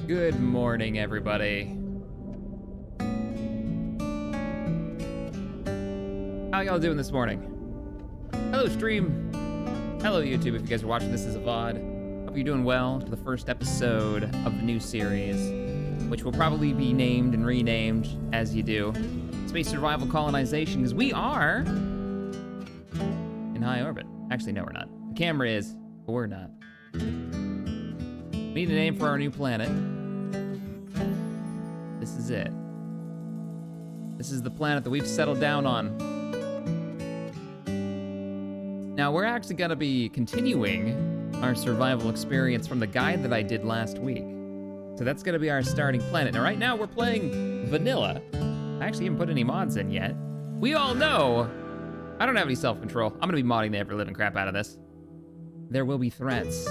Good morning, everybody. How y'all doing this morning? Hello, stream. Hello, YouTube, if you guys are watching this as a VOD. Hope you're doing well to the first episode of the new series, which will probably be named and renamed as you do. Space Survival Colonization, because we are in high orbit. Actually, no, we're not. The camera is, but we're not. We need a name for our new planet. This is it. This is the planet that we've settled down on. Now, we're actually gonna be continuing our survival experience from the guide that I did last week. So that's gonna be our starting planet. Now, right now, we're playing vanilla. I actually haven't put any mods in yet. We all know I don't have any self-control. I'm gonna be modding the ever-living crap out of this. There will be threats.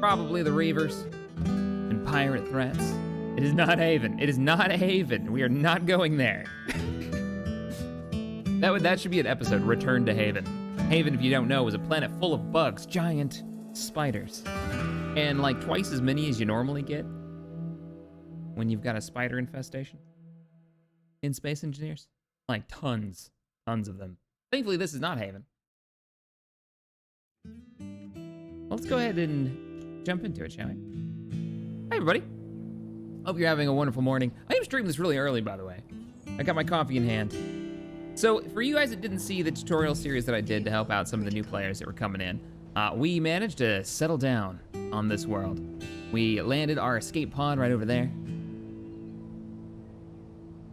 Probably the Reavers and pirate threats. It is not Haven. It is not Haven. We are not going there. That should be an episode, Return to Haven. Haven, if you don't know, is a planet full of bugs, giant spiders. And like twice as many as you normally get when you've got a spider infestation in Space Engineers. Like tons of them. Thankfully, this is not Haven. Let's go ahead and jump into it, shall we? Hi, everybody. Hope you're having a wonderful morning. I am streaming this really early, by the way. I got my coffee in hand. So, for you guys that didn't see the tutorial series that I did to help out some of the new players that were coming in, we managed to settle down on this world. We landed our escape pod right over there.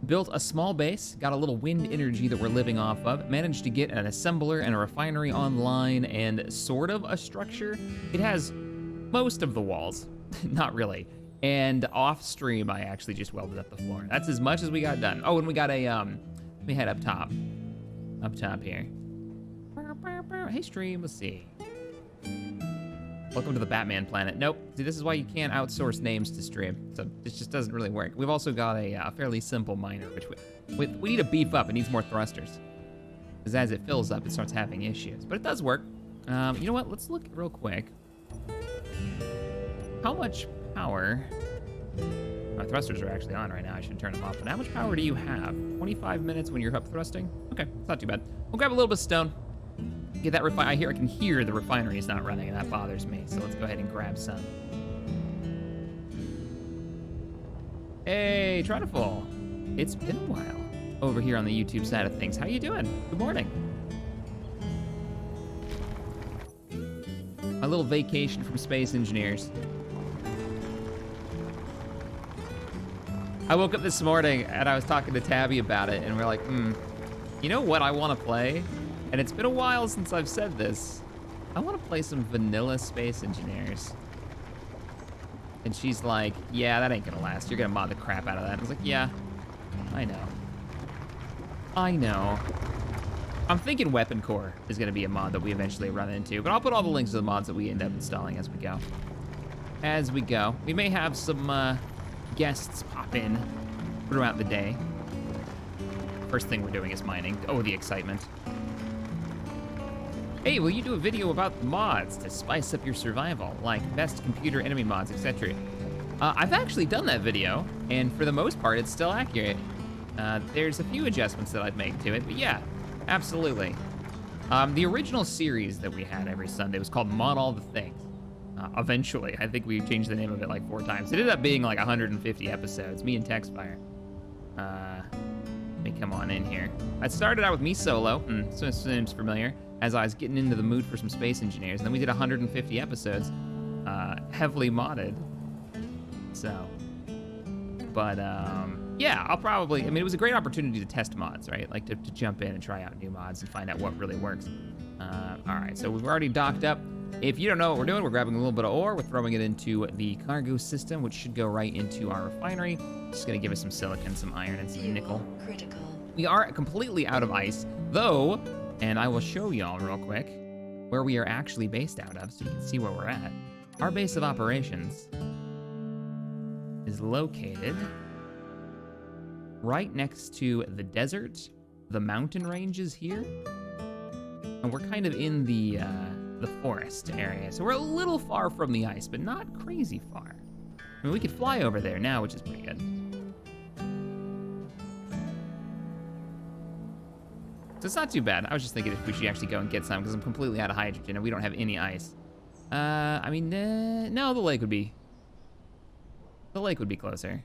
Built a small base, got a little wind energy that we're living off of, managed to get an assembler and a refinery online and sort of a structure. It has most of the walls, not really. And off stream, I actually just welded up the floor. That's as much as we got done. Oh, and we got a, let me head up top here. Hey stream, let's see. Welcome to the Batman planet. Nope, see, this is why you can't outsource names to stream. So this just doesn't really work. We've also got a fairly simple miner, which we need to beef up. It needs more thrusters. Because as it fills up, it starts having issues. But it does work. You know what, let's look real quick. How much power? My thrusters are actually on right now. I should turn them off. But how much power do you have? 25 minutes when you're up thrusting? Okay, it's not too bad. We'll grab a little bit of stone. Get that I can hear the refinery is not running, and that bothers me. So let's go ahead and grab some. Hey, Triniful. It's been a while over here on the YouTube side of things. How you doing? Good morning. A little vacation from Space Engineers. I woke up this morning and I was talking to Tabby about it, and we're like, you know what I want to play? And it's been a while since I've said this. I want to play some vanilla Space Engineers. And she's like, yeah, that ain't gonna last. You're gonna mod the crap out of that. I was like, yeah, I know. I'm thinking Weapon Core is gonna be a mod that we eventually run into, but I'll put all the links to the mods that we end up installing as we go. We may have some guests pop in throughout the day. First thing we're doing is mining. Oh, the excitement. Hey, will you do a video about mods to spice up your survival, like best computer enemy mods, etc.? I've actually done that video, and for the most part, it's still accurate. There's a few adjustments that I'd make to it, but yeah, absolutely. The original series that we had every Sunday was called Mod All the Things. Eventually, I think we changed the name of it like 4 times. It ended up being like 150 episodes, me and Textfire. Let me come on in here. I started out with me solo, so seems familiar, as I was getting into the mood for some Space Engineers, and then we did 150 episodes, heavily modded. So, but yeah, I'll probably, it was a great opportunity to test mods, right? Like to jump in and try out new mods and find out what really works. All right, so we've already docked up. If you don't know what we're doing, we're grabbing a little bit of ore, we're throwing it into the cargo system, which should go right into our refinery. Just gonna give us some silicon, some iron, and some nickel. Critical. We are completely out of ice, though, and I will show y'all real quick where we are actually based out of so you can see where we're at. Our base of operations is located right next to the desert, the mountain ranges here, and we're kind of in the forest area. So we're a little far from the ice, but not crazy far. I mean, we could fly over there now, which is pretty good. So it's not too bad. I was just thinking if we should actually go and get some, because I'm completely out of hydrogen and we don't have any ice. I mean, no, the lake would be closer.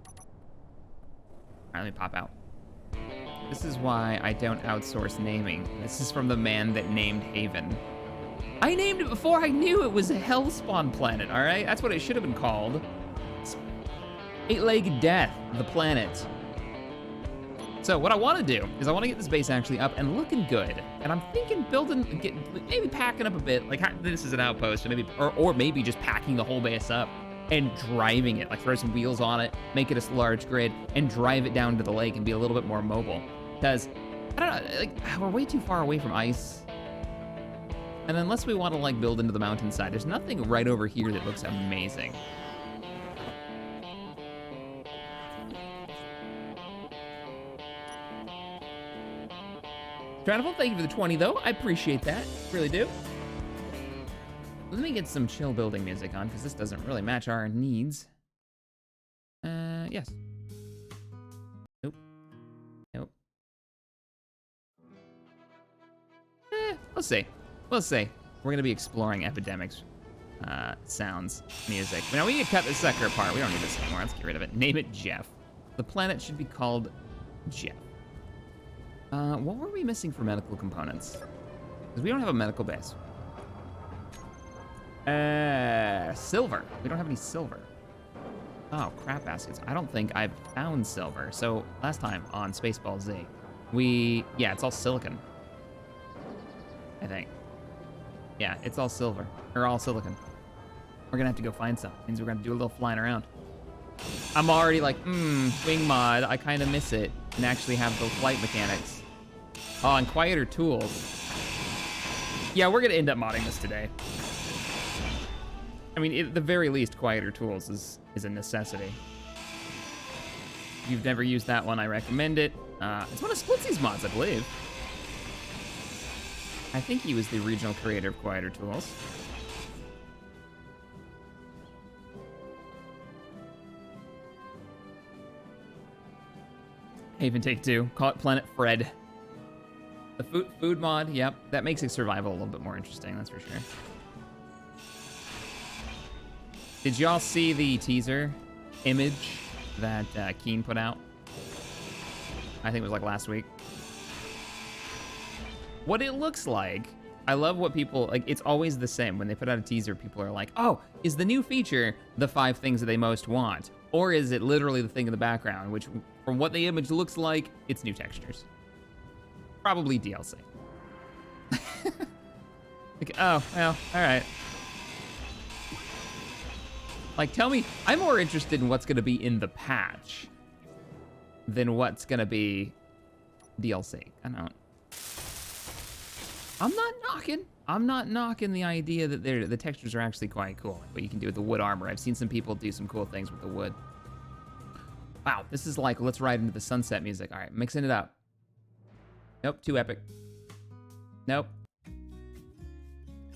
All right, let me pop out. This is why I don't outsource naming. This is from the man that named Haven. I named it before I knew it was a Hellspawn planet, all right? That's what it should have been called. Eight-legged Death, the planet. So what I want to do is I want to get this base actually up and looking good. And I'm thinking maybe packing up a bit, like this is an outpost, or maybe just packing the whole base up and driving it, like throw some wheels on it, make it a large grid, and drive it down to the lake and be a little bit more mobile. Because, I don't know, like, we're way too far away from ice. And unless we want to, like, build into the mountainside, there's nothing right over here that looks amazing. Travel, thank you for the 20, though. I appreciate that. Really do. Let me get some chill building music on, because this doesn't really match our needs. Yes. Nope. Nope. We'll see. We'll see. We're going to be exploring Epidemic's sounds, music. Now, we need to cut this sucker apart. We don't need this anymore. Let's get rid of it. Name it Jeff. The planet should be called Jeff. What were we missing for medical components? Because we don't have a medical base. Silver. We don't have any silver. Oh, crap baskets. I don't think I've found silver. So last time on Spaceball Z, yeah, it's all silicon. I think. Yeah, it's all silver, or all silicon. We're gonna have to go find some. Means we're gonna do a little flying around. I'm already like, wing mod, I kind of miss it, and actually have the flight mechanics. Oh, and quieter tools. Yeah, we're gonna end up modding this today. I mean, at the very least, quieter tools is a necessity. If you've never used that one, I recommend it. It's one of Splitsy's mods, I believe. I think he was the original creator of quieter tools. Haven Take 2. Call it Planet Fred. The food mod, yep. That makes it survival a little bit more interesting, that's for sure. Did y'all see the teaser image that Keen put out? I think it was like last week. What it looks like, I love what people, like, it's always the same. When they put out a teaser, people are like, oh, is the new feature the 5 things that they most want? Or is it literally the thing in the background, which from what the image looks like, it's new textures. Probably DLC. Like, oh, well, all right. Like, tell me, I'm more interested in what's gonna be in the patch than what's gonna be DLC. I don't. I'm not knocking the idea that the textures are actually quite cool. What you can do with the wood armor. I've seen some people do some cool things with the wood. Wow, this is like, let's ride into the sunset music. All right, mixing it up. Nope, too epic. Nope.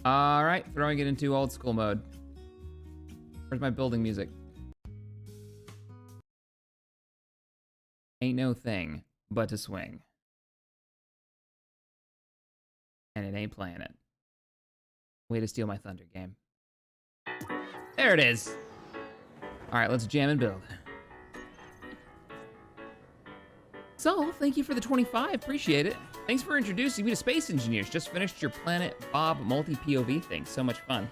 All right, throwing it into old school mode. Where's my building music? Ain't no thing but to swing. And it ain't playing it. Way to steal my thunder, game. There it is. All right, let's jam and build. So, thank you for the 25, appreciate it. Thanks for introducing me to Space Engineers. Just finished your Planet Bob multi-POV thing, so much fun.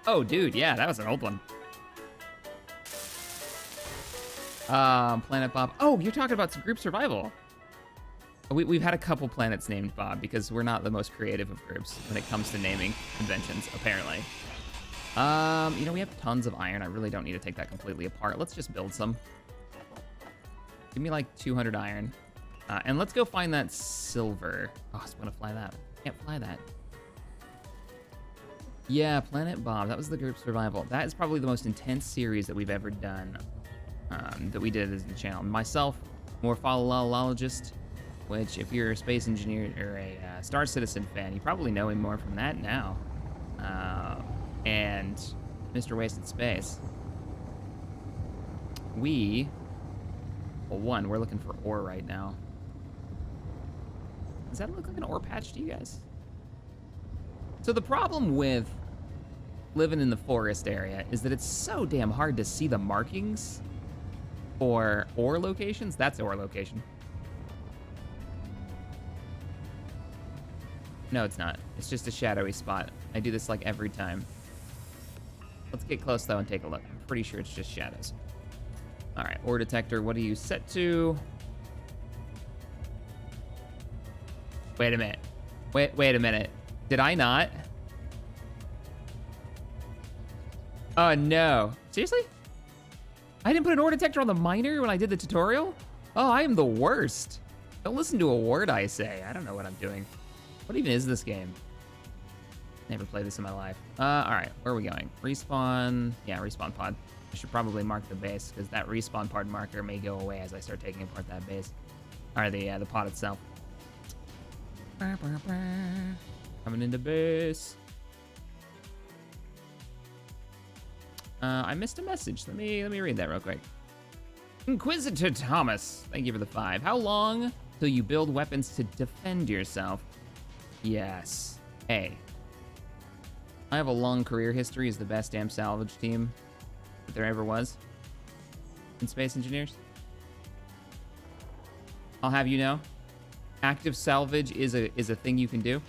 Oh, dude, yeah, that was an old one. Planet Bob. Oh, you're talking about some group survival. We've had a couple planets named Bob because we're not the most creative of groups when it comes to naming conventions, apparently. You know, we have tons of iron. I really don't need to take that completely apart. Let's just build some. Give me like 200 iron. And let's go find that silver. Oh, I was gonna fly that. Can't fly that. Yeah, Planet Bob. That was the group survival. That is probably the most intense series that we've ever done. That we did as the channel. Myself, morphologist, which if you're a space engineer or a Star Citizen fan, you probably know him more from that now. And Mr. Wasted Space. Well, one, we're looking for ore right now. Does that look like an ore patch to you guys? So the problem with living in the forest area is that it's so damn hard to see the markings for ore locations. That's ore location. No, it's not. It's just a shadowy spot. I do this like every time. Let's get close though and take a look. I'm pretty sure it's just shadows. All right, ore detector, what are you set to? Wait a minute. Wait a minute. Did I not? Oh no. Seriously? I didn't put an ore detector on the miner when I did the tutorial? Oh, I am the worst. Don't listen to a word I say. I don't know what I'm doing. What even is this game? Never played this in my life. All right, where are we going? Respawn, yeah, respawn pod. I should probably mark the base because that respawn pod marker may go away as I start taking apart that base. Or the pod itself. Coming into base. I missed a message. Let me read that real quick. Inquisitor Thomas, thank you for the 5. How long till you build weapons to defend yourself? Yes. Hey. I have a long career history as the best damn salvage team that there ever was in Space Engineers. I'll have you know, active salvage is a thing you can do.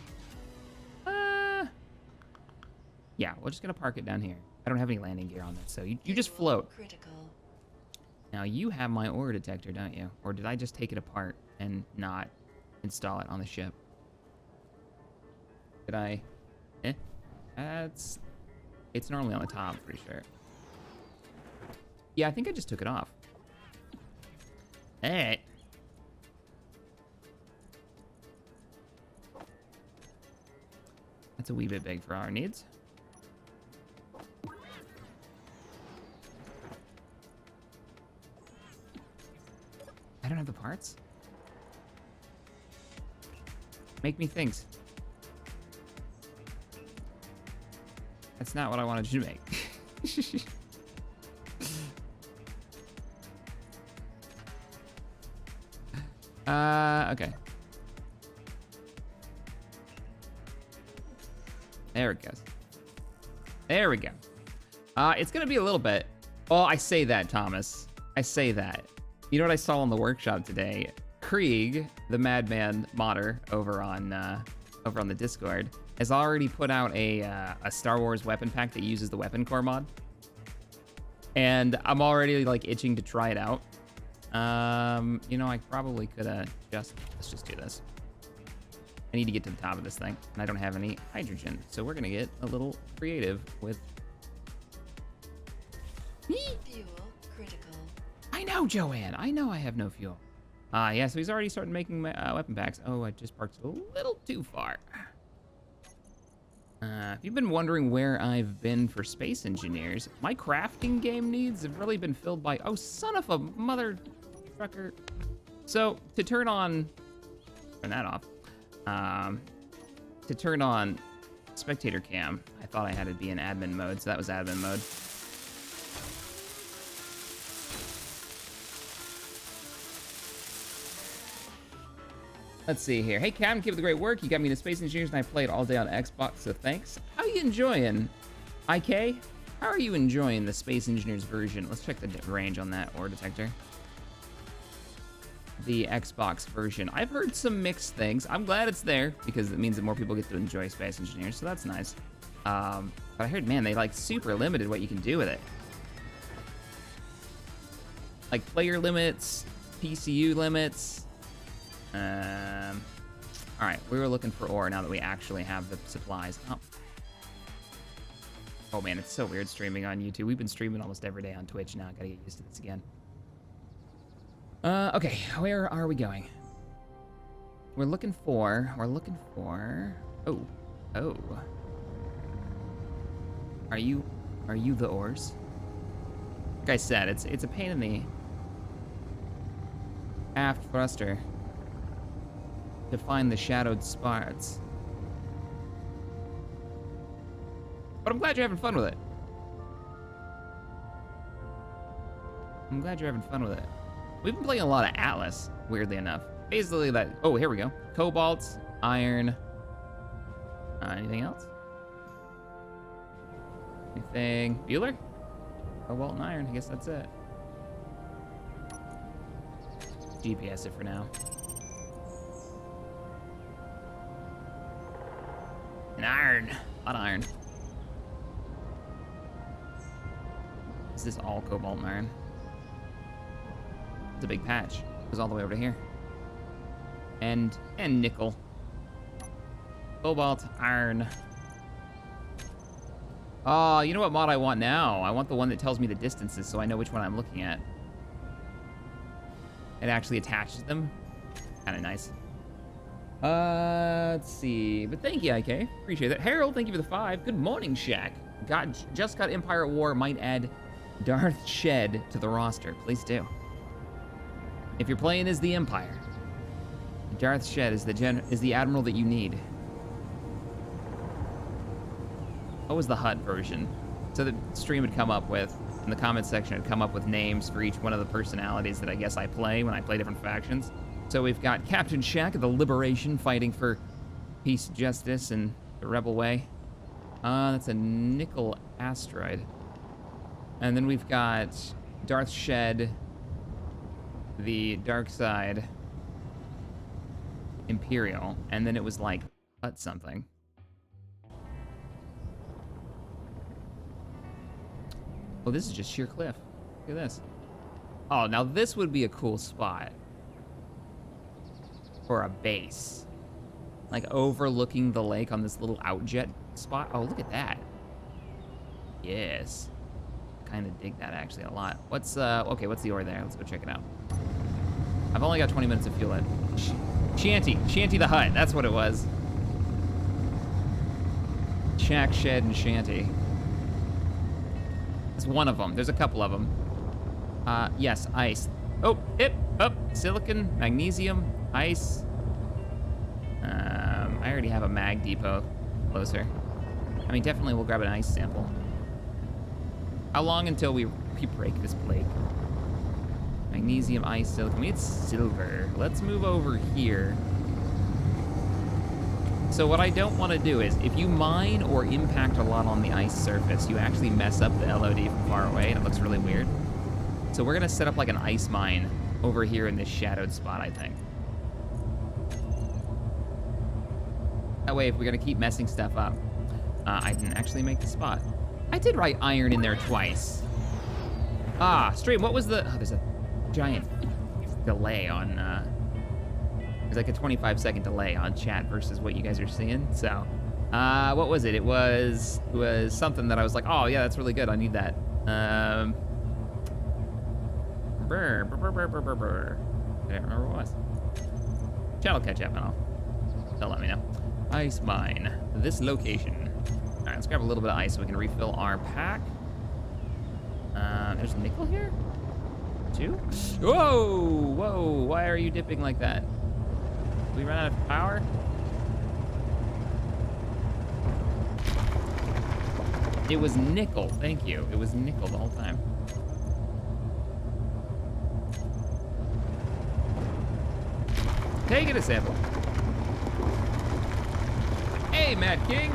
Yeah, we're just gonna park it down here. I don't have any landing gear on this, so you just float. Critical. Now you have my ore detector, don't you? Or did I just take it apart and not install it on the ship? Did I? It's normally on the top, I'm pretty sure. Yeah, I think I just took it off. Hey. That's a wee bit big for our needs. I don't have the parts? Make me things. That's not what I wanted you to make. Okay. There it goes. There we go. It's gonna be a little bit. Oh, I say that, Thomas. I say that. You know what I saw in the workshop today? Krieg, the Madman modder over on the Discord, has already put out a Star Wars weapon pack that uses the weapon core mod, and I'm already like itching to try it out. You know, I probably could have let's just do this. I need to get to the top of this thing, and I don't have any hydrogen, so we're gonna get a little creative with. Fuel critical. I know, Joanne. I know I have no fuel. Yeah, so he's already started making my, weapon packs. Oh, I just parked a little too far. If you've been wondering where I've been for Space Engineers, my crafting game needs have really been filled by, oh, son of a mother trucker. So, to turn that off, to turn on spectator cam, I thought I had to be in admin mode, so that was admin mode. Let's see here. Hey, Cam, keep up the great work. You got me into Space Engineers, and I played all day on Xbox, so thanks. How are you enjoying, IK? How are you enjoying the Space Engineers version? Let's check the range on that ore detector. The Xbox version. I've heard some mixed things. I'm glad it's there, because it means that more people get to enjoy Space Engineers, so that's nice. But I heard, man, they like super limited what you can do with it. Like player limits, PCU limits. All right, we were looking for ore now that we actually have the supplies. Oh man, it's so weird streaming on YouTube. We've been streaming almost every day on Twitch now. Gotta get used to this again. Okay, where are we going? We're looking for, oh. Are you the ores? Like I said, it's a pain in the aft thruster to find the shadowed spots. But I'm glad you're having fun with it. I'm glad you're having fun with it. We've been playing a lot of Atlas, weirdly enough. Basically that, oh, here we go. Cobalt, iron. Anything else? Anything? Bueller? Cobalt and iron, I guess that's it. GPS it for now. An iron, a lot of iron. Is this all cobalt and iron? It's a big patch. It goes all the way over to here. And nickel. Cobalt, iron. Oh, you know what mod I want now? I want the one that tells me the distances so I know which one I'm looking at. It actually attaches them. Kind of nice. Let's see. But thank you, IK. Appreciate it. Harold, thank you for the 5. Good morning, Shaq. Just got Empire at War. Might add Darth Shed to the roster. Please do. If you're playing as the Empire, Darth Shed is the admiral that you need. What was the HUD version? So the stream would come up with, in the comments section, it'd come up with names for each one of the personalities that I guess I play when I play different factions. So we've got CaptainShack of the Liberation fighting for peace, justice, and the Rebel way. That's a nickel asteroid. And then we've got Darth Shed, the dark side, Imperial, and then it was like Hut something. Oh, this is just sheer cliff. Look at this. Oh, now this would be a cool spot for a base. Like overlooking the lake on this little outjet spot. Oh, look at that. Yes. Kind of dig that actually a lot. What's okay, what's the ore there? Let's go check it out. I've only got 20 minutes of fuel left. Shanty the hut, that's what it was. Shack, shed, and shanty. It's one of them. There's a couple of them. Yes, ice. Oh, silicon, magnesium, ice. I already have a mag depot closer. I mean, definitely we'll grab an ice sample. How long until we break this plate? Magnesium, ice, silicon. We need silver. Let's move over here. So what I don't want to do is, if you mine or impact a lot on the ice surface, you actually mess up the LOD from far away, and it looks really weird. So we're gonna set up like an ice mine over here in this shadowed spot, I think. That way, if we're gonna keep messing stuff up, I didn't actually make the spot. I did write iron in there twice. Stream, what was the... Oh, there's a giant delay on... There's like a 25-second delay on chat versus what you guys are seeing. So, what was it? It was something that I was like, oh, yeah, that's really good. I need that. I don't remember what it was. Chat will catch up and they'll let me know. Ice mine. This location. All right, let's grab a little bit of ice so we can refill our pack. There's nickel here? 2? Whoa! Why are you dipping like that? Did we run out of power? It was nickel, thank you. It was nickel the whole time. Take it a sample. Hey, Mad King.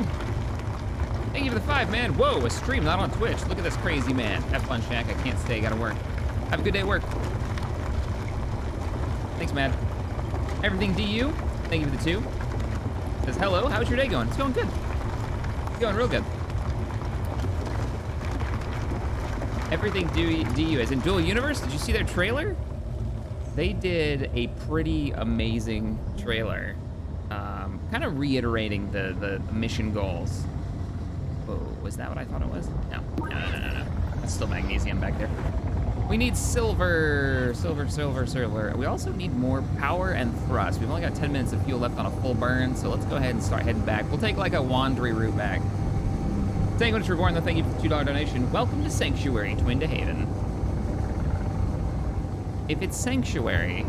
Thank you for the 5, man. Whoa, a stream, not on Twitch. Look at this crazy man. Have fun, Shaq. I can't stay, gotta work. Have a good day at work. Thanks, Mad. Everything DU. Thank you for the 2. Says, hello, how's your day going? It's going good. It's going real good. Everything DU, as in Dual Universe. Did you see their trailer? They did a pretty amazing trailer. Kind of reiterating the mission goals. Oh, was that what I thought it was? No. That's still magnesium back there. We need silver. We also need more power and thrust. We've only got 10 minutes of fuel left on a full burn, so let's go ahead and start heading back. We'll take like a wandery route back. Sanguine's Reborn, though, thank you for the $2 donation. Welcome to Sanctuary, Twin to Haven. If it's Sanctuary,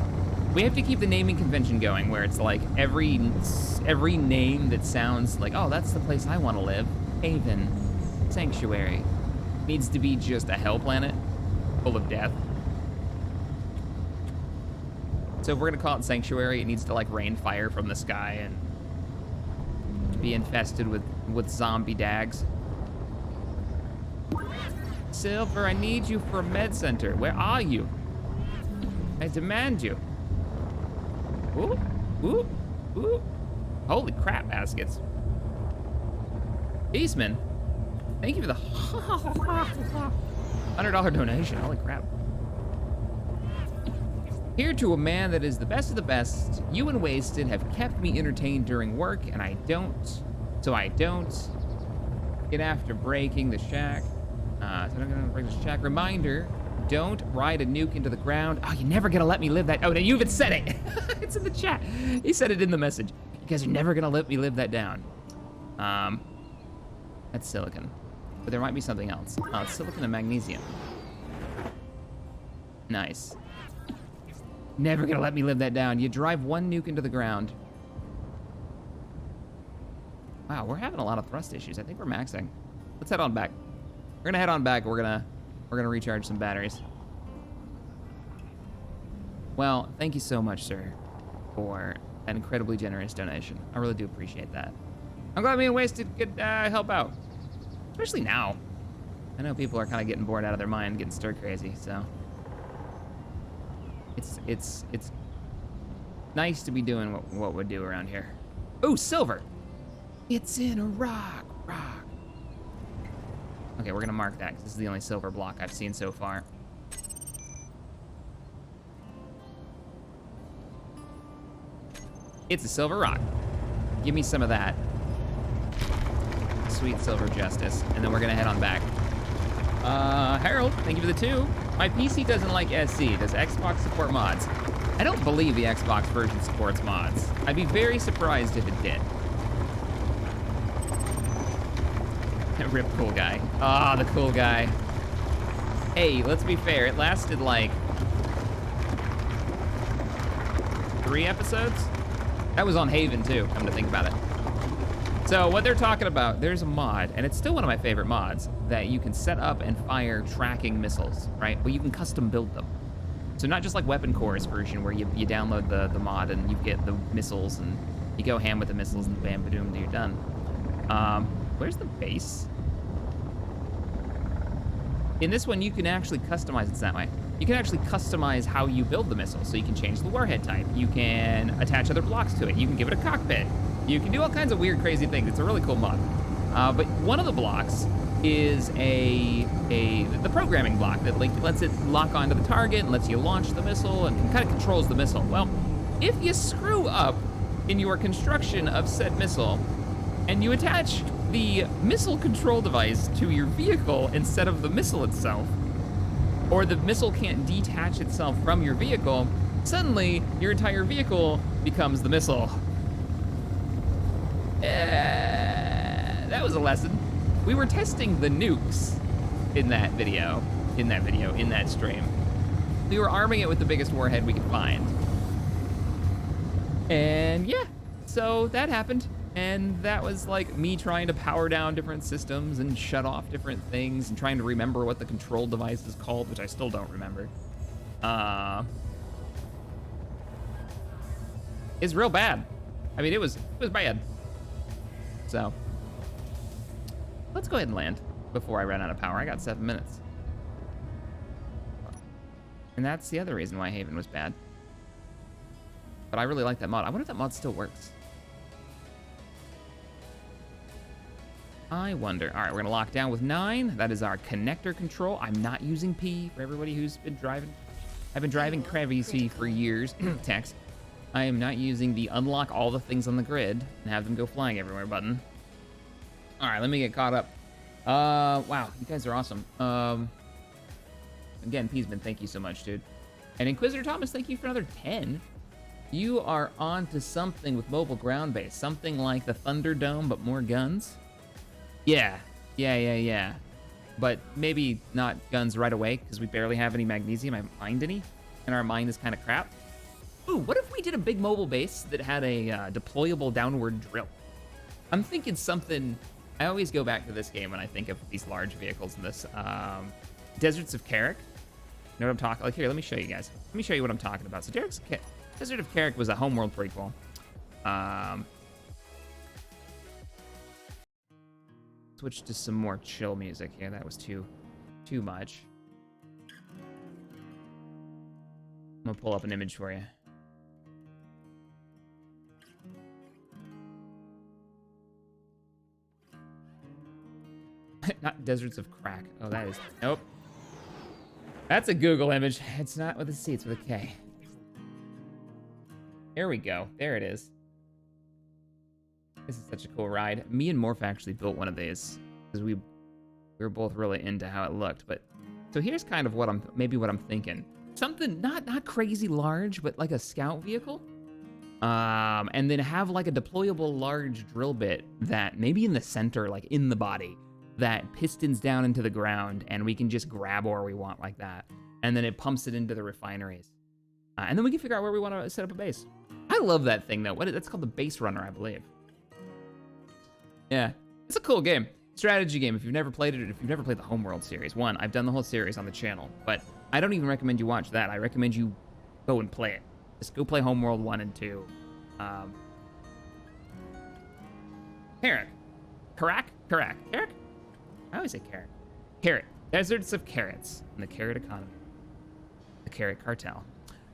we have to keep the naming convention going, where it's like every name that sounds like, oh, that's the place I want to live. Haven, Sanctuary. Needs to be just a hell planet full of death. So if we're gonna call it Sanctuary, it needs to like rain fire from the sky and be infested with zombie dags. Silver, I need you for a med center. Where are you? I demand you. Ooh, ooh, ooh. Holy crap, baskets. Eastman, thank you for the $100 donation. Holy crap. Here to a man that is the best of the best. You and Wasted have kept me entertained during work, and I don't get after breaking the shack. So I'm gonna break the shack. Reminder, don't ride a nuke into the ground. Oh, you're never gonna let me live that. Oh, no, you even said it. It's in the chat. He said it in the message. You guys are never gonna let me live that down. That's silicon. But there might be something else. Oh, it's silicon and magnesium. Nice. Never gonna let me live that down. You drive one nuke into the ground. Wow, we're having a lot of thrust issues. I think we're maxing. Let's head on back. We're gonna head on back. We're gonna recharge some batteries. Well, thank you so much, sir, for an incredibly generous donation. I really do appreciate that. I'm glad me and Wasted could help out, especially now. I know people are kind of getting bored out of their mind, getting stir crazy, so it's nice to be doing what we do around here. Ooh, silver! It's in a rock. Okay, we're gonna mark that because this is the only silver block I've seen so far. It's a silver rock. Give me some of that. Sweet silver justice. And then we're gonna head on back. Harold, thank you for the 2. My PC doesn't like SC. Does Xbox support mods? I don't believe the Xbox version supports mods. I'd be very surprised if it did. Rip cool guy. Ah, the cool guy. Hey, let's be fair. It lasted like 3 episodes. That was on Haven too, come to think about it. So what they're talking about, there's a mod, and it's still one of my favorite mods, that you can set up and fire tracking missiles, right? Well, you can custom build them. So not just like Weapon Core's version where you download the mod and you get the missiles and you go ham with the missiles and bam, ba-doom, you're done. Where's the base? In this one, you can actually customize it that way. You can actually customize how you build the missile. So you can change the warhead type. You can attach other blocks to it. You can give it a cockpit. You can do all kinds of weird, crazy things. It's a really cool mod. But one of the blocks is the programming block that lets it lock onto the target and lets you launch the missile and kind of controls the missile. Well, if you screw up in your construction of said missile and you attach the missile control device to your vehicle instead of the missile itself, or the missile can't detach itself from your vehicle, suddenly your entire vehicle becomes the missile. That was a lesson. We were testing the nukes in that stream. We were arming it with the biggest warhead we could find. And yeah, so that happened. And that was like me trying to power down different systems and shut off different things and trying to remember what the control device is called, which I still don't remember. It's real bad. I mean, it was bad. So let's go ahead and land before I run out of power. I got 7 minutes. And that's the other reason why Haven was bad. But I really like that mod. I wonder if that mod still works. I wonder. All right, we're gonna lock down with 9. That is our connector control. I'm not using P for everybody who's been driving. I've been driving crazy for years. Text. I am not using the unlock all the things on the grid and have them go flying everywhere button. All right, let me get caught up. Wow, you guys are awesome. Again, Peasman, thank you so much, dude. And Inquisitor Thomas, thank you for another 10. You are on to something with mobile ground base. Something like the Thunderdome, but more guns. Yeah. But maybe not guns right away, because we barely have any magnesium. I haven't mined any, and our mine is kind of crap. Ooh, what if we did a big mobile base that had a deployable downward drill? I'm thinking something. I always go back to this game when I think of these large vehicles in this. Deserts of Carrick. You know what I'm talking? Like, here, let me show you guys. Let me show you what I'm talking about. So Desert of Carrick was a homeworld prequel. Switch to some more chill music here. That was too much. I'm gonna pull up an image for you. Not Deserts of Crack. Oh, that is... Nope. That's a Google image. It's not with a C, it's with a K. There we go. There it is. This is such a cool ride. Me and Morph actually built one of these because we were both really into how it looked. But so here's kind of what I'm thinking. Something not crazy large, but like a scout vehicle. And then have like a deployable large drill bit that maybe in the center, like in the body, that pistons down into the ground, and we can just grab ore we want like that. And then it pumps it into the refineries. And then we can figure out where we want to set up a base. I love that thing, though. That's called the Base Runner, I believe. Yeah, it's a cool game. Strategy game, if you've never played it, or if you've never played the Homeworld series. One, I've done the whole series on the channel, but I don't even recommend you watch that. I recommend you go and play it. Just go play Homeworld 1 and 2. Carrick. Carrack. I always say carrot. Carrot. Deserts of Carrots and the carrot economy. The carrot cartel.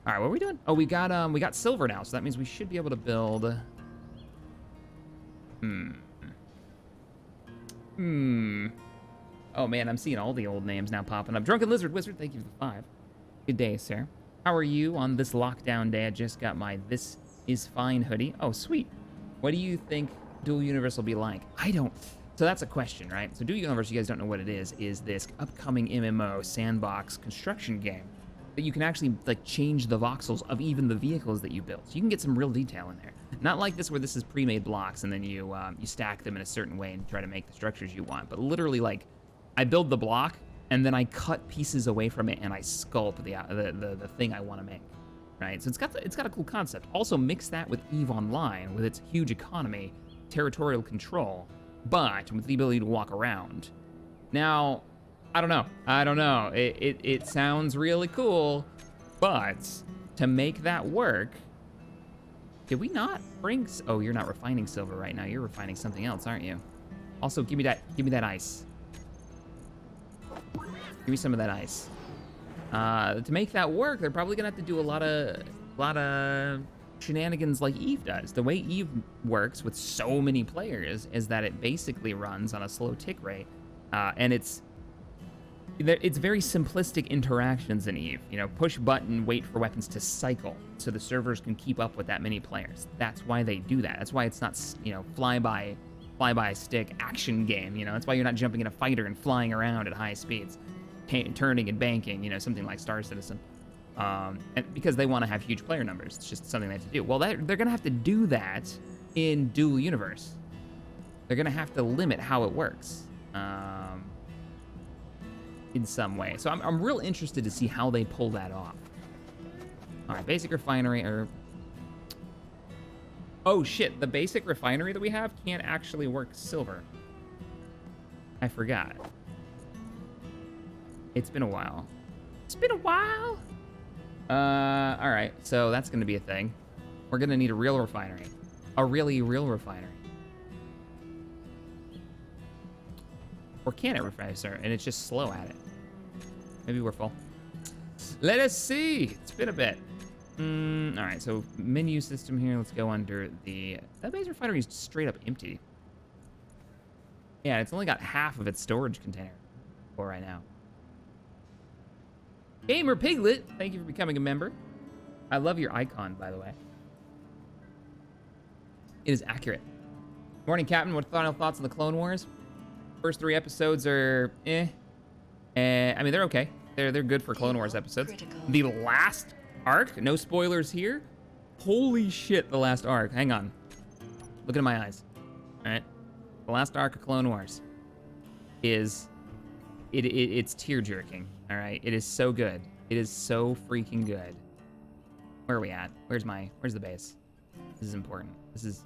All right, what are we doing? Oh, we got silver now, so that means we should be able to build. Oh man, I'm seeing all the old names now popping up. Drunken Lizard Wizard, thank you for the 5. Good day, sir. How are you on this lockdown day? I just got my This Is Fine hoodie. Oh, sweet. What do you think Dual Universe will be like? I don't. So that's a question, right? So Dual Universe, you guys don't know what it is this upcoming MMO sandbox construction game that you can actually like change the voxels of even the vehicles that you build. So you can get some real detail in there. Not like this where this is pre-made blocks and then you stack them in a certain way and try to make the structures you want. But literally, like, I build the block and then I cut pieces away from it and I sculpt the thing I want to make, right? So it's got a cool concept. Also mix that with EVE Online with its huge economy, territorial control, but with the ability to walk around. Now, I don't know. It sounds really cool, but to make that work, did we not bring? Oh, you're not refining silver right now. You're refining something else, aren't you? Also, give me that ice. Give me some of that ice. To make that work, they're probably gonna have to do a lot of shenanigans like EVE does. The way EVE works with so many players is that it basically runs on a slow tick rate, and it's very simplistic interactions in EVE. You know, push button, wait for weapons to cycle, so the servers can keep up with that many players. That's why they do that. That's why it's not, you know, fly by stick action game. You know, that's why you're not jumping in a fighter and flying around at high speeds, turning and banking. You know, something like Star Citizen. And because they want to have huge player numbers. It's just something they have to do. Well, they're gonna have to do that in Dual Universe. They're gonna have to limit how it works. In some way. So I'm real interested to see how they pull that off. All right, basic refinery, or... Oh shit, the basic refinery that we have can't actually work silver. I forgot. It's been a while. All right, so that's gonna be a thing. We're gonna need a real refinery. A really real refinery. Or can it refine, sir? And it's just slow at it. Maybe we're full. Let us see. It's been a bit. All right, so menu system here. Let's go under the... That base refinery is straight up empty. Yeah, it's only got half of its storage container for right now. Gamer Piglet, thank you for becoming a member. I love your icon, by the way. It is accurate. Morning, Captain. What final thoughts on the Clone Wars? First 3 episodes are I mean, they're okay. They're good for Clone Wars episodes. The last arc, no spoilers here. Holy shit, the last arc. Hang on. Look into my eyes. All right. The last arc of Clone Wars is it's tear-jerking. All right. It is so good. It is so freaking good. Where are we at? Where's the base? This is important. This is...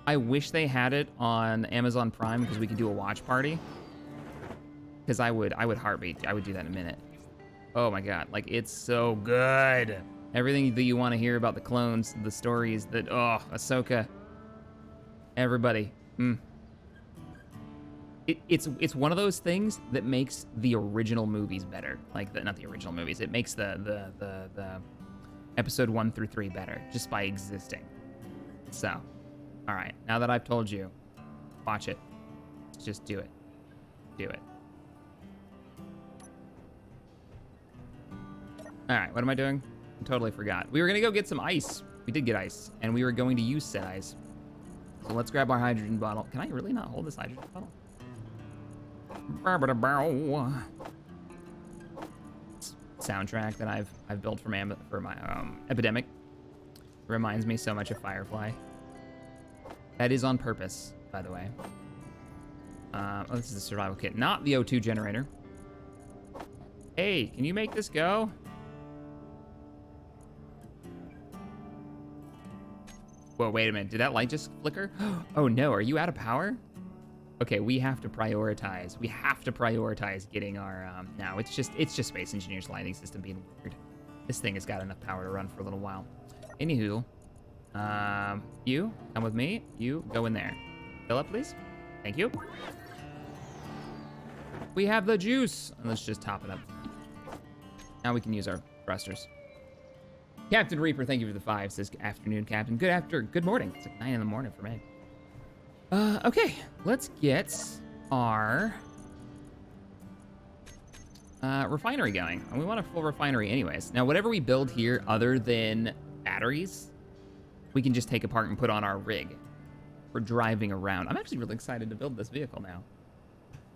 I wish they had it on Amazon Prime because we could do a watch party. Because I would heartbeat. I would do that in a minute. Oh my god, like it's so good. Everything that you want to hear about the clones, the stories that, oh, Ahsoka, everybody. It's one of those things that makes the original movies better. Like, not the original movies. It makes the episode 1 through 3 better just by existing. So, all right, now that I've told you, watch it. Just do it. Do it. All right, what am I doing? I totally forgot. We were gonna go get some ice. We did get ice, and we were going to use said ice. So let's grab our hydrogen bottle. Can I really not hold this hydrogen bottle? Soundtrack that I've built for my Epidemic reminds me so much of Firefly. That is on purpose, by the way. Oh, this is a survival kit, not the O2 generator. Hey, can you make this go? Whoa, wait a minute. Did that light just flicker? Oh no, are you out of power? Okay, we have to prioritize. We have to prioritize getting our, no, it's just Space Engineer's lighting system being weird. This thing has got enough power to run for a little while. Anywho, you, come with me. You, go in there. Fill up, please. Thank you. We have the juice. Let's just top it up. Now we can use our thrusters. Captain Reaper, thank you for the 5. Says afternoon, Captain. Good morning. It's like 9 in the morning for me. Okay, let's get our refinery going. And we want a full refinery anyways. Now, whatever we build here other than batteries, we can just take apart and put on our rig for driving around. I'm actually really excited to build this vehicle now.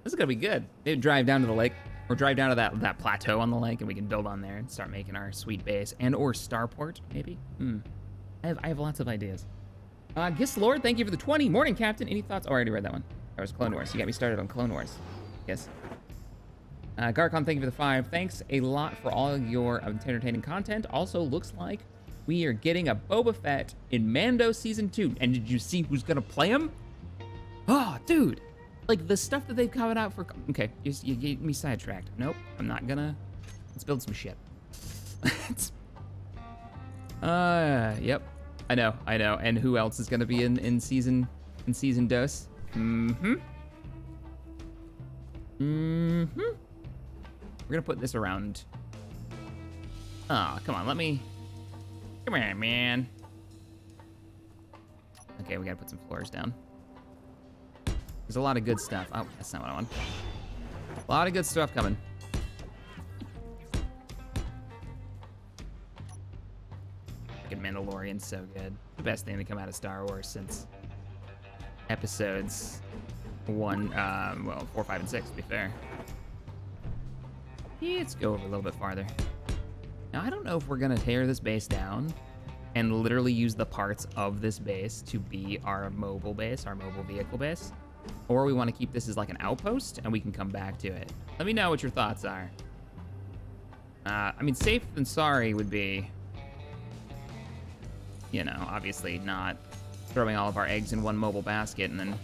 This is gonna be good. Maybe drive down to the lake, or drive down to that plateau on the lake, and we can build on there and start making our sweet base and or starport, maybe. I have lots of ideas. Gis Lord, thank you for the 20. Morning, Captain. Any thoughts? Oh, I already read that one. That was Clone Wars. You got me started on Clone Wars. Yes. Garcon, thank you for the 5. Thanks a lot for all your entertaining content. Also, looks like we are getting a Boba Fett in Mando Season 2. And did you see who's gonna play him? Oh, dude. Like, the stuff that they've coming out for... Okay, you get me sidetracked. Nope, I'm not gonna... Let's build some shit. Yep. I know. And who else is gonna be in season dose? We're gonna put this around. Oh, come on, let me. Come here, man. Okay, we gotta put some floors down. There's a lot of good stuff. Oh, that's not what I want. A lot of good stuff coming. Fucking Mandalorian's so good. The best thing to come out of Star Wars since episodes 4, 5, and 6, to be fair. Let's go over a little bit farther. Now, I don't know if we're gonna tear this base down and literally use the parts of this base to be our mobile base, our mobile vehicle base, or we want to keep this as like an outpost and we can come back to it. Let me know what your thoughts are. I mean, safe than sorry would be, you know, obviously not throwing all of our eggs in one mobile basket and then...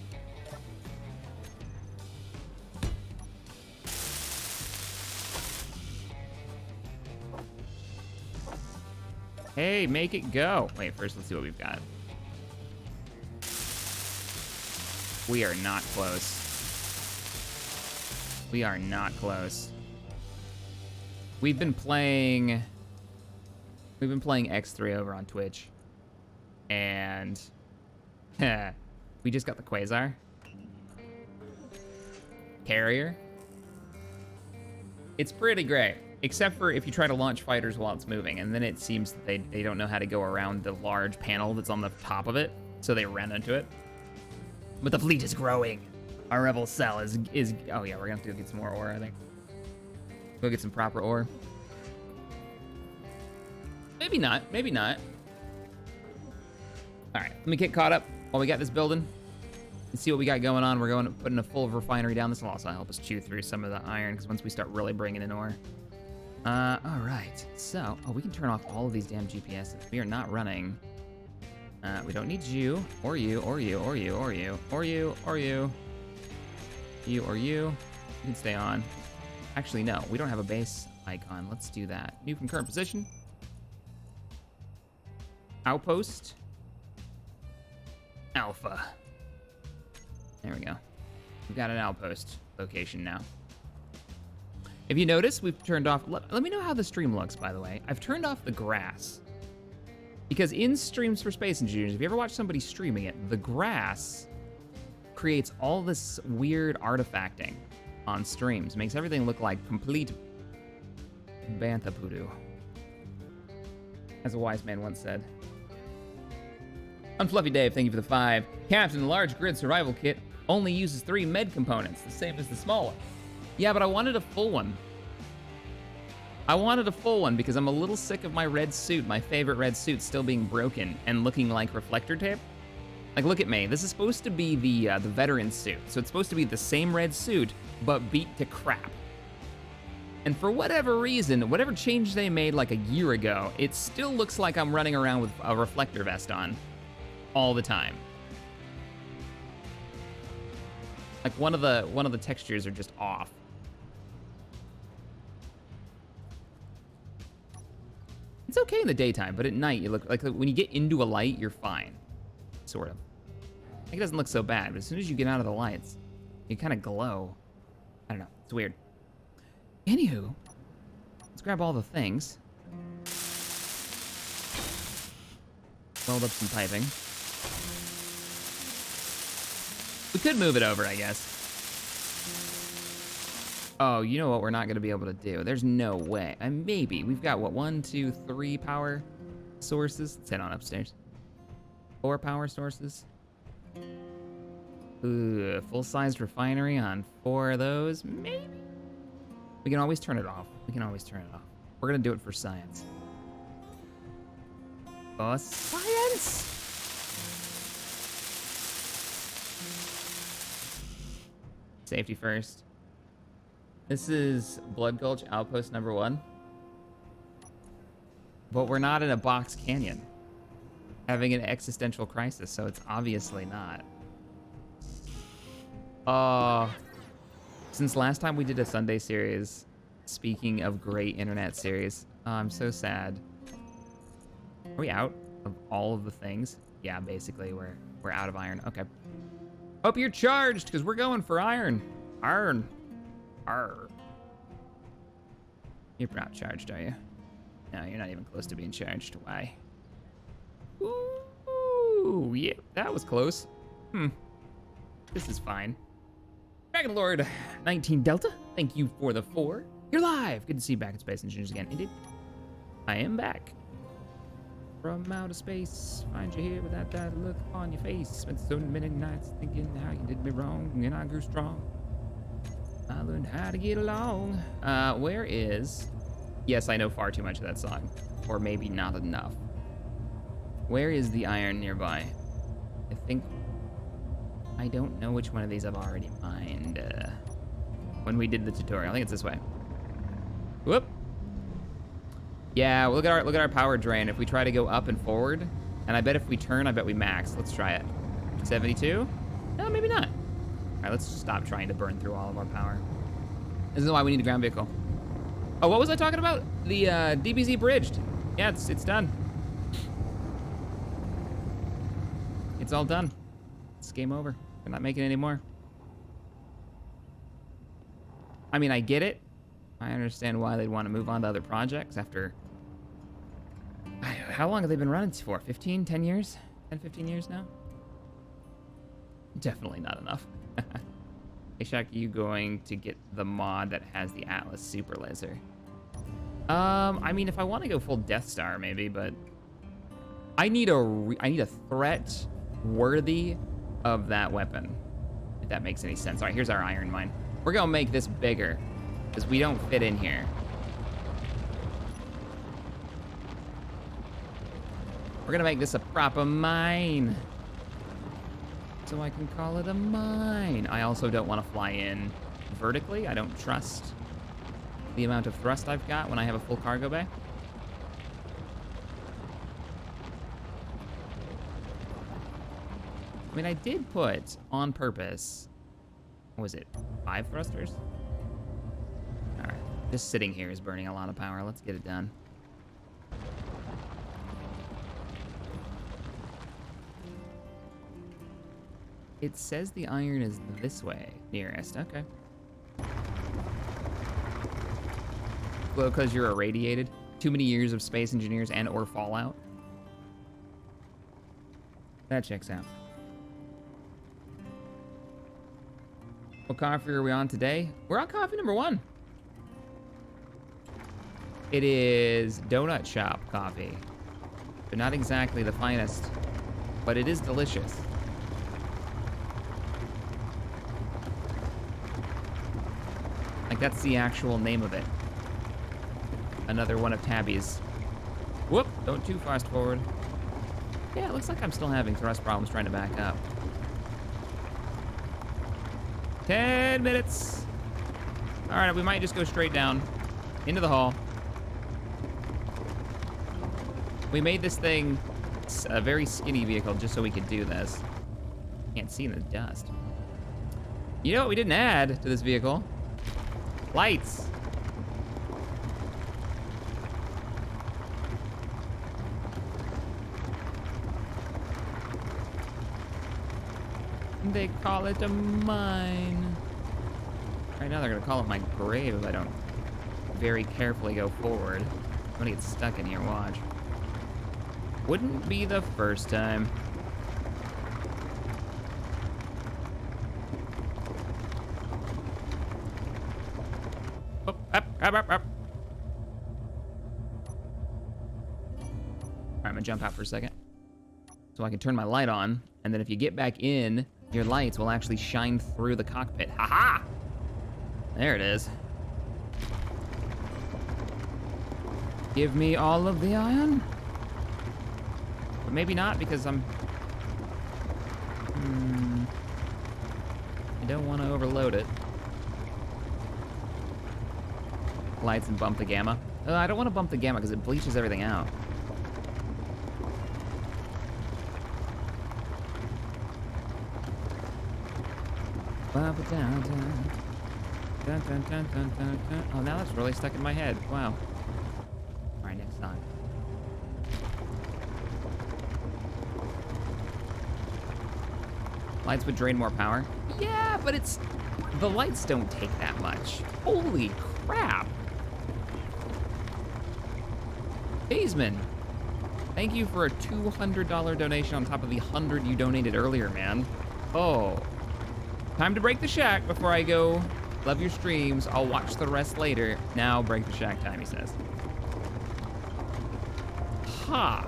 Hey, make it go. Wait, first let's see what we've got. We are not close. We are not close. We've been playing X3 over on Twitch. And we just got the Quasar. Carrier. It's pretty great. Except for if you try to launch fighters while it's moving, and then it seems that they don't know how to go around the large panel that's on the top of it, so they ran into it. But the fleet is growing. Our rebel cell is oh yeah, we're gonna have to go get some more ore, I think. Go get some proper ore. Maybe not, maybe not. All right, let me get caught up while we got this building and see what we got going on. We're going to put in a full refinery down. This will also help us chew through some of the iron, because once we start really bringing in ore. All right, so, we can turn off all of these damn GPSs. We are not running. We don't need you, or you, or you, or you, or you, or you, or you. You or you. You can stay on. Actually, no, we don't have a base icon. Let's do that. New from current position. Outpost. Alpha. There we go. We've got an outpost location now. If you notice, we've turned off... Let me know how the stream looks, by the way. I've turned off the grass. Because in Streams for Space Engineers, if you ever watch somebody streaming it, the grass creates all this weird artifacting on streams. Makes everything look like complete bantha poodoo. As a wise man once said. Unfluffy Dave, thank you for the 5. Captain, the large grid survival kit only uses 3 med components, the same as the small one. Yeah, but I wanted a full one. I wanted a full one because I'm a little sick of my red suit, my favorite red suit, still being broken and looking like reflector tape. Like, look at me. This is supposed to be the veteran suit, so it's supposed to be the same red suit, but beat to crap. And for whatever reason, whatever change they made like a year ago, it still looks like I'm running around with a reflector vest on all the time. Like one of the textures are just off. It's okay in the daytime, but at night you look like when you get into a light, you're fine, sort of. Like, it doesn't look so bad, but as soon as you get out of the lights, you kind of glow. I don't know, it's weird. Anywho, let's grab all the things. Weld up some piping. We could move it over, I guess. Oh, you know what we're not gonna be able to do? There's no way. Maybe. We've got, what, 1, 2, 3 power sources? Let's head on upstairs. 4 power sources. Ooh, full-sized refinery on 4 of those? Maybe? We can always turn it off. We can always turn it off. We're gonna do it for science. Oh, science! Safety first. This is Blood Gulch Outpost number 1. But we're not in a box canyon. Having an existential crisis, so it's obviously not. Since last time we did a Sunday series, speaking of great internet series, I'm so sad. Are we out of all of the things? Yeah, basically we're out of iron. Okay. Hope you're charged, because we're going for iron. Iron. Arr. You're not charged, are you? No, you're not even close to being charged. Why? Ooh, yeah, that was close. This is fine. Dragon Lord 19 Delta, thank you for the 4. You're live. Good to see you back in Space Engineers again. Indeed. I am back. From outer space, find you here with that look on your face. Spent so many nights thinking how you did me wrong, and I grew strong. I learned how to get along. Where is... Yes, I know far too much of that song. Or maybe not enough. Where is the iron nearby? I think... I don't know which one of these I've already mined. When we did the tutorial. I think it's this way. Whoop! Yeah, look at our power drain. If we try to go up and forward, and I bet if we turn, I bet we max. Let's try it. 72? No, maybe not. All right, let's stop trying to burn through all of our power. This is why we need a ground vehicle. Oh, what was I talking about? The DBZ bridged. Yeah, it's done. It's all done. It's game over. We're not making any more. I mean, I get it. I understand why they'd want to move on to other projects after... How long have they been running for? 15, 10 years? 10, 15 years now? Definitely not enough. Hey, Shaq, you going to get the mod that has the Atlas Super Laser? I mean, if I want to go full Death Star, maybe, but... I need a threat worthy of that weapon, if that makes any sense. All right, here's our iron mine. We're gonna make this bigger, because we don't fit in here. We're gonna make this a proper mine, so I can call it a mine. I also don't want to fly in vertically. I don't trust the amount of thrust I've got when I have a full cargo bay. I mean, I did put, on purpose, what was it, 5 thrusters? All right. Just sitting here is burning a lot of power. Let's get it done. It says the iron is this way, nearest. Okay. Well, because you're irradiated. Too many years of Space Engineers and or Fallout. That checks out. What coffee are we on today? We're on coffee number 1. It is Donut Shop coffee. They're not exactly the finest, but it is delicious. Like, that's the actual name of it. Another one of Tabby's. Whoop, don't too fast forward. Yeah, it looks like I'm still having thrust problems trying to back up. 10 minutes. All right, we might just go straight down into the hall. We made this thing a very skinny vehicle just so we could do this. Can't see in the dust. You know what we didn't add to this vehicle? Lights. They call it a mine. Right now they're gonna call it my grave if I don't very carefully go forward. I'm gonna get stuck in here, watch. Wouldn't be the first time. Up, up, up, up, up. All right, I'm gonna jump out for a second so I can turn my light on, and then if you get back in, your lights will actually shine through the cockpit. Ha-ha! There it is. Give me all of the iron? But maybe not, because I'm... I don't want to overload it. Lights and bump the gamma. I don't want to bump the gamma because it bleaches everything out. Oh, now that's really stuck in my head. Wow. All right, next time. Lights would drain more power. Yeah, but it's... The lights don't take that much. Holy crap. Hazeman, thank you for a $200 donation on top of the 100 you donated earlier, man. Oh. Time to break the shack before I go. Love your streams. I'll watch the rest later. Now break the shack time, he says. Ha.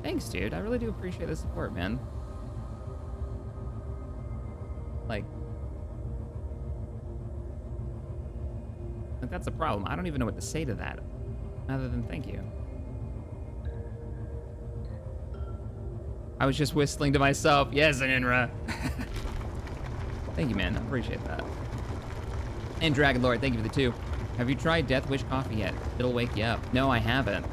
Thanks, dude. I really do appreciate the support, man. Like, that's a problem. I don't even know what to say to that, other than thank you. I was just whistling to myself. Yes, Inra. Thank you, man. I appreciate that. And Dragon Lord, thank you for the 2. Have you tried Death Wish coffee yet? It'll wake you up. No, I haven't.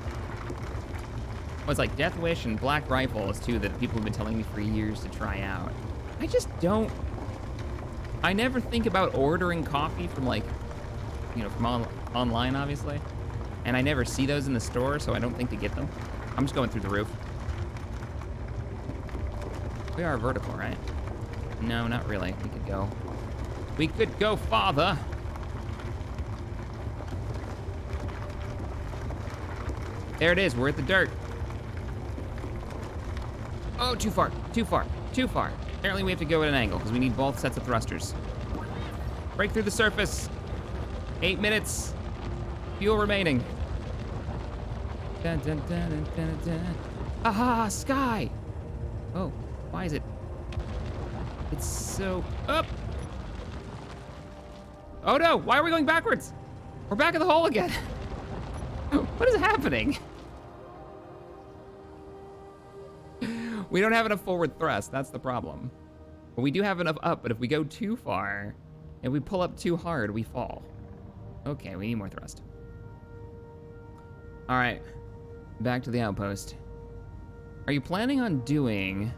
Well, it's like Death Wish and Black Rifle is 2 that people have been telling me for years to try out. I just don't... I never think about ordering coffee from, like, you know, from online, obviously. And I never see those in the store, so I don't think to get them. I'm just going through the roof. We are vertical, right? No, not really. We could go. We could go farther. There it is. We're at the dirt. Oh, too far. Too far. Too far. Apparently we have to go at an angle because we need both sets of thrusters. Break through the surface. 8 minutes. Fuel remaining. Dun, dun, dun, dun, dun, dun. Aha, sky. Oh, why is it? It's so up. Oh no, why are we going backwards? We're back in the hole again. What is happening? We don't have enough forward thrust, that's the problem. But we do have enough up, but if we go too far, and we pull up too hard, we fall. Okay, we need more thrust. All right, back to the outpost. Are you planning on doing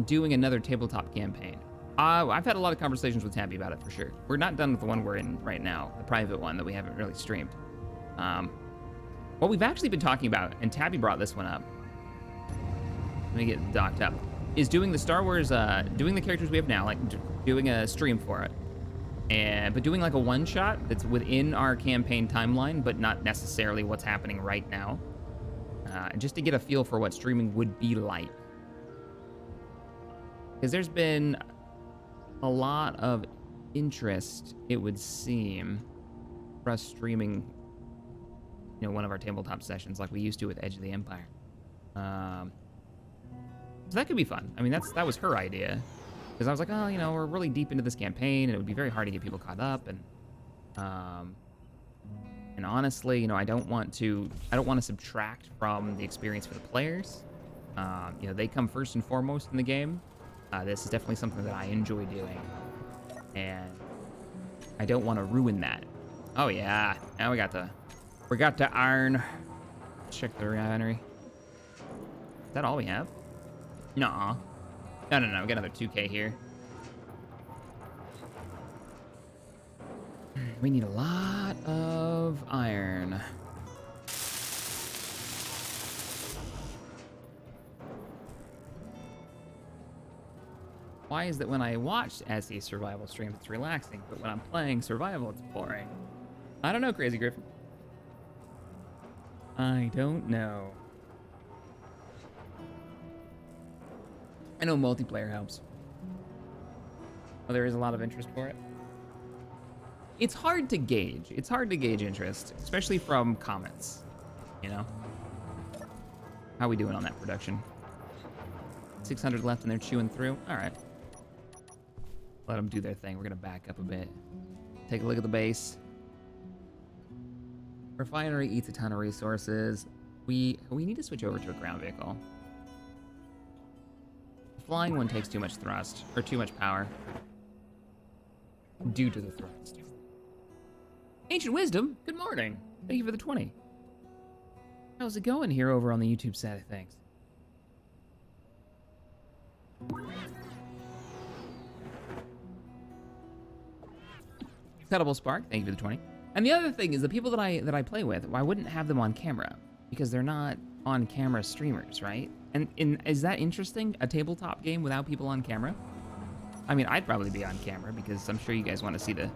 doing another tabletop campaign? I've had a lot of conversations with Tabby about it, for sure. We're not done with the one we're in right now, the private one that we haven't really streamed. What we've actually been talking about, and Tabby brought this one up. Let me get docked up. Is doing the Star Wars, doing the characters we have now, like doing a stream for it. But doing like a one-shot that's within our campaign timeline, but not necessarily what's happening right now. Just to get a feel for what streaming would be like. Because there's been a lot of interest, it would seem, for us streaming, you know, one of our tabletop sessions like we used to with Edge of the Empire. So that could be fun. I mean, that was her idea. Because I was like, oh, you know, we're really deep into this campaign, and it would be very hard to get people caught up. And honestly, you know, I don't want to subtract from the experience for the players. You know, they come first and foremost in the game. This is definitely something that I enjoy doing, and I don't want to ruin that. Oh yeah, now we got to iron. Check the refinery. Is that all we have? Nuh-uh. No. We got another 2K here. We need a lot of iron. Why is that when I watch SE survival streams, it's relaxing, but when I'm playing survival, it's boring? I don't know, Crazy Griffin. I don't know. I know multiplayer helps. Well, there is a lot of interest for it. It's hard to gauge. It's hard to gauge interest, especially from comments, you know? How we doing on that production? 600 left and they're chewing through. All right. Let them do their thing. We're gonna back up a bit. Take a look at the base. Refinery eats a ton of resources. We need to switch over to a ground vehicle. The flying one takes too much thrust, or too much power. Due to the thrust. Ancient Wisdom, good morning. Thank you for the 20. How's it going here over on the YouTube side of things? Cuttable Spark, thank you for the 20. And the other thing is the people that I play with, well, I wouldn't have them on camera because they're not on camera streamers, right? And is that interesting? A tabletop game without people on camera? I mean, I'd probably be on camera because I'm sure you guys want to see the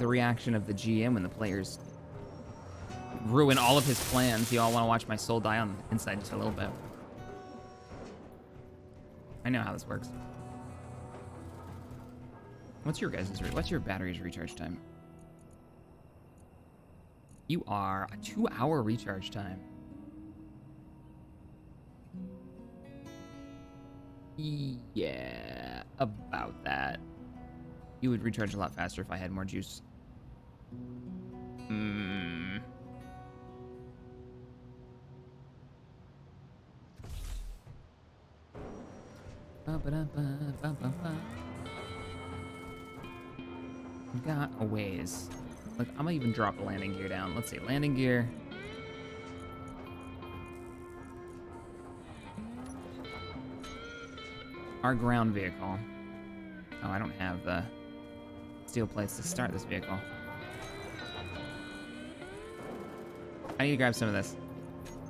reaction of the GM when the players ruin all of his plans. You all want to watch my soul die on the inside just a little bit. I know how this works. What's your battery's recharge time? You are a 2-hour recharge time. Yeah, about that. You would recharge a lot faster if I had more juice. We've got a ways. Look, I'm gonna even drop the landing gear down. Let's see, landing gear. Our ground vehicle. Oh, I don't have the steel plates to start this vehicle. I need to grab some of this.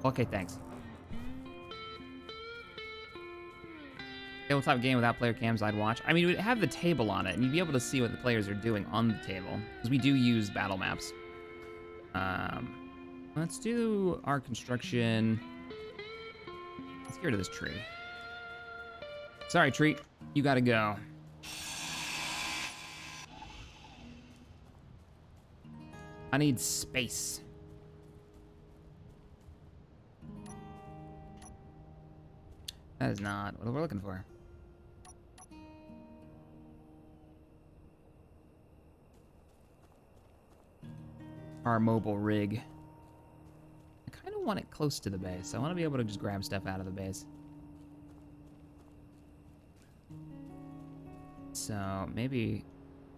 Okay, thanks. Tabletop game without player cams, I'd watch. I mean, it would have the table on it, and you'd be able to see what the players are doing on the table, because we do use battle maps. Let's do our construction. Let's get rid of this tree. Sorry, tree. You gotta go. I need space. That is not what we're looking for. Our mobile rig. I kind of want it close to the base. I want to be able to just grab stuff out of the base. So maybe,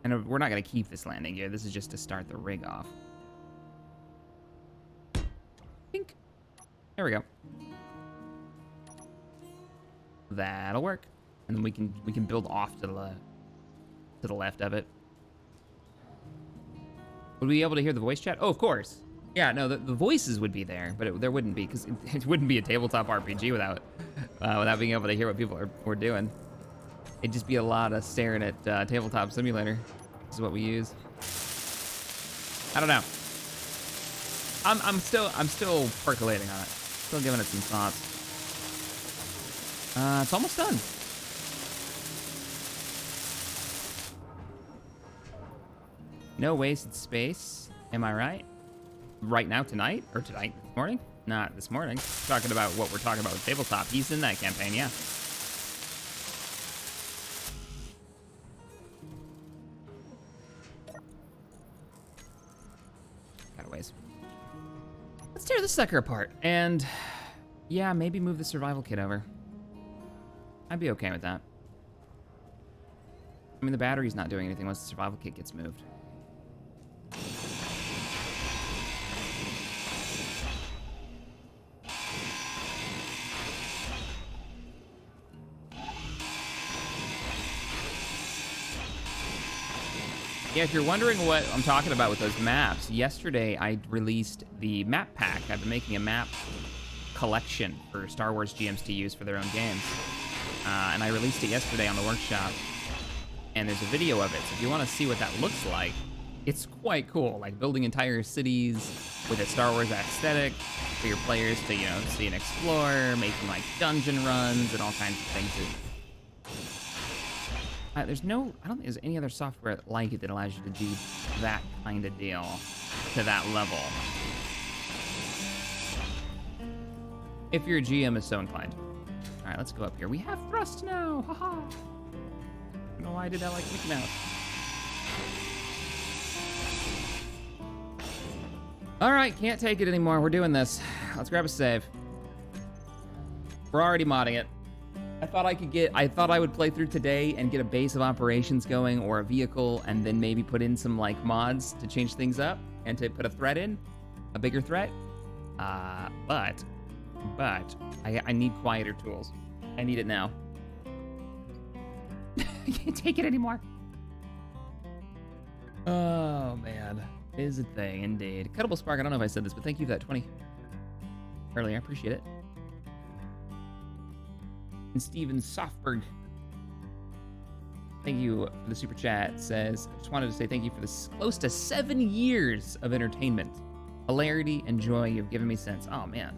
and we're not going to keep this landing gear. This is just to start the rig off. Pink. There we go. That'll work. and then we can build off to the left of it. Would we be able to hear the voice chat? Oh, of course. Yeah, no, the voices would be there, but there wouldn't be, because it wouldn't be a tabletop RPG without being able to hear what people were doing. It'd just be a lot of staring at Tabletop Simulator. This is what we use. I don't know. I'm still percolating on it. Still giving it some thoughts. It's almost done. No wasted space. Am I right? Right now, tonight? Or tonight, this morning? Not this morning. Talking about what we're talking about with Tabletop. He's in that campaign, yeah. Got a ways. Let's tear this sucker apart. And, yeah, maybe move the survival kit over. I'd be okay with that. I mean, the battery's not doing anything once the survival kit gets moved. Yeah, if you're wondering what I'm talking about with those maps, yesterday I released the map pack. I've been making a map collection for Star Wars GMs to use for their own games. And I released it yesterday on the workshop. And there's a video of it, so if you want to see what that looks like, it's quite cool. Like building entire cities with a Star Wars aesthetic for your players to, you know, see and explore, making like dungeon runs and all kinds of things. I don't think there's any other software like it that allows you to do that kind of deal to that level. If your GM is so inclined. All right, let's go up here. We have thrust now, haha. I don't know why I did that like Mickey Mouse. All right, can't take it anymore. We're doing this. Let's grab a save. We're already modding it. I thought I would play through today and get a base of operations going or a vehicle and then maybe put in some like mods to change things up and to put a threat in, a bigger threat. But I need quieter tools. I need it now. I can't take it anymore. Oh man, is a thing indeed. Cuttable Spark, I don't know if I said this, but thank you for that 20 earlier, I appreciate it. And Steven Softberg, thank you for the super chat, says, I just wanted to say thank you for this close to 7 years of entertainment, hilarity, and joy you've given me since. Oh man,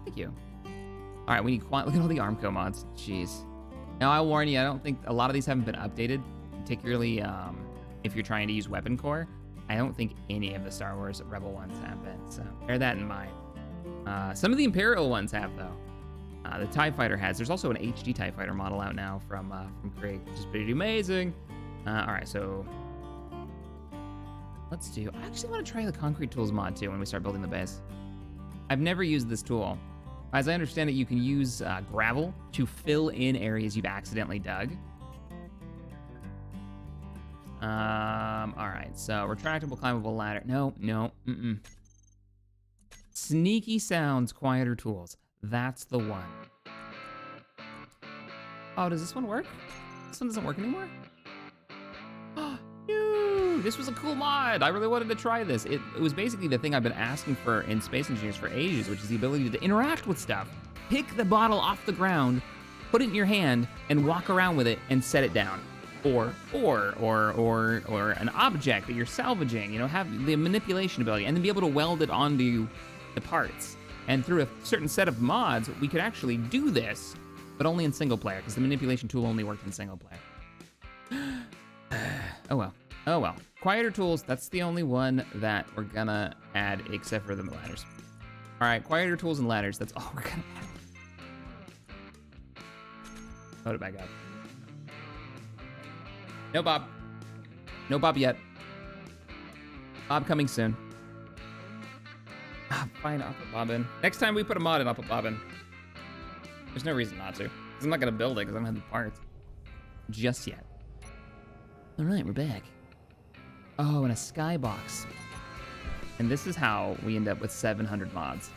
thank you. All right, we need look at all the Armco mods, jeez. Now I warn you, I don't think a lot of these haven't been updated, particularly if you're trying to use Weapon Core. I don't think any of the Star Wars Rebel ones have been, so bear that in mind. Some of the Imperial ones have though. The TIE Fighter has. There's also an HD TIE Fighter model out now from Craig, which is pretty amazing. All right, so let's do. I actually want to try the Concrete Tools mod too when we start building the base. I've never used this tool. As I understand it, you can use gravel to fill in areas you've accidentally dug. All right, so retractable climbable ladder. No. Sneaky sounds, quieter tools. That's the one. Oh, does this one work? This one doesn't work anymore? Oh, no! This was a cool mod. I really wanted to try this. It was basically the thing I've been asking for in Space Engineers for ages, which is the ability to interact with stuff. Pick the bottle off the ground, put it in your hand, and walk around with it and set it down. Or an object that you're salvaging, you know, have the manipulation ability, and then be able to weld it onto the parts. And through a certain set of mods, we could actually do this, but only in single player, because the manipulation tool only worked in single player. Oh well. Quieter tools, that's the only one that we're gonna add, except for the ladders. All right, quieter tools and ladders, that's all we're gonna add. Load it back up. No Bob. No Bob yet. Bob coming soon. Fine, I'll put Bob in. Next time we put a mod in, I'll put Bob in. There's no reason not to. Because I'm not going to build it because I don't have the parts. Just yet. All right, we're back. Oh, and a skybox. And this is how we end up with 700 mods.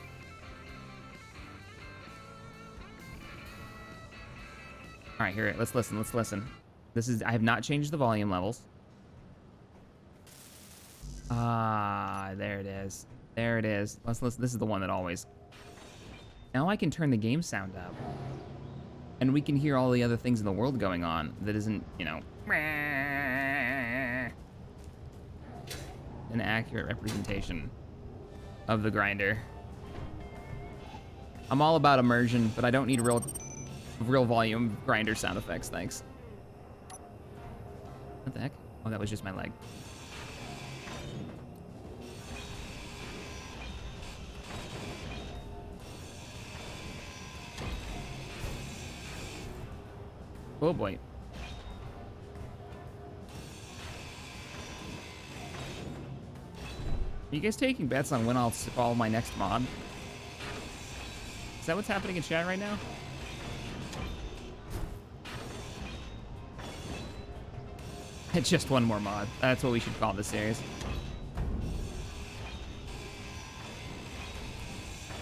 All right, here, let's listen. I have not changed the volume levels. Ah, there it is. There it is. Let's listen. This is the one that always. Now I can turn the game sound up. And we can hear all the other things in the world going on that isn't, you know, an accurate representation of the grinder. I'm all about immersion, but I don't need real volume grinder sound effects, thanks. What the heck? Oh, that was just my leg. Oh boy. Are you guys taking bets on when I'll follow my next mod? Is that what's happening in chat right now? It's just one more mod. That's what we should call this series.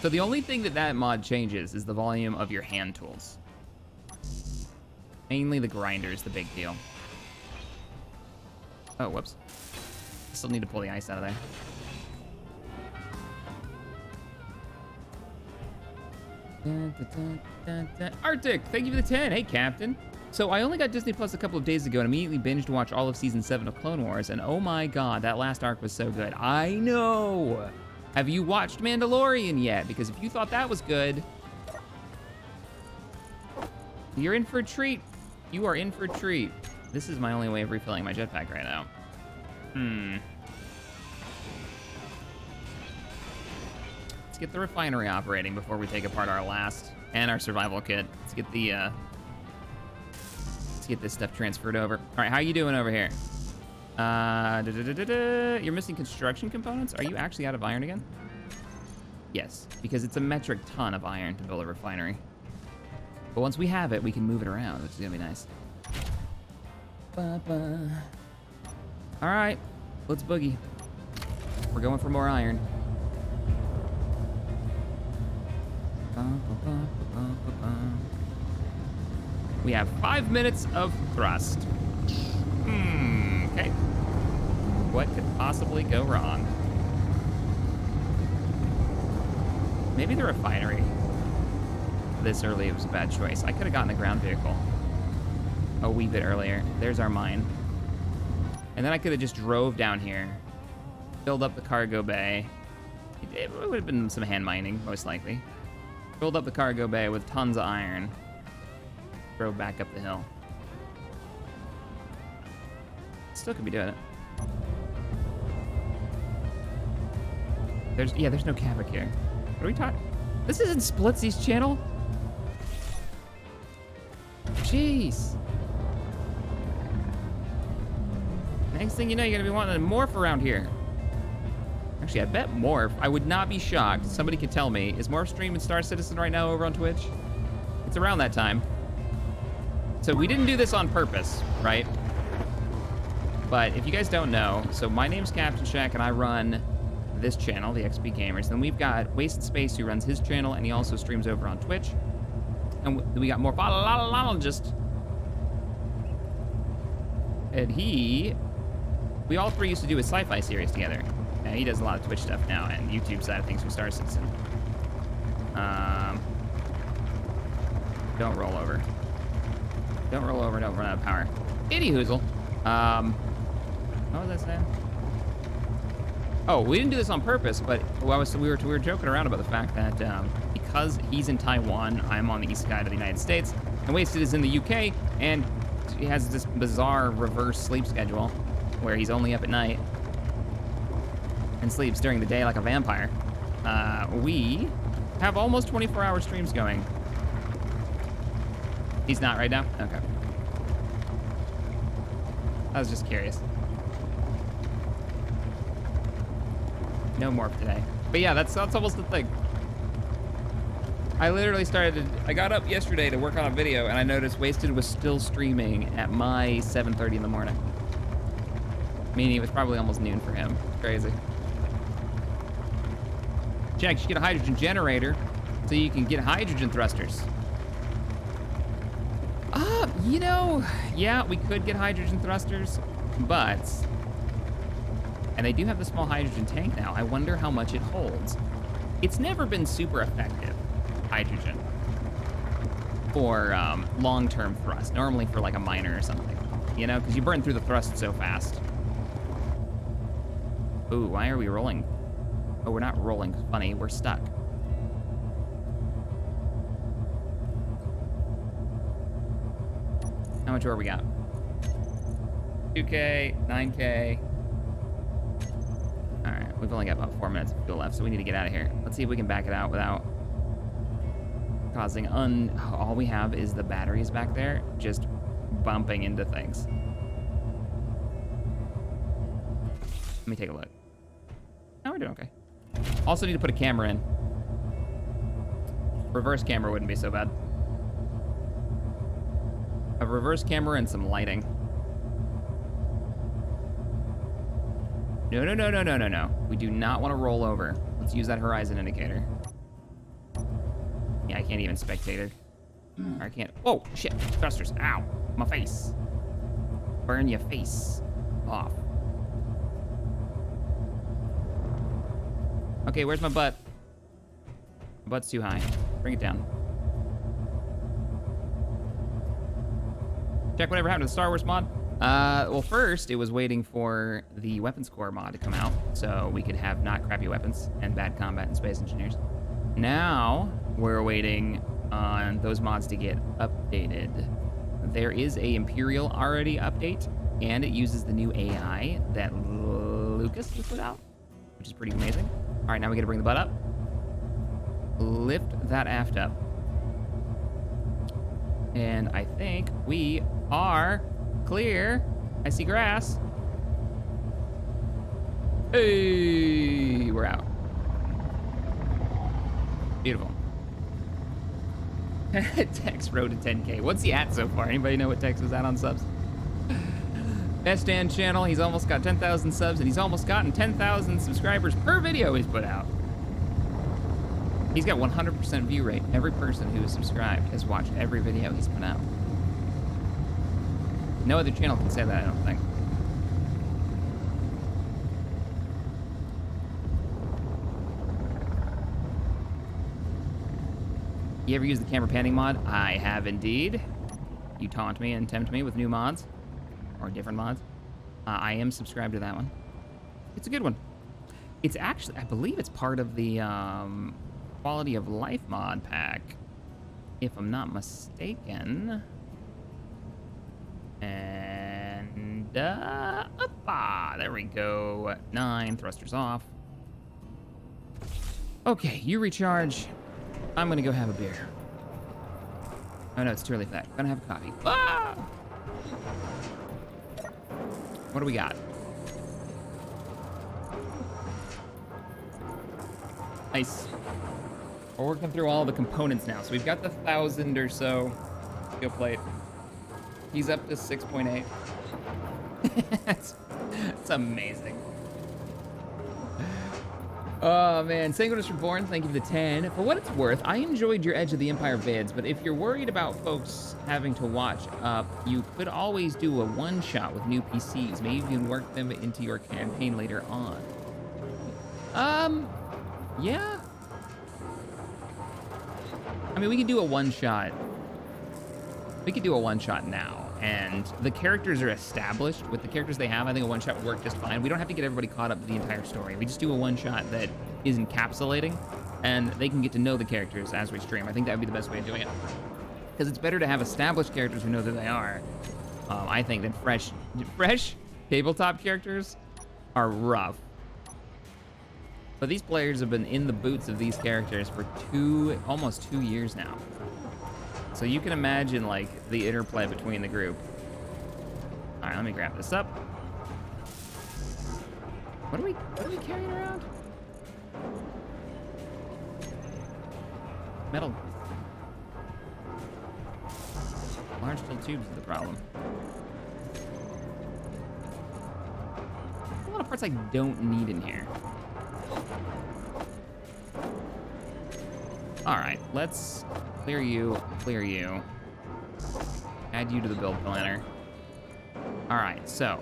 So the only thing that mod changes is the volume of your hand tools. Mainly the grinder is the big deal. Oh, whoops. Still need to pull the ice out of there. Arctic, thank you for the 10. Hey, Captain. So I only got Disney Plus a couple of days ago and immediately binged watch all of season 7 of Clone Wars, and oh my god, that last arc was so good. I know. Have you watched Mandalorian yet? Because if you thought that was good, you're in for a treat. You are in for a treat. This is my only way of refilling my jetpack right now. Let's get the refinery operating before we take apart our last and our survival kit. Let's get the let's get this stuff transferred over. All right, how you doing over here? You're missing construction components? Are you actually out of iron again? Yes, because it's a metric ton of iron to build a refinery. But once we have it, we can move it around, which is gonna be nice. All right, let's boogie. We're going for more iron. We have 5 minutes of thrust. Okay. What could possibly go wrong? Maybe the refinery this early was a bad choice. I could have gotten a ground vehicle a wee bit earlier. There's our mine. And then I could have just drove down here, filled up the cargo bay. It would have been some hand mining, most likely. Filled up the cargo bay with tons of iron. Drove back up the hill. Still could be doing it. There's no Kavik here. What are we talking? This isn't Splitsy's channel? Jeez. Next thing you know, you're gonna be wanting to morph around here. Actually, I bet Morph, I would not be shocked. Somebody could tell me. Is Morph streaming Star Citizen right now over on Twitch? It's around that time. So we didn't do this on purpose, right? But if you guys don't know, so my name's CaptainShack and I run this channel, the XP Gamers. Then we've got Wasted Space who runs his channel and he also streams over on Twitch. And we got Morphologist. And we all three used to do a sci-fi series together. And he does a lot of Twitch stuff now and YouTube side of things for Star Citizen. Don't roll over. Don't roll over, don't run out of power. Itty hoozle. What was I saying? Oh, we didn't do this on purpose, but we were joking around about the fact that because he's in Taiwan, I'm on the east side of the United States, and Wasted is in the UK, and he has this bizarre reverse sleep schedule where he's only up at night and sleeps during the day like a vampire. We have almost 24-hour streams going. He's not right now? Okay. I was just curious. No morph today. But yeah, that's almost the thing. I literally I got up yesterday to work on a video and I noticed Wasted was still streaming at my 7:30 in the morning. Meaning it was probably almost noon for him. Crazy. Jack, you should get a hydrogen generator so you can get hydrogen thrusters. You know, yeah, we could get hydrogen thrusters, but... And they do have the small hydrogen tank now. I wonder how much it holds. It's never been super effective, hydrogen, for long-term thrust. Normally for like a miner or something, you know, because you burn through the thrust so fast. Ooh, why are we rolling? Oh, we're not rolling. Funny, we're stuck. How much ore we got? 2K, 9K. All right, we've only got about 4 minutes of fuel left, so we need to get out of here. Let's see if we can back it out without causing all we have is the batteries back there, just bumping into things. Let me take a look. Oh, we're doing okay. Also need to put a camera in. Reverse camera wouldn't be so bad. A reverse camera and some lighting. No, no, no, no, no, no, no. We do not want to roll over. Let's use that horizon indicator. Yeah, I can't even spectator. I can't. Oh, shit. Thrusters. Ow. My face. Burn your face off. Okay, where's my butt? My butt's too high. Bring it down. Check whatever happened to the Star Wars mod. Well, first, it was waiting for the weapons core mod to come out, so we could have not crappy weapons and bad combat and space engineers. Now, we're waiting on those mods to get updated. There is a Imperial already update, and it uses the new AI that Lucas has put out, which is pretty amazing. All right, now we gotta bring the butt up. Lift that aft up. And I think we are clear. I see grass. Hey, we're out. Beautiful. Tex rode to 10K. What's he at so far? Anybody know what Tex is at on subs? Best Dan channel, he's almost got 10,000 subs, and he's almost gotten 10,000 subscribers per video he's put out. He's got 100% view rate. Every person who is subscribed has watched every video he's put out. No other channel can say that, I don't think. You ever use the camera panning mod? I have indeed. You taunt me and tempt me with new mods, or different mods. I am subscribed to that one. It's a good one. It's actually, I believe it's part of the quality of life mod pack, if I'm not mistaken. And there we go. 9 thrusters off. Okay, you recharge. I'm gonna go have a beer. Oh no, it's too early for that. Gonna have a coffee. Ah! What do we got? Nice. We're working through all the components now. So we've got the 1,000 or so steel plate. He's up to 6.8. That's amazing. Oh man, Sanguinus Reborn, thank you for the 10. For what it's worth, I enjoyed your Edge of the Empire vids, but if you're worried about folks having to watch up, you could always do a one-shot with new PCs. Maybe you can work them into your campaign later on. Yeah. I mean, we could do a one-shot. We could do a one-shot now, and the characters are established. With the characters they have, I think a one-shot would work just fine. We don't have to get everybody caught up to the entire story. We just do a one-shot that is encapsulating, and they can get to know the characters as we stream. I think that would be the best way of doing it. Because it's better to have established characters who know who they are, I think, than fresh tabletop characters are rough. But these players have been in the boots of these characters for almost 2 years now. So you can imagine, like, the interplay between the group. All right, let me grab this up. What are we carrying around? Metal. Large steel tubes is the problem. A lot of parts I don't need in here. All right, let's clear you, clear you. Add you to the build planner. All right, so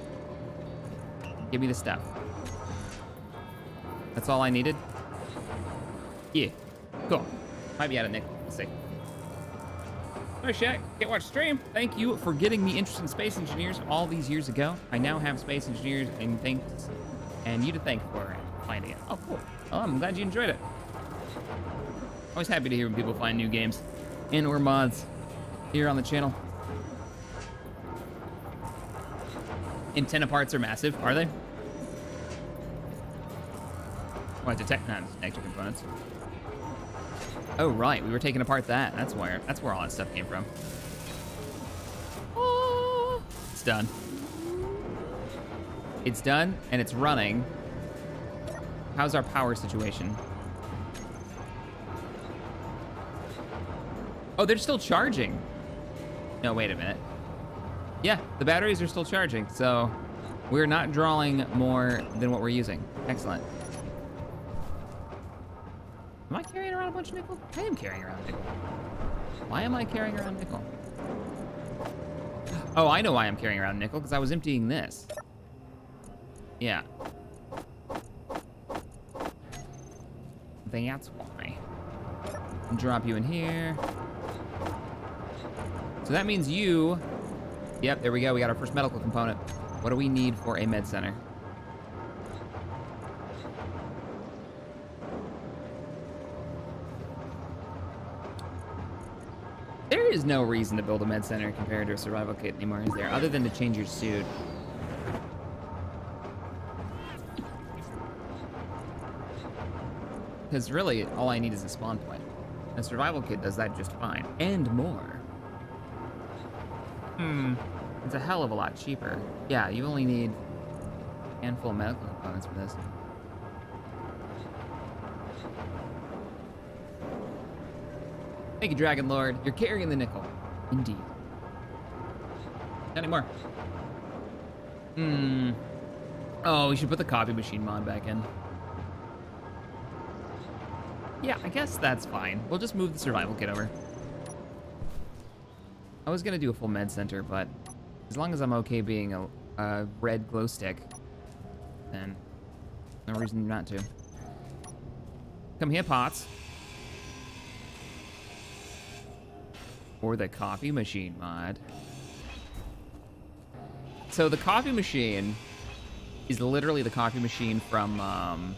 give me the stuff. That's all I needed? Yeah, cool. Might be out of nickel, let's see. Hi, Shaq. Can't watch stream. Thank you for getting me interested in space engineers all these years ago. I now have space engineers and you to thank for finding it. Oh, cool. Oh, I'm glad you enjoyed it. Always happy to hear when people find new games and or mods here on the channel. Antenna parts are massive, are they? What, detector components? Oh, right, we were taking apart that. That's where all that stuff came from. Oh, it's done. It's done, and it's running. How's our power situation? Oh, they're still charging. No, wait a minute. Yeah, the batteries are still charging, so we're not drawing more than what we're using. Excellent. Am I carrying around a bunch of nickel? I am carrying around nickel. Why am I carrying around nickel? Oh, I know why I'm carrying around nickel, because I was emptying this. Yeah. That's why. Drop you in here. So that means you... Yep, there we go. We got our first medical component. What do we need for a med center? There is no reason to build a med center compared to a survival kit anymore, is there? Other than to change your suit. Because really, all I need is a spawn point. A survival kit does that just fine. And more. It's a hell of a lot cheaper. Yeah, you only need a handful of medical components for this. Thank you, Dragon Lord. You're carrying the nickel. Indeed. Not anymore. Oh, we should put the copy machine mod back in. Yeah, I guess that's fine. We'll just move the survival kit over. I was gonna do a full med center, but as long as I'm okay being a red glow stick, then no reason not to. Come here, Pots. Or the coffee machine mod. So the coffee machine is literally the coffee machine from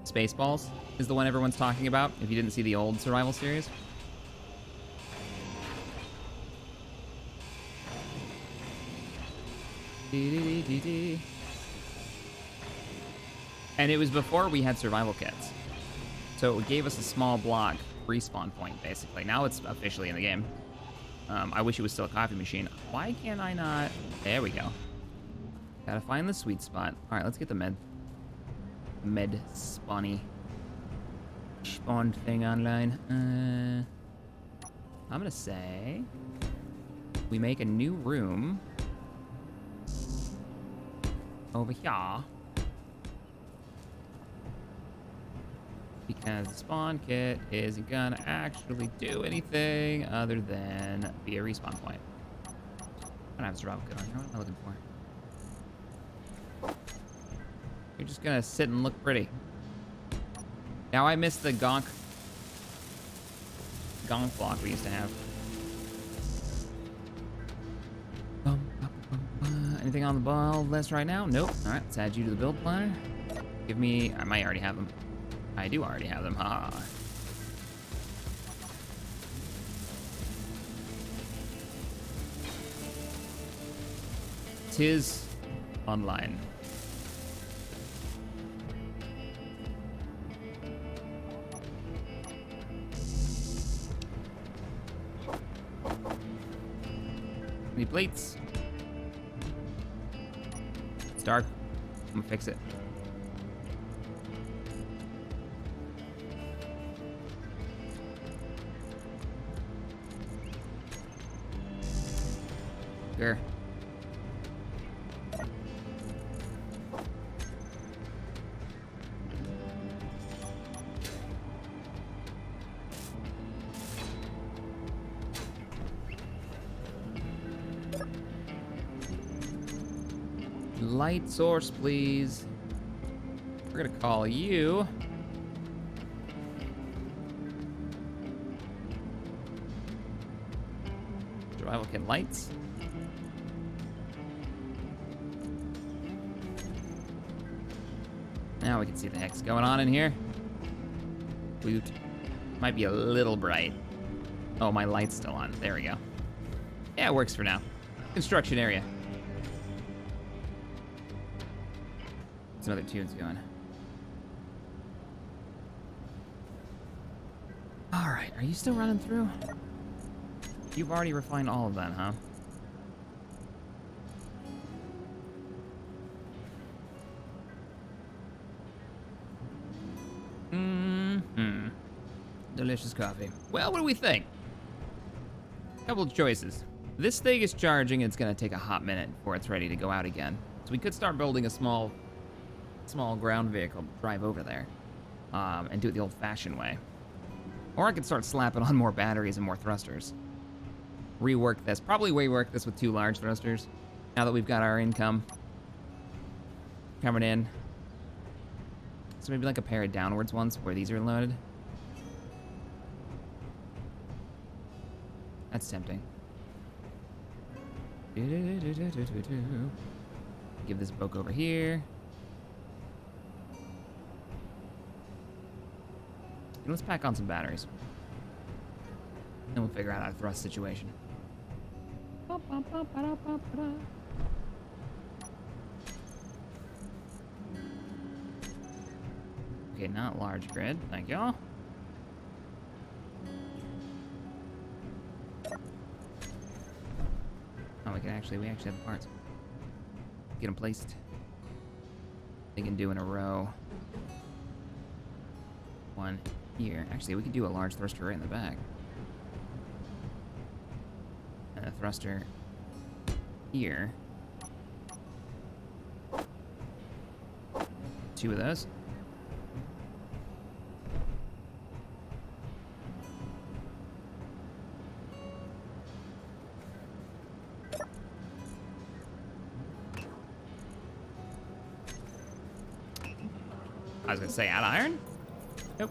Spaceballs, is the one everyone's talking about, if you didn't see the old survival series. And it was before we had survival kits. So it gave us a small block respawn point, basically. Now it's officially in the game. I wish it was still a coffee machine. Why can't I not? There we go. Gotta find the sweet spot. All right, let's get the med spawny spawned thing online. I'm gonna say we make a new room over here, because the spawn kit isn't gonna actually do anything other than be a respawn point. I don't have a survival kit on here. What am I looking for? You're just gonna sit and look pretty. Now I miss the gonk block we used to have. Anything on the build list right now? Nope. All right, let's add you to the build planner. Give me, I might already have them. I do already have them, haha. Tis online. Any plates? It's dark. I'm gonna fix it. Sure. light source, please. We're gonna call you. Survival kit lights. Now we can see the heck's going on in here. Woot. Might be a little bright. Oh, my light's still on. There we go. Yeah, it works for now. Construction area. Some other tunes going. All right, are you still running through? You've already refined all of that, huh? Mm-hmm. Delicious coffee. Well, what do we think? Couple of choices. This thing is charging, and it's gonna take a hot minute before it's ready to go out again. So we could start building a small ground vehicle, drive over there, and do it the old-fashioned way. Or I could start slapping on more batteries and more thrusters. Rework this. Probably rework this with 2 large thrusters. Now that we've got our income coming in. So maybe like a pair of downwards ones where these are loaded. That's tempting. Give this book over here. And let's pack on some batteries. Then we'll figure out our thrust situation. Okay, not large grid. Thank y'all. Oh, we actually have the parts. Get them placed. They can do in a row. One here. Actually, we could do a large thruster right in the back. And a thruster here. 2 of those. I was gonna say, add iron? Nope.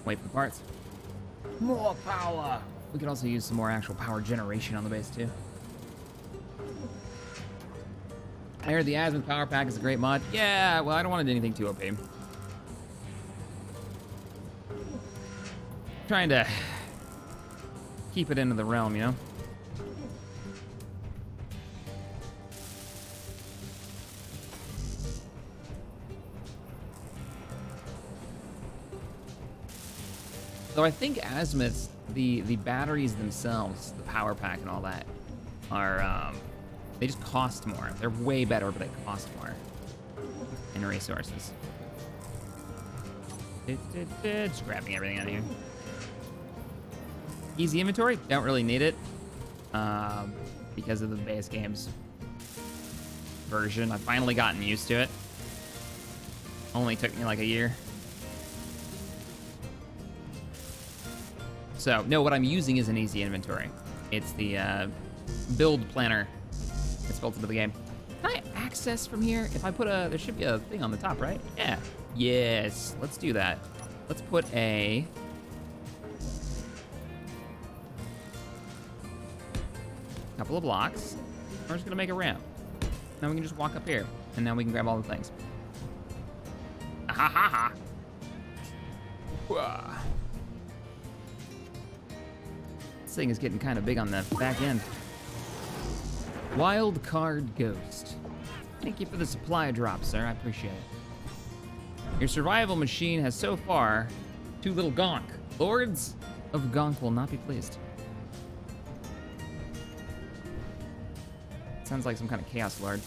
Wait for the parts. More power! We could also use some more actual power generation on the base, too. I heard the Azimuth Power Pack is a great mod. Yeah, well, I don't want to do anything too OP. Trying to keep it into the realm, you know? So I think Azimuth's, the batteries themselves, the power pack and all that, are, they just cost more. They're way better, but they cost more in resources. Just grabbing everything out of here. Easy inventory, don't really need it, because of the base game's version. I've finally gotten used to it. Only took me like a year. So, no, what I'm using is an easy inventory. It's the build planner that's built into the game. Can I access from here? If I put there should be a thing on the top, right? Yeah. Yes, let's do that. Let's put a couple of blocks. We're just gonna make a ramp. Now we can just walk up here, and now we can grab all the things. Ha ha ha! This thing is getting kind of big on the back end. Wild Card Ghost. Thank you for the supply drop, sir. I appreciate it. Your survival machine has so far too little gonk. Lords of Gonk will not be pleased. Sounds like some kind of Chaos Lord.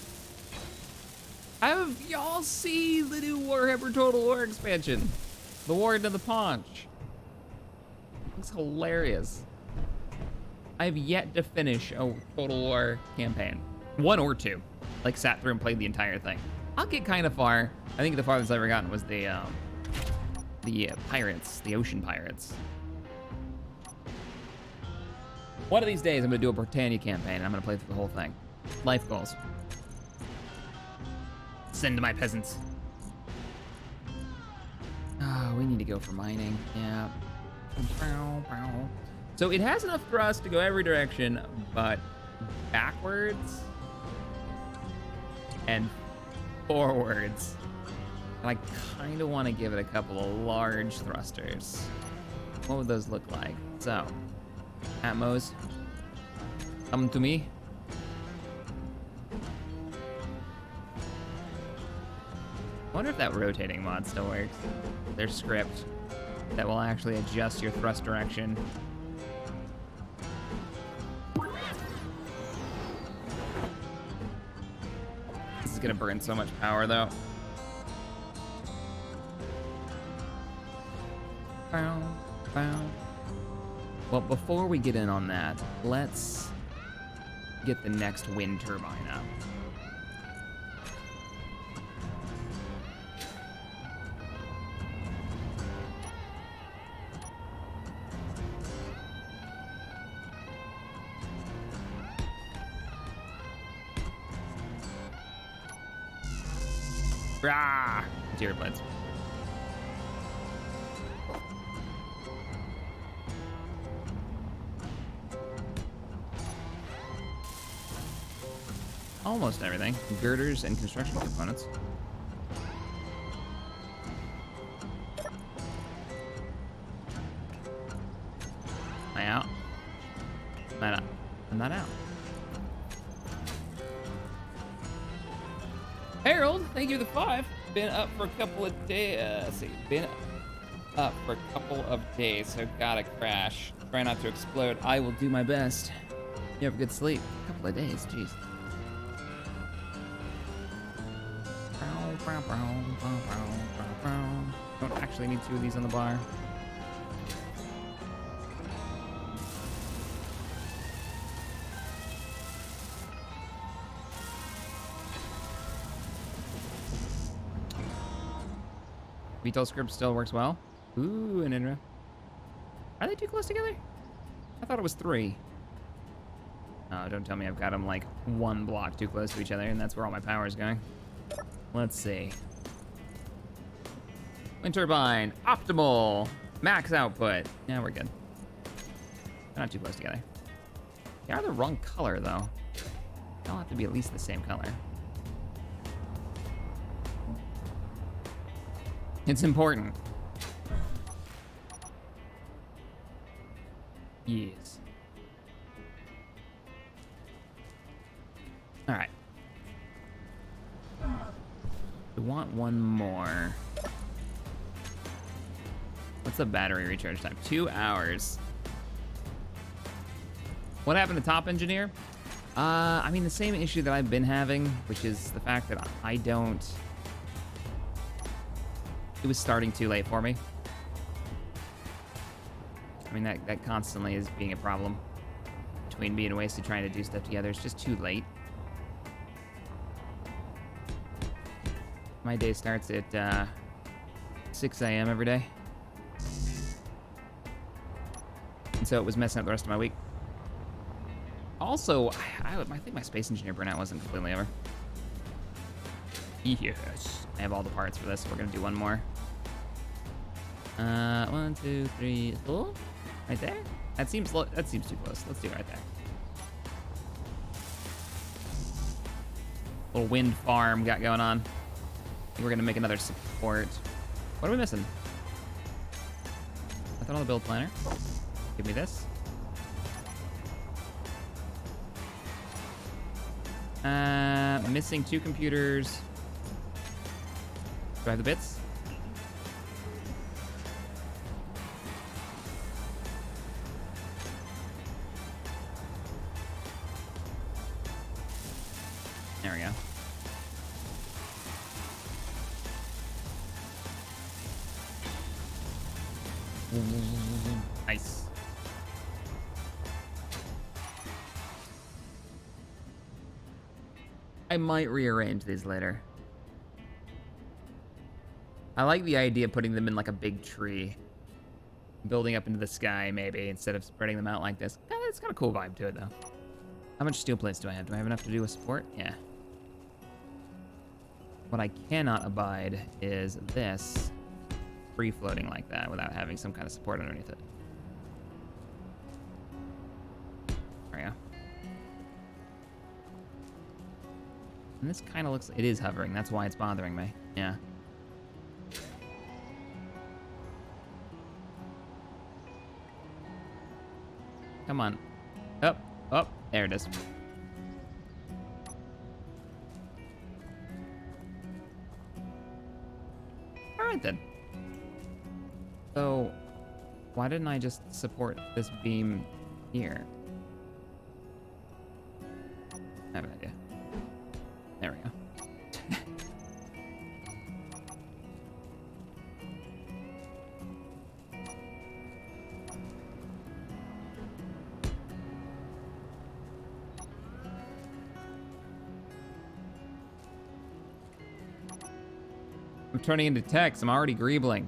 Have y'all seen the new Warhammer Total War expansion? The Warden of the Paunch. Looks hilarious. I've yet to finish a Total War campaign. 1 or 2. Like, sat through and played the entire thing. I'll get kind of far. I think the farthest I've ever gotten was the pirates, the ocean pirates. One of these days, I'm gonna do a Britannia campaign, and I'm gonna play through the whole thing. Life goals. Send my peasants. Oh, we need to go for mining. Yeah. So it has enough thrust to go every direction, but backwards and forwards. And I kind of want to give it a couple of large thrusters. What would those look like? So, Atmos, come to me. I wonder if that rotating mod still works. There's script that will actually adjust your thrust direction. This is gonna burn so much power though. Well, before we get in on that, let's get the next wind turbine up. Rah! Deer blades. Almost everything. Girders and construction components. Am I out? Am I not? I'm not out. Harold, thank you for the 5. Been up for a couple of days. Let's see. Been up for a couple of days, so gotta crash. Try not to explode. I will do my best. You have a good sleep. A couple of days, jeez. Don't actually need 2 of these on the bar. VTOL script still works well. Ooh, an INRA. Are they too close together? I thought it was 3. Oh, don't tell me I've got them like 1 block too close to each other, and that's where all my power is going. Let's see. Wind turbine, optimal, max output. Yeah, we're good. They're not too close together. They are the wrong color, though. They'll have to be at least the same color. It's important. Yes. All right. We want 1 more. What's the battery recharge time? 2 hours. What happened to Top Engineer? I mean, the same issue that I've been having, which is the fact that I don't... It was starting too late for me. I mean, that constantly is being a problem between being wasted trying to do stuff together. It's just too late. My day starts at 6 a.m. every day. And so it was messing up the rest of my week. Also, I think my Space Engineer burnout wasn't completely over. Yes. I have all the parts for this. We're going to do 1 more. 1, 2, 3, 4. Right there? That seems too close. Let's do it right there. Little wind farm got going on. I think we're gonna make another support. What are we missing? Nothing on the build planner. Give me this. Missing 2 computers. Do I have the bits? There we go. Nice. I might rearrange these later. I like the idea of putting them in like a big tree. Building up into the sky, maybe, instead of spreading them out like this. It's got a cool vibe to it, though. How much steel plates do I have? Do I have enough to do a support? Yeah. What I cannot abide is this free floating like that without having some kind of support underneath it. There we go. And this kind of looks, it is hovering. That's why it's bothering me. Yeah. Come on. Up, up. There it is. All right then. So, why didn't I just support this beam here? I have an idea. There we go. I'm turning into text. I'm already greebling.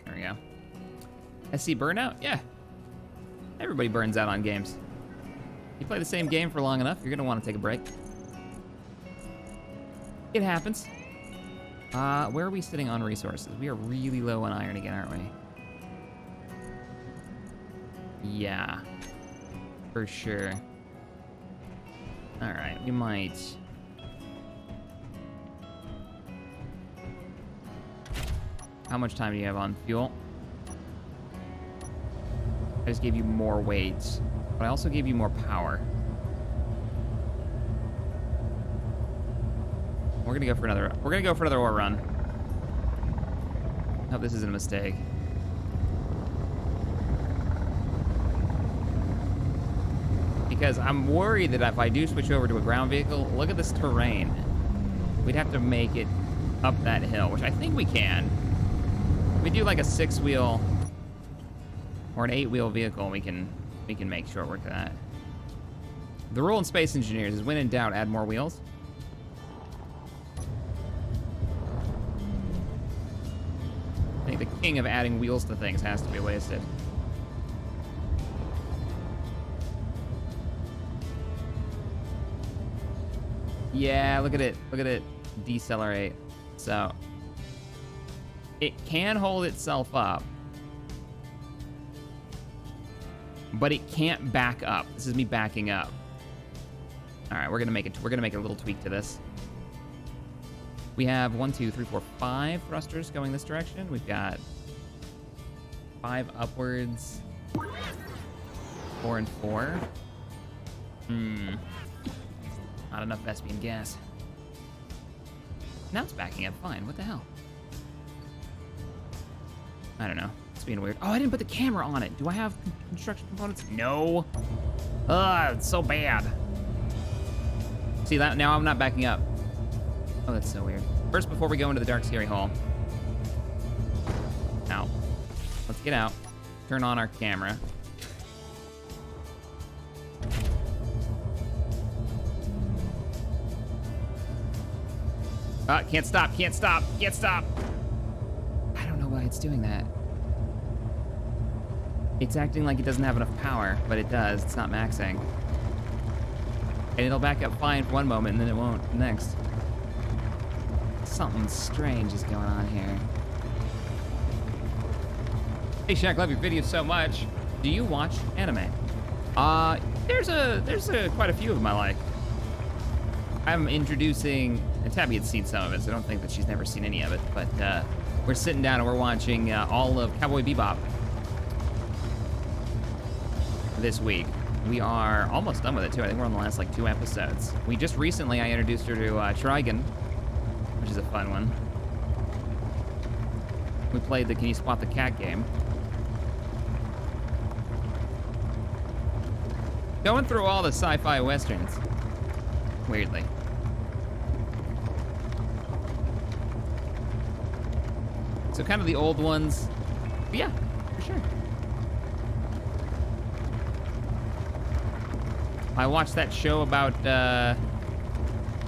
There we go. SC burnout? Yeah. Everybody burns out on games. You play the same game for long enough, you're gonna want to take a break. It happens. Where are we sitting on resources? We are really low on iron again, aren't we? Yeah. For sure. Alright, we might... How much time do you have on fuel? I just gave you more weight, but I also gave you more power. We're gonna go for another ore run. Hope this isn't a mistake. Because I'm worried that if I do switch over to a ground vehicle, look at this terrain. We'd have to make it up that hill, which I think we can. If we do like a 6-wheel or an 8-wheel vehicle, we can make short work of that. The rule in Space Engineers is when in doubt, add more wheels. I think the king of adding wheels to things has to be wasted. Yeah, look at it decelerate. So it can hold itself up, but it can't back up. This is me backing up. All right, we're gonna make a little tweak to this. We have 1, 2, 3, 4, 5 thrusters going this direction. We've got 5 upwards, 4 and 4. Not enough Vespian gas. Now it's backing up fine. What the hell? I don't know. It's being weird. Oh, I didn't put the camera on it. Do I have construction components? No. Ugh, it's so bad. See that? Now I'm not backing up. Oh, that's so weird. First, before we go into the dark, scary hall. Now, let's get out. Turn on our camera. Can't stop, can't stop, can't stop. I don't know why it's doing that. It's acting like it doesn't have enough power, but it does. It's not maxing. And it'll back up fine for one moment, and then it won't the next. Something strange is going on here. Hey Shaq, love your videos so much. Do you watch anime? There's quite a few of them I like. I'm introducing, and Tabby had seen some of it, so I don't think that she's never seen any of it, but we're sitting down and we're watching all of Cowboy Bebop this week. We are almost done with it too. I think we're on the last like 2 episodes. We just recently, I introduced her to Trigun, which is a fun one. We played the Can You Spot the Cat game. Going through all the sci-fi westerns, weirdly. So kind of the old ones, but yeah, for sure. I watched that show about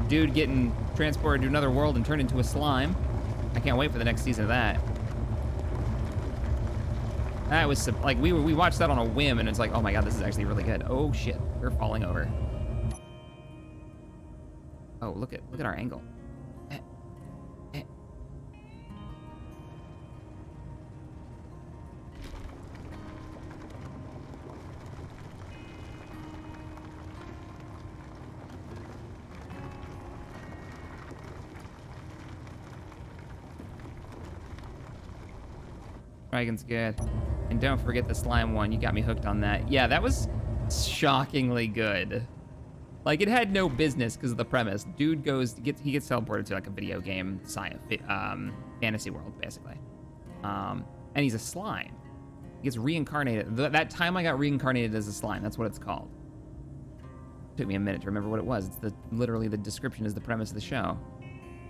dude getting transported to another world and turned into a slime. I can't wait for the next season of that. That was like we watched that on a whim, and it's like, oh my god, this is actually really good. Oh shit, we're falling over. Oh, look at our angle. Dragon's good. And don't forget the slime one. You got me hooked on that. Yeah, that was shockingly good. Like, it had no business because of the premise. Dude he gets teleported to like a video game fantasy world, basically. And he's a slime. He gets reincarnated. That time I got reincarnated as a slime. That's what it's called. Took me a minute to remember what it was. It's literally the description is the premise of the show.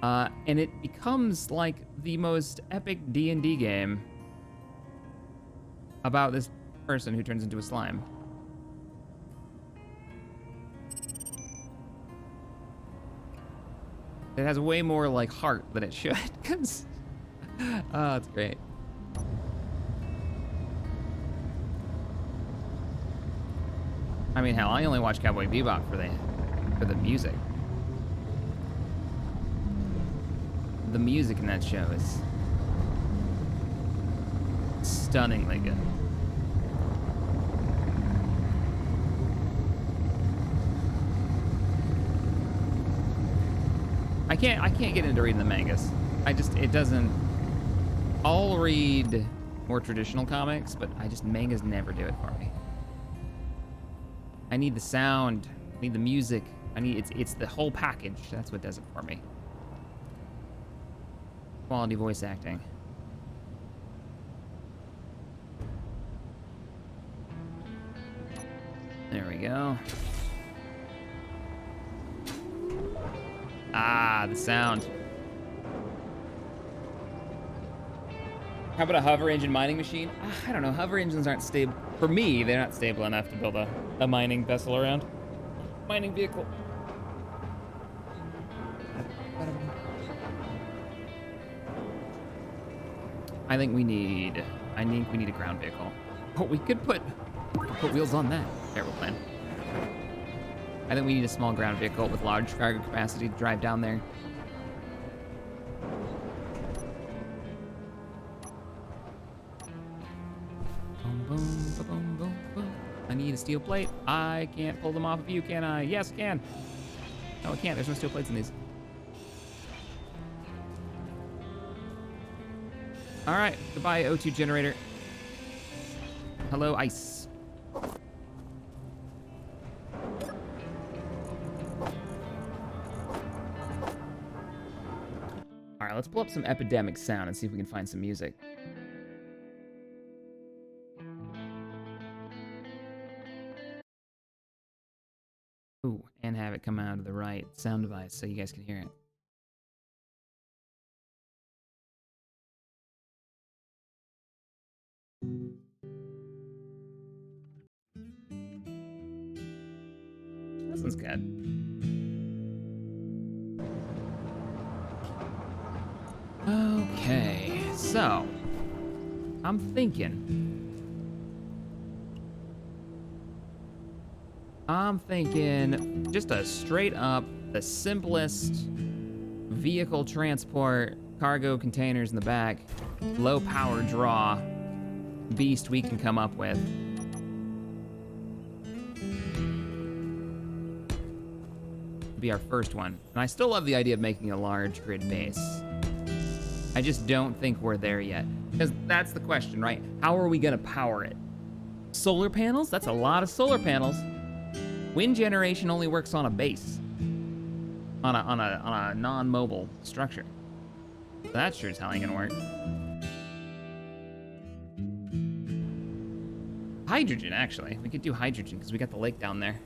And it becomes like the most epic D&D game about this person who turns into a slime. It has way more like heart than it should, cause oh, it's great. I mean, hell, I only watch Cowboy Bebop for the music. The music in that show is stunningly good. I can't get into reading the mangas. I'll read more traditional comics, but mangas never do it for me. I need the sound, I need the music, it's the whole package. That's what does it for me. Quality voice acting. There we go. Ah, the sound. How about a hover engine mining machine? I don't know, hover engines aren't stable. For me, they're not stable enough to build a mining vessel around. Mining vehicle. I think we need a ground vehicle. Oh, we could put wheels on that. Terrible plan. I think we need a small ground vehicle with large cargo capacity to drive down there. Boom, boom, boom, boom, boom. I need a steel plate. I can't pull them off of you, can I? Yes, I can. No, I can't. There's no steel plates in these. All right. Goodbye, O2 generator. Hello, ice. All right, let's pull up some epidemic sound and see if we can find some music. Ooh, and have it come out of the right sound device so you guys can hear it. This one's good. Okay, so I'm thinking just a straight up, the simplest vehicle transport, cargo containers in the back, low power draw beast we can come up with. Be our first one. And I still love the idea of making a large grid base. I just don't think we're there yet. Because that's the question, right? How are we gonna power it? Solar panels? That's a lot of solar panels. Wind generation only works on a base. On a non-mobile structure. So that sure as hell ain't gonna work. Hydrogen, actually. We could do hydrogen because we got the lake down there.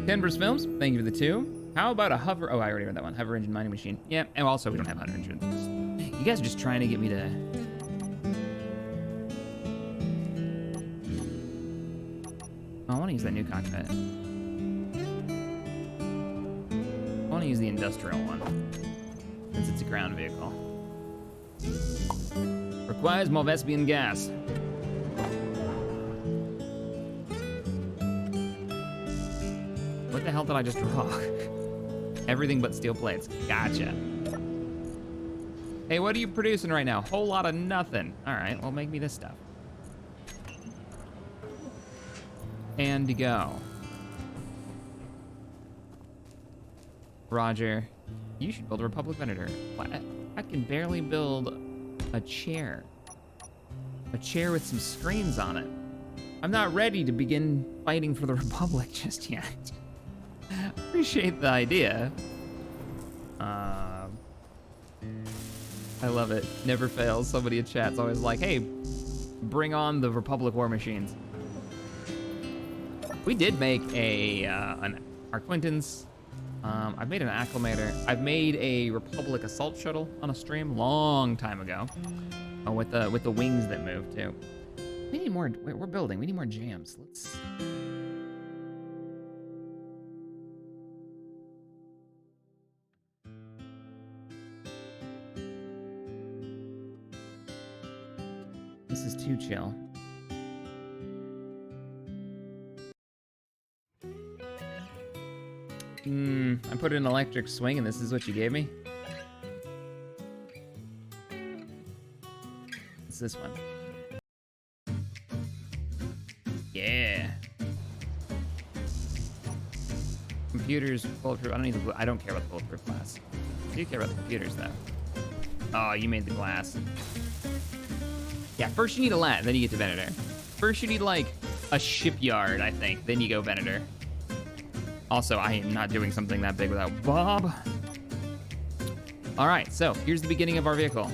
Denver's Films, thank you for the 2. How about a hover... Oh, I already read that one. Hover engine mining machine. Yeah, and also we don't have hover engines. You guys are just trying to get me to... Oh, I want to use that new cockpit. I want to use the industrial one, since it's a ground vehicle. Requires more Vespian gas. What the hell did I just draw? Everything but steel plates. Gotcha. Hey, what are you producing right now? Whole lot of nothing. All right, well, make me this stuff. And to go. Roger. You should build a Republic Venator. What? I can barely build a chair. A chair with some screens on it. I'm not ready to begin fighting for the Republic just yet. Appreciate the idea. I love it. Never fails. Somebody in chat's always like, hey, bring on the Republic war machines. We did make an Arquintons. I've made an Acclimator. I've made a Republic assault shuttle on a stream long time ago. Oh, with the wings that move too. We need more. We're building. We need more jams. Let's. This is too chill. I put an electric swing and this is what you gave me? It's this one. Yeah. Computers, bulletproof. I don't care about the bulletproof glass. I do care about the computers though. Oh, you made the glass. Yeah, first you need a lat, then you get to Venator. First you need like a shipyard, I think. Then you go Venator. Also, I am not doing something that big without Bob. All right, so here's the beginning of our vehicle.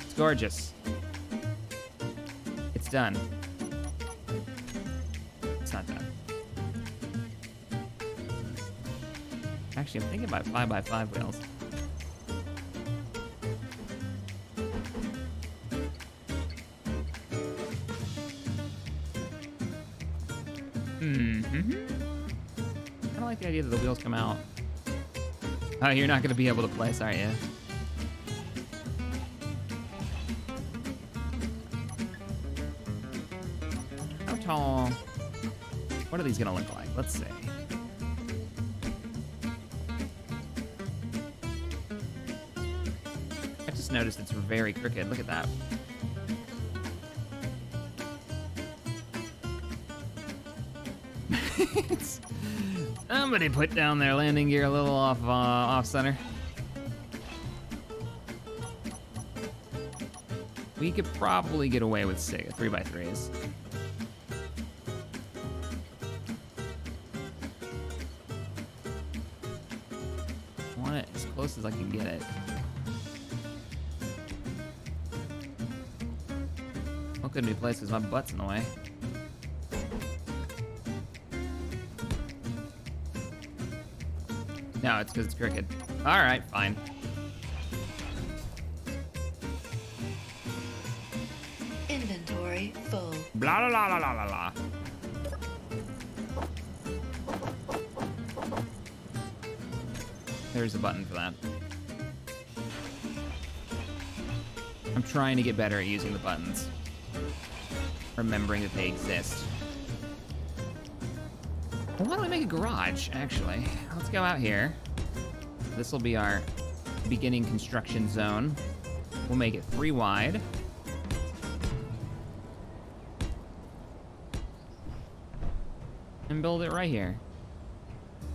It's gorgeous. It's done. It's not done. Actually, I'm thinking about 5x5 wheels. I don't like the idea that the wheels come out. Oh, you're not gonna be able to place, are you? How tall? What are these gonna look like? Let's see. I just noticed it's very crooked. Look at that. Somebody put down their landing gear a little off center. We could probably get away with 3x3s. I want it as close as I can get it. What couldn't be placed because my butt's in the way. No, it's because it's crooked. All right, fine. Inventory full. Blah, blah, blah, blah, blah, blah. There's a button for that. I'm trying to get better at using the buttons. Remembering that they exist. Well, why don't we make a garage, actually? Let's go out here. This will be our beginning construction zone. We'll make it 3 wide. And build it right here.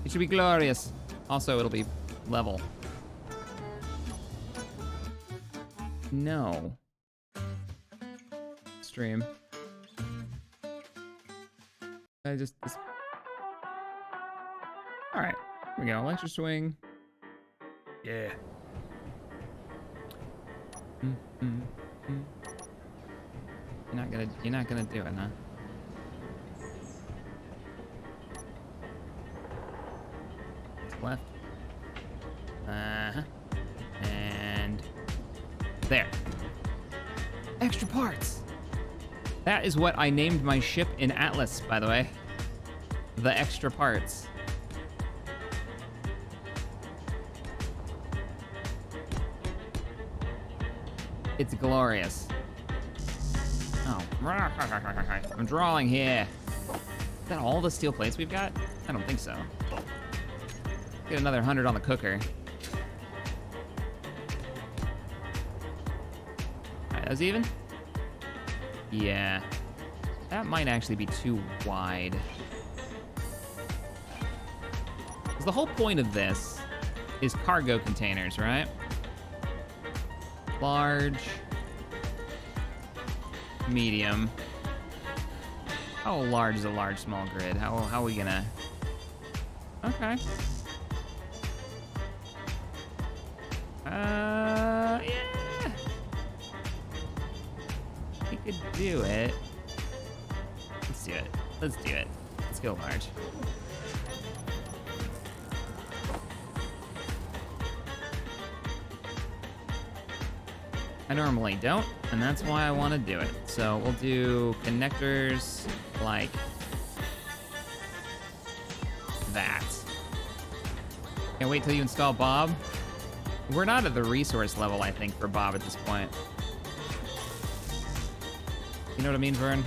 It should be glorious. Also, it'll be level. No. Stream. All right, here we go. Electric swing. Yeah. You're not gonna do it, huh? Left. And there. Extra parts. That is what I named my ship in Atlas, by the way. The extra parts. It's glorious. Oh. I'm drawing here. Is that all the steel plates we've got? I don't think so. Get another 100 on the cooker. Alright, that was even? Yeah. That might actually be too wide. Because the whole point of this is cargo containers, right? Large, medium. How large is a large small grid? How are we gonna? Okay. Yeah. We could do it. Let's do it. Let's do it. Let's go large. I normally don't, and that's why I want to do it. So we'll do connectors like that. Can't wait till you install Bob. We're not at the resource level, I think, for Bob at this point. You know what I mean, Vern?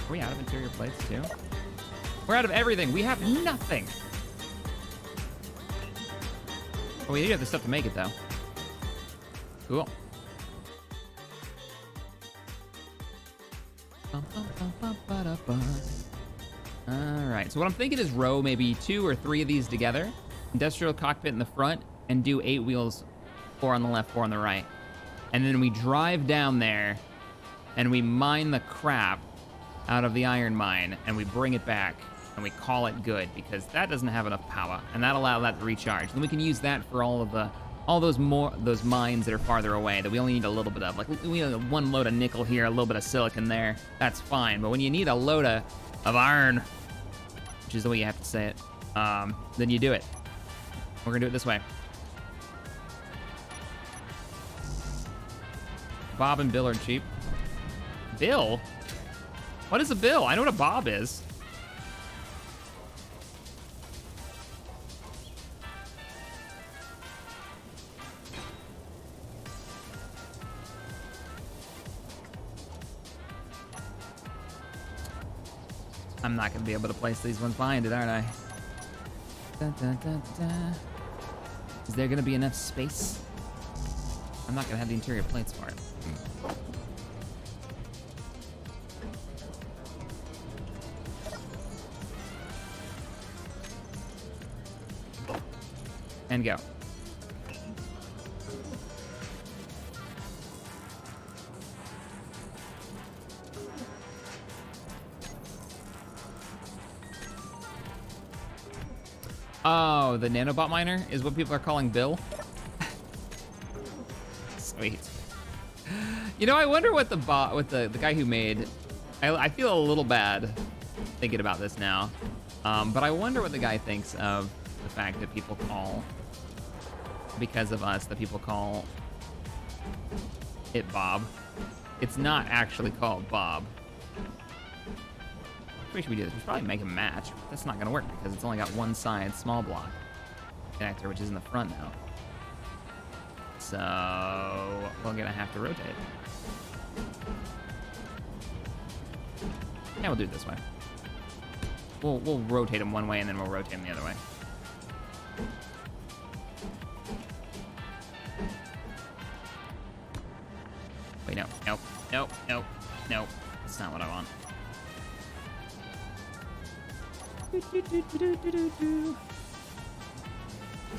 Are we out of interior plates, too? We're out of everything. We have nothing. Oh, we do have the stuff to make it, though. Cool. Alright, so what I'm thinking is row maybe 2 or 3 of these together. Industrial cockpit in the front, and do 8 wheels, 4 on the left, 4 on the right. And then we drive down there, and we mine the crap out of the iron mine, and we bring it back, and we call it good, because that doesn't have enough power, and that allows that to recharge. Then we can use that for all those mines that are farther away that we only need a little bit of. Like, we need 1 load of nickel here, a little bit of silicon there. That's fine. But when you need a load of iron, which is the way you have to say it, then you do it. We're gonna do it this way. Bob and Bill are cheap. Bill? What is a bill? I know what a bob is. I'm not gonna be able to place these ones behind it, aren't I? Dun, dun, dun, dun. Is there gonna be enough space? I'm not gonna have the interior plates for it. And go. Oh, the nanobot miner is what people are calling Bill. Sweet. You know, I wonder what the guy who made. I feel a little bad thinking about this now, but I wonder what the guy thinks of the fact that people call, because of us, that people call it Bob. It's not actually called Bob. What should we do this? We should probably make a match. That's not gonna work because it's only got one side small block connector, which is in the front now. So we're gonna have to rotate. Yeah, we'll do it this way. We'll rotate them one way and then we'll rotate them the other way. Wait, no, nope, nope, nope, nope. That's not what I want.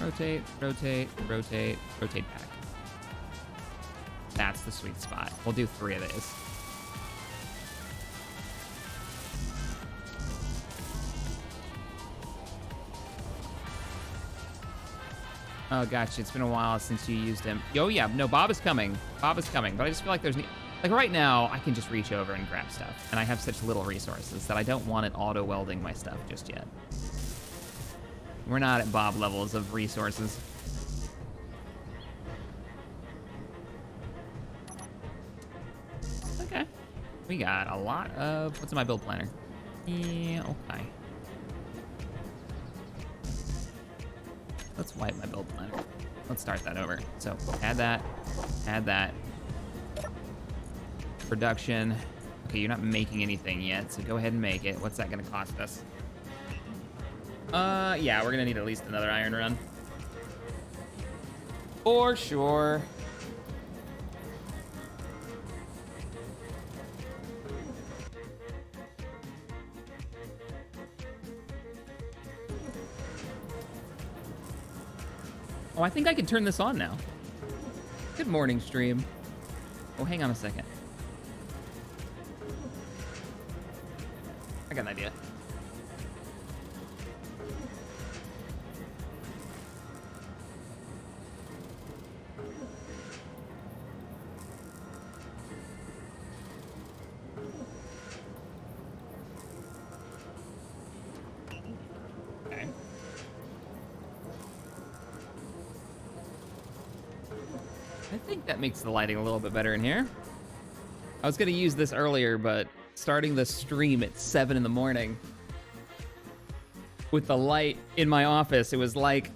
Rotate, rotate, rotate, rotate back. That's the sweet spot. We'll do 3 of these. Oh, gotcha. It's been a while since you used him. Oh, yeah. No, Bob is coming. Bob is coming. But I just feel like there's... Like, right now, I can just reach over and grab stuff. And I have such little resources that I don't want it auto-welding my stuff just yet. We're not at Bob levels of resources. We got a lot of... What's in my build planner? Yeah, okay. Let's wipe my build planner. Let's start that over. So, add that. Add that. Production. Okay, you're not making anything yet, so go ahead and make it. What's that gonna cost us? Yeah, we're gonna need at least another iron run. For sure. Oh, I think I can turn this on now. Good morning, stream. Oh, hang on a second. I got an idea. Okay. I think that makes the lighting a little bit better in here. I was gonna use this earlier, but starting the stream at 7 in the morning with the light in my office, it was like,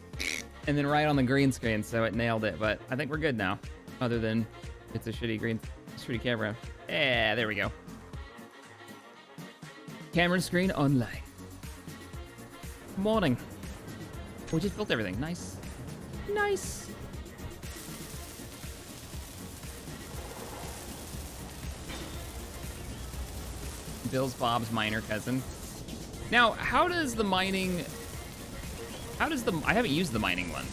and then right on the green screen, so it nailed it. But I think we're good now, other than it's a shitty camera. Yeah, there we go. Camera screen online. Morning. We just built everything. Nice. Nice. Bill's Bob's minor cousin. Now, how does the mining... I haven't used the mining one.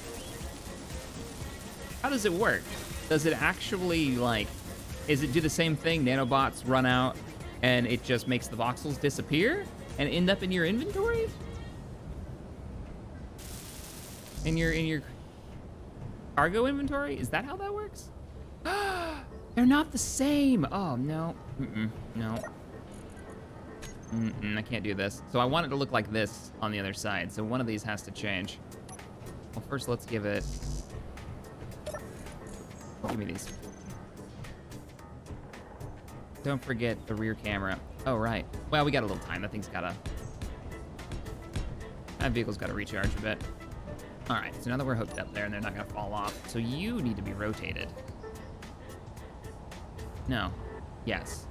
How does it work? Does it actually, like... Is it do the same thing? Nanobots run out, and it just makes the voxels disappear and end up in your inventory? In your cargo inventory? Is that how that works? They're not the same. Oh, no. No. I can't do this. So I want it to look like this on the other side. So one of these has to change. Well, first let's give it... Give me these. Don't forget the rear camera. Oh, right. Well, we got a little time. That thing's gotta... That vehicle's gotta recharge a bit. All right, so now that we're hooked up there and they're not gonna fall off, so you need to be rotated. No. Yes.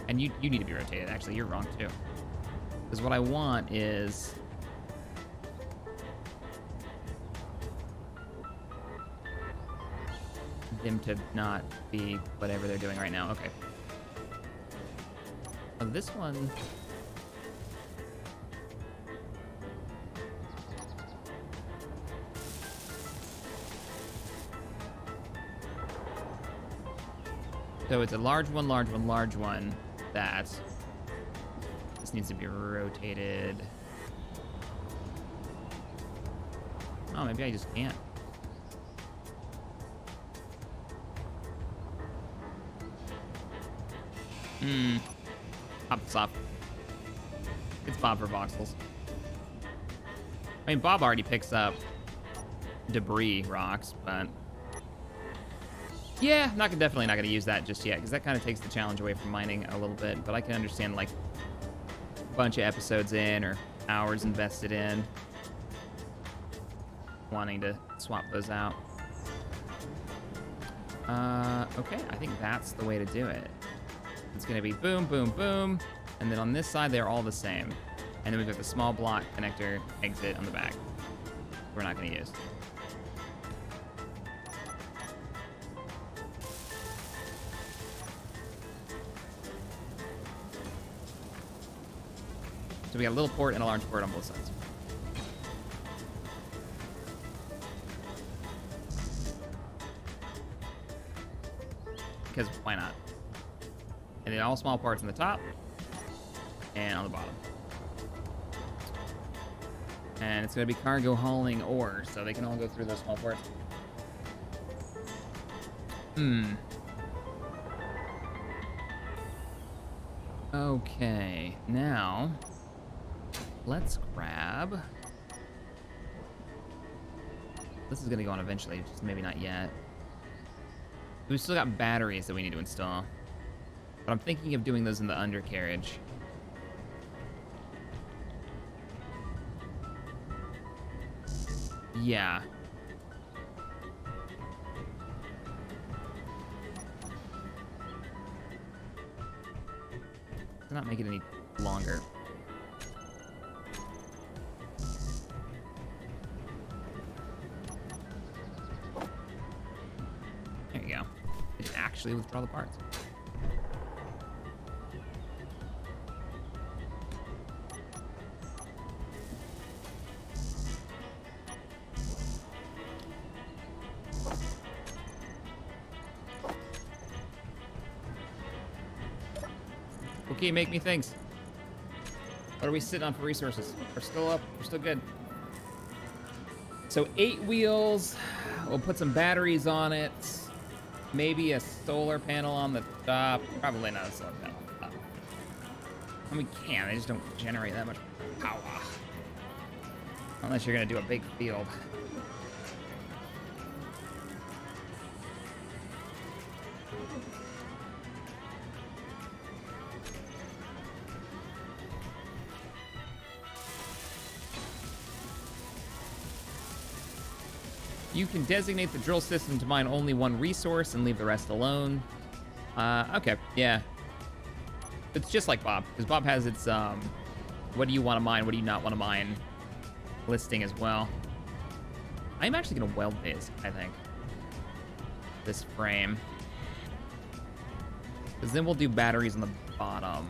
And you need to be rotated. Actually, you're wrong too. Because what I want is... them to not be whatever they're doing right now. Okay. Oh, this one... So it's a large one that this needs to be rotated. Oh, maybe I just can't. Pop this off. It's Bob for voxels. I mean, Bob already picks up debris rocks, but... Yeah, definitely not gonna use that just yet, because that kind of takes the challenge away from mining a little bit, but I can understand, like, a bunch of episodes in, or hours invested in, wanting to swap those out. Okay, I think that's the way to do it. It's gonna be boom, boom, boom, and then on this side, they're all the same. And then we've got the small block connector exit on the back. We're not gonna use. So we got a little port and a large port on both sides. Because why not? And then all small parts on the top and on the bottom. And it's going to be cargo hauling ore, so they can all go through those small ports. Okay, now let's grab... This is going to go on eventually, just maybe not yet. We've still got batteries that we need to install. But I'm thinking of doing those in the undercarriage. Yeah. Let's not make it any longer. There you go. It actually withdraw the parts. Okay, make me things. What are we sitting on for resources? We're still up. We're still good. So 8 wheels. We'll put some batteries on it. Maybe a solar panel on the top. Probably not a solar panel. I mean, we can. They just don't generate that much power. Unless you're going to do a big field. You can designate the drill system to mine only one resource and leave the rest alone. Okay, yeah. It's just like Bob, because Bob has its, what do you want to mine, what do you not want to mine listing as well. I'm actually going to weld this, I think. This frame. Because then we'll do batteries on the bottom.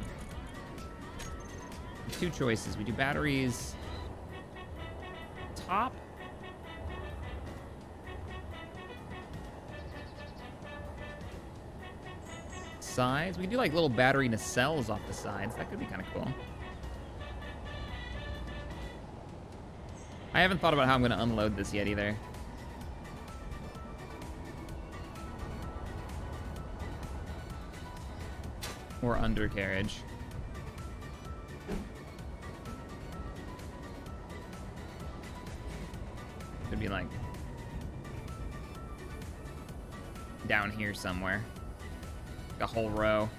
2 choices. We do batteries top. Sides. We can do like little battery nacelles off the sides. That could be kind of cool. I haven't thought about how I'm going to unload this yet either. Or undercarriage. Could be like down here somewhere. A whole row.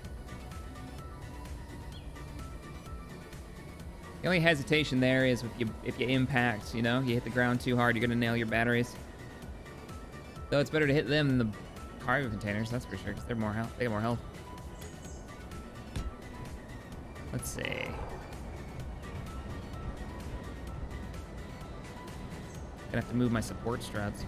The only hesitation there is if you impact, you know, you hit the ground too hard, you're gonna nail your batteries. Though it's better to hit them than the cargo containers, that's for sure, because they're more health. They get more health. Let's see. Gonna have to move my support struts.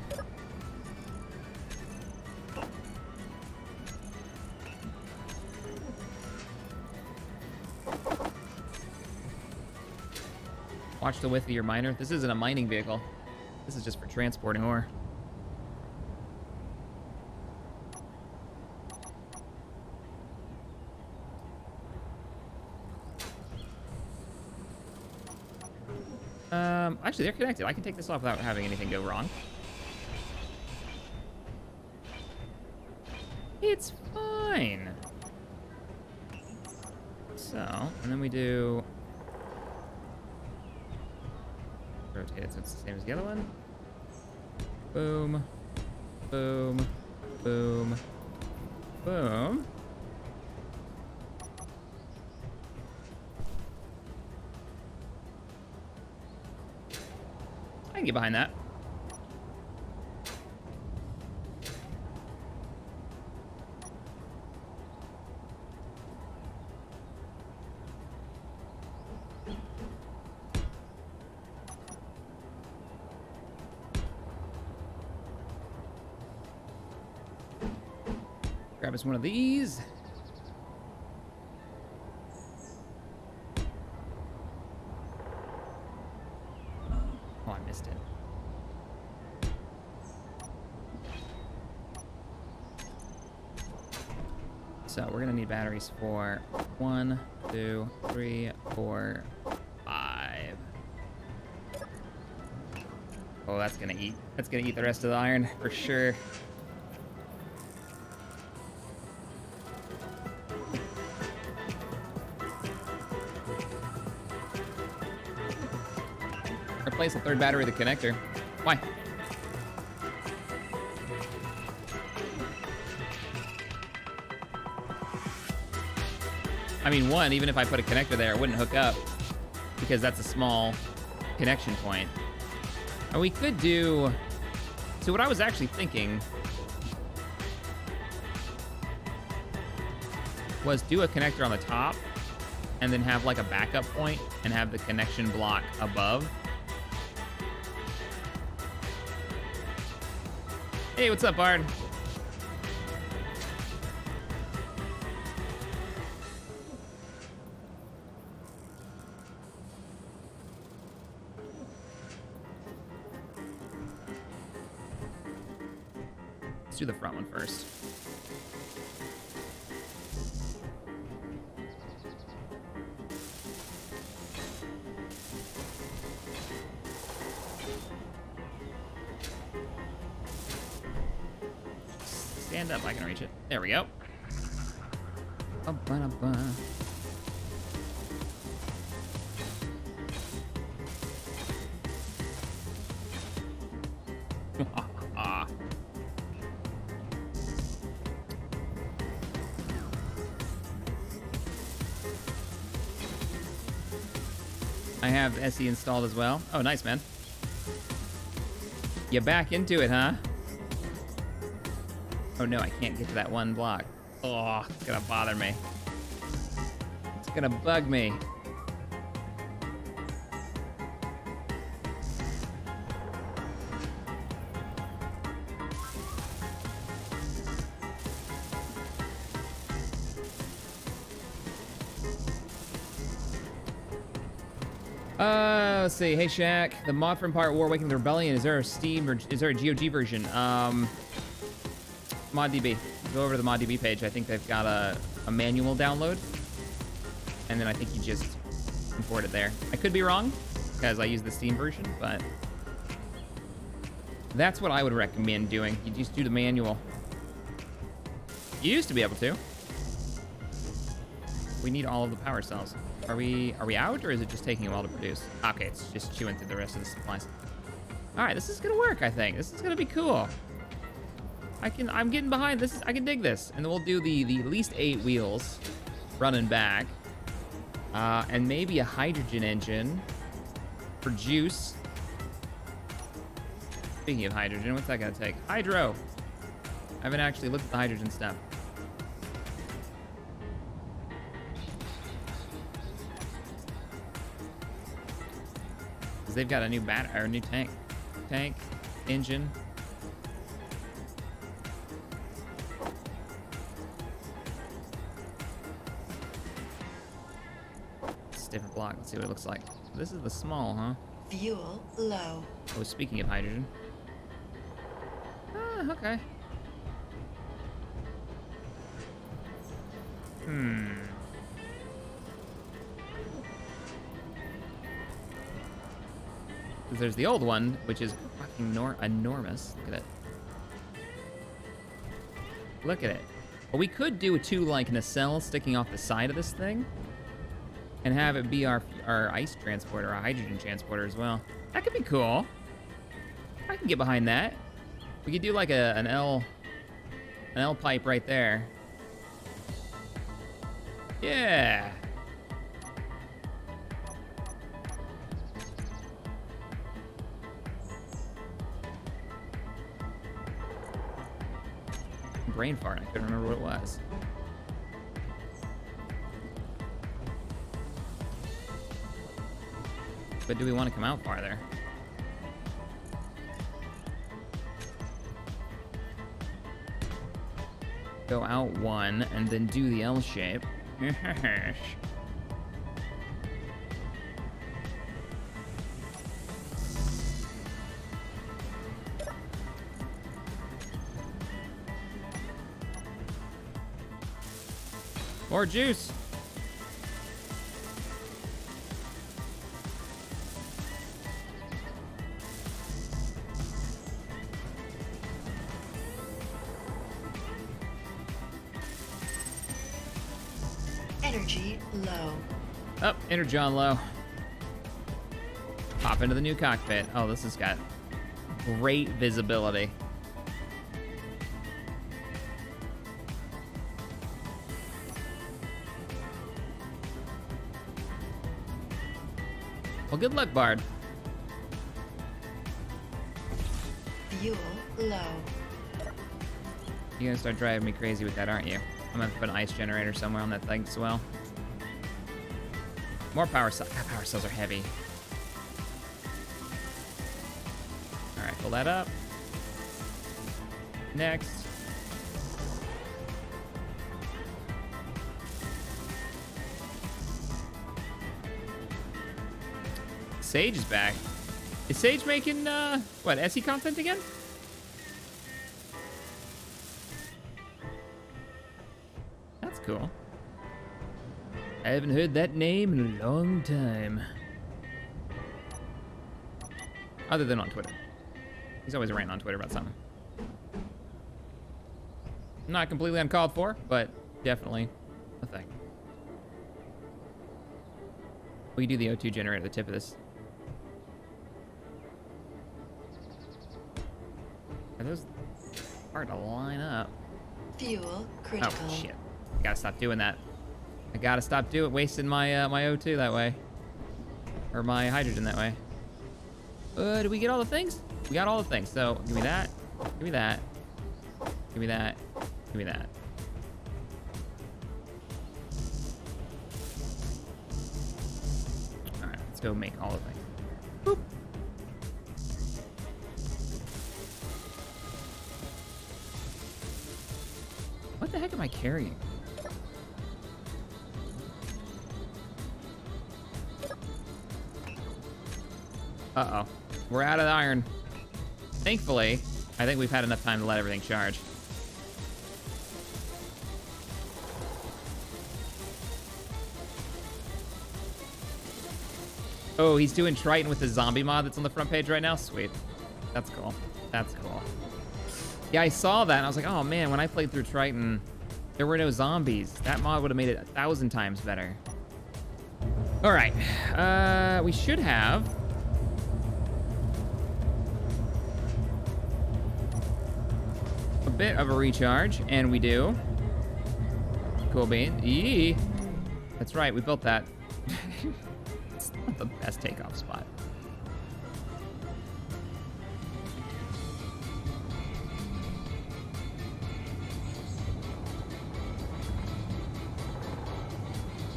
Watch the width of your miner. This isn't a mining vehicle. This is just for transporting ore. Actually, they're connected. I can take this off without having anything go wrong. It's fine. So, and then we do... rotate it so it's the same as the other one. Boom. Boom. Boom. Boom. I can get behind that. Grab us one of these. Oh, I missed it. So we're gonna need batteries for 1, 2, 3, 4, 5. Oh, that's gonna eat. That's gonna eat the rest of the iron for sure. Replace the third battery with the connector. Why? I mean, one, even if I put a connector there, it wouldn't hook up because that's a small connection point. And we could do... So what I was actually thinking was do a connector on the top and then have like a backup point and have the connection block above. Hey, what's up, Bard? Let's do the front one first. Stand up, I can reach it. There we go. I have SE installed as well. Oh, nice, man. You back into it, huh? Oh no, I can't get to that one block. Oh, it's gonna bother me. It's gonna bug me. Let's see. Hey, Shaq. The mod from Pirate War Awakening the Rebellion. Is there a Steam or is there a GOG version? ModDB. Go over to the ModDB page. I think they've got a manual download. And then I think you just import it there. I could be wrong, because I use the Steam version, but that's what I would recommend doing. You just do the manual. You used to be able to. We need all of the power cells. Are we out, or is it just taking a while to produce? Okay, it's just chewing through the rest of the supplies. All right, this is gonna work, I think. This is gonna be cool. I'm getting behind this. I can dig this. And then we'll do the at least 8 wheels running back. And maybe a hydrogen engine for juice. Speaking of hydrogen, what's that gonna take? Hydro. I haven't actually looked at the hydrogen stuff. Because they've got a new or a new tank, engine. Different block. Let's see what it looks like. This is the small, huh? Fuel low. Oh, speaking of hydrogen. Ah, okay. There's the old one, which is fucking enormous. Look at it. Look at it. Well, we could do 2 like nacelles sticking off the side of this thing. And have it be our ice transporter, our hydrogen transporter as well. That could be cool. I can get behind that. We could do like an L pipe right there. Yeah. Brain fart. I couldn't remember what it was. But do we want to come out farther? Go out 1 and then do the L shape. More juice. Energy low. Oh, energy on low. Pop into the new cockpit. Oh, this has got great visibility. Well, good luck, Bard. Fuel low. You're gonna start driving me crazy with that, aren't you? I'm gonna put an ice generator somewhere on that thing as well. More power cells. Power cells are heavy. All right, pull that up. Next. Sage is back. Is Sage making, what, SE content again? That's cool. I haven't heard that name in a long time. Other than on Twitter. He's always ranting on Twitter about something. Not completely uncalled for, but definitely a thing. We do the O2 generator at the tip of this. Are those hard to line up? Fuel critical. Oh shit! I gotta stop doing that. I gotta stop wasting my my O2 that way, or my hydrogen that way. Did we get all the things? We got all the things. So give me that. Give me that. Give me that. Give me that. All right, let's go make all the things. Boop. What the heck am I carrying? Uh-oh. We're out of iron. Thankfully, I think we've had enough time to let everything charge. Oh, he's doing Triton with the zombie mod that's on the front page right now? Sweet. That's cool. That's cool. Yeah, I saw that and I was like, oh man, when I played through Triton, there were no zombies. That mod would have made it 1,000 times better. All right, we should have a bit of a recharge, and we do. Cool bean. Eee. That's right, we built that. It's not the best takeoff spot.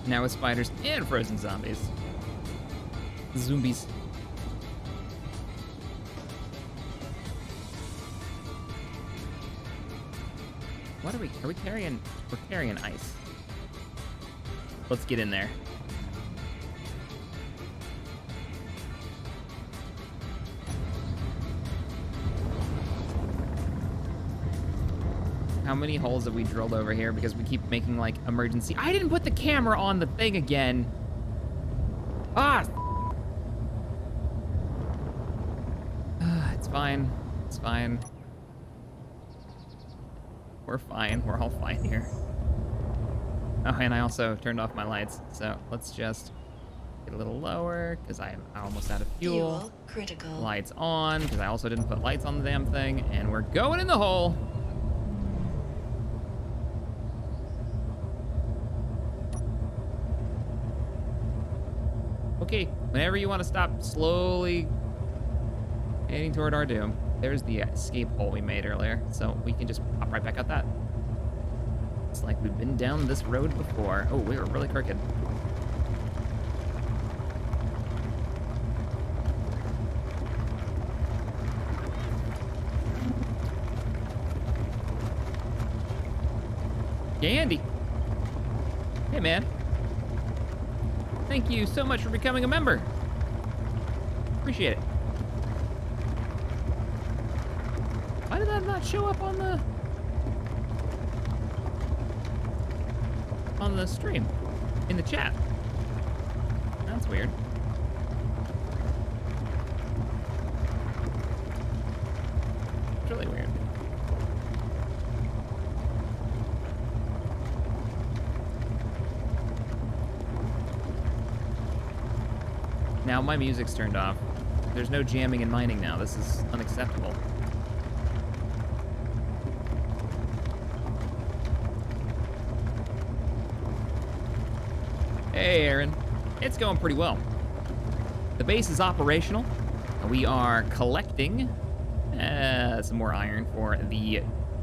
Now with spiders and frozen zombies. Zombies. What are we carrying? We're carrying ice. Let's get in there. How many holes have we drilled over here because we keep making like emergency? I didn't put the camera on the thing again. Ah! It's fine. It's fine. We're fine. We're all fine here. Oh, and I also turned off my lights. So let's just get a little lower because I'm almost out of fuel. Fuel critical. Lights on because I also didn't put lights on the damn thing. And we're going in the hole. Okay, whenever you want to stop slowly heading toward our doom, there's the escape hole we made earlier, so we can just pop right back out that. It's like we've been down this road before. Oh, we were really crooked. Hey, Andy. Hey, man. Thank you so much for becoming a member. Appreciate it. Why did that not show up on the stream? In the chat? That's weird. It's really weird. Now my music's turned off. There's no jamming and mining now. This is unacceptable. Hey, Aaron. It's going pretty well. The base is operational. We are collecting some more iron for the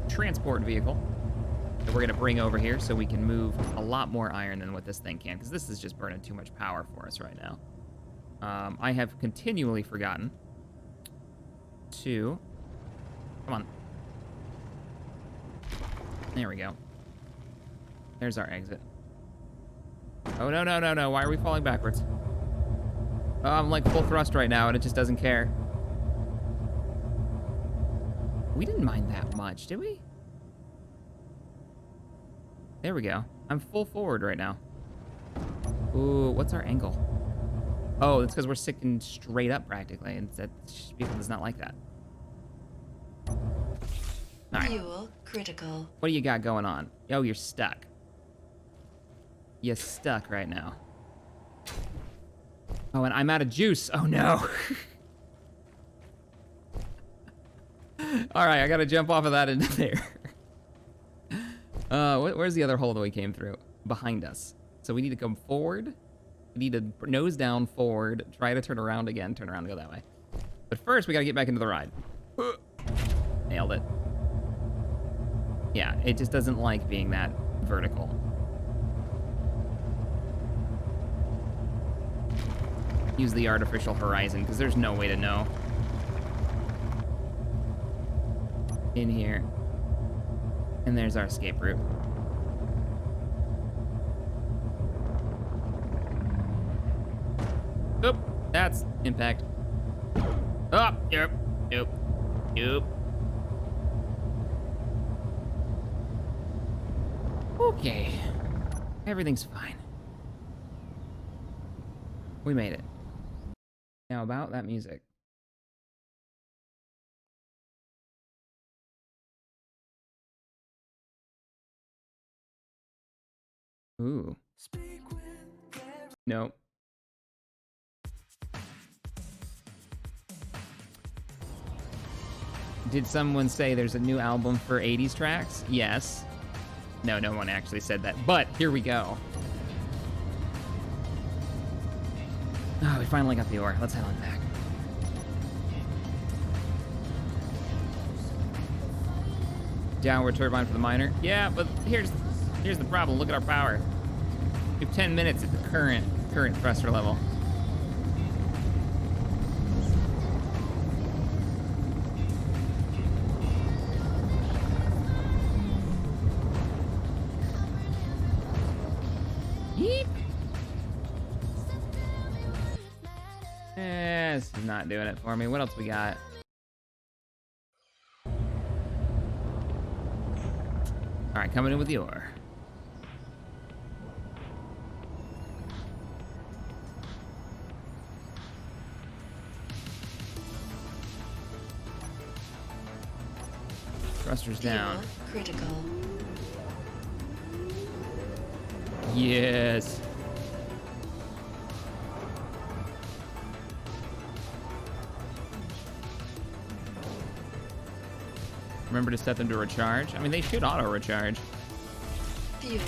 transport vehicle that we're gonna bring over here so we can move a lot more iron than what this thing can, because this is just burning too much power for us right now. I have continually forgotten to... Come on. There we go. There's our exit. Oh, no, no, no, no. Why are we falling backwards? Oh, I'm like full thrust right now, and it just doesn't care. We didn't mind that much, did we? There we go. I'm full forward right now. Ooh, what's our angle? Oh, it's because we're sitting straight up practically, and that vehicle does not like that. All right. Fuel critical. What do you got going on? Oh, you're stuck. You're stuck right now. Oh, and I'm out of juice. Oh, no. All right, I got to jump off of that into there. Where's the other hole that we came through? Behind us. So we need to come forward. We need to nose down forward, try to turn around again, turn around and go that way. But first, we got to get back into the ride. Nailed it. Yeah, it just doesn't like being that vertical. Use the artificial horizon, because there's no way to know. In here. And there's our escape route. Oop, that's impact. Oh, yep, nope, nope. Okay, everything's fine. We made it. Now about that music. Ooh. Nope. Did someone say there's a new album for 80s tracks? Yes. No, no one actually said that, but here we go. Oh, we finally got the ore. Let's head on back. Downward turbine for the miner. Yeah, but here's the problem. Look at our power. We have 10 minutes at the current thruster level. Yeep. This is not doing it for me. What else we got? All right, coming in with the ore. Thrusters down. Fuel critical. Yes. Remember to set them to recharge. I mean, they should auto-recharge. Fuel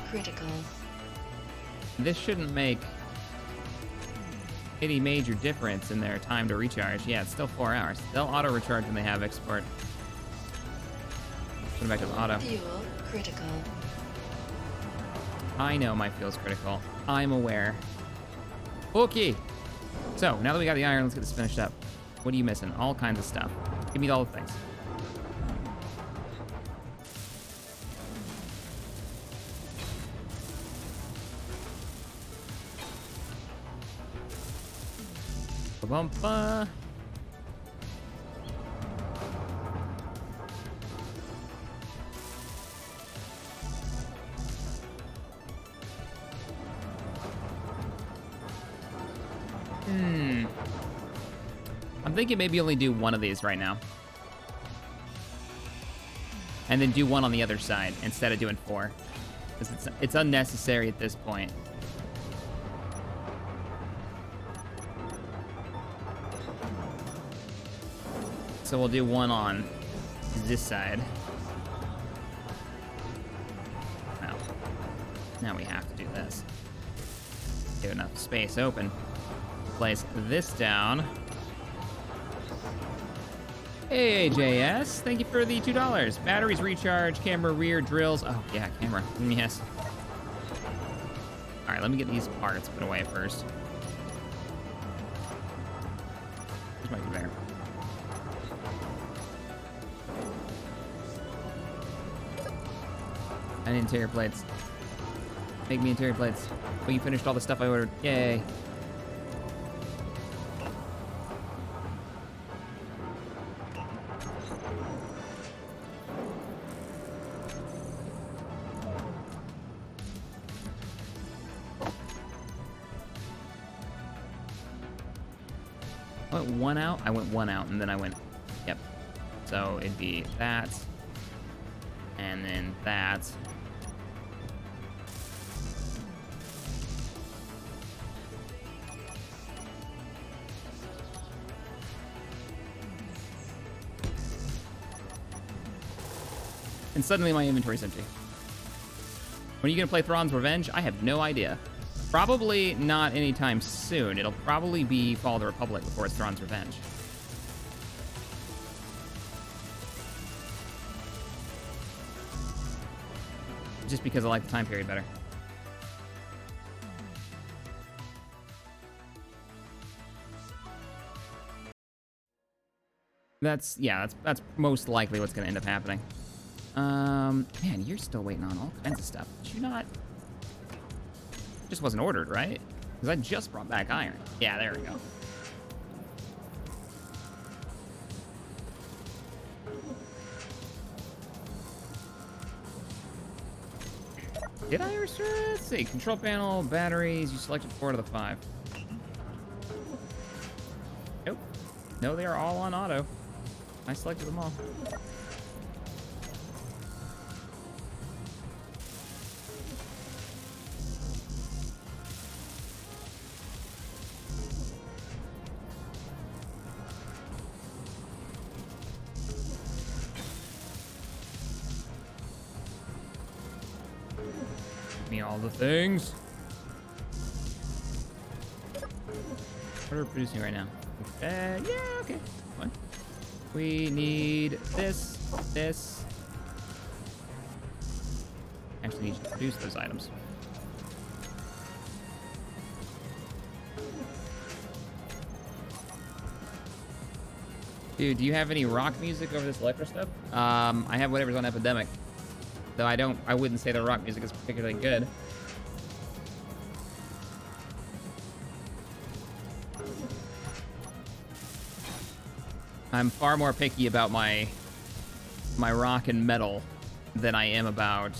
critical. This shouldn't make any major difference in their time to recharge. Yeah, it's still 4 hours. They'll auto-recharge when they have export. Put it back as auto. Fuel critical. I know my fuel's critical. I'm aware. Okay. So, now that we got the iron, let's get this finished up. What are you missing? All kinds of stuff. Give me all the things. Ba-bum-ba. I'm thinking maybe only do one of these right now. And then do one on the other side instead of doing 4. Because it's unnecessary at this point. So we'll do one on this side. Well, now we have to do this. Get enough space open. place this down. Hey, JS, thank you for the $2. Batteries recharge, camera rear drills. Oh, yeah, camera. Yes. All right, let me get these parts put away first. Here's my conveyor. I need interior plates. Make me interior plates. Oh, you finished all the stuff I ordered. Yay. I went one out? I went one out, and then I went... Yep. So it'd be that. And then that. And suddenly my inventory's empty. When are you gonna play Thrawn's Revenge? I have no idea. Probably not anytime soon. It'll probably be Fall of the Republic before it's Thrawn's Revenge. Just because I like the time period better. That's most likely what's gonna end up happening. Man, you're still waiting on all kinds of stuff. Did you not? Just wasn't ordered, right? Because I just brought back iron. Yeah, there we go. Did I restore? Let's see. Control panel, batteries. You selected 4 out of the 5. Nope. No, they are all on auto. I selected them all. All the things. What are we producing right now? Yeah, okay. Fine. We need this. Actually need to produce those items. Dude, do you have any rock music over this electro stuff? I have whatever's on Epidemic. Though I wouldn't say the rock music is particularly good. I'm far more picky about my rock and metal than I am about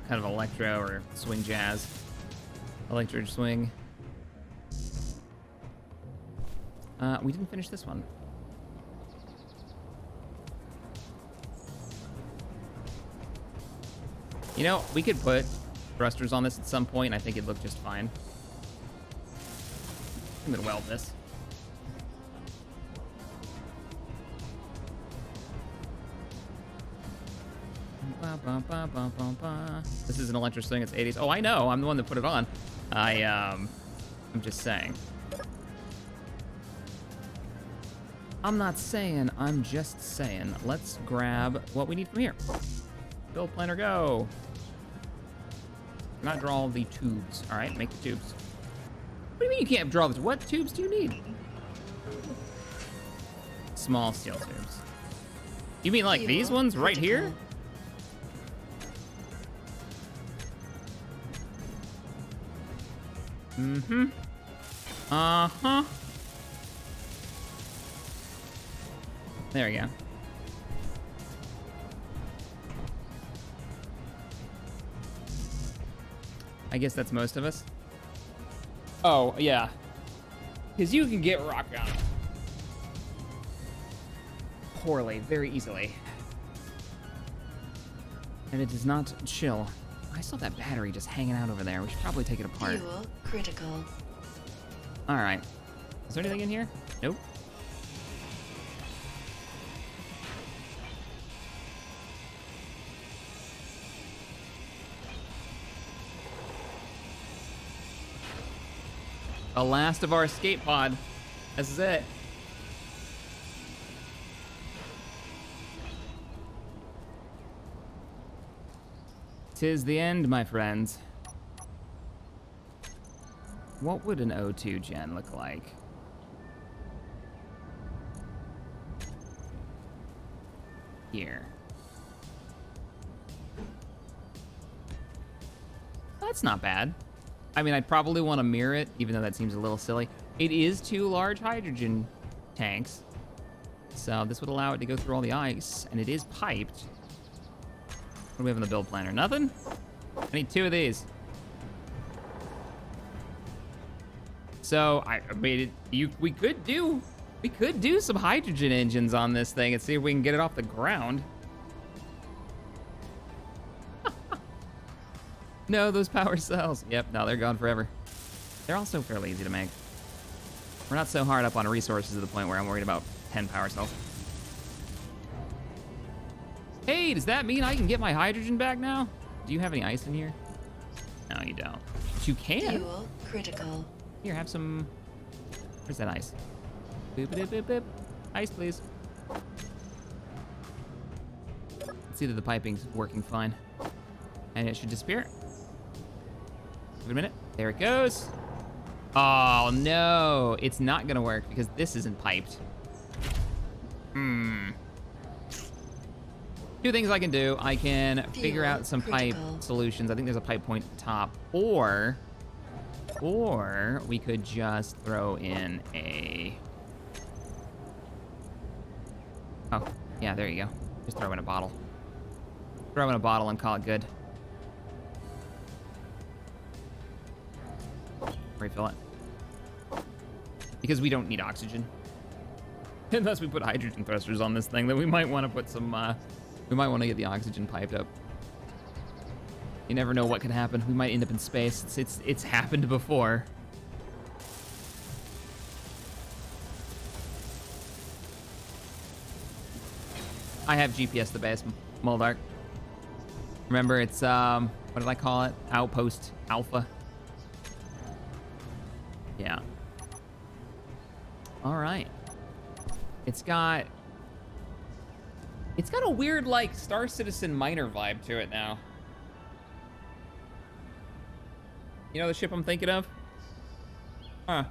kind of electro or swing jazz. Electro swing. We didn't finish this one. You know, we could put thrusters on this at some point. I think it'd look just fine. I'm gonna weld this. This is an electric swing. It's 80s. Oh, I know. I'm the one that put it on. I'm just saying. I'm not saying. I'm just saying. Let's grab what we need from here. Build planner, go. Not draw all the tubes. All right, make the tubes. What do you mean you can't draw this? What tubes do you need? Small steel tubes. You mean like these ones right here? Mm-hmm. Uh-huh. There we go. I guess that's most of us. Oh, yeah. Because you can get rock on poorly, very easily. And it does not chill. I saw that battery just hanging out over there. We should probably take it apart. Fuel critical. All right. Is there anything in here? Nope. The last of our escape pod. This is it. Tis the end, my friends. What would an O2 gen look like? Here. That's not bad. I mean, I'd probably want to mirror it, even though that seems a little silly. It is 2 large hydrogen tanks, so this would allow it to go through all the ice, and it is piped. What do we have in the build planner? Nothing? I need 2 of these. So I mean, we could do some hydrogen engines on this thing and see if we can get it off the ground. No, those power cells. Yep, no, they're gone forever. They're also fairly easy to make. We're not so hard up on resources to the point where I'm worried about 10 power cells. Hey, does that mean I can get my hydrogen back now? Do you have any ice in here? No, you don't. But you can. Fuel critical. Here, have some. Where's that ice? Boop, boop, boop, boop. Ice, please. Let's see that the piping's working fine. And it should disappear. Give it a minute. There it goes. Oh, no. It's not gonna work because this isn't piped. 2 things I can do. I can figure out some pipe solutions. I think there's a pipe point at the top. Or we could just throw in a... Oh, yeah, there you go. Just throw in a bottle. Throw in a bottle and call it good. Refill it. Because we don't need oxygen. Unless we put hydrogen thrusters on this thing, then we might want to put some, we might want to get the oxygen piped up. You never know what could happen. We might end up in space. It's happened before. I have GPS the base, Moldark. Remember, it's, what did I call it? Outpost Alpha. Yeah. All right. It's got a weird, like, Star Citizen Miner vibe to it now. You know the ship I'm thinking of? Huh.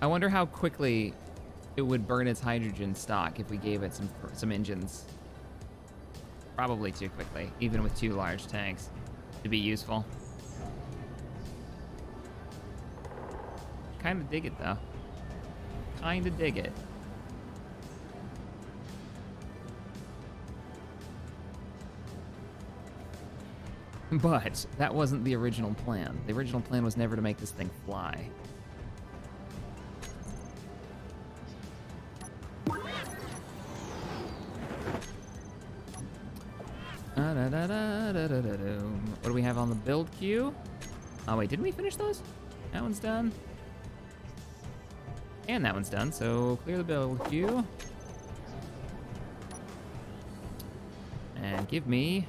I wonder how quickly it would burn its hydrogen stock if we gave it some engines. Probably too quickly, even with 2 large tanks, to be useful. Kinda dig it, though. Kinda dig it. But that wasn't the original plan. The original plan was never to make this thing fly. What do we have on the build queue? Oh wait, didn't we finish those? That one's done. And that one's done, so clear the build queue. And give me...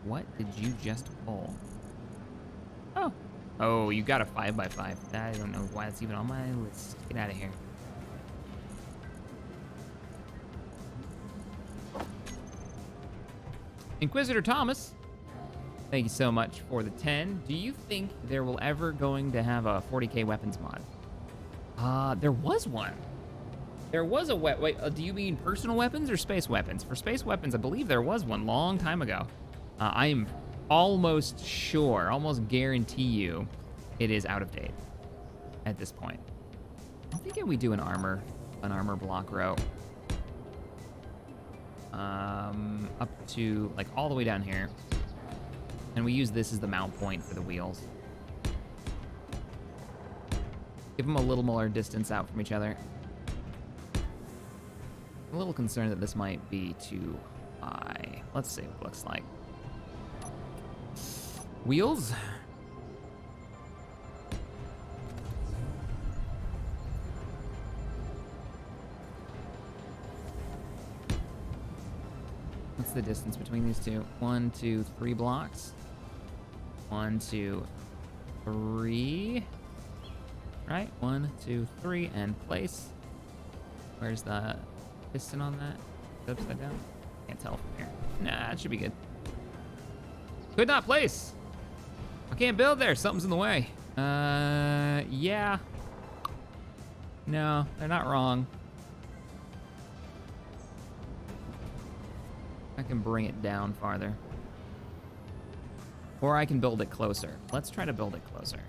What did you just pull? Oh. Oh, you got a 5x5. I don't know why it's even on my list. Get out of here. Inquisitor Thomas, thank you so much for the 10. Do you think there will ever going to have a 40k weapons mod? There was one. There was a wait, do you mean personal weapons or space weapons? For space weapons, I believe there was one long time ago. I am almost sure, almost guarantee you, it is out of date at this point. I'm thinking we do an armor block row. Up to, like, all the way down here. And we use this as the mount point for the wheels. Give them a little more distance out from each other. I'm a little concerned that this might be too high. Let's see what it looks like. Wheels? What's the distance between these two? 1, 2, 3 blocks. 1, 2, 3. Right? 1, 2, 3, and place. Where's the piston on that? Is it upside down? Can't tell from here. Nah, it should be good. Could not place. I can't build there. Something's in the way. Yeah. No, they're not wrong. I can bring it down farther. Or I can build it closer. Let's try to build it closer.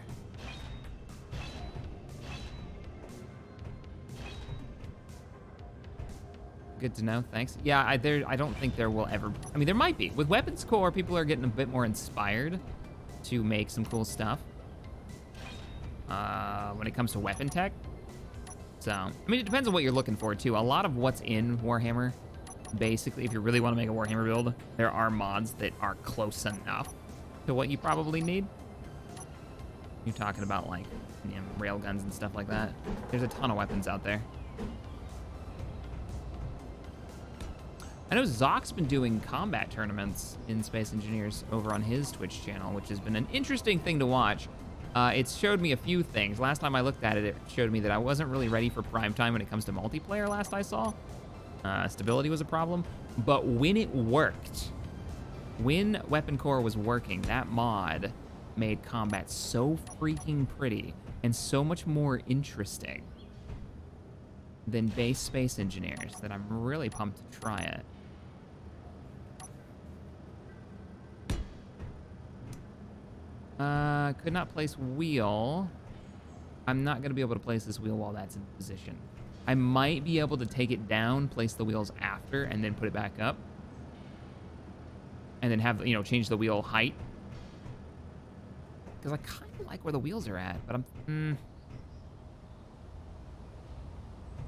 Good to know, thanks. Yeah, I don't think there will ever... I mean, there might be. With Weapons Core, people are getting a bit more inspired to make some cool stuff when it comes to weapon tech. So, I mean, it depends on what you're looking for, too. A lot of what's in Warhammer, basically, if you really want to make a Warhammer build, there are mods that are close enough to what you probably need. You're talking about, like, you know, railguns and stuff like that. There's a ton of weapons out there. I know Zock's been doing combat tournaments in Space Engineers over on his Twitch channel, which has been an interesting thing to watch. It's showed me a few things. Last time I looked at it, it showed me that I wasn't really ready for prime time when it comes to multiplayer last I saw. Stability was a problem. But when it worked, when Weapon Core was working, that mod made combat so freaking pretty and so much more interesting than base Space Engineers that I'm really pumped to try it. Could not place wheel. I'm not gonna be able to place this wheel while that's in position. I might be able to take it down, place the wheels after, and then put it back up. And then have, you know, change the wheel height. Because I kind of like where the wheels are at, but I'm...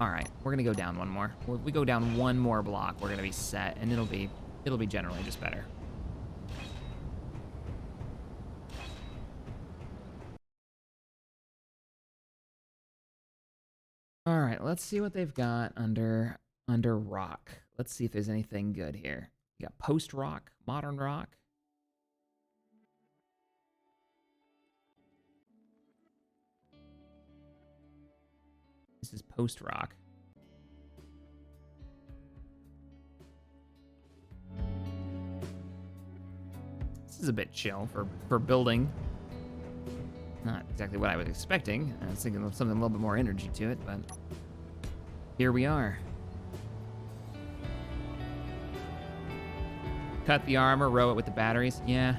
All right, we're gonna go down one more. If we go down one more block, we're gonna be set, and it'll be generally just better. All right, let's see what they've got under rock. Let's see if there's anything good here. You got post rock, modern rock. This is post rock. This is a bit chill for building. Not exactly what I was expecting. I was thinking of something a little bit more energy to it, but here we are. Cut the armor, row it with the batteries. Yeah.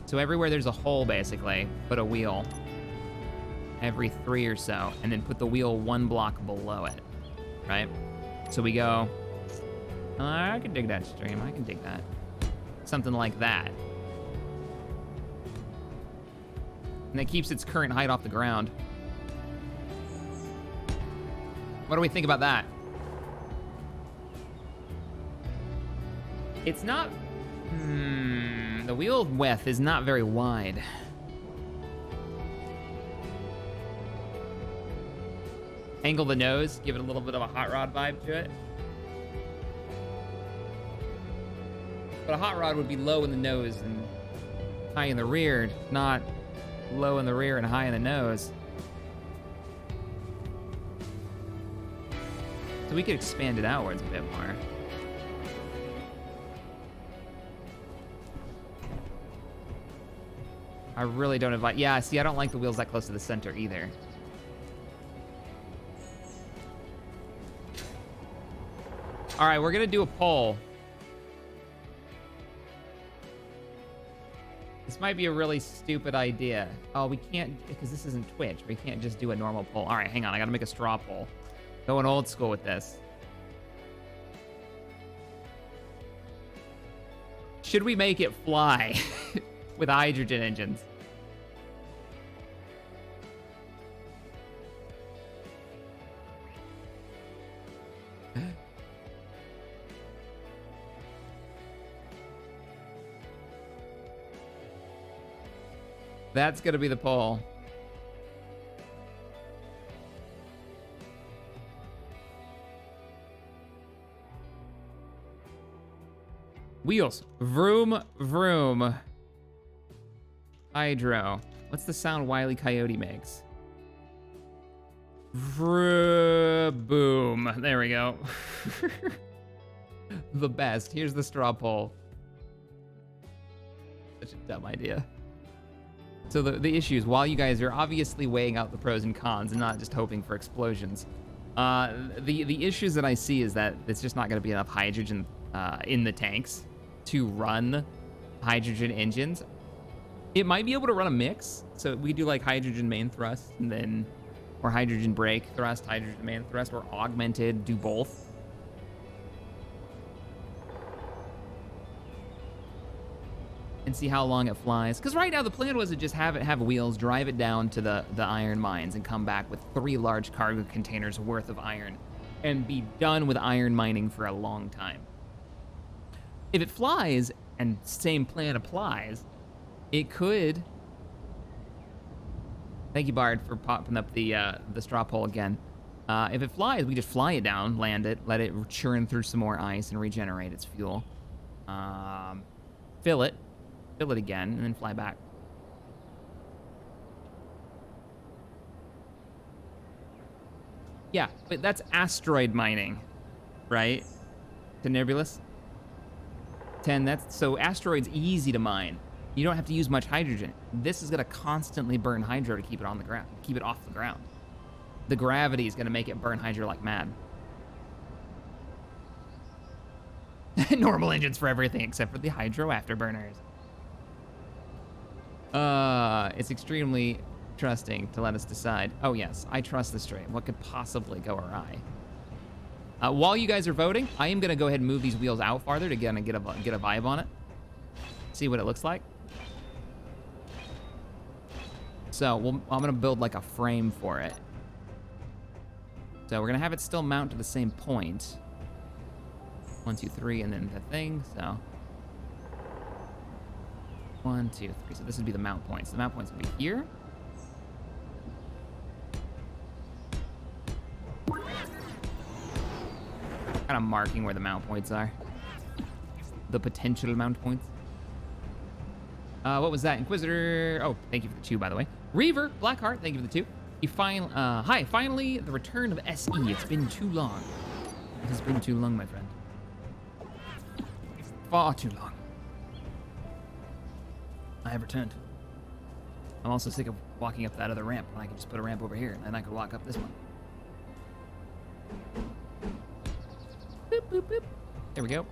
So everywhere there's a hole, basically, put a wheel. Every 3 or so, and then put the wheel 1 block below it, right? So we go, I can dig that stream, I can dig that. Something like that. And that keeps its current height off the ground. What do we think about that? It's not, the wheel width is not very wide. Angle the nose, give it a little bit of a hot rod vibe to it. But a hot rod would be low in the nose and high in the rear, not low in the rear and high in the nose. So we could expand it outwards a bit more. I really don't invite, yeah, see, I don't like the wheels that close to the center either. All right, we're gonna do a poll. This might be a really stupid idea. Oh, we can't, because this isn't Twitch. We can't just do a normal poll. All right, hang on, I gotta make a straw poll. Going old school with this. Should we make it fly with hydrogen engines? That's gonna be the poll. Wheels. Vroom, vroom. Hydro. What's the sound Wile E. Coyote makes? Boom. There we go. The best. Here's the straw poll. Such a dumb idea. So the issue is, while you guys are obviously weighing out the pros and cons and not just hoping for explosions, the issues that I see is that it's just not going to be enough hydrogen in the tanks to run hydrogen engines. It might be able to run a mix, so we do like hydrogen main thrust, and then or hydrogen brake thrust, hydrogen main thrust, or augmented, do both. And see how long it flies. Because right now the plan was to just have it have wheels, drive it down to the iron mines, and come back with 3 large cargo containers worth of iron, and be done with iron mining for a long time. If it flies, and same plan applies, it could... Thank you, Bard, for popping up the straw poll again. If it flies, we just fly it down, land it, let it churn through some more ice and regenerate its fuel. Fill it again, and then fly back. Yeah, but that's asteroid mining, right? To Nebulous? 10, that's... So asteroid's easy to mine. You don't have to use much hydrogen. This is gonna constantly burn hydro to keep it on the ground, keep it off the ground. The gravity is gonna make it burn hydro like mad. Normal engines for everything except for the hydro afterburners. It's extremely trusting to let us decide. Oh yes, I trust this train. What could possibly go awry? While you guys are voting, I am gonna go ahead and move these wheels out farther to get a vibe on it. See what it looks like. So I'm gonna build like a frame for it. So we're gonna have it still mount to the same point. 1, 2, 3, and then the thing. So 1, 2, 3. So this would be the mount points. The mount points would be here. Kind of marking where the mount points are. The potential mount points. What was that? Inquisitor. Oh, thank you for the 2, by the way. Reaver, Blackheart, thank you for the 2. Hi, finally, the return of SE. It's been too long. It has been too long, my friend. Far too long. I have returned. I'm also sick of walking up that other ramp when I can just put a ramp over here, and then I can walk up this one. Boop, boop, boop. There we go.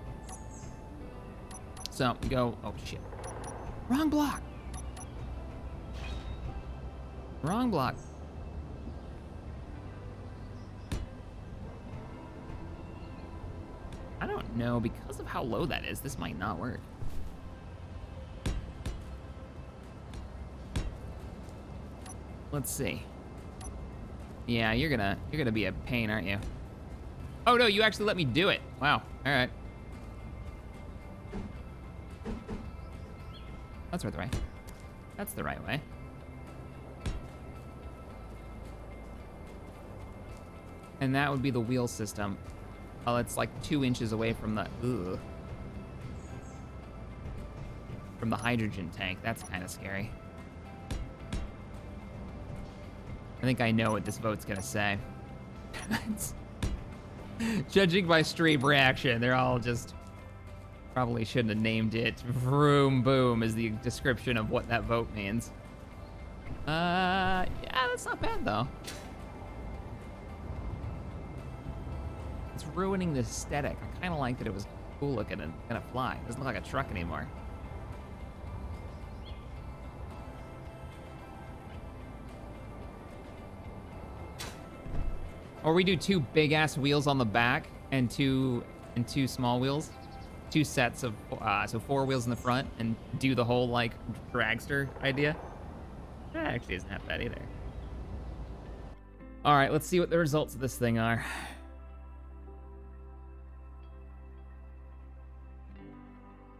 So, we go... Oh, shit. Wrong block. Wrong block. I don't know. Because of how low that is, this might not work. Let's see. Yeah, you're gonna be a pain, aren't you? Oh no, you actually let me do it. Wow. All right. That's right the way. That's the right way. And that would be the wheel system. Oh, it's like 2 inches away from the from the hydrogen tank. That's kind of scary. I think I know what this vote's gonna say. Judging by stream reaction, they're all just... Probably shouldn't have named it. Vroom boom is the description of what that vote means. Yeah, that's not bad though. It's ruining the aesthetic. I kind of like that it was cool looking and gonna fly. It doesn't look like a truck anymore. Or we do 2 big ass wheels on the back and two small wheels. 2 sets of, so 4 wheels in the front, and do the whole, like, dragster idea. That actually isn't half bad either. All right, let's see what the results of this thing are.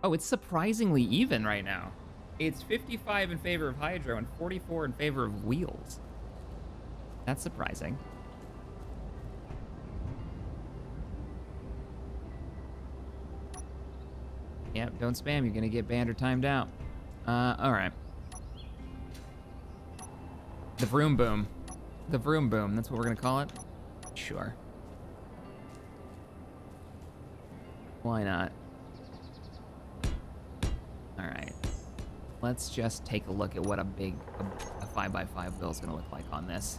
Oh, it's surprisingly even right now. It's 55 in favor of hydro and 44 in favor of wheels. That's surprising. Yep, don't spam. You're gonna get banned or timed out. All right. The vroom boom. The vroom boom, that's what we're gonna call it? Sure. Why not? All right. Let's just take a look at what a 5x5 wheel is gonna look like on this.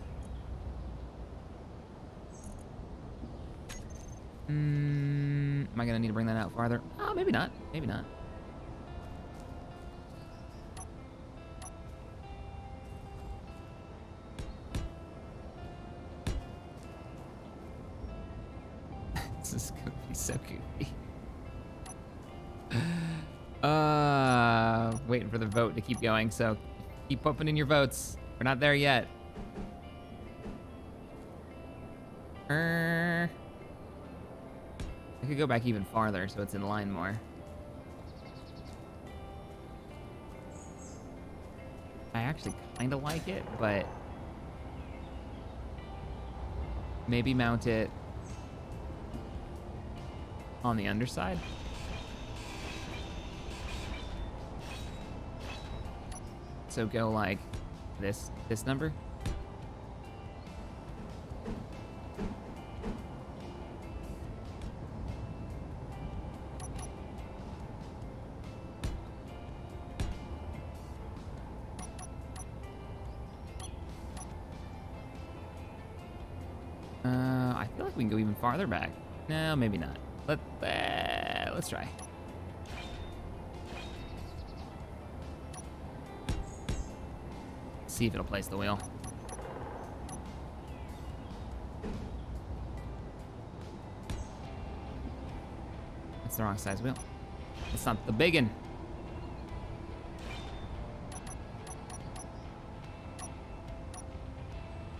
Am I gonna need to bring that out farther? Oh, maybe not. Maybe not. This is gonna be so goofy. Waiting for the vote to keep going, so keep pumping in your votes. We're not there yet. I could go back even farther so it's in line more. I actually kind of like it, but maybe mount it on the underside. So go like this number. I feel like we can go even farther back. No, maybe not. Let's try. See if it'll place the wheel. That's the wrong size wheel. It's not the big one.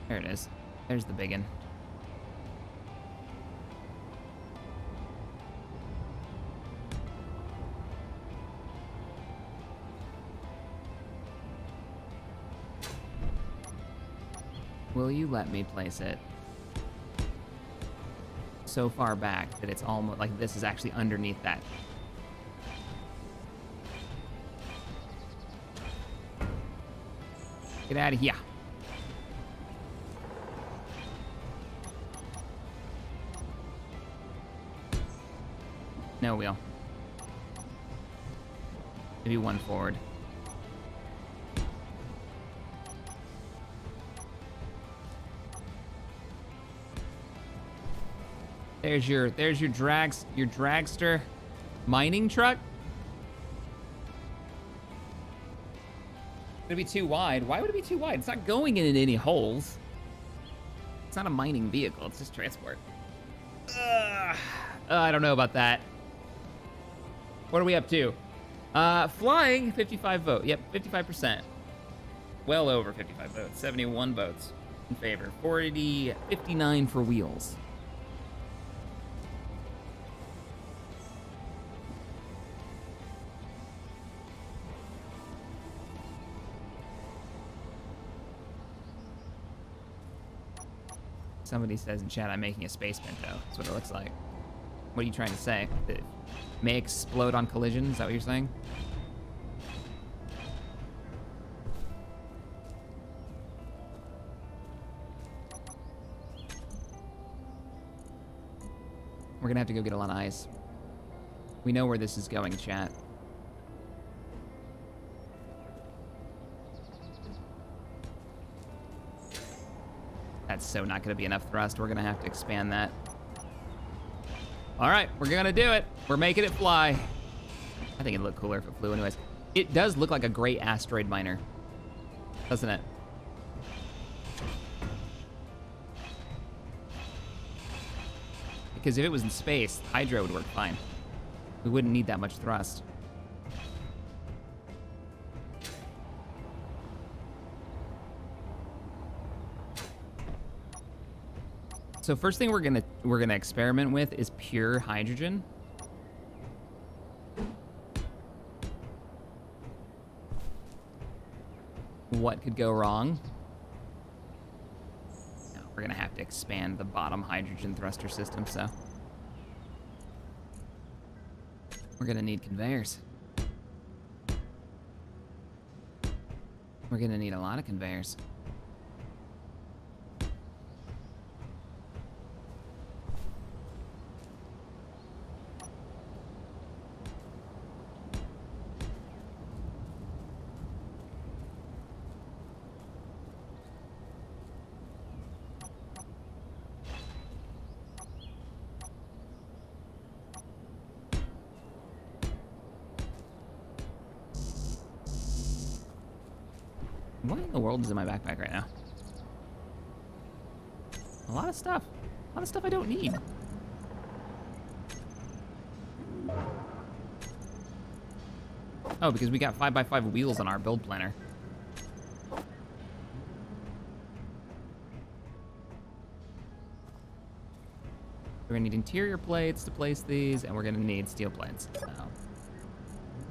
There it is. There's the big one. Will you let me place it so far back that it's almost like this is actually underneath that? Get out of here. No wheel. Maybe one forward. There's your dragster mining truck. It's gonna be too wide. Why would it be too wide? It's not going in any holes. It's not a mining vehicle, it's just transport. I don't know about that. What are we up to? Flying, 55 vote. Yep, 55%. Well over 55 votes. 71 votes in favor. 59 for wheels. Somebody says in chat, I'm making a space pinto. That's what it looks like. What are you trying to say? That it may explode on collision? Is that what you're saying? We're gonna have to go get a lot of ice. We know where this is going, chat. That's so not gonna be enough thrust. We're gonna have to expand that. All right, we're gonna do it. We're making it fly. I think it'd look cooler if it flew anyways. It does look like a great asteroid miner, doesn't it? Because if it was in space, Hydra would work fine. We wouldn't need that much thrust. So first thing we're gonna experiment with is pure hydrogen. What could go wrong? No, we're gonna have to expand the bottom hydrogen thruster system, so we're gonna need conveyors. We're gonna need a lot of conveyors. What in the world is in my backpack right now? A lot of stuff. A lot of stuff I don't need. Oh, because we got 5x5 wheels on our build planner. We're gonna need interior plates to place these, and we're gonna need steel plates. So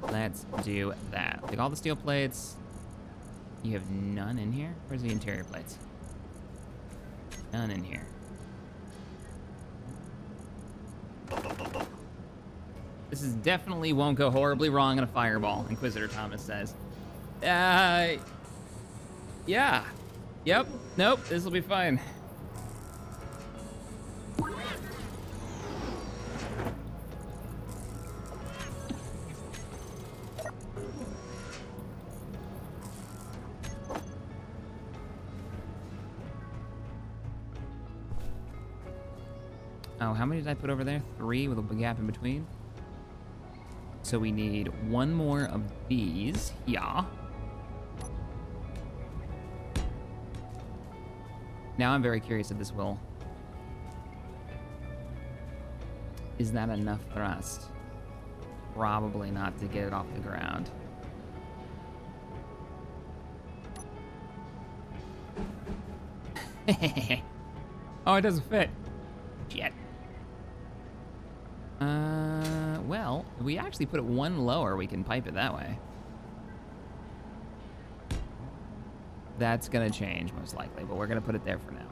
let's do that. Take all the steel plates. You have none in here? Where's the interior plates? None in here. This is definitely won't go horribly wrong in a fireball, Inquisitor Thomas says. Yeah. Yep. Nope, this will be fine. Oh, how many did I put over there? 3 with a big gap in between. So we need 1 more of these. Yeah. Now I'm very curious if this will... Is that enough thrust? Probably not to get it off the ground. Oh, it doesn't fit. Shit. Well, if we actually put it 1 lower, we can pipe it that way. That's gonna change, most likely, but we're gonna put it there for now.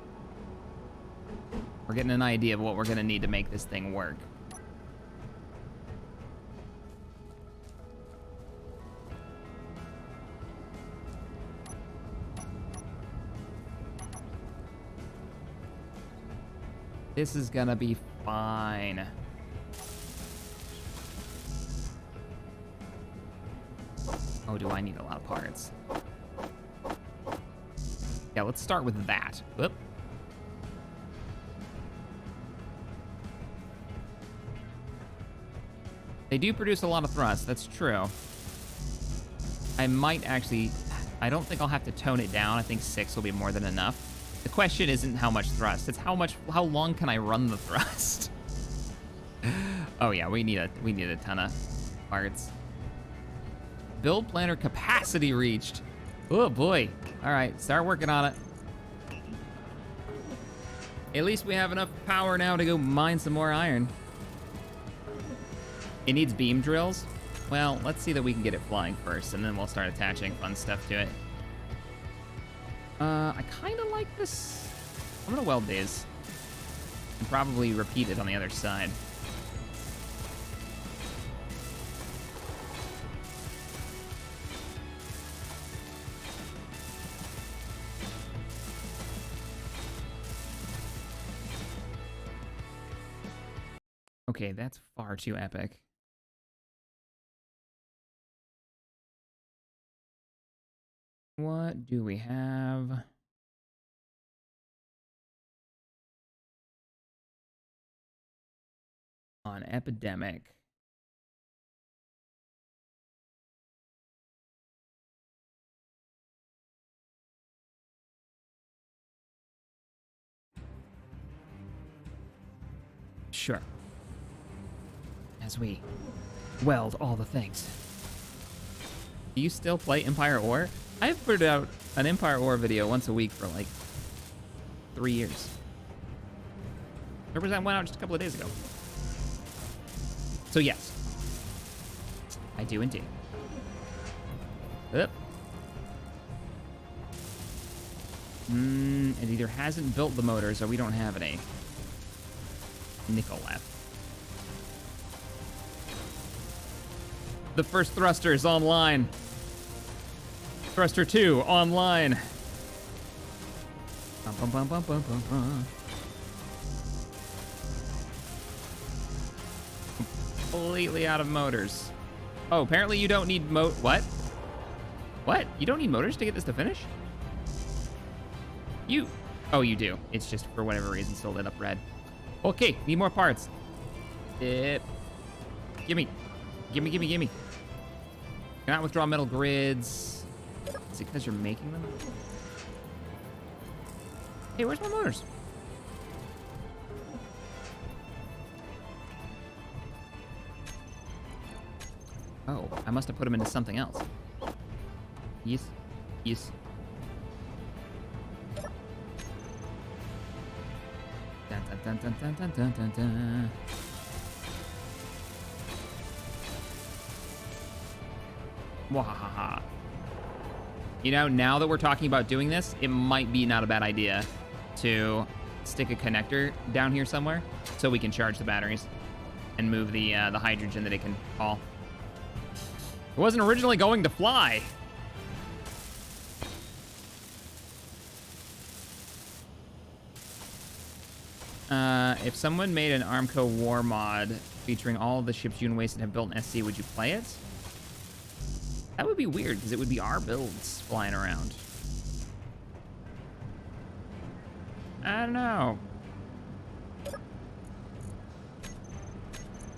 We're getting an idea of what we're gonna need to make this thing work. This is gonna be fine. Oh, do I need a lot of parts? Yeah, let's start with that. Whoop. They do produce a lot of thrust, that's true. I might actually... I don't think I'll have to tone it down. I think 6 will be more than enough. The question isn't how much thrust, it's how long can I run the thrust? Oh yeah, we need a ton of parts. Build planner capacity reached. Oh boy. All right, start working on it. At least we have enough power now to go mine some more iron. It needs beam drills. Well, let's see that we can get it flying first, and then we'll start attaching fun stuff to it. I kind of like this. I'm gonna weld these and probably repeat it on the other side. Okay, that's far too epic. What do we have? On epidemic. Sure. As we weld all the things. Do you still play Empire Ore? I've put out an Empire Ore video once a week for like 3 years. Remember that went out just a couple of days ago. So yes, I do indeed. It either hasn't built the motors or we don't have any nickel left. The first thruster is online. Thruster 2 online. Bum, bum, bum, bum, bum, bum, bum. Completely out of motors. Oh, apparently you don't need what? What? You don't need motors to get this to finish? Oh, you do. It's just for whatever reason still lit up red. Okay, need more parts. Gimme. Gimme. Cannot withdraw metal grids. Is it because you're making them? Hey, where's my motors? Oh, I must have put them into something else. Yes. Yes. Dun, dun, dun, dun, dun, dun, dun, dun. Wahaha. You know, now that we're talking about doing this, it might be not a bad idea to stick a connector down here somewhere so we can charge the batteries and move the hydrogen that it can haul. It wasn't originally going to fly. If someone made an Armco War mod featuring all of the ships you and Wasted have built in SC, would you play it? That would be weird, because it would be our builds flying around. I don't know. I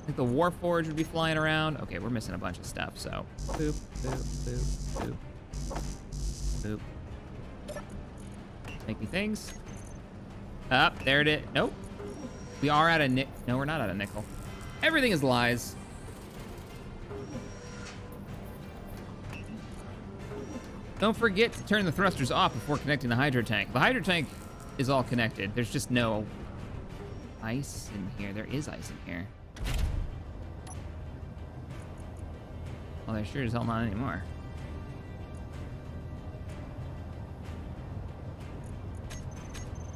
think the Warforge would be flying around. Okay, we're missing a bunch of stuff, so. Boop, boop, boop, boop. Boop. Make me things. Up, there it is. Nope. We are at a nickel. No, we're not at a nickel. Everything is lies. Don't forget to turn the thrusters off before connecting the hydro tank. The hydro tank is all connected. There's just no ice in here. There is ice in here. Well, there sure as hell not anymore.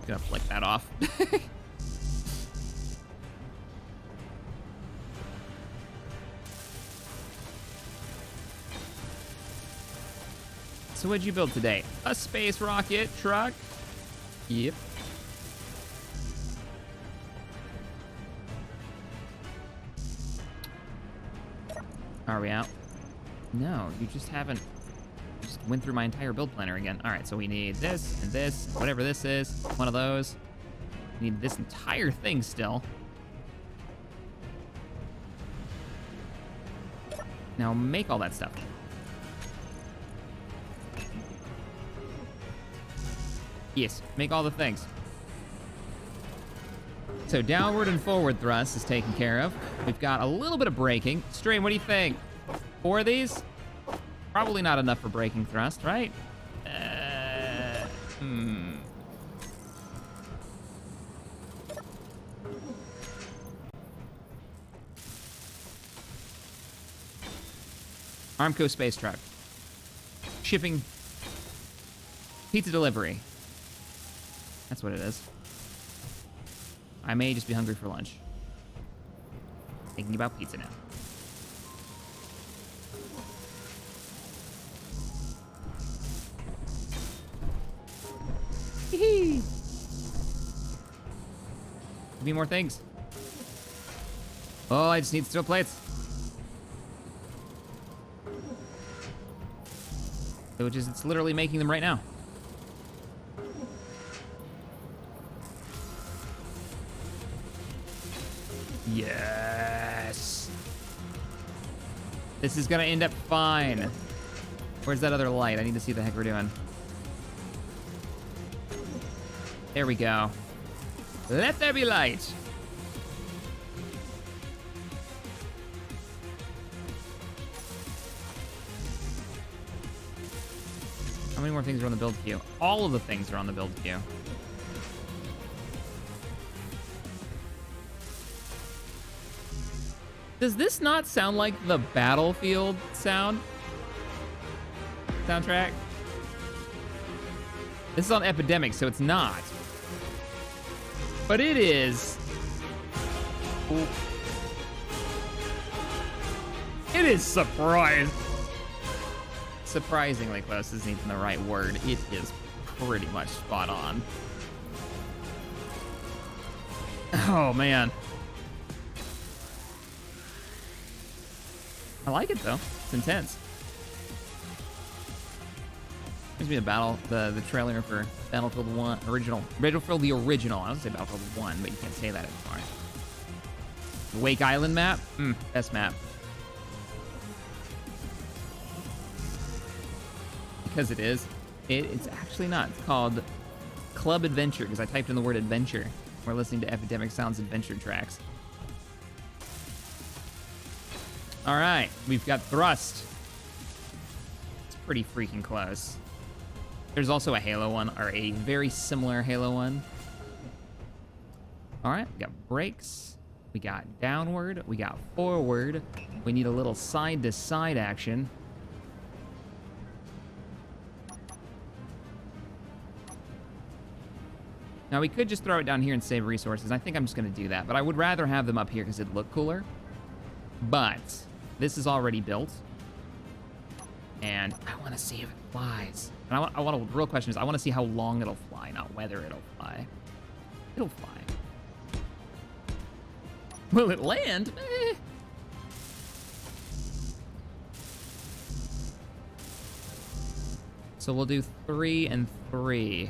Gonna flick that off. So what'd you build today? A space rocket truck? Yep. Are we out? No, you just haven't. You just went through my entire build planner again. All right, so we need this and this, whatever this is, one of those. We need this entire thing still. Now make all that stuff. Yes, make all the things. So downward and forward thrust is taken care of. We've got a little bit of braking. Strain, what do you think? 4 of these? Probably not enough for braking thrust, right? Armco space truck. Shipping. Pizza delivery. That's what it is. I may just be hungry for lunch. Thinking about pizza now. Hee. Give me more things. Oh, I just need steel plates. Which is, it's literally making them right now. Yes. This is gonna end up fine. Where's that other light? I need to see what the heck we're doing. There we go. Let there be light. How many more things are on the build queue? All of the things are on the build queue. Does this not sound like the Battlefield soundtrack? This is on Epidemic, so it's not. But it is. Ooh. It is surprisingly close isn't even the right word. It is pretty much spot on. Oh, man. I like it though. It's intense. Gives me the trailer for Battlefield 1 original. Battlefield the original. I was gonna say Battlefield 1, but you can't say that anymore. Wake Island map? Best map. because it is. It's actually not. It's called Club Adventure, because I typed in the word adventure. We're listening to Epidemic Sound's adventure tracks. All right, we've got thrust. It's pretty freaking close. There's also a Halo one, or a very similar Halo one. All right, we got brakes. We got downward. We got forward. We need a little side-to-side action. Now, we could just throw it down here and save resources. I think I'm just going to do that. But I would rather have them up here because it'd look cooler. But this is already built. And I want to see if it flies. And the real question is, I want to see how long it'll fly, not whether it'll fly. It'll fly. Will it land? Eh. So we'll do 3 and 3.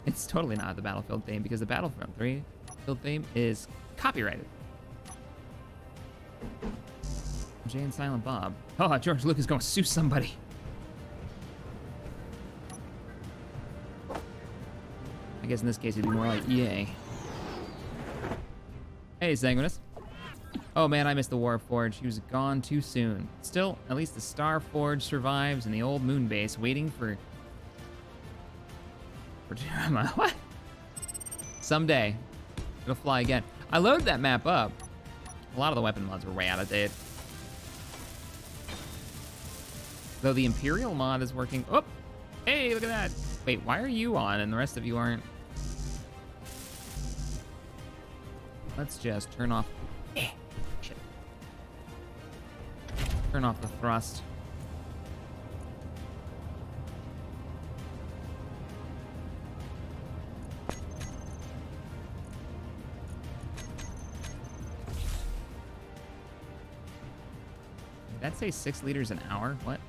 It's totally not the Battlefield theme because the Battlefield 3 theme is copyrighted. Jay and Silent Bob. Oh, George Lucas going to sue somebody. I guess in this case it'd be more like EA. Hey, Sanguinus. Oh man, I missed the Warforged. He was gone too soon. Still, at least the Star Forge survives in the old moon base, waiting for what? Someday, it'll fly again. I loaded that map up. A lot of the weapon mods were way out of date. Though the Imperial mod is working. Oh, hey, look at that. Wait, why are you on and the rest of you aren't? Let's just turn off. Shit. Turn off the thrust. Did that say 6 liters an hour? What?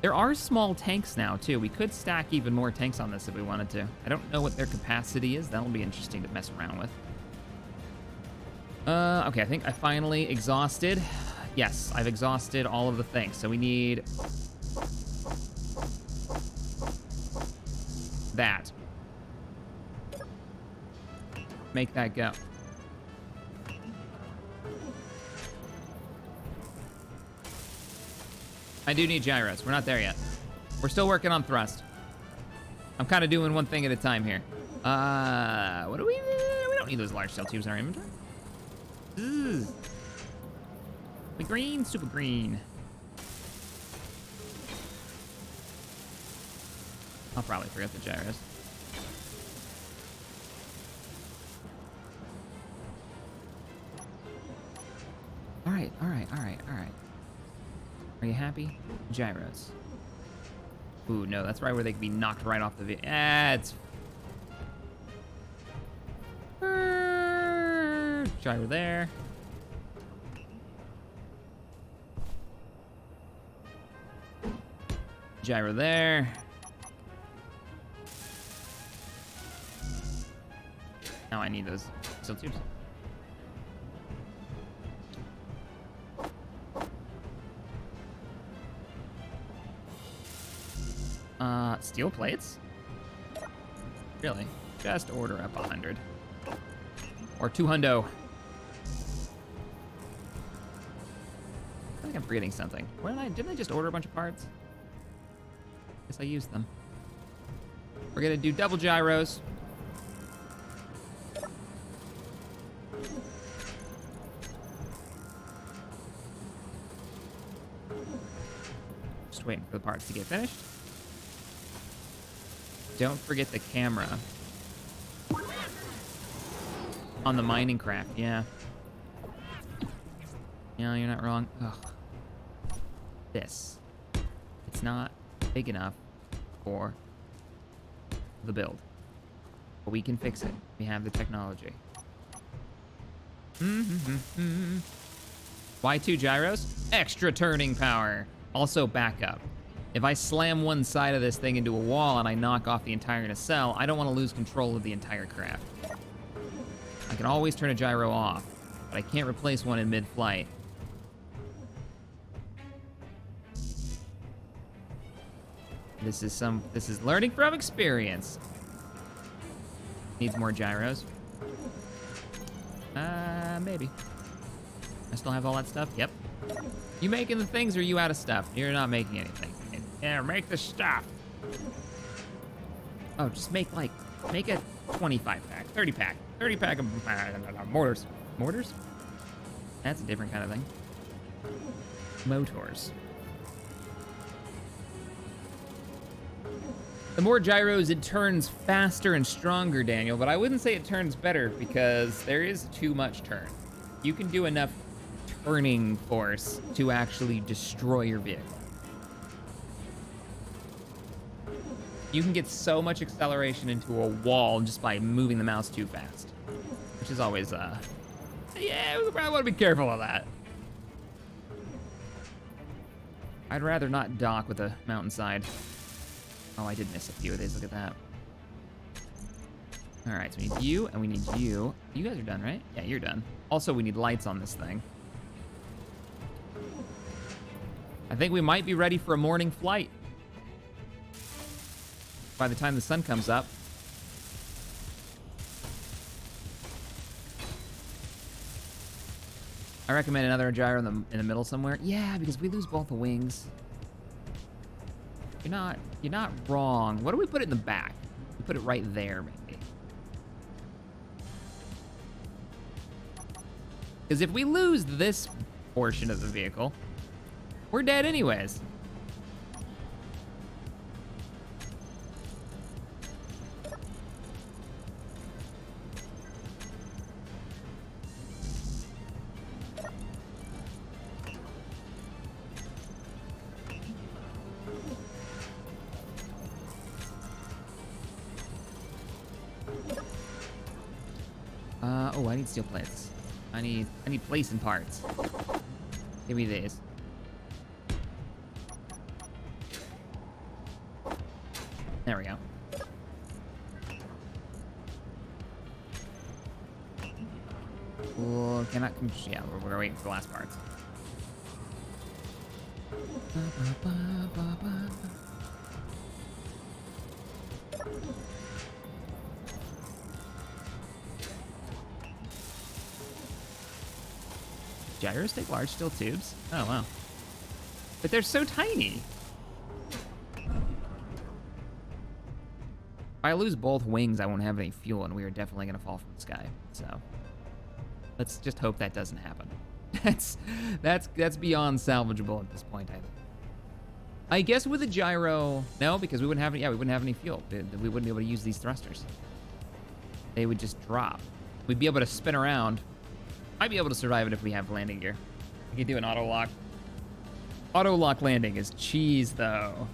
There are small tanks now, too. We could stack even more tanks on this if we wanted to. I don't know what their capacity is. That'll be interesting to mess around with. Okay, I think I finally exhausted. Yes, I've exhausted all of the things. So we need that. Make that go. I do need gyros. We're not there yet. We're still working on thrust. I'm kind of doing one thing at a time here. What do we don't need those large cell tubes in our inventory. Ugh. The green, super green. I'll probably forget the gyros. All right. Are you happy? Gyros. Ooh, no, that's right where they can be knocked right off the it's... Gyro there. Gyro there. Now I need those steel tubes. Steel plates? Really? Just order up 100. Or 200. I think I'm forgetting something. Didn't I just order a bunch of parts? Guess I used them. We're gonna do double gyros. Just waiting for the parts to get finished. Don't forget the camera. On the mining craft, yeah. Yeah, you're not wrong. Ugh. This. It's not big enough for the build. But we can fix it. We have the technology. Why 2 gyros? Extra turning power. Also backup. If I slam one side of this thing into a wall and I knock off the entire nacelle, I don't want to lose control of the entire craft. I can always turn a gyro off, but I can't replace one in mid-flight. This is learning from experience. Needs more gyros. Maybe. I still have all that stuff? Yep. You making the things or are you out of stuff? You're not making anything. Yeah, make the stuff. Oh, just make a 25 pack, 30 pack, 30 pack of mortars. Mortars? That's a different kind of thing. Motors. The more gyros, it turns faster and stronger, Daniel, but I wouldn't say it turns better because there is too much turn. You can do enough turning force to actually destroy your vehicle. You can get so much acceleration into a wall just by moving the mouse too fast, which is always, yeah, we probably want to be careful of that. I'd rather not dock with a mountainside. Oh, I did miss a few of these. Look at that. All right, so we need you, and we need you. You guys are done, right? Yeah, you're done. Also, we need lights on this thing. I think we might be ready for a morning flight by the time the sun comes up. I recommend another gyro in the middle somewhere. Yeah, because we lose both the wings. You're not wrong. What do we put it in the back? We put it right there, maybe. Because if we lose this portion of the vehicle, we're dead anyways. Oh, I need steel plates. I need placing parts. Give me these. There we go. Cool. Cannot. Yeah, we're waiting for the last parts. Gyros take large steel tubes? Oh, wow. But they're so tiny. If I lose both wings, I won't have any fuel, and we are definitely going to fall from the sky. So let's just hope that doesn't happen. That's beyond salvageable at this point, I think. I guess with a gyro, no, because we wouldn't have any, we wouldn't have any fuel. We wouldn't be able to use these thrusters. They would just drop. We'd be able to spin around. Might be able to survive it if we have landing gear. We could do an auto lock. Auto lock landing is cheese, though.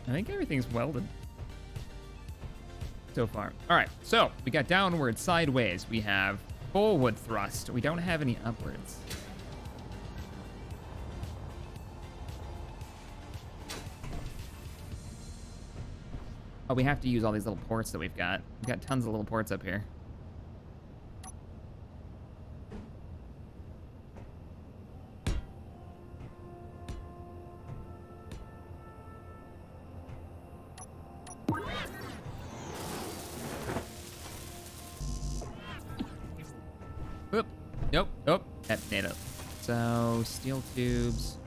I think everything's welded so far. All right, so we got downward, sideways. We have forward thrust. We don't have any upwards. Oh, we have to use all these little ports that we've got. We've got tons of little ports up here. Oop. Nope. Nope. That made it. So, steel tubes.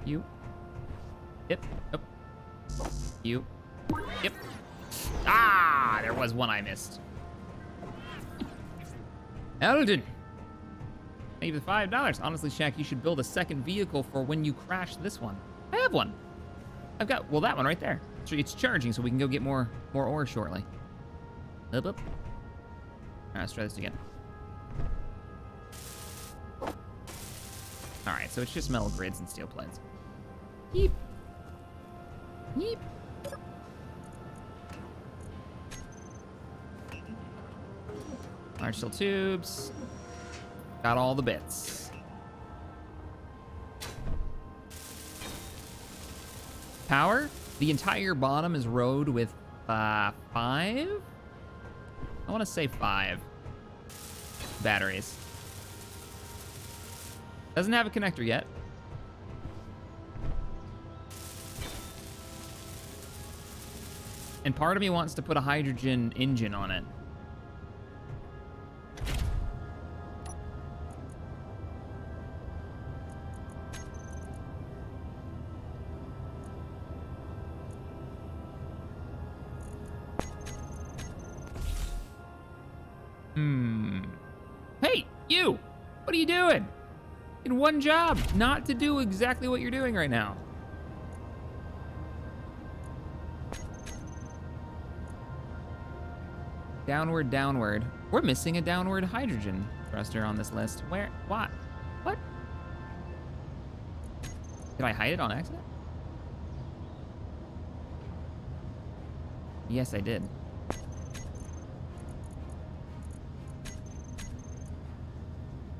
You. Yep. Yep. You. Yep. Ah, there was one I missed. Eldon. Thank you for the $5. Honestly, Shaq, you should build a second vehicle for when you crash this one. I have one. I've got, well, that one right there. It's charging, so we can go get more ore shortly. Up, up. All right, let's try this again. All right, so it's just metal grids and steel plates. Yeep. Yeep. Large steel tubes. Got all the bits. Power? The entire bottom is rode with 5? I want to say 5 batteries. Doesn't have a connector yet. And part of me wants to put a hydrogen engine on it. Hey, you! What are you doing? In one job, not to do exactly what you're doing right now. Downward, downward. We're missing a downward hydrogen thruster on this list. Where? What? What? Did I hide it on accident? Yes, I did.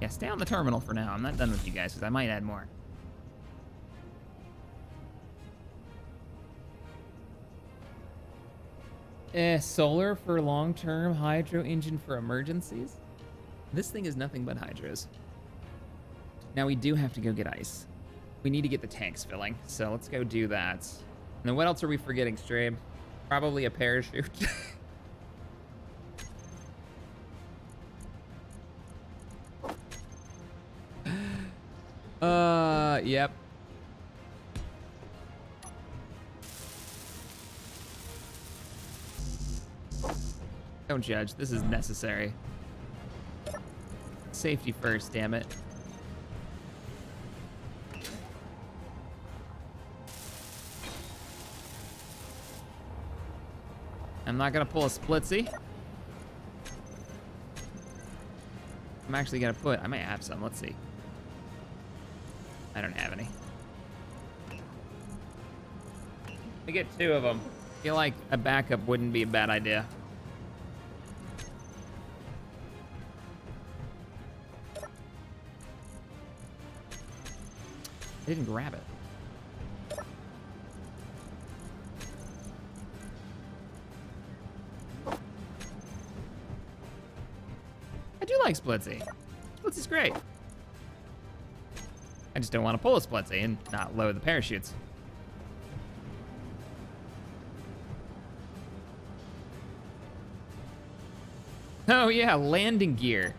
Yeah, stay on the terminal for now. I'm not done with you guys, because I might add more. Solar for long-term, hydro engine for emergencies. This thing is nothing but hydros. Now we do have to go get ice. We need to get the tanks filling, so let's go do that. And then what else are we forgetting, Stream? Probably a parachute. Yep. Don't judge, this is necessary. Safety first, damn it. I'm not gonna pull a splitsy. I'm actually gonna put, I might have some, let's see. I don't have any. We get 2 of them. I feel like a backup wouldn't be a bad idea. I didn't grab it. I do like splitsy. Splitsy's great. I just don't want to pull a splitsy and not load the parachutes. Oh yeah, landing gear.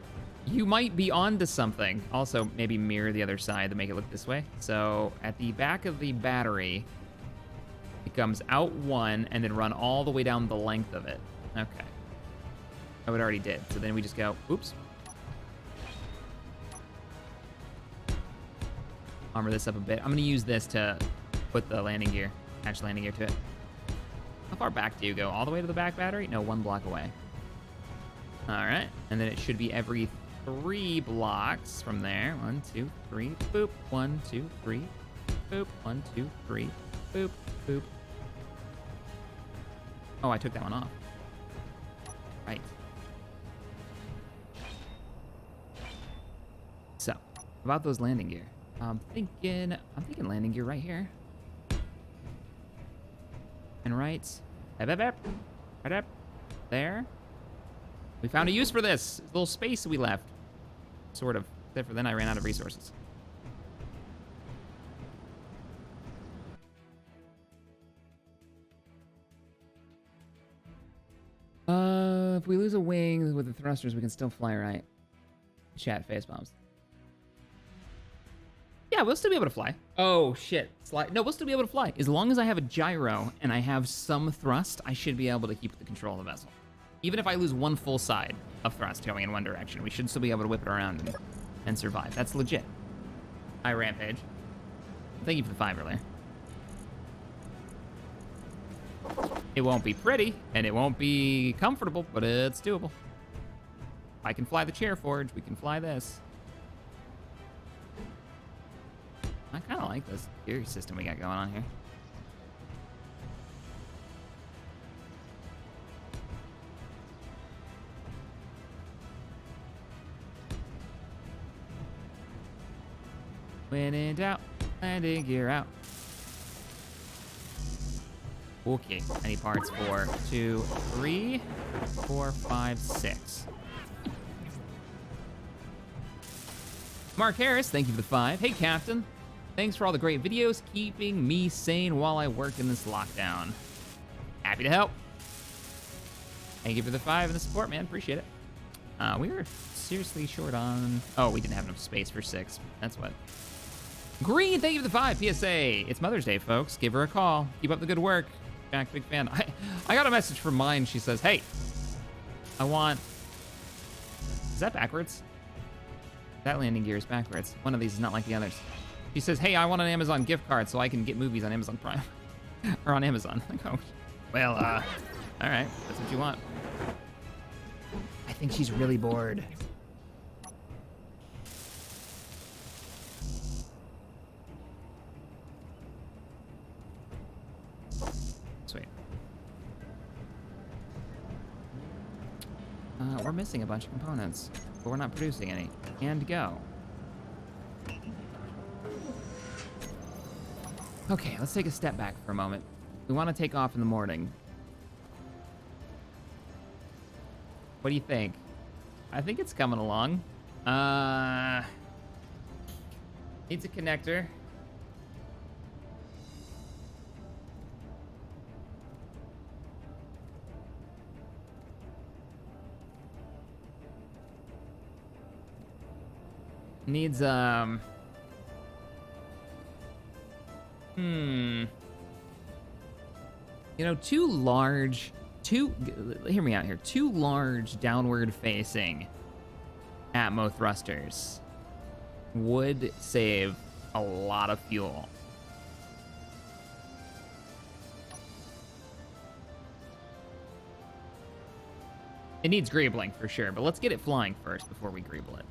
You might be onto something. Also, maybe mirror the other side to make it look this way. So at the back of the battery, it comes out 1 and then run all the way down the length of it. Okay. Oh, it already did. So then we just go, oops. Armor this up a bit. I'm gonna use this to put the landing gear, attach landing gear to it. How far back do you go? All the way to the back battery? No, 1 block away. All right, and then it should be every 3 blocks from there. 1, 2, 3, boop. 1, 2, 3, boop. 1, 2, 3, boop, boop. Oh, I took that one off. Right. So, about those landing gear. I'm thinking landing gear right here. And right up there. We found a use for this little space we left. Sort of, except for then I ran out of resources. If we lose a wing with the thrusters, we can still fly, right? Chat face bombs. Yeah, we'll still be able to fly. Oh, shit. No, we'll still be able to fly. As long as I have a gyro and I have some thrust, I should be able to keep the control of the vessel. Even if I lose 1 full side of thrust going in one direction, we should still be able to whip it around and survive. That's legit. Hi, Rampage. Thank you for the 5 earlier. It won't be pretty, and it won't be comfortable, but it's doable. I can fly the chair forge. We can fly this. I kind of like this gear system we got going on here. When in doubt, landing gear out. Okay, I need parts for 2, 3, 4, 5, 6. Mark Harris, thank you for the 5. Hey, Captain. Thanks for all the great videos, keeping me sane while I work in this lockdown. Happy to help. Thank you for the 5 and the support, man. Appreciate it. We were seriously short on... Oh, we didn't have enough space for 6. That's what. Green, thank you for the 5. PSA. It's Mother's Day, folks. Give her a call. Keep up the good work. Jack, big fan. I got a message from mine. She says, hey, I want... Is that backwards? That landing gear is backwards. One of these is not like the others. She says, hey, I want an Amazon gift card so I can get movies on Amazon Prime. Or on Amazon. Like, oh, well, all right. That's what you want. I think she's really bored. Sweet. We're missing a bunch of components, but we're not producing any. And go. Okay, let's take a step back for a moment. We want to take off in the morning. What do you think? I think it's coming along. Needs a connector. Needs, You know, hear me out here. 2 large downward facing Atmo thrusters would save a lot of fuel. It needs greebling for sure, but let's get it flying first before we greeble it.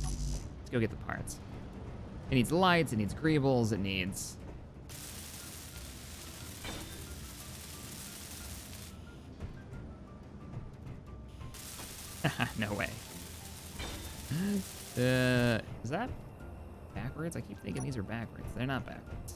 Let's go get the parts. It needs lights, it needs greebles, it needs... No way. Is that backwards? I keep thinking these are backwards. They're not backwards.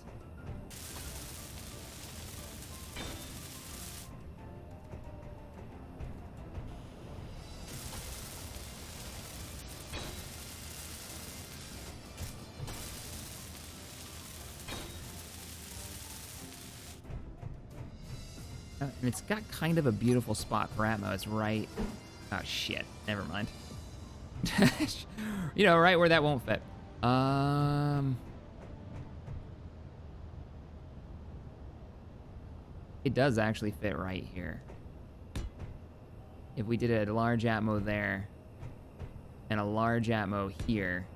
And it's got kind of a beautiful spot for Atmo. It's right... Oh, shit. Never mind. You know, right where that won't fit. It does actually fit right here. If we did a large Atmo there and a large Atmo here,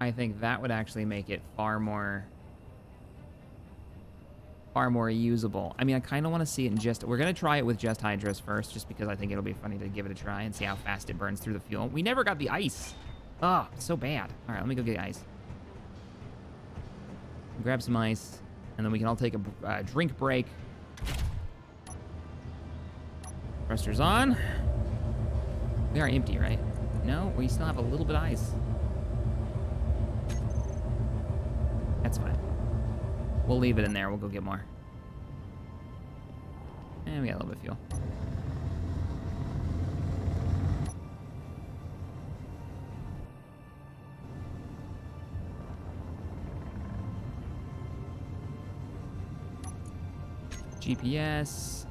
I think that would actually make it far more usable. I mean, I kind of want to see it in just... We're going to try it with just hydros first, just because I think it'll be funny to give it a try and see how fast it burns through the fuel. We never got the ice. Oh, so bad. All right, let me go get ice. Grab some ice, and then we can all take a drink break. Thrusters on. We are empty, right? No, we still have a little bit of ice. That's fine. We'll leave it in there. We'll go get more. And we got a little bit of fuel. GPS.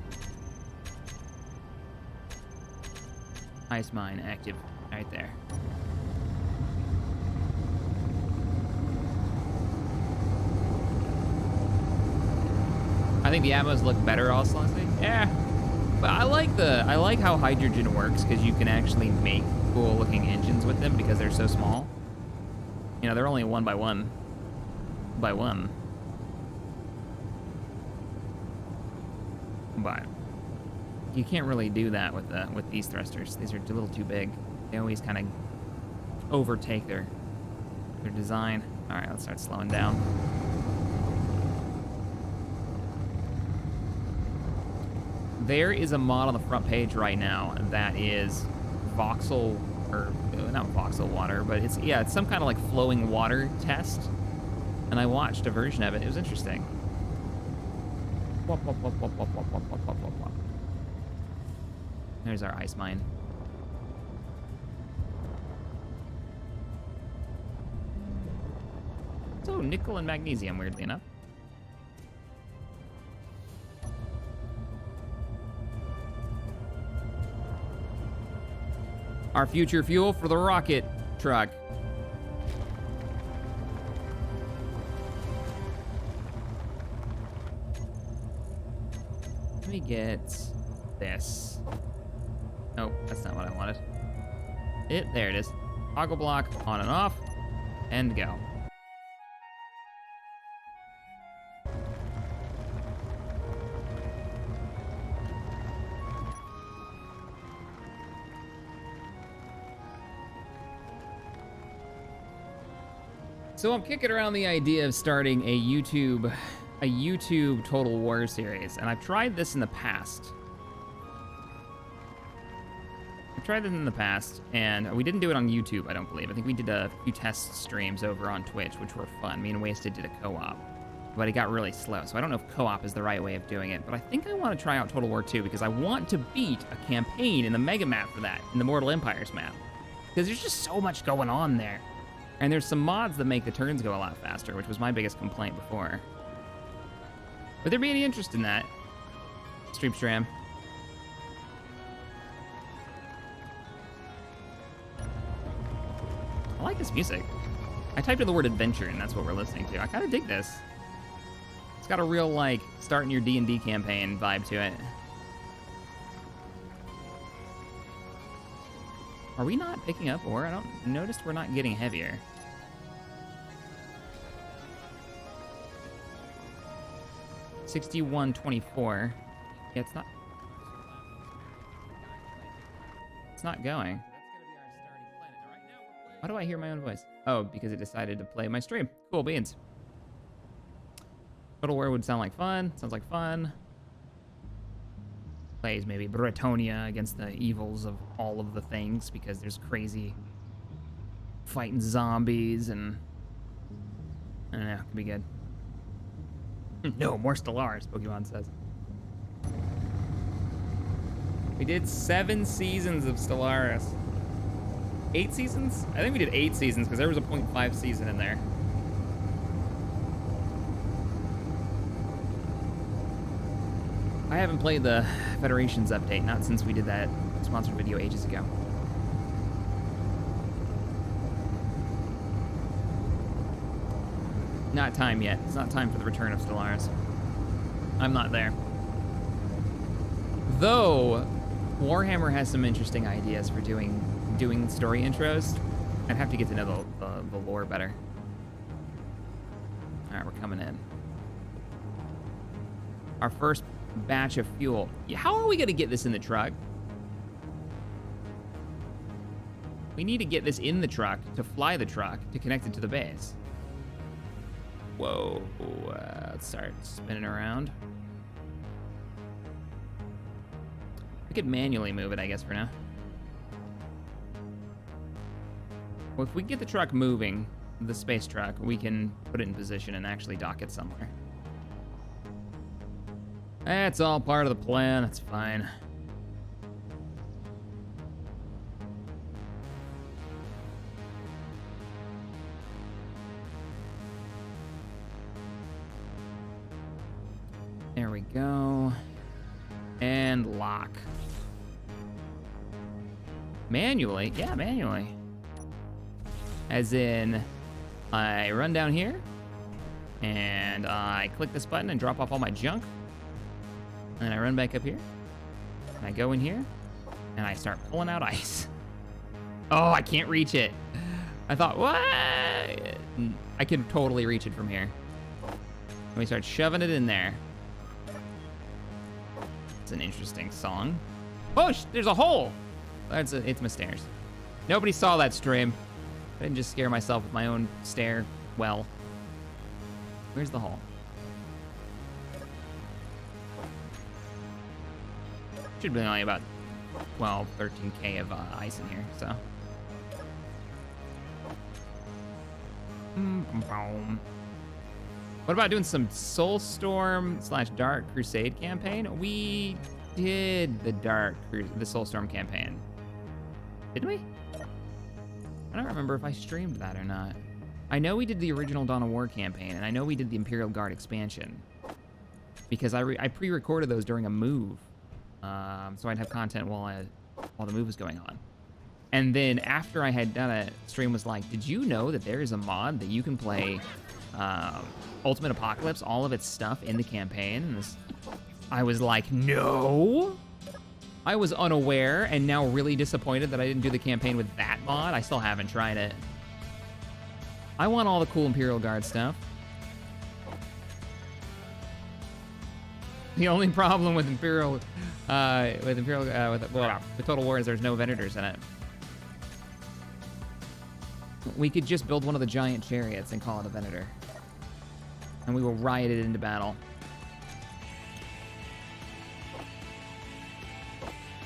Ice mine active right there. I think the Atmos look better, honestly. Yeah, but I like how hydrogen works, because you can actually make cool looking engines with them because they're so small. You know, they're only 1 by 1 by 1. But you can't really do that with these thrusters. These are a little too big. They always kind of overtake their design. All right, let's start slowing down. There is a mod on the front page right now that is voxel, or not voxel water, but it's some kind of like flowing water test. And I watched a version of it. It was interesting. Wop, wop, wop, wop, wop, wop, wop, wop, wop, wop. There's our ice mine. So nickel and magnesium, weirdly enough. Our future fuel for the rocket truck. Let me get this. Oh, that's not what I wanted. There it is. Toggle block, on and off, and go. So I'm kicking around the idea of starting a YouTube Total War series, and I've tried this in the past. And we didn't do it on YouTube, I don't believe. I think we did a few test streams over on Twitch, which were fun. Me and Wasted did a co-op, but it got really slow. So I don't know if co-op is the right way of doing it, but I think I want to try out Total War 2 because I want to beat a campaign in the mega map for that, in the Mortal Empires map, because there's just so much going on there. And there's some mods that make the turns go a lot faster, which was my biggest complaint before. Would there be any interest in that? Stream. I like this music. I typed in the word adventure, and that's what we're listening to. I kind of dig this. It's got a real, like, starting your D&D campaign vibe to it. Are we not picking up ore? I don't notice we're not getting heavier. $61.24. Yeah, it's not. It's not going. Why do I hear my own voice? Oh, because it decided to play my stream. Cool beans. Total War would sound like fun. Sounds like fun. Plays maybe Bretonia against the evils of all of the things because there's crazy fighting zombies and I don't know, could be good. No, more Stellaris, Pokemon says. We did 7 seasons of Stellaris. 8 seasons? I think we did 8 seasons because there was a 0.5 season in there. I haven't played the Federations update, not since we did that sponsored video ages ago. Not time yet. It's not time for the return of Stellaris. I'm not there. Though, Warhammer has some interesting ideas for doing story intros. I'd have to get to know the lore better. All right, we're coming in. Our first batch of fuel. How are we gonna get this in the truck? We need to get this in the truck to fly the truck to connect it to the base. Whoa, let's start spinning around. We could manually move it, I guess, for now. Well, if we get the truck moving, the space truck, we can put it in position and actually dock it somewhere. That's all part of the plan, that's fine. There we go. And lock. Manually? Yeah, manually. As in, I run down here, and I click this button and drop off all my junk. And then I run back up here, and I go in here, and I start pulling out ice. Oh, I can't reach it. I thought, what? I can totally reach it from here. And we start shoving it in there. It's an interesting song. Oh, there's a hole. It's my stairs. Nobody saw that stream. I didn't just scare myself with my own stair well. Where's the hole? Should be only about 12, 13K of ice in here, so. What about doing some Soulstorm / Dark Crusade campaign? We did the Soulstorm campaign. Didn't we? I don't remember if I streamed that or not. I know we did the original Dawn of War campaign, and I know we did the Imperial Guard expansion. Because I pre-recorded those during a move. So I'd have content while the move was going on. And then after I had done it, stream was like, did you know that there is a mod that you can play Ultimate Apocalypse, all of its stuff in the campaign? And I was like, no. I was unaware and now really disappointed that I didn't do the campaign with that mod. I still haven't tried it. I want all the cool Imperial Guard stuff. The only problem with Total War is there's no Venators in it. We could just build one of the giant chariots and call it a Venator. And we will ride it into battle.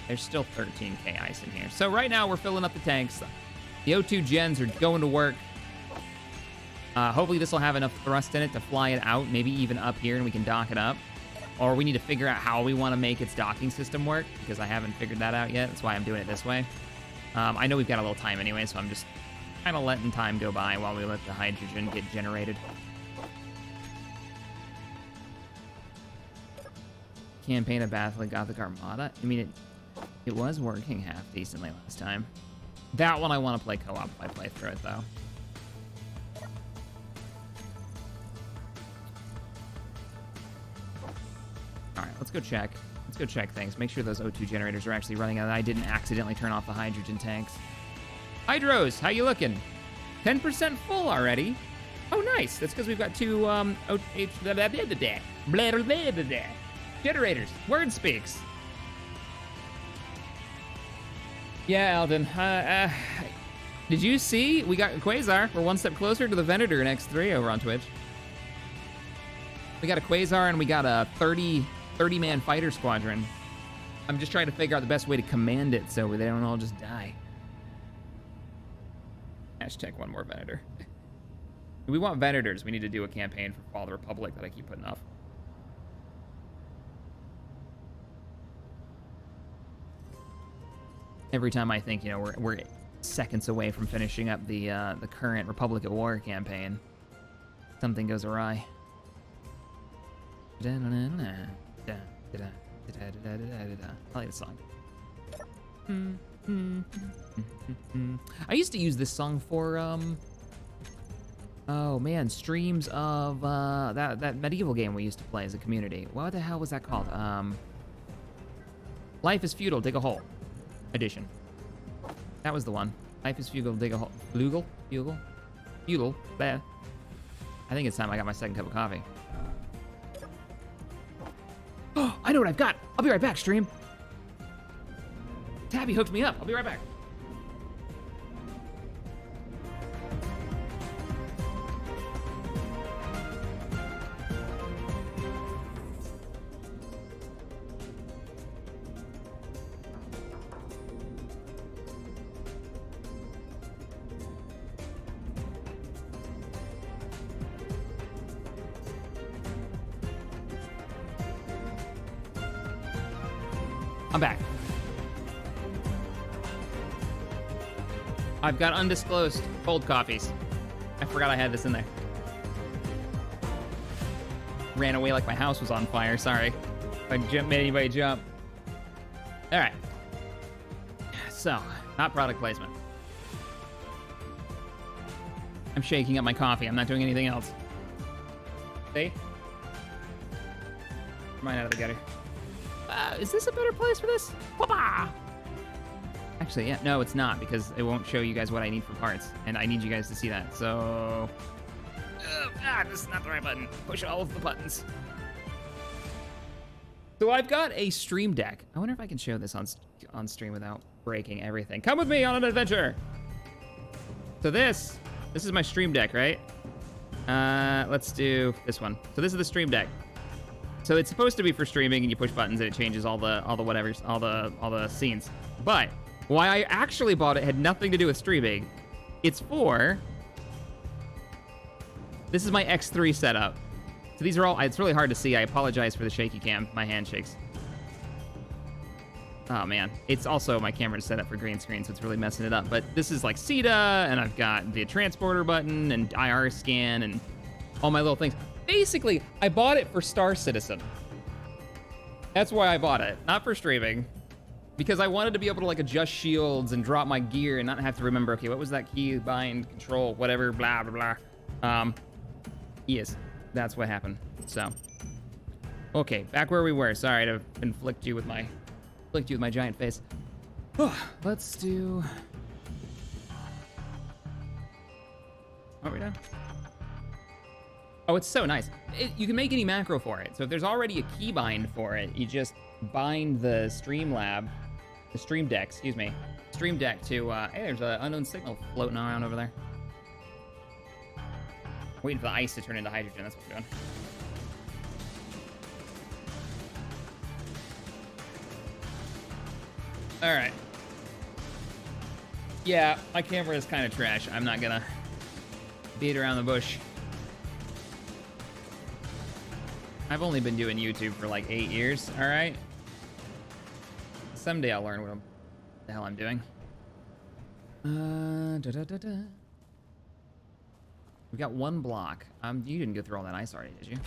There's still 13k ice in here. So right now we're filling up the tanks. The O2 gens are going to work. Hopefully this will have enough thrust in it to fly it out, maybe even up here, and we can dock it up. Or we need to figure out how we want to make its docking system work, because I haven't figured that out yet. That's why I'm doing it this way. I know we've got a little time anyway, so I'm just kind of letting time go by while we let the hydrogen get generated. Campaign of Battle of Gothic Armada. I mean, it was working half decently last time. That one I want to play co-op if I play through it, though. All right, let's go check. Let's go check things. Make sure those O2 generators are actually running and I didn't accidentally turn off the hydrogen tanks. Hydros, how you looking? 10% full already. Oh, nice. That's because we've got two generators. Word speaks. Yeah, Alden. Did you see? We got Quasar. We're one step closer to the Venator in X3 over on Twitch. We got a Quasar and we got a 30-man fighter squadron. I'm just trying to figure out the best way to command it so they don't all just die. Hashtag one more Venator. If we want Venators, we need to do a campaign for Fall of the Republic that I keep putting off. Every time I think, you know, we're seconds away from finishing up the current Republic at War campaign, something goes awry. I like this song. I used to use this song for oh man, streams of that medieval game we used to play as a community. What the hell was that called? Life is Feudal, Dig a Hole edition. That was the one. Life is Feudal, Dig a Hole. Feudal. There. I think it's time I got my second cup of coffee. Oh, I know what I've got. I'll be right back, stream. Tabby hooked me up. I'll be right back. I'm back. I've got undisclosed cold coffees. I forgot I had this in there. Ran away like my house was on fire, sorry. If I made anybody jump. All right. So, not product placement. I'm shaking up my coffee. I'm not doing anything else. See? Mine out of the gutter. Is this a better place for this? Whoop-ah! Actually, yeah, no, it's not, because it won't show you guys what I need for parts, and I need you guys to see that, so... this is not the right button. Push all of the buttons. So I've got a Stream Deck. I wonder if I can show this on stream without breaking everything. Come with me on an adventure! So this is my Stream Deck, right? Let's do this one. So this is the Stream Deck. So it's supposed to be for streaming, and you push buttons and it changes all the whatevers, all the scenes. But why I actually bought it had nothing to do with streaming. It's for... This is my X3 setup. So these are all... It's really hard to see. I apologize for the shaky cam. My hand shakes. Oh man, it's also my camera is set up for green screen, so it's really messing it up. But this is like CETA, and I've got the transporter button and IR scan and all my little things. Basically, I bought it for Star Citizen. That's why I bought it, not for streaming, because I wanted to be able to like adjust shields and drop my gear and not have to remember, okay, what was that key, bind, control, whatever, blah, blah, blah. Yes, that's what happened, so. Okay, back where we were. Sorry to inflict you with my giant face. Let's do... What are we doing? Oh, it's so nice. You can make any macro for it. So if there's already a keybind for it, you just bind the Stream Deck to, hey, there's an unknown signal floating around over there. Waiting for the ice to turn into hydrogen, that's what we're doing. All right. Yeah, my camera is kind of trash. I'm not gonna beat around the bush. I've only been doing YouTube for like 8 years, all right? Someday I'll learn what the hell I'm doing. We got one block. You didn't go through all that ice already, did you?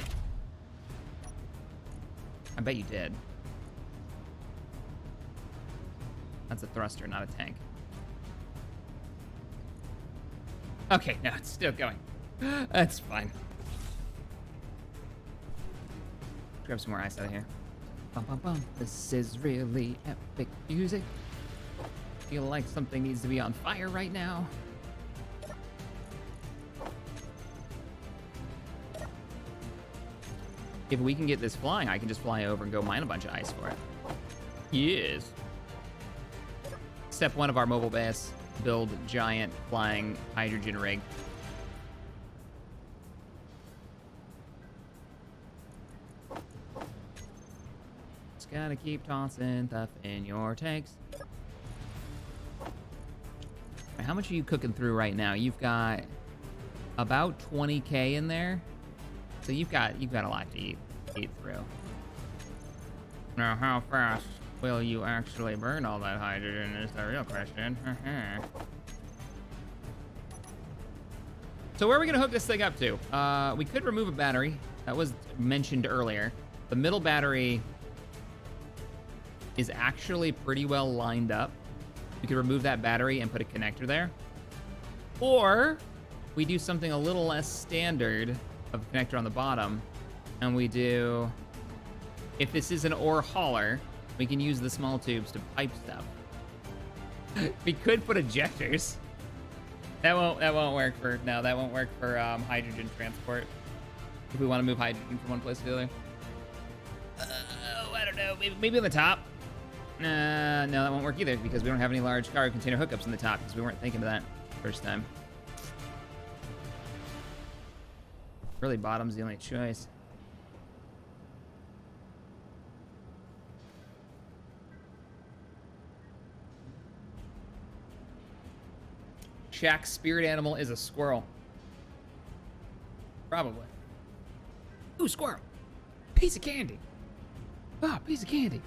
I bet you did. That's a thruster, not a tank. Okay, no, it's still going. That's fine. Grab some more ice out of here. Bum, bum, bum. This is really epic music. Feel like something needs to be on fire right now. If we can get this flying, I can just fly over and go mine a bunch of ice for it. Yes. Step 1 of our mobile base, build giant flying hydrogen rig. Just gotta keep tossing stuff in your tanks. Right, how much are you cooking through right now? You've got about 20K in there, so you've got a lot to eat through. Now, how fast will you actually burn all that hydrogen is the real question. So where are we gonna hook this thing up to? We could remove a battery. That was mentioned earlier. The middle battery is actually pretty well lined up. We could remove that battery and put a connector there. Or we do something a little less standard of a connector on the bottom, and we do, if this is an ore hauler, we can use the small tubes to pipe stuff. We could put ejectors. That won't work for hydrogen transport. If we want to move hydrogen from one place to the other. I don't know. Maybe on the top. No, that won't work either because we don't have any large cargo container hookups in the top because we weren't thinking of that first time. Really, bottom's the only choice. Shack's spirit animal is a squirrel. Probably. Ooh, squirrel. Piece of candy. Oh, piece of candy.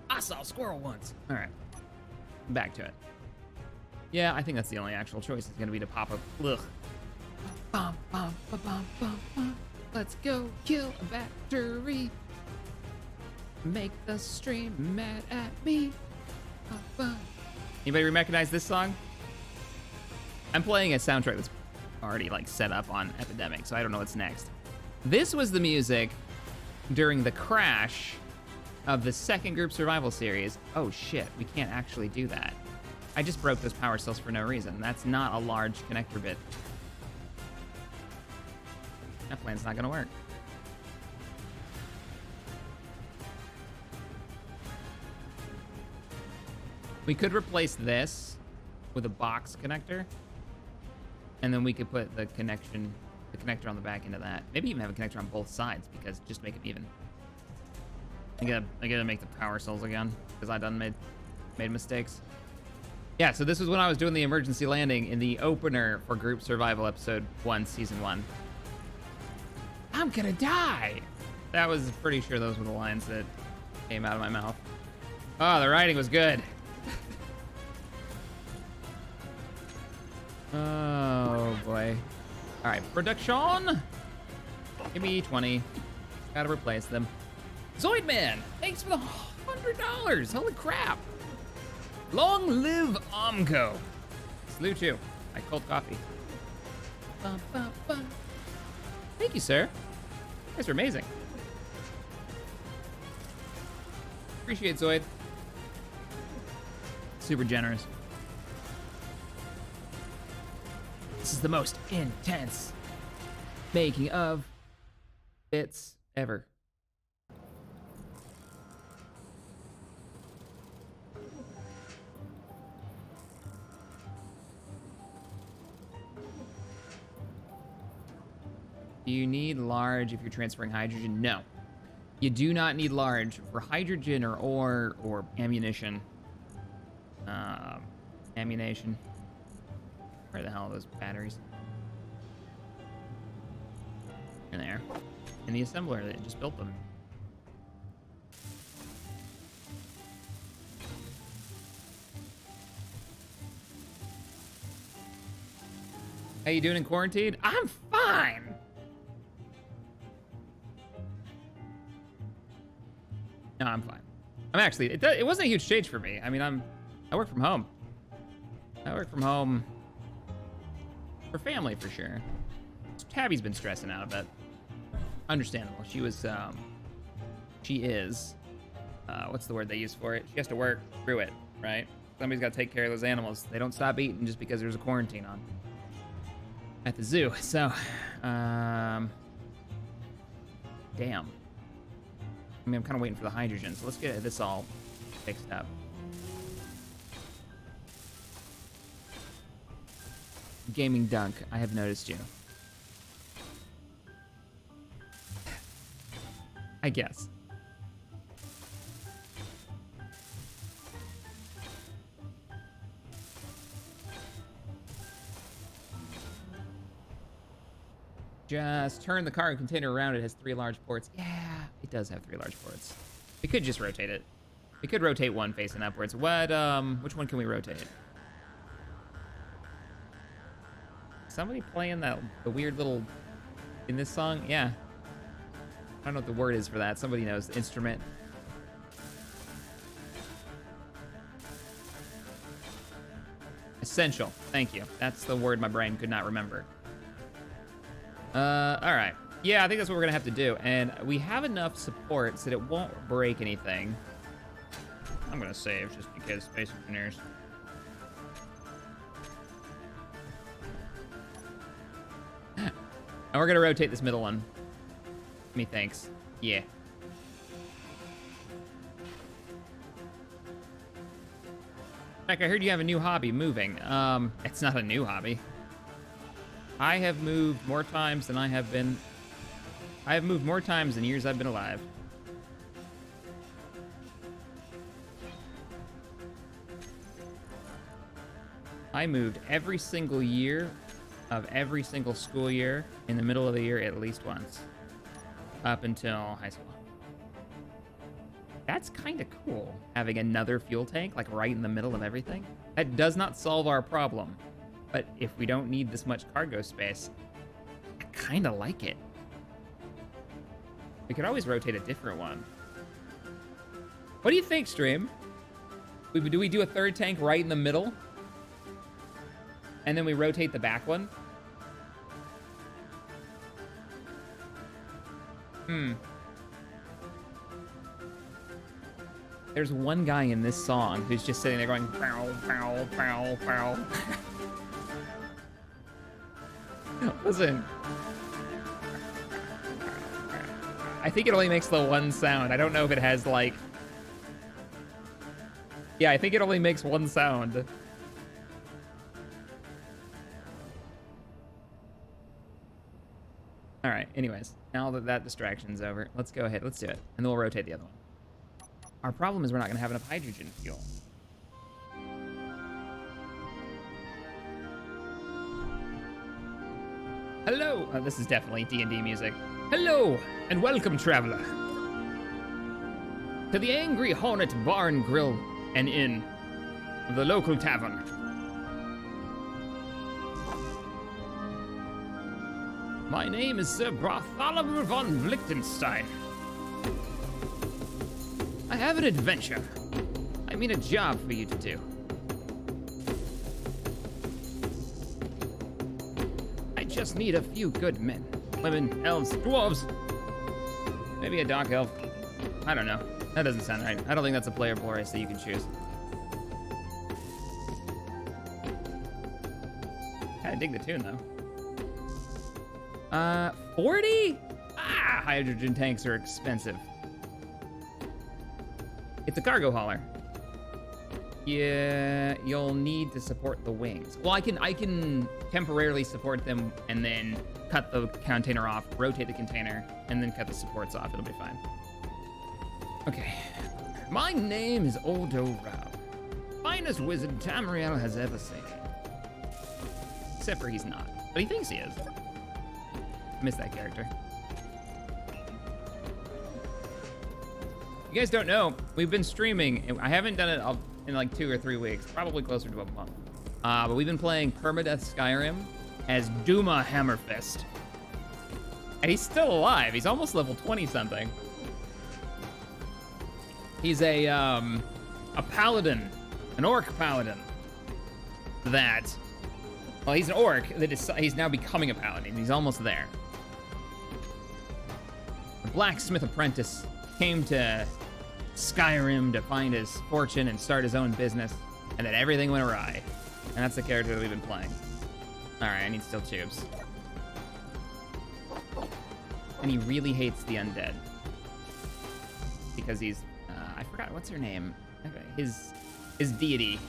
I saw a squirrel once. All right. Back to it. Yeah, I think that's the only actual choice. It's going to be to pop up. Ugh. Bum, bum, bum, bum, bum, bum. Let's go kill a battery. Make the stream mad at me. Bum, bum. Anybody recognize this song? I'm playing a soundtrack that's already like set up on Epidemic, so I don't know what's next. This was the music during the crash of the second group survival series. Oh shit, we can't actually do that. I just broke those power cells for no reason. That's not a large connector bit. That plan's not gonna work. We could replace this with a box connector, and then we could put the connector on the back end of that. Maybe even have a connector on both sides because just make it even. I gotta make the power cells again because I done made mistakes. Yeah, so this was when I was doing the emergency landing in the opener for Group Survival Episode 1, Season 1. I'm gonna die! That was pretty sure those were the lines that came out of my mouth. Oh, the writing was good. Oh, boy. All right, production. Give me 20. Gotta replace them. Zoidman, thanks for the $100. Holy crap. Long live Omco. Salute you. I cold coffee. Ba, ba, ba. Thank you, sir. You guys are amazing. Appreciate Zoid. Super generous. This is the most intense making of bits ever. Do you need large if you're transferring hydrogen? No. You do not need large for hydrogen or ore or ammunition. Ammunition. Where the hell are those batteries? In there. In the assembler that just built them. How you doing in quarantine? I'm fine. No, I'm fine. I'm actually, it wasn't a huge change for me. I mean, I work from home. I work from home for family, for sure. Tabby's been stressing out a bit. Understandable. She is, what's the word they use for it? She has to work through it, right? Somebody's got to take care of those animals. They don't stop eating just because there's a quarantine on at the zoo. So, damn. I mean, I'm kind of waiting for the hydrogen, so let's get this all fixed up. Gaming Dunk, I have noticed you. I guess. Just turn the cargo container around. It has 3 large ports. Yeah, it does have 3 large ports. We could just rotate it. We could rotate one facing upwards. What, which one can we rotate? Somebody playing the weird little, in this song? Yeah. I don't know what the word is for that. Somebody knows the instrument. Essential. Thank you. That's the word my brain could not remember. All right. Yeah, I think that's what we're gonna have to do. And we have enough support so that it won't break anything. I'm gonna save just because Space Engineers. And we're gonna rotate this middle one. Methinks. Yeah. Heck, I heard you have a new hobby, moving. It's not a new hobby. I have moved more times than I have moved more times than years I've been alive. I moved every single year of every single school year in the middle of the year at least once. Up until high school. That's kind of cool, having another fuel tank, like right in the middle of everything. That does not solve our problem. But if we don't need this much cargo space, I kind of like it. We could always rotate a different one. What do you think, stream? Do we do a third tank right in the middle? And then we rotate the back one? There's one guy in this song who's just sitting there going, pow, pow, pow, pow. Listen. I think it only makes the one sound. I don't know if it has, like... Yeah, I think it only makes one sound. All right, anyways, now that that distraction's over, let's go ahead, let's do it. And then we'll rotate the other one. Our problem is we're not gonna have enough hydrogen fuel. Hello! This is definitely D&D music. Hello, and welcome, traveler. To the Angry Hornet Bar and Grill and Inn, the local tavern. My name is Sir Bartholomew von Liechtenstein. I have an adventure. I mean a job for you to do. I just need a few good men. Women, elves, dwarves. Maybe a dark elf. I don't know. That doesn't sound right. I don't think that's a playable race that you can choose. I dig the tune, though. 40? Ah, hydrogen tanks are expensive. It's a cargo hauler. Yeah, you'll need to support the wings. Well, I can temporarily support them and then cut the container off, rotate the container, and then cut the supports off. It'll be fine. Okay. My name is Oldo Rao. Finest wizard Tamriel has ever seen. Except for he's not. But he thinks he is. I miss that character. You guys don't know, we've been streaming. I haven't done it in like 2 or 3 weeks, probably closer to a month. But we've been playing Permadeath Skyrim as Duma Hammerfist. And he's still alive. He's almost level 20-something. He's a paladin, an orc paladin. Well, he's an orc he's now becoming a paladin. He's almost there. The blacksmith apprentice came to Skyrim to find his fortune and start his own business, and then everything went awry. And that's the character that we've been playing. All right, I need steel tubes. And he really hates the undead because he's I forgot what's her name. Okay, his deity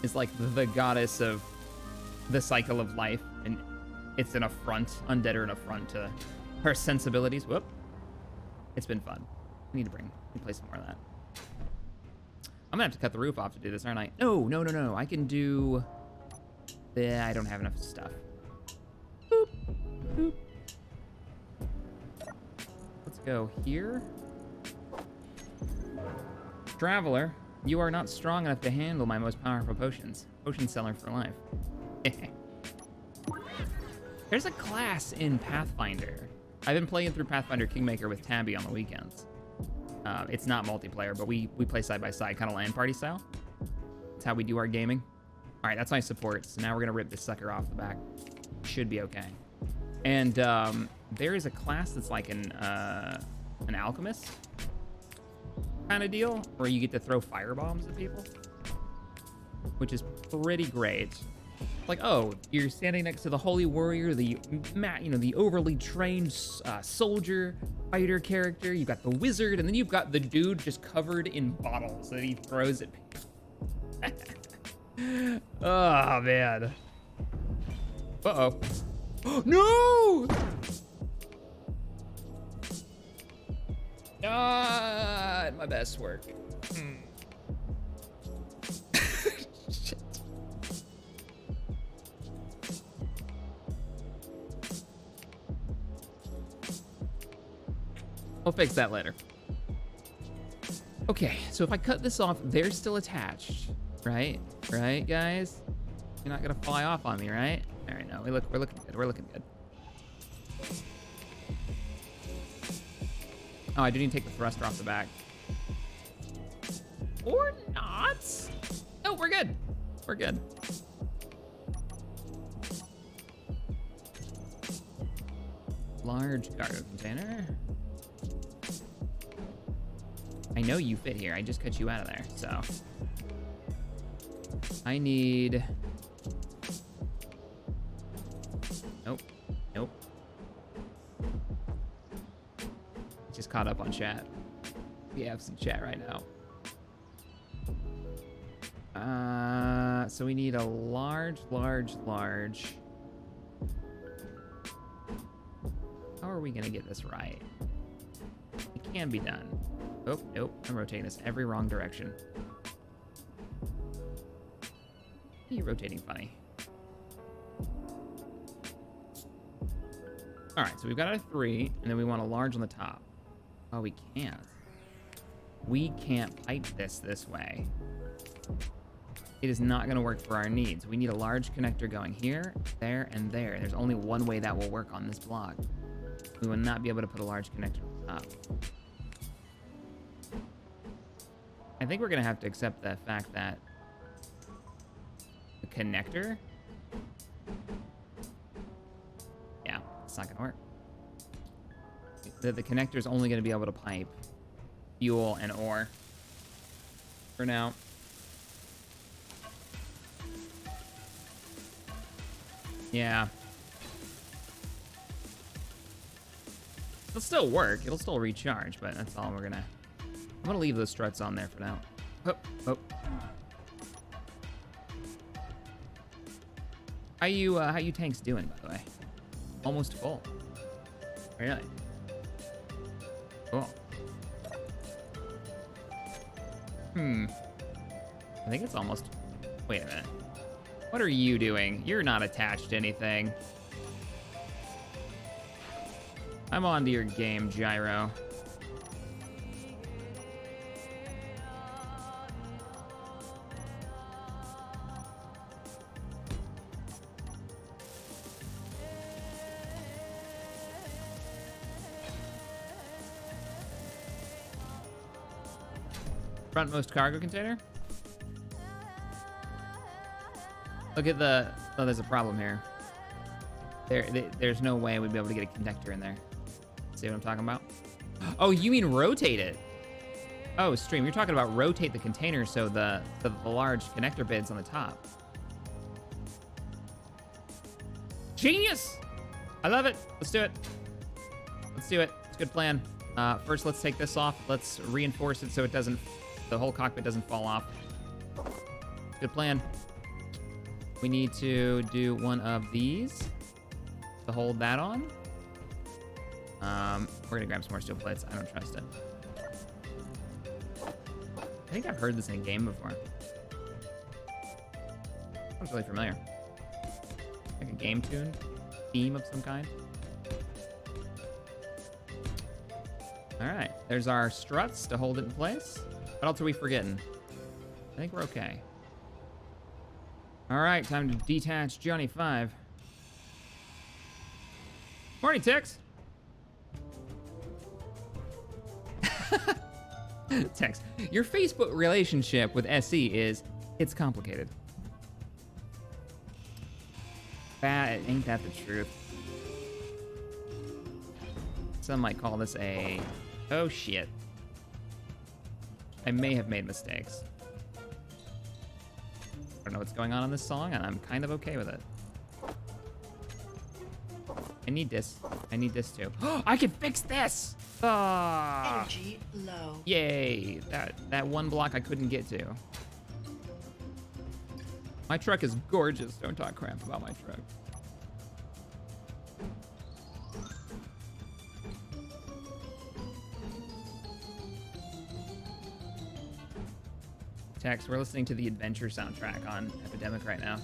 is like the goddess of the cycle of life, and it's an affront. Undead are an affront to her sensibilities. Whoop. It's been fun. I need to play some more of that. I'm gonna have to cut the roof off to do this, aren't I? No. I can do... I don't have enough stuff. Boop. Boop. Let's go here. Traveler, you are not strong enough to handle my most powerful potions. Potion seller for life. There's a class in Pathfinder. I've been playing through Pathfinder Kingmaker with Tabby on the weekends. It's not multiplayer, but we play side by side, kind of LAN party style. That's how we do our gaming. All right, that's my support. So now we're gonna rip this sucker off the back. Should be okay. And there is a class that's like an alchemist kind of deal, where you get to throw firebombs at people, which is pretty great. Like, oh, you're standing next to the holy warrior, the overly trained soldier fighter character. You've got the wizard, and then you've got the dude just covered in bottles that he throws at people. Oh man. Uh-oh. No! Not my best work. Shit. We'll fix that later. Okay, so if I cut this off, they're still attached, right? Right, guys? You're not gonna fly off on me, right? All right, no, we're looking good. We're looking good. Oh, I do need to take the thruster off the back. Or not. No, we're good. We're good. Large cargo container. I know you fit here. I just cut you out of there, so. I need... Nope. Nope. Just caught up on chat. We have some chat right now. So we need a large. How are we gonna get this right? It can be done. Oh, nope, I'm rotating this every wrong direction. You're rotating funny. All right, so we've got a 3, and then we want a large on the top. Oh, we can't. We can't pipe this way. It is not going to work for our needs. We need a large connector going here, there, and there. There's only one way that will work on this block. We will not be able to put a large connector up. I think we're going to have to accept the fact that the connector... Yeah, it's not going to work. The connector is only going to be able to pipe fuel and ore for now. Yeah. It'll still work. It'll still recharge, but that's all we're gonna... I'm gonna leave those struts on there for now. Oh, oh. How you tanks doing, by the way? Almost full. Really? Cool. I think it's almost... Wait a minute. What are you doing? You're not attached to anything. I'm onto your game, Gyro. Frontmost cargo container? Look at the... Oh, there's a problem here. There's no way we'd be able to get a connector in there. See what I'm talking about? Oh, you mean rotate it? Oh, stream, you're talking about rotate the container so the large connector bid's on the top. Genius! I love it. Let's do it. Let's do it. It's a good plan. First, let's take this off. Let's reinforce it so it doesn't... The whole cockpit doesn't fall off. Good plan. We need to do one of these to hold that on. We're gonna grab some more steel plates. I don't trust it. I think I've heard this in a game before. Sounds really familiar. Like a game tune, theme of some kind. All right, there's our struts to hold it in place. What else are we forgetting? I think we're okay. All right, time to detach Johnny 5. Morning, Tex. Tex, your Facebook relationship with SE is, it's complicated. Ain't that the truth? Some might call this a, oh shit. I may have made mistakes. I don't know what's going on in this song, and I'm kind of okay with it. I need this. I need this too. I can fix this! Ah! Energy low. Yay! That one block I couldn't get to. My truck is gorgeous. Don't talk crap about my truck. Tex, we're listening to the Adventure soundtrack on Epidemic right now.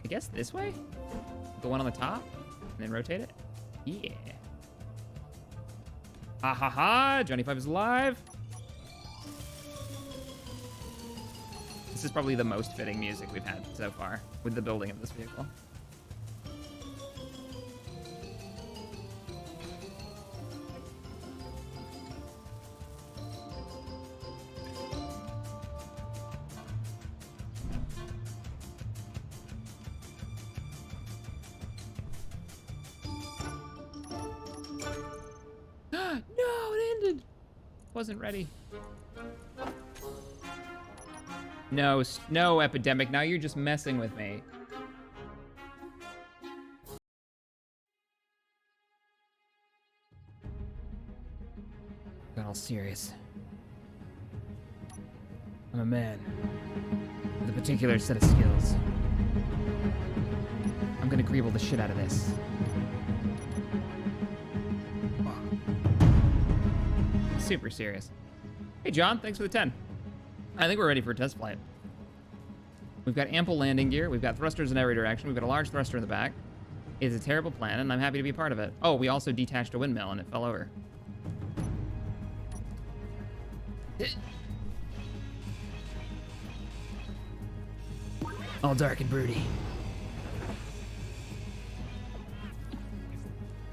I guess this way? The one on the top? And then rotate it? Yeah. Ha ha ha! Johnny 5 is alive! This is probably the most fitting music we've had so far with the building of this vehicle. Wasn't ready. No, no, Epidemic. Now you're just messing with me. Got all serious. I'm a man with a particular set of skills. I'm gonna greeble the shit out of this. Super serious. Hey, John, thanks for the 10. I think we're ready for a test flight. We've got ample landing gear. We've got thrusters in every direction. We've got a large thruster in the back. is a terrible plan, and I'm happy to be a part of it. Oh, we also detached a windmill, and it fell over. All dark and broody.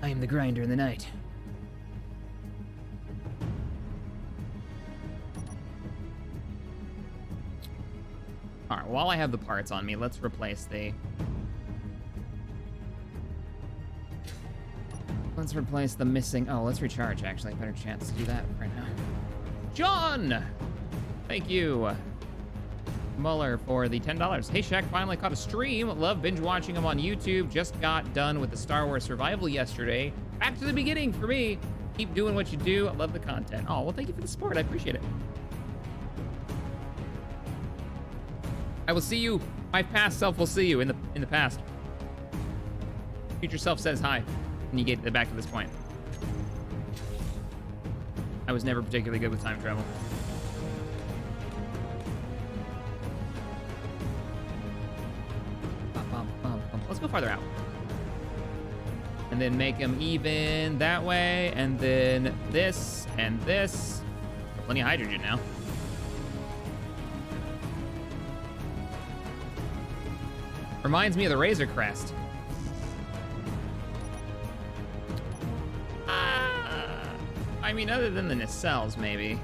I am the grinder in the night. All right, while I have the parts on me, let's replace the... Let's replace the missing... Oh, let's recharge, actually. Better chance to do that right now. John! Thank you, Muller, for the $10. Hey, Shack, finally caught a stream. Love binge watching him on YouTube. Just got done with the Star Wars Survival yesterday. Back to the beginning for me. Keep doing what you do. I love the content. Oh, well, thank you for the support. I appreciate it. I will see you. My past self will see you in the past. Future self says hi when you get back to this point. I was never particularly good with time travel. Let's go farther out. And then make them even that way, and then this and this. Plenty of hydrogen now. Reminds me of the Razor Crest. I mean, other than the nacelles, maybe.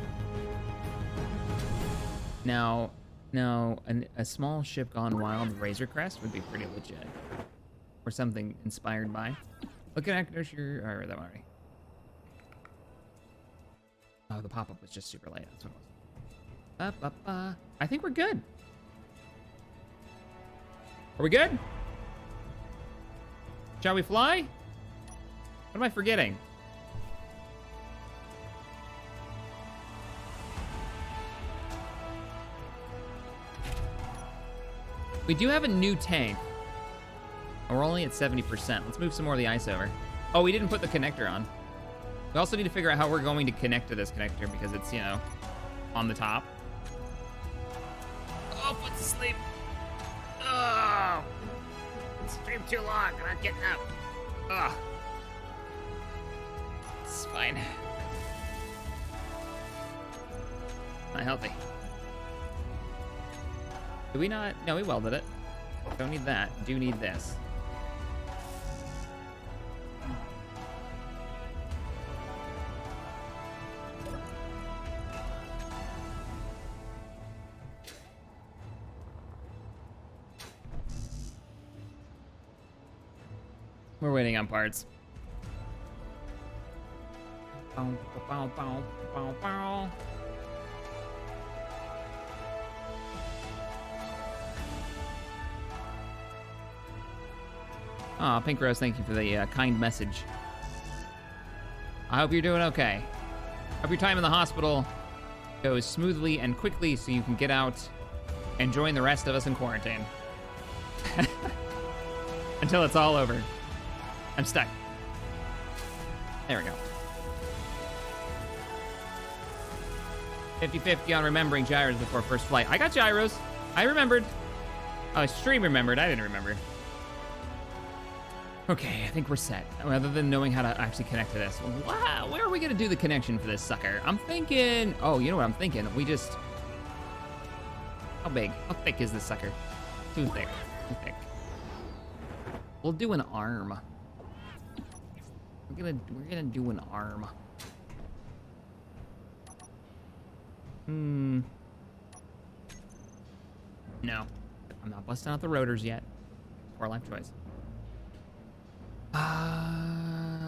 Now, a small ship gone wild Razor Crest would be pretty legit. Or something inspired by. Look at actors, or that one already. Oh, the pop-up was just super late. That's what it was. I think we're good. Are we good? Shall we fly? What am I forgetting? We do have a new tank. We're only at 70%. Let's move some more of the ice over. Oh, we didn't put the connector on. We also need to figure out how we're going to connect to this connector because it's, you know, on the top. Oh, put to sleep. Oh, it's streamed too long. I'm not getting up. Ugh. It's fine. Not healthy. Do we not? No, we welded it. Don't need that. Do need this. We're waiting on parts. Bow, bow, bow, bow, bow. Aw, Pink Rose, thank you for the kind message. I hope you're doing okay. Hope your time in the hospital goes smoothly and quickly so you can get out and join the rest of us in quarantine. Until it's all over. I'm stuck. There we go. 50-50 on remembering gyros before first flight. I got gyros. I remembered. Oh, stream remembered. I didn't remember. Okay, I think we're set. Other than knowing how to actually connect to this. Wow, where are we gonna do the connection for this sucker? I'm thinking, oh, you know what I'm thinking? We just, how big? How thick is this sucker? Too thick, too thick. We'll do an arm. We're gonna do an arm. No, I'm not busting out the rotors yet. Poor life choice.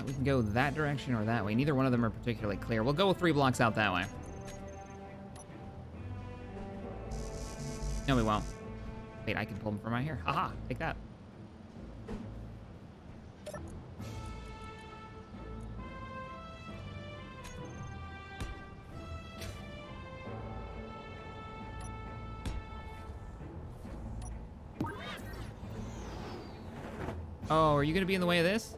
We can go that direction or that way. Neither one of them are particularly clear. We'll go 3 blocks out that way. No, we won't. Wait, I can pull them from right here. Haha, take that. Oh, are you gonna be in the way of this?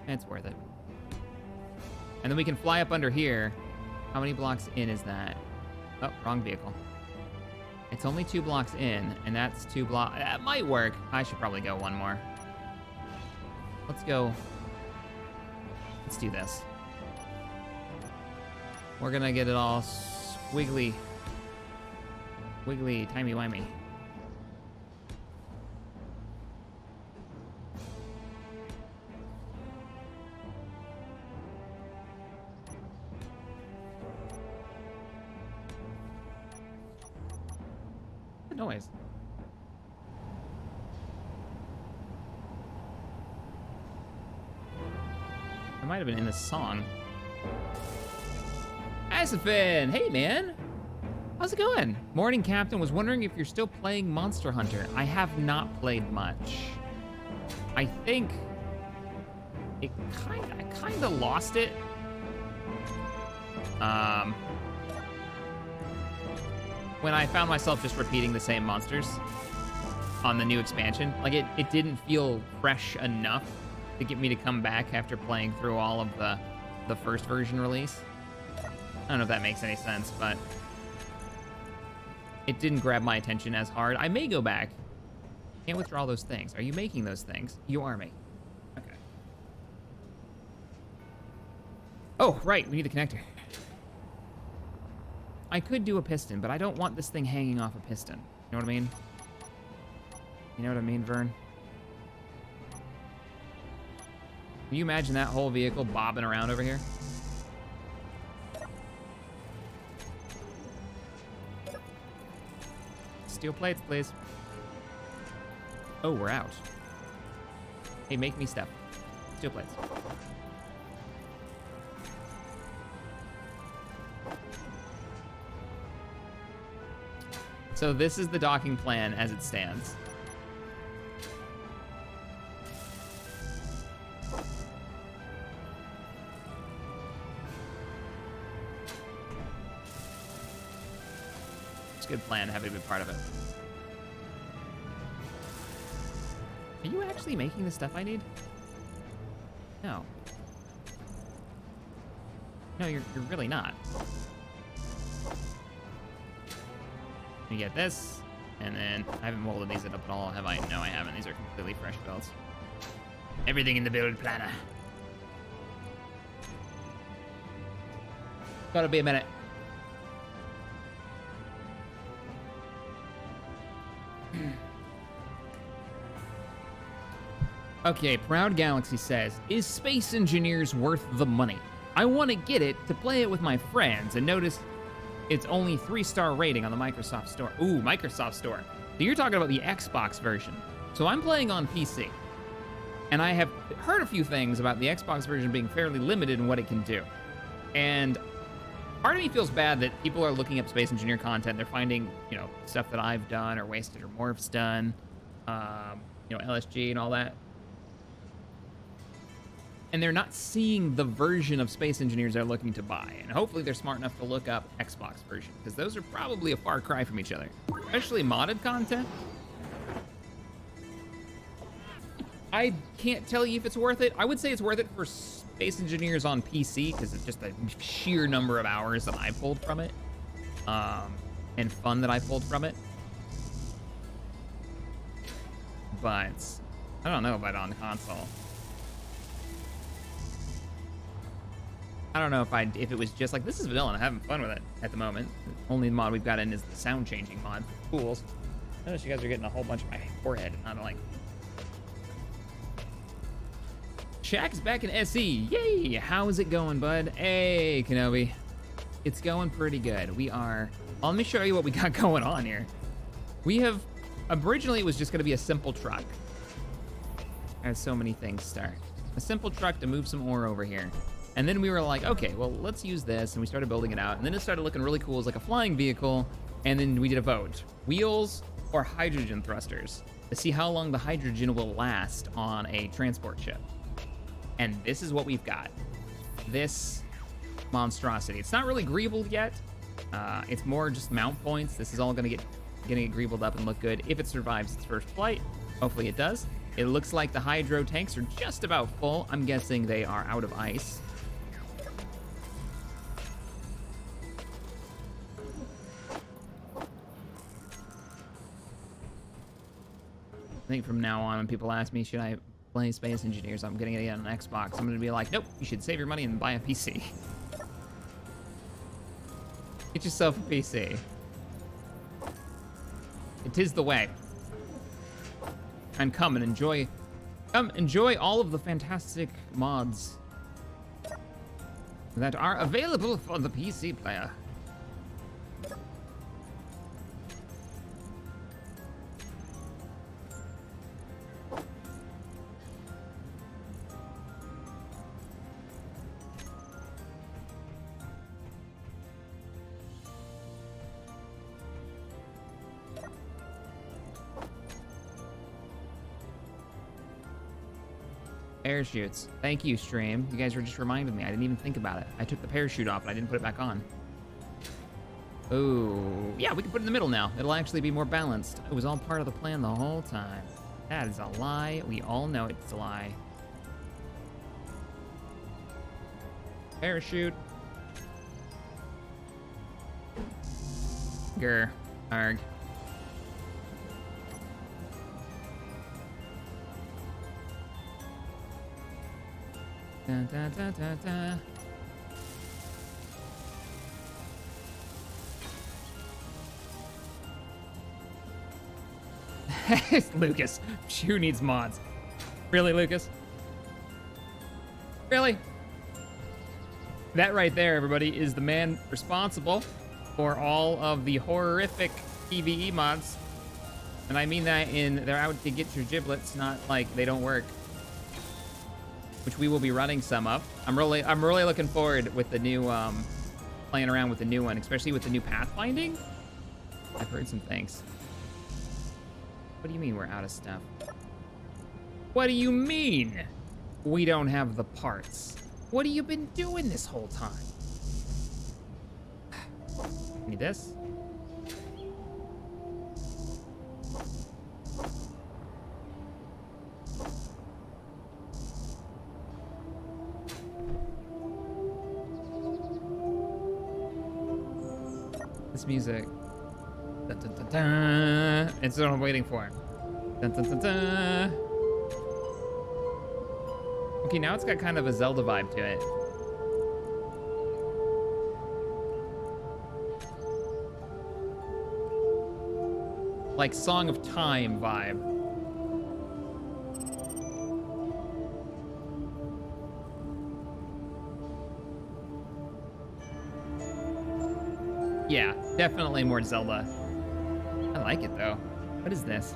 It's worth it. And then we can fly up under here. How many blocks in is that? Oh, wrong vehicle. It's only 2 blocks in, and that's 2 blocks. That might work. I should probably go one more. Let's go. Let's do this. We're gonna get it all squiggly, wiggly, timey-wimey. Good noise. I might have been in this song. Asafin, hey man. How's it going? Morning, Captain. Was wondering if you're still playing Monster Hunter. I have not played much. I think I kinda lost it. When I found myself just repeating the same monsters on the new expansion. Like it didn't feel fresh enough to get me to come back after playing through all of the first version release. I don't know if that makes any sense, but it didn't grab my attention as hard. I may go back. Can't withdraw those things. Are you making those things? You are making. Okay. Oh, right. We need the connector. I could do a piston, but I don't want this thing hanging off a piston. You know what I mean? You know what I mean, Vern? Can you imagine that whole vehicle bobbing around over here? Steel plates, please. Oh, we're out. Hey, make me stuff. Steel plates. So this is the docking plan as it stands. It's a good plan to have it be part of it. Are you actually making the stuff I need? No. No, you're really not. You get this, and then I haven't molded these up at all, have I? No, I haven't. These are completely fresh builds. Everything in the build planner. Gotta be a minute. Okay, Proud Galaxy says, is Space Engineers worth the money? I want to get it to play it with my friends and notice it's only 3-star rating on the Microsoft Store. Ooh, Microsoft Store. So you're talking about the Xbox version. So I'm playing on PC. And I have heard a few things about the Xbox version being fairly limited in what it can do. And part of me feels bad that people are looking up Space Engineer content. They're finding, you know, stuff that I've done or Wasted or Morph's done, you know, LSG and all that. And they're not seeing the version of Space Engineers they're looking to buy. And hopefully they're smart enough to look up Xbox version, because those are probably a far cry from each other. Especially modded content. I can't tell you if it's worth it. I would say it's worth it for Space Engineers on PC, because it's just the sheer number of hours that I pulled from it. And fun that I pulled from it. But I don't know about on console. I don't know if it was just like, this is vanilla and I'm having fun with it at the moment. The only mod we've got in is the sound changing mod for fools. Notice you guys are getting a whole bunch of my forehead. I don't like. Shack's back in SE. Yay! How is it going, bud? Hey, Kenobi. It's going pretty good. We are. Well, let me show you what we got going on here. We have. Originally, it was just going to be a simple truck. As so many things start. A simple truck to move some ore over here. And then we were like, okay, well, let's use this. And we started building it out. And then it started looking really cool as like a flying vehicle. And then we did a vote. Wheels or hydrogen thrusters to see how long the hydrogen will last on a transport ship. And this is what we've got. This monstrosity. It's not really greebled yet. It's more just mount points. This is all gonna get greebled up and look good if it survives its first flight. Hopefully it does. It looks like the hydro tanks are just about full. I'm guessing they are out of ice. think from now on, when people ask me, should I play Space Engineers, I'm gonna get on an Xbox. I'm gonna be like, nope, you should save your money and buy a PC. Get yourself a PC. It is the way. And come enjoy all of the fantastic mods that are available for the PC player. Parachutes. Thank you, stream. You guys were just reminding me. I didn't even think about it. I took the parachute off, and I didn't put it back on. Oh, yeah, we can put it in the middle now. It'll actually be more balanced. It was all part of the plan the whole time. That is a lie. We all know it's a lie. Parachute. Grr. Arg. Da, da, da, da, da. Lucas, who needs mods? Really, Lucas? Really? That right there, everybody, is the man responsible for all of the horrific PvE mods. And I mean that in they're out to get your giblets, not like they don't work. Which we will be running some of. I'm really looking forward with the new playing around with the new one, especially with the new pathfinding. I've heard some things. What do you mean we're out of stuff? What do you mean we don't have the parts? What have you been doing this whole time? Need this? This music. Dun, dun, dun, dun. It's what I'm waiting for. Dun, dun, dun, dun. Okay, now it's got kind of a Zelda vibe to it. Like Song of Time vibe. Yeah, definitely more Zelda. I like it though. What is this?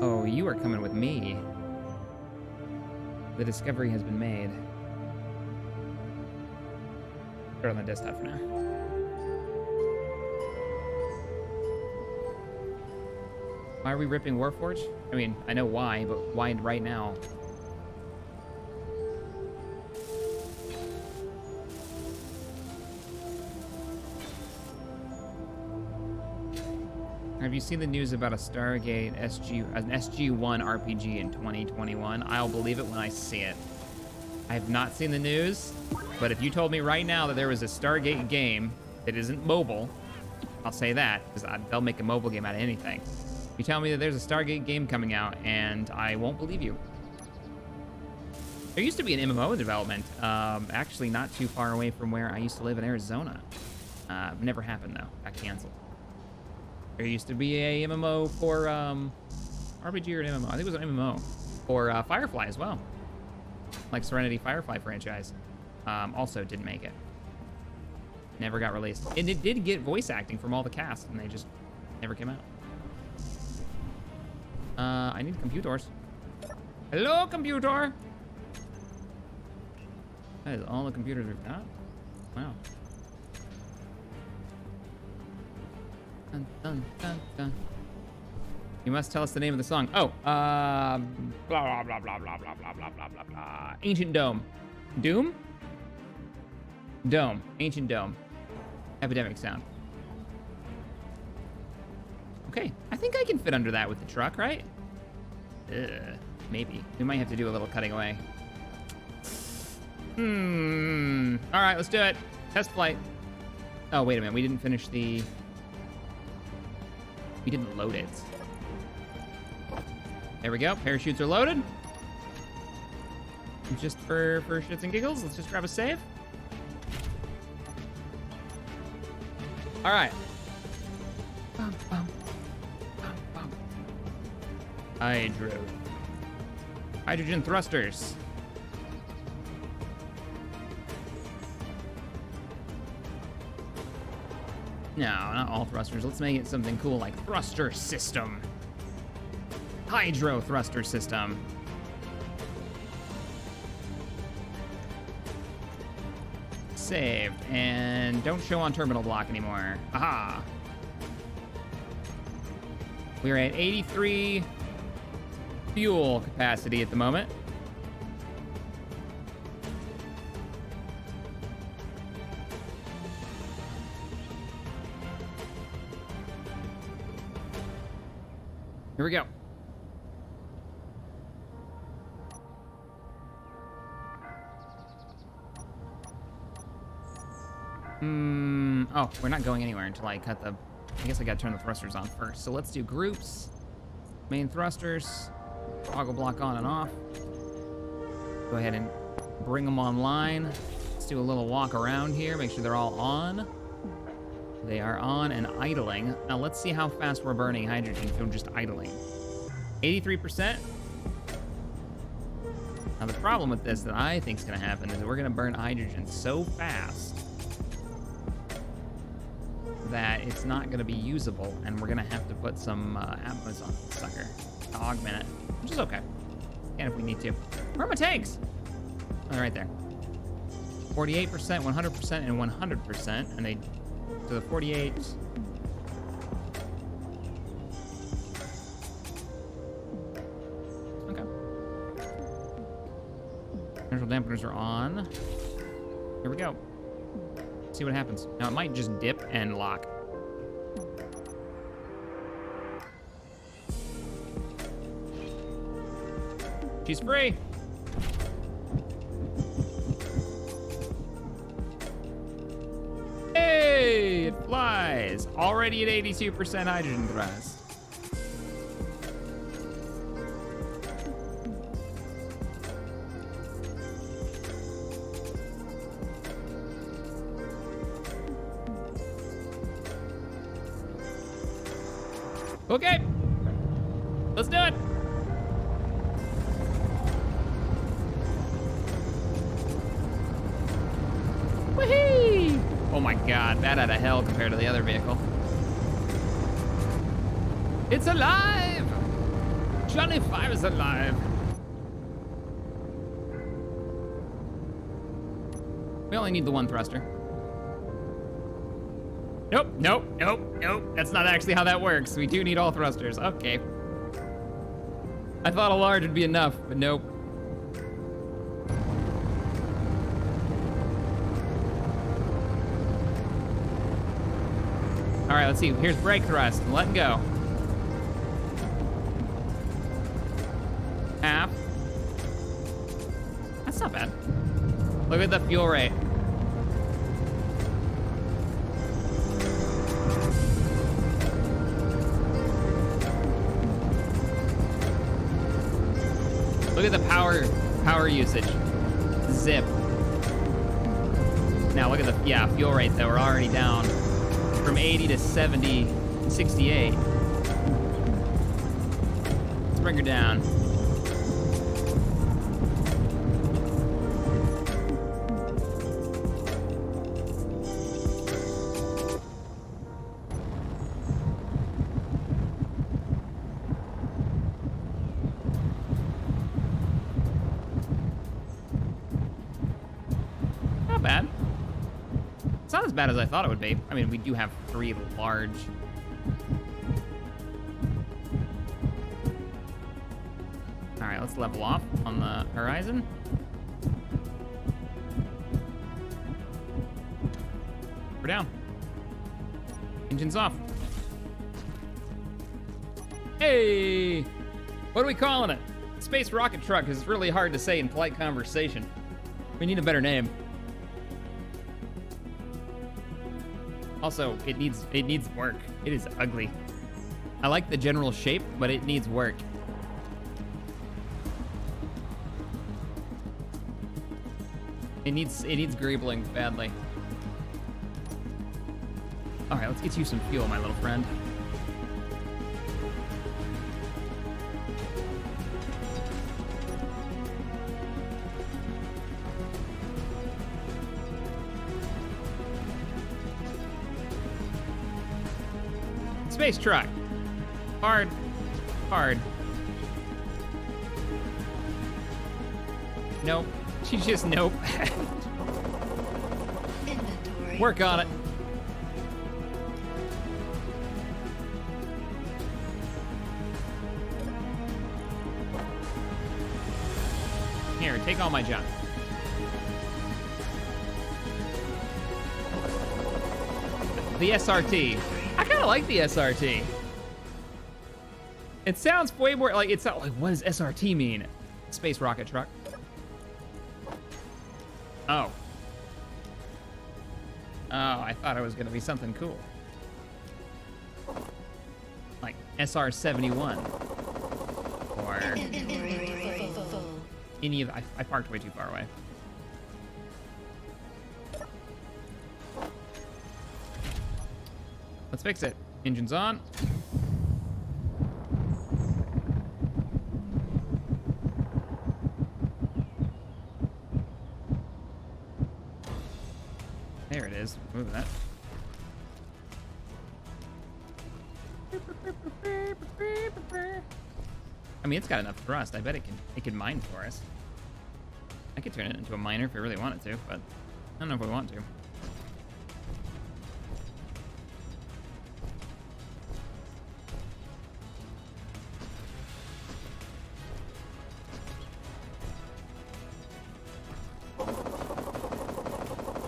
Oh, you are coming with me. The discovery has been made. Put it on the desktop for now. Why are we ripping Warforged? I mean, I know why, but why right now? Have you seen the news about a Stargate an SG-1 RPG in 2021? I'll believe it when I see it. I have not seen the news, but if you told me right now that there was a Stargate game that isn't mobile, I'll say that, because they'll make a mobile game out of anything. You tell me that there's a Stargate game coming out, and I won't believe you. There used to be an MMO in development, actually not too far away from where I used to live in Arizona. Never happened, though. Got canceled. There used to be a MMO for, RPG or an MMO? I think it was an MMO for Firefly as well. Like Serenity Firefly franchise. Also didn't make it. Never got released. And it did get voice acting from all the cast, and they just never came out. I need computers. Hello, computer! That is all the computers we've got? Wow. Dun, dun, dun, dun. You must tell us the name of the song. Oh, blah, blah, blah, blah, blah, blah, blah, blah, blah, blah, blah. Ancient Dome. Doom? Dome. Ancient Dome. Epidemic Sound. Okay, I think I can fit under that with the truck, right? Maybe. We might have to do a little cutting away. All right, let's do it. Test flight. Oh, wait a minute. We didn't finish the... We didn't load it. There we go. Parachutes are loaded. And just for shits and giggles, let's just grab a save. All right. Bum, bum, bum, bum. Hydrogen thrusters. No, not all thrusters. Let's make it something cool like thruster system. Hydro thruster system. Saved. And don't show on terminal block anymore. Aha. We're at 83 fuel capacity at the moment. Here we go. Oh, we're not going anywhere until I cut the... I guess I gotta turn the thrusters on first. So let's do groups. Main thrusters. Toggle block on and off. Go ahead and bring them online. Let's do a little walk around here. Make sure they're all on. They are on and idling. Now let's see how fast we're burning hydrogen from just idling. 83%. Now the problem with this that I think is gonna happen is we're gonna burn hydrogen so fast that it's not gonna be usable, and we're gonna have to put some atmos on the sucker to augment it, which is okay. And if we need to. Where are my tanks? Oh, right there. 48%, 100%, and 100%, and they... So the 48. Okay. Neutral dampeners are on. Here we go. See what happens. Now it might just dip and lock. She's free. Hey, it flies. Already at 82% hydrogen thrust. Okay, let's do it. Whee! Oh my God, bat out of hell compared to the other vehicle. It's alive! Johnny 5 is alive. We only need the one thruster. Nope, nope, nope, nope. That's not actually how that works. We do need all thrusters. Okay. I thought a large would be enough, but nope. All right, let's see. Here's brake thrust. Let go. Half. That's not bad. Look at the fuel rate. Look at the power usage. Zip. Now look at the, yeah, fuel rate though. We're already down from 80 to 70, 68. Let's bring her down. Bad. It's not as bad as I thought it would be. I mean, we do have 3 large. All right, let's level off on the horizon. We're down. Engines off. Hey! What are we calling it? Space rocket truck is really hard to say in polite conversation. We need a better name. Also, it needs work. It is ugly. I like the general shape, but it needs work. It needs greebling badly. All right, let's get you some fuel, my little friend. Space truck. Hard. Hard. Nope. She's just nope. Inventory. Work on it. Here, take all my junk. The SRT. I kind of like the SRT. It sounds way more like, it's not like, what does SRT mean? Space rocket truck. Oh. Oh, I thought it was gonna be something cool. Like SR-71. Or Inventory full. any of, I parked way too far away. Let's fix it. Engine's on. There it is. Move that. I mean, it's got enough thrust. I bet it can mine for us. I could turn it into a miner if we really wanted to, but I don't know if we want to.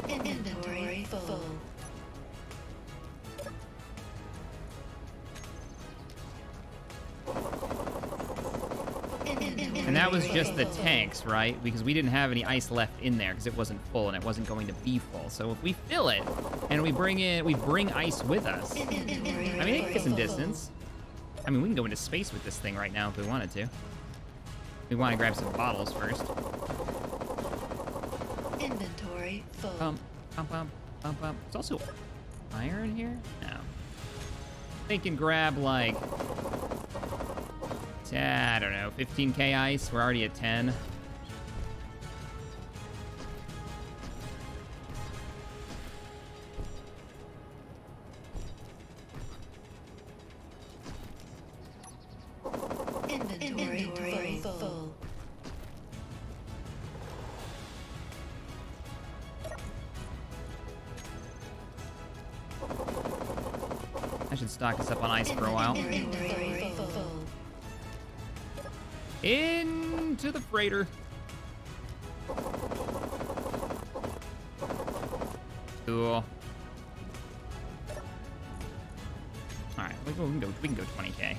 Inventory full. And that was just the tanks, right? Because we didn't have any ice left in there because it wasn't full and it wasn't going to be full. So if we fill it and we bring ice with us, I mean, it can get some distance. I mean, we can go into space with this thing right now if we wanted to. We want to grab some bottles first. Inventory full. Pump. There's also iron here? No. They can grab like, I don't know, 15k ice. We're already at 10. Inventory full. I should stock us up on ice for a while. Inventory full. Into the freighter. Cool. All right, we can go 20k.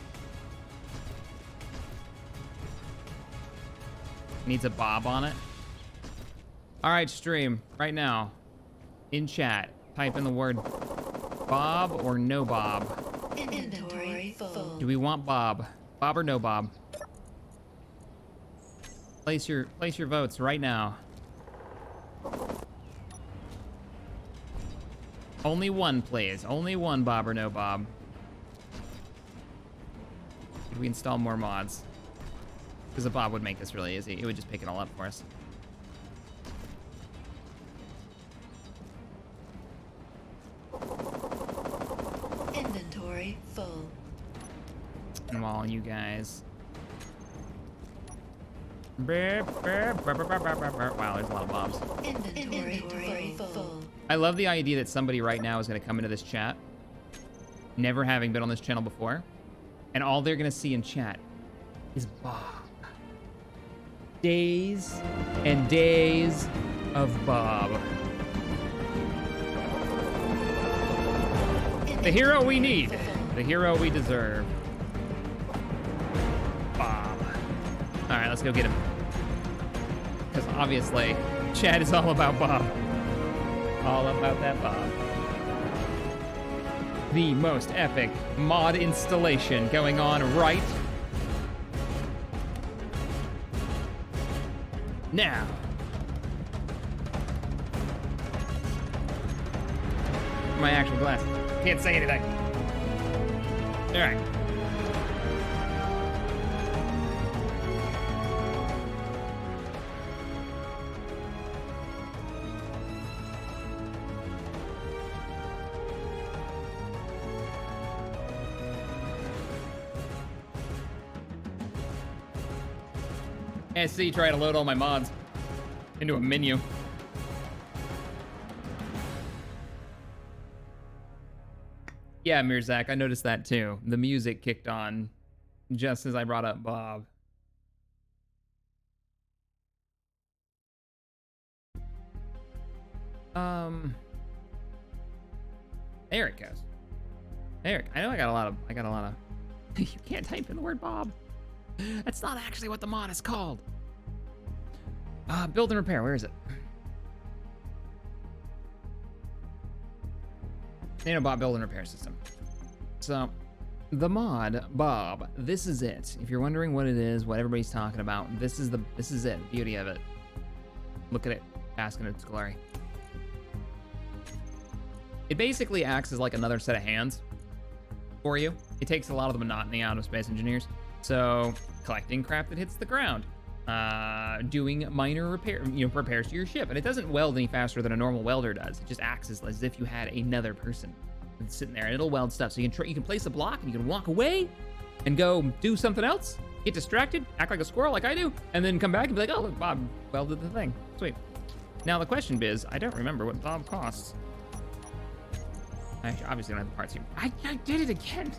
Needs a bob on it. All right, stream right now. In chat, type in the word Bob or no Bob. Inventory full. Do we want Bob? Bob or no Bob? Place your votes right now. Only one, please. Only one Bob or no Bob. Could we install more mods? Because a Bob would make this really easy. It would just pick it all up for us. Inventory full. And while you guys... Wow, there's a lot of Bobs. Inventory full. I love the idea that somebody right now is going to come into this chat, never having been on this channel before, and all they're going to see in chat is Bob. Days and days of Bob. The hero we need. The hero we deserve. Bob. All right, let's go get him. Because obviously, chat is all about Bob. All about that Bob. The most epic mod installation going on right now. My actual glasses. Can't say anything. All right. SC try to load all my mods into a menu. Yeah, Mirzak, I noticed that too. The music kicked on just as I brought up Bob. There it goes. There, I know I got a lot of you can't type in the word Bob. That's not actually what the mod is called. Build and repair, where is it? Nanobot build and repair system. So, the mod, Bob, this is it. If you're wondering what it is, what everybody's talking about, this is it, beauty of it. Look at it, bask in its glory. It basically acts as like another set of hands for you. It takes a lot of the monotony out of Space Engineers. So, collecting crap that hits the ground, doing minor repairs to your ship, and it doesn't weld any faster than a normal welder does. It just acts as if you had another person sitting there, and it'll weld stuff. So you can place a block, and you can walk away, and go do something else, get distracted, act like a squirrel like I do, and then come back and be like, oh look, Bob welded the thing. Sweet. Now the question is, I don't remember what Bob costs. I obviously don't have the parts here. I did it again.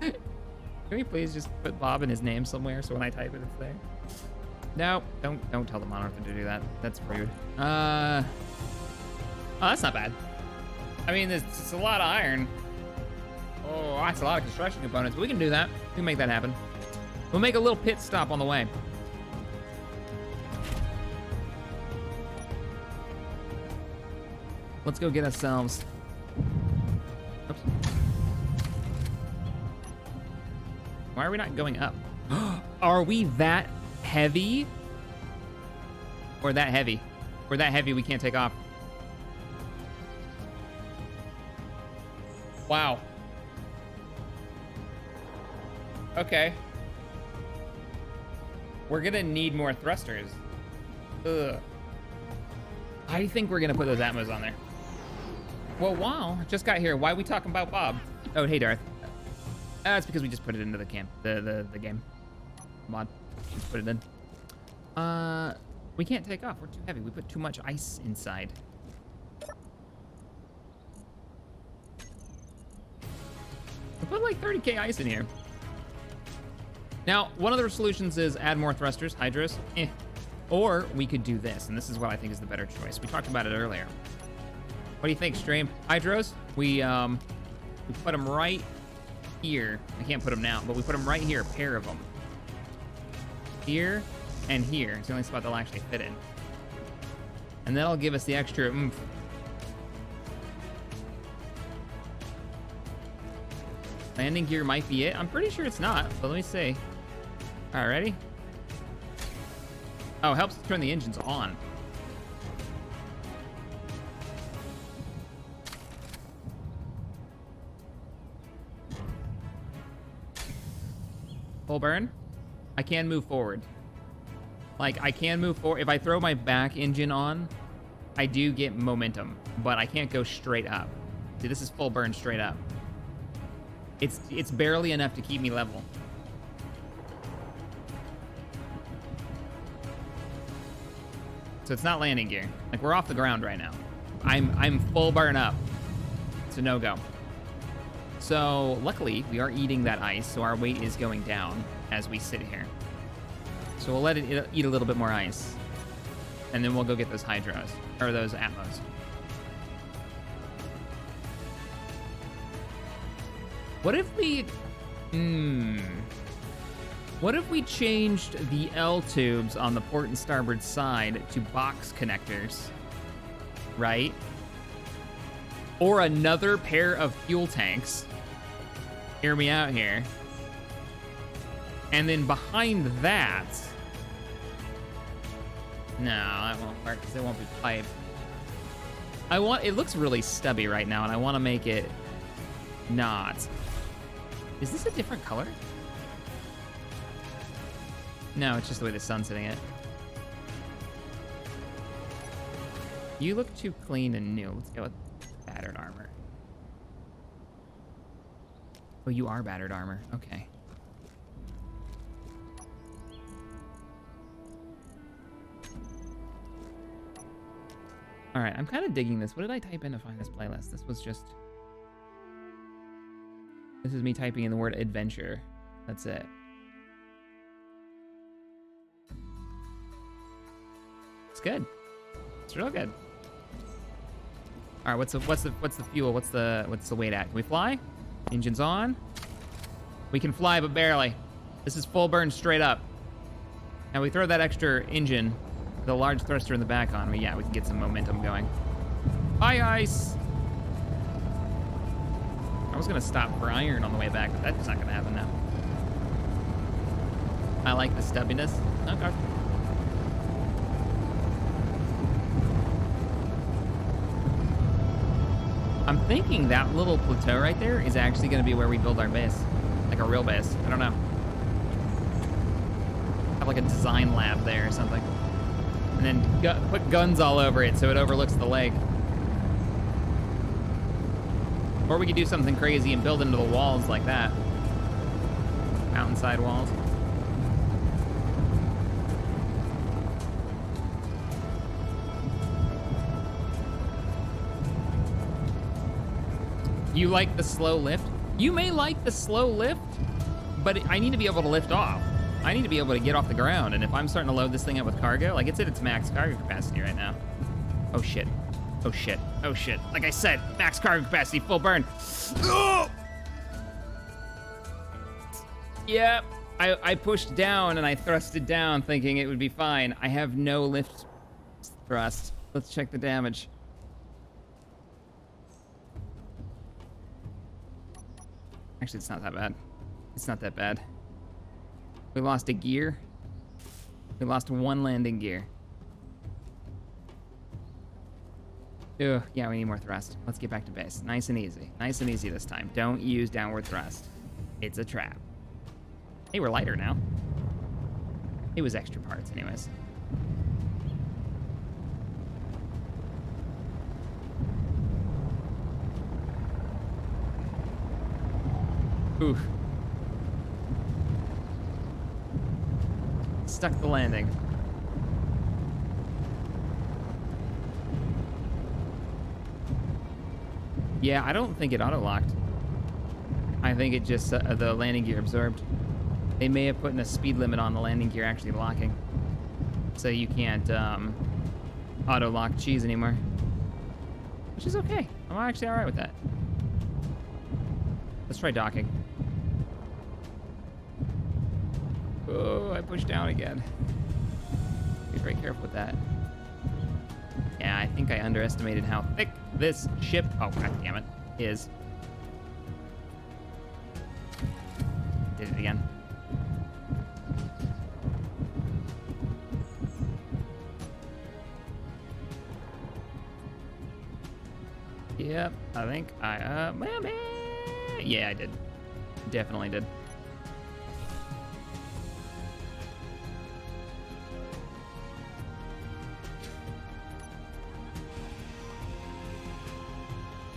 Can we please just put Bob in his name somewhere so when I type it, it's there? No, don't tell the monarch to do that. That's rude. Oh, that's not bad. I mean, it's a lot of iron. Oh, that's a lot of construction components. We can do that. We can make that happen. We'll make a little pit stop on the way. Let's go get ourselves. Oops. Why are we not going up? Are we that heavy? Or that heavy? We're that heavy we can't take off. Wow. Okay. We're gonna need more thrusters. Ugh. I think we're gonna put those Atmos on there. Well, wow, just got here. Why are we talking about Bob? Oh, hey, Darth. It's because we just put it into the game. The game. Mod. Just put it in. We can't take off. We're too heavy. We put too much ice inside. We put like 30k ice in here. Now, one of the solutions is add more thrusters, hydros. Or we could do this, and this is what I think is the better choice. We talked about it earlier. What do you think, Stream? Hydros, we put them right here. I can't put them now, but we put them right here, a pair of them. Here and here. It's the only spot they'll actually fit in. And that'll give us the extra oomph. Landing gear might be it. I'm pretty sure it's not, but let me see. All right, ready? Oh, it helps to turn the engines on. Full burn. I can move forward. Like, I can move forward. If I throw my back engine on, I do get momentum, but I can't go straight up. See, this is full burn straight up. It's barely enough to keep me level. So it's not landing gear. Like, we're off the ground right now. I'm full burn up. It's a no-go. So luckily, we are eating that ice, so our weight is going down as we sit here. So we'll let it eat a little bit more ice. And then we'll go get those hydros, or those Atmos. What if we... What if we changed the L tubes on the port and starboard side to box connectors, right? or another pair of fuel tanks. Hear me out here. And then behind that, no, that won't work because it won't be piped. It looks really stubby right now, and I want to make it not. Is this a different color? No, it's just the way the sun's hitting it. You look too clean and new. Let's go with battered armor. Oh, you are battered armor. Okay. All right, I'm kind of digging this. What did I type in to find this playlist? This is me typing in the word adventure. That's it. It's good. It's real good. All right, what's the fuel? What's the weight at? Can we fly? Engine's on. We can fly, but barely. This is full burn straight up. Now we throw that extra engine, the large thruster in the back on. Yeah, we can get some momentum going. Bye, ice. I was gonna stop for iron on the way back, but that's not gonna happen now. I like the stubbiness. Okay. I'm thinking that little plateau right there is actually gonna be where we build our base. Like a real base. I don't know. Have like a design lab there or something. And then put guns all over it so it overlooks the lake. Or we could do something crazy and build into the walls like that. Mountainside walls. You like the slow lift? You may like the slow lift, but I need to be able to lift off. I need to be able to get off the ground, and if I'm starting to load this thing up with cargo, like it's at its max cargo capacity right now. Oh shit. Oh shit. Oh shit. Like I said, max cargo capacity, full burn. Oh! Yep. I pushed down and I thrusted down thinking it would be fine. I have no lift thrust. Let's check the damage. Actually, it's not that bad. It's not that bad. We lost a gear. We lost one landing gear. Ugh, yeah, we need more thrust. Let's get back to base. Nice and easy. Nice and easy this time. Don't use downward thrust. It's a trap. Hey, we're lighter now. It was extra parts anyways. Oof. Stuck the landing. Yeah, I don't think it auto-locked. I think it just, the landing gear absorbed. They may have put in a speed limit on the landing gear actually locking. So you can't auto-lock cheese anymore. Which is okay. I'm actually all right with that. Let's try docking. Oh, I pushed down again. Be very careful with that. Yeah, I think I underestimated how thick this ship, oh god damn it, is. Did it again. Yep, I think yeah, I did. Definitely did.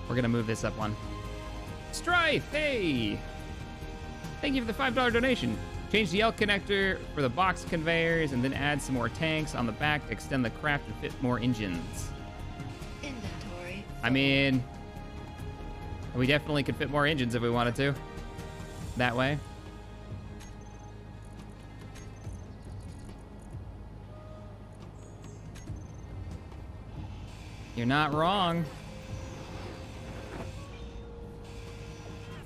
We're gonna move this up one. Strife, hey! Thank you for the $5 donation. Change the L connector for the box conveyors and then add some more tanks on the back to extend the craft and fit more engines. Inventory. I mean, we definitely could fit more engines if we wanted to. That way. You're not wrong.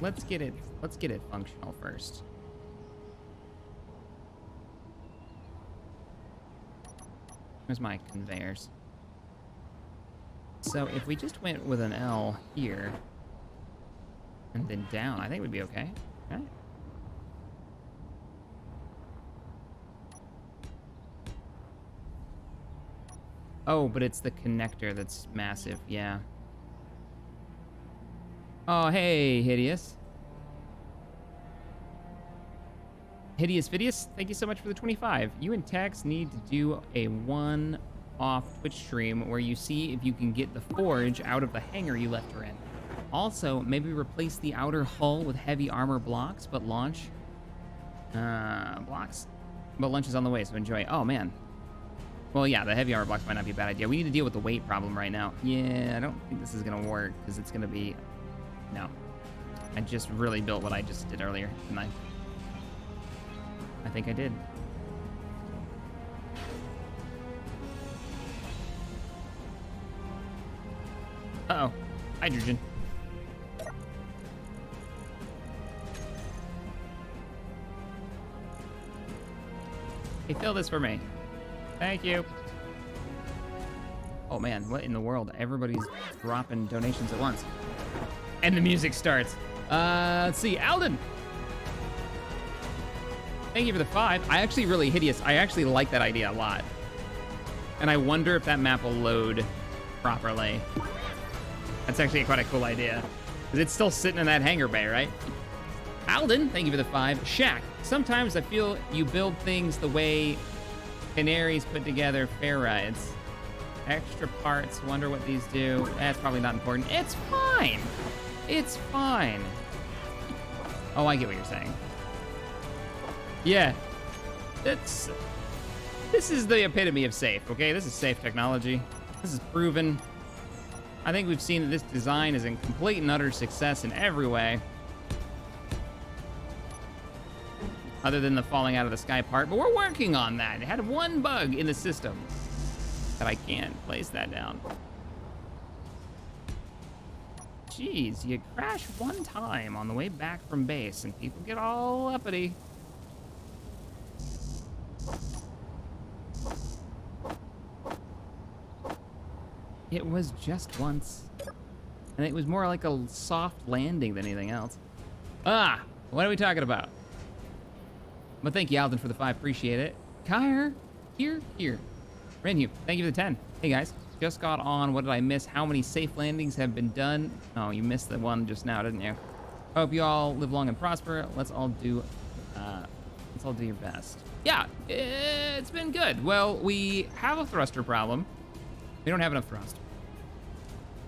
Let's get it functional first. Where's my conveyors? So if we just went with an L here and then down, I think we'd be okay. Okay. Oh, but it's the connector that's massive, yeah. Oh, hey, Hideous. Hideous Vidious, thank you so much for the 25. You and Tex need to do a one-off Twitch stream where you see if you can get the forge out of the hangar you left her in. Also, maybe replace the outer hull with heavy armor blocks, but launch... blocks? But lunch is on the way, so enjoy. Oh, man. Well, yeah, the heavy armor blocks might not be a bad idea. We need to deal with the weight problem right now. Yeah, I don't think this is going to work, because it's going to be... No. I just really built what I just did earlier, didn't I? I think I did. Uh-oh. Hydrogen. Hey, fill this for me. Thank you. Oh man, what in the world? Everybody's dropping donations at once. And the music starts. Let's see, Alden. Thank you for the 5. I actually really hideous. I actually like that idea a lot. And I wonder if that map will load properly. That's actually quite a cool idea. Because it's still sitting in that hangar bay, right? Alden, thank you for the 5. Shack, sometimes I feel you build things the way canaries put together fair rides. Extra parts, wonder what these do. That's probably not important. It's fine. It's fine. Oh, I get what you're saying. Yeah. This is the epitome of safe, okay? This is safe technology. This is proven. I think we've seen that this design is a complete and utter success in every way. Other than the falling out of the sky part, but we're working on that. It had one bug in the system that I can't place that down. Jeez, you crash one time on the way back from base and people get all uppity. It was just once. And it was more like a soft landing than anything else. Ah, what are we talking about? But thank you, Alden, for the 5. Appreciate it. Kyre, here. Renhu, thank you for the 10. Hey, guys. Just got on. What did I miss? How many safe landings have been done? Oh, you missed the one just now, didn't you? Hope you all live long and prosper. Let's all do your best. Yeah, it's been good. Well, we have a thruster problem. We don't have enough thrust.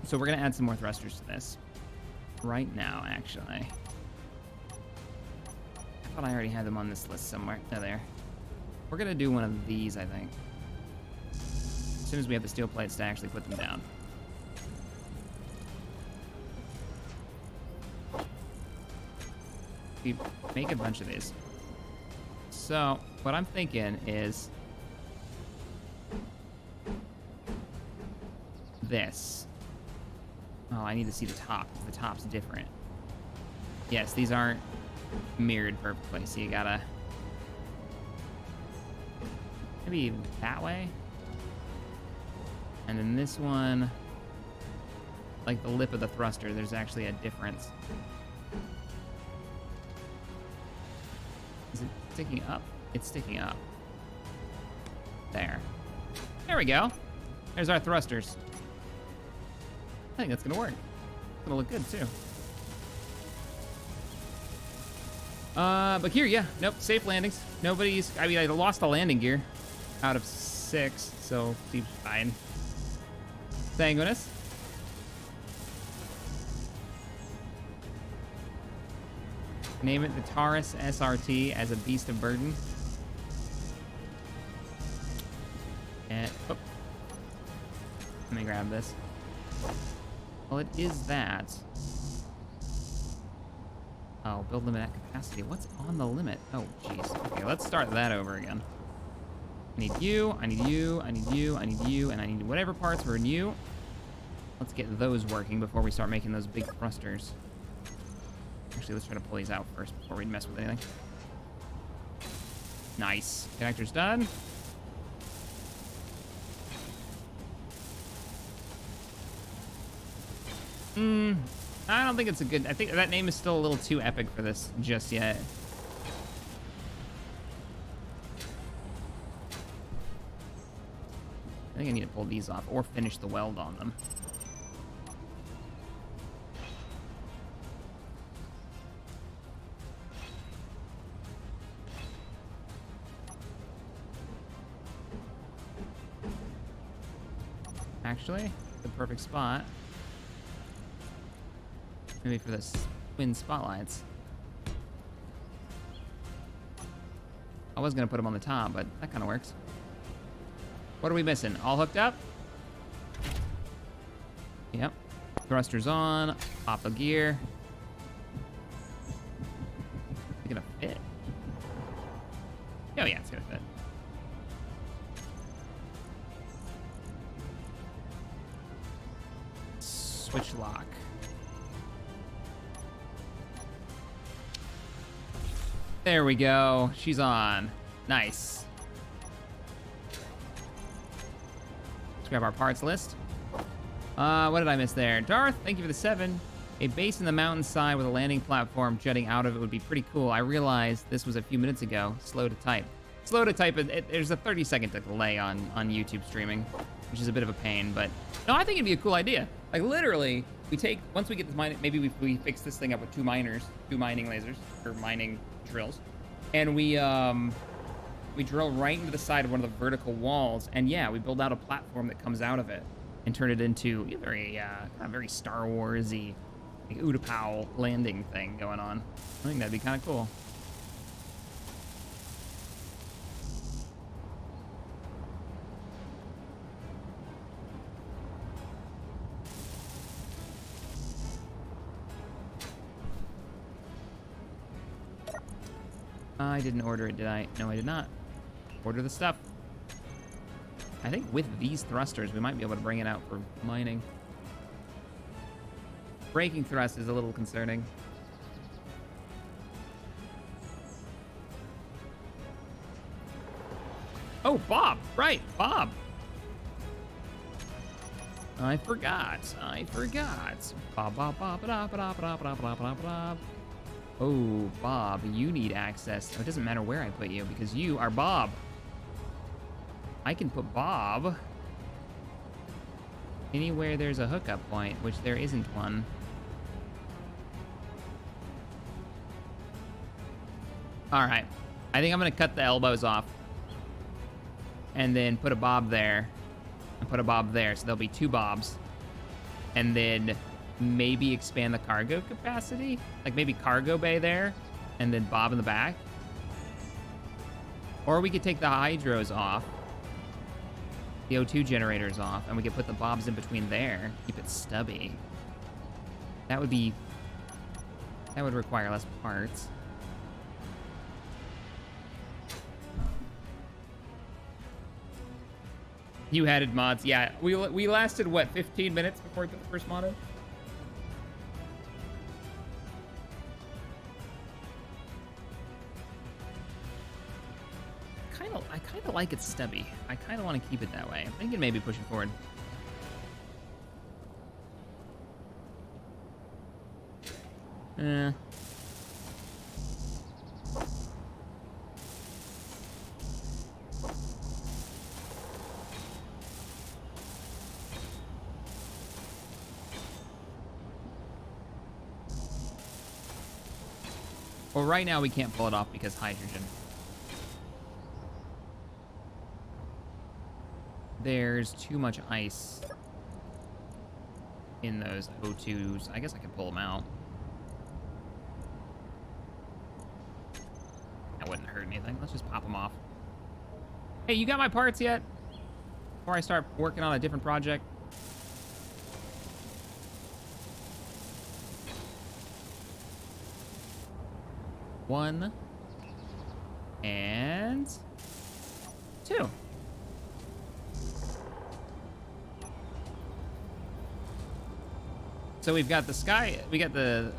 So we're going to add some more thrusters to this. Right now, actually. I thought I already had them on this list somewhere. No, there. We're going to do one of these, I think. As soon as we have the steel plates to actually put them down. We make a bunch of these. So, what I'm thinking is this. Oh, I need to see the top. The top's different. Yes, these aren't mirrored perfectly, so you gotta... Maybe that way? And then this one, like the lip of the thruster, there's actually a difference. Is it sticking up? It's sticking up. There. There we go. There's our thrusters. I think that's gonna work. It's gonna look good too. But here, yeah, nope, safe landings. Nobody's, I mean, I lost the landing gear out of 6, so seems fine. Sanguinous. Name it the Taurus SRT as a beast of burden. And, oh. Let me grab this. Well, it is that. Oh, build limit at capacity. What's on the limit? Oh, jeez. Okay, let's start that over again. I need you, I need you, I need you, I need you, and I need whatever parts were in you. Let's get those working before we start making those big thrusters. Actually, let's try to pull these out first before we mess with anything. Nice. Connector's done. I don't think it's a good... I think that name is still a little too epic for this just yet. I think I need to pull these off or finish the weld on them. Actually, the perfect spot. Maybe for the twin spotlights. I was gonna put them on the top, but that kind of works. What are we missing? All hooked up? Yep. Thrusters on. Pop the gear. Is it gonna fit? Oh yeah, it's gonna fit. Switch lock. There we go. She's on. Nice. Let's grab our parts list. What did I miss there? Darth, thank you for the 7. A base in the mountainside with a landing platform jutting out of it would be pretty cool. I realized this was a few minutes ago. Slow to type. Slow to type. There's a 30-second delay on YouTube streaming, which is a bit of a pain. But no, I think it'd be a cool idea. Like literally, we take once we get this mine, maybe we fix this thing up with 2 mining lasers or mining drills, and we drill right into the side of one of the vertical walls, and yeah, we build out a platform that comes out of it and turn it into a very kind of very Star Wars-y, like Utapau landing thing going on. I think that'd be kind of cool. I didn't order it, did I? No, I did not. Order the stuff. I think with these thrusters, we might be able to bring it out for mining. Braking thrust is a little concerning. Oh, Bob! Right, Bob! I forgot. Bob, Bob, Bob, Bob, Bob, Bob, Bob, Bob, Bob, Bob. Oh, Bob, you need access. Oh, it doesn't matter where I put you because you are Bob. I can put Bob anywhere there's a hookup point, which there isn't one. All right. I think I'm going to cut the elbows off and then put a Bob there and put a Bob there. So there'll be 2 Bobs. And then maybe expand the cargo capacity, like maybe cargo bay there and then Bob in the back. Or we could take the hydros off, the O2 generators off, and we could put the Bobs in between there, keep it stubby. That would require less parts. You added mods. Yeah, we lasted what, 15 minutes before we put the first mod in? I kind of like it stubby. I kind of want to keep it that way. I'm thinking maybe pushing forward. Well, right now we can't pull it off because hydrogen. There's too much ice in those O2s. I guess I can pull them out. That wouldn't hurt anything. Let's just pop them off. Hey, you got my parts yet? Before I start working on a different project? One. And 2. So we've got the sky, we got the,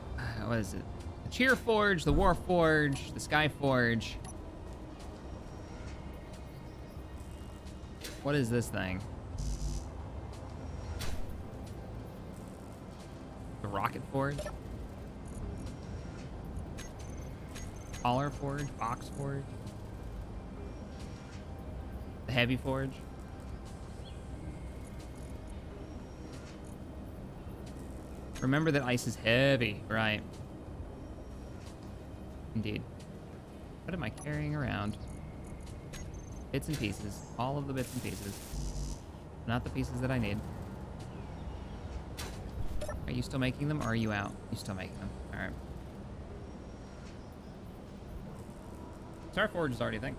what is it? The Cheer Forge, the War Forge, the Sky Forge. What is this thing? rocket forge. Collar forge, box forge. The heavy forge. Remember that ice is heavy, right? Indeed. What am I carrying around? Bits and pieces. All of the bits and pieces. Not the pieces that I need. Are you still making them, or are you out? You're still making them. All right. Star Forge is already a thing.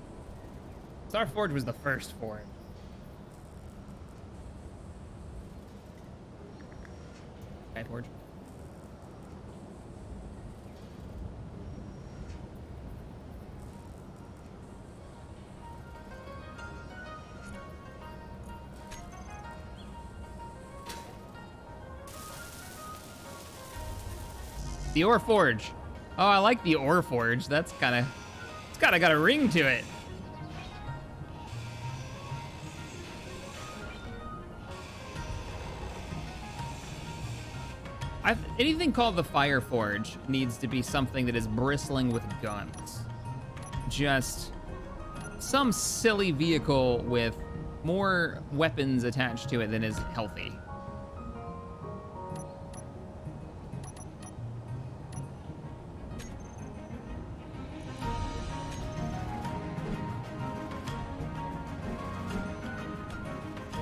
Star Forge was the first forge. Sky Forge. The Ore Forge. Oh, I like the Ore Forge. That's kind of, it's kind of got a ring to it. Anything called the Fire Forge needs to be something that is bristling with guns. Just some silly vehicle with more weapons attached to it than is healthy.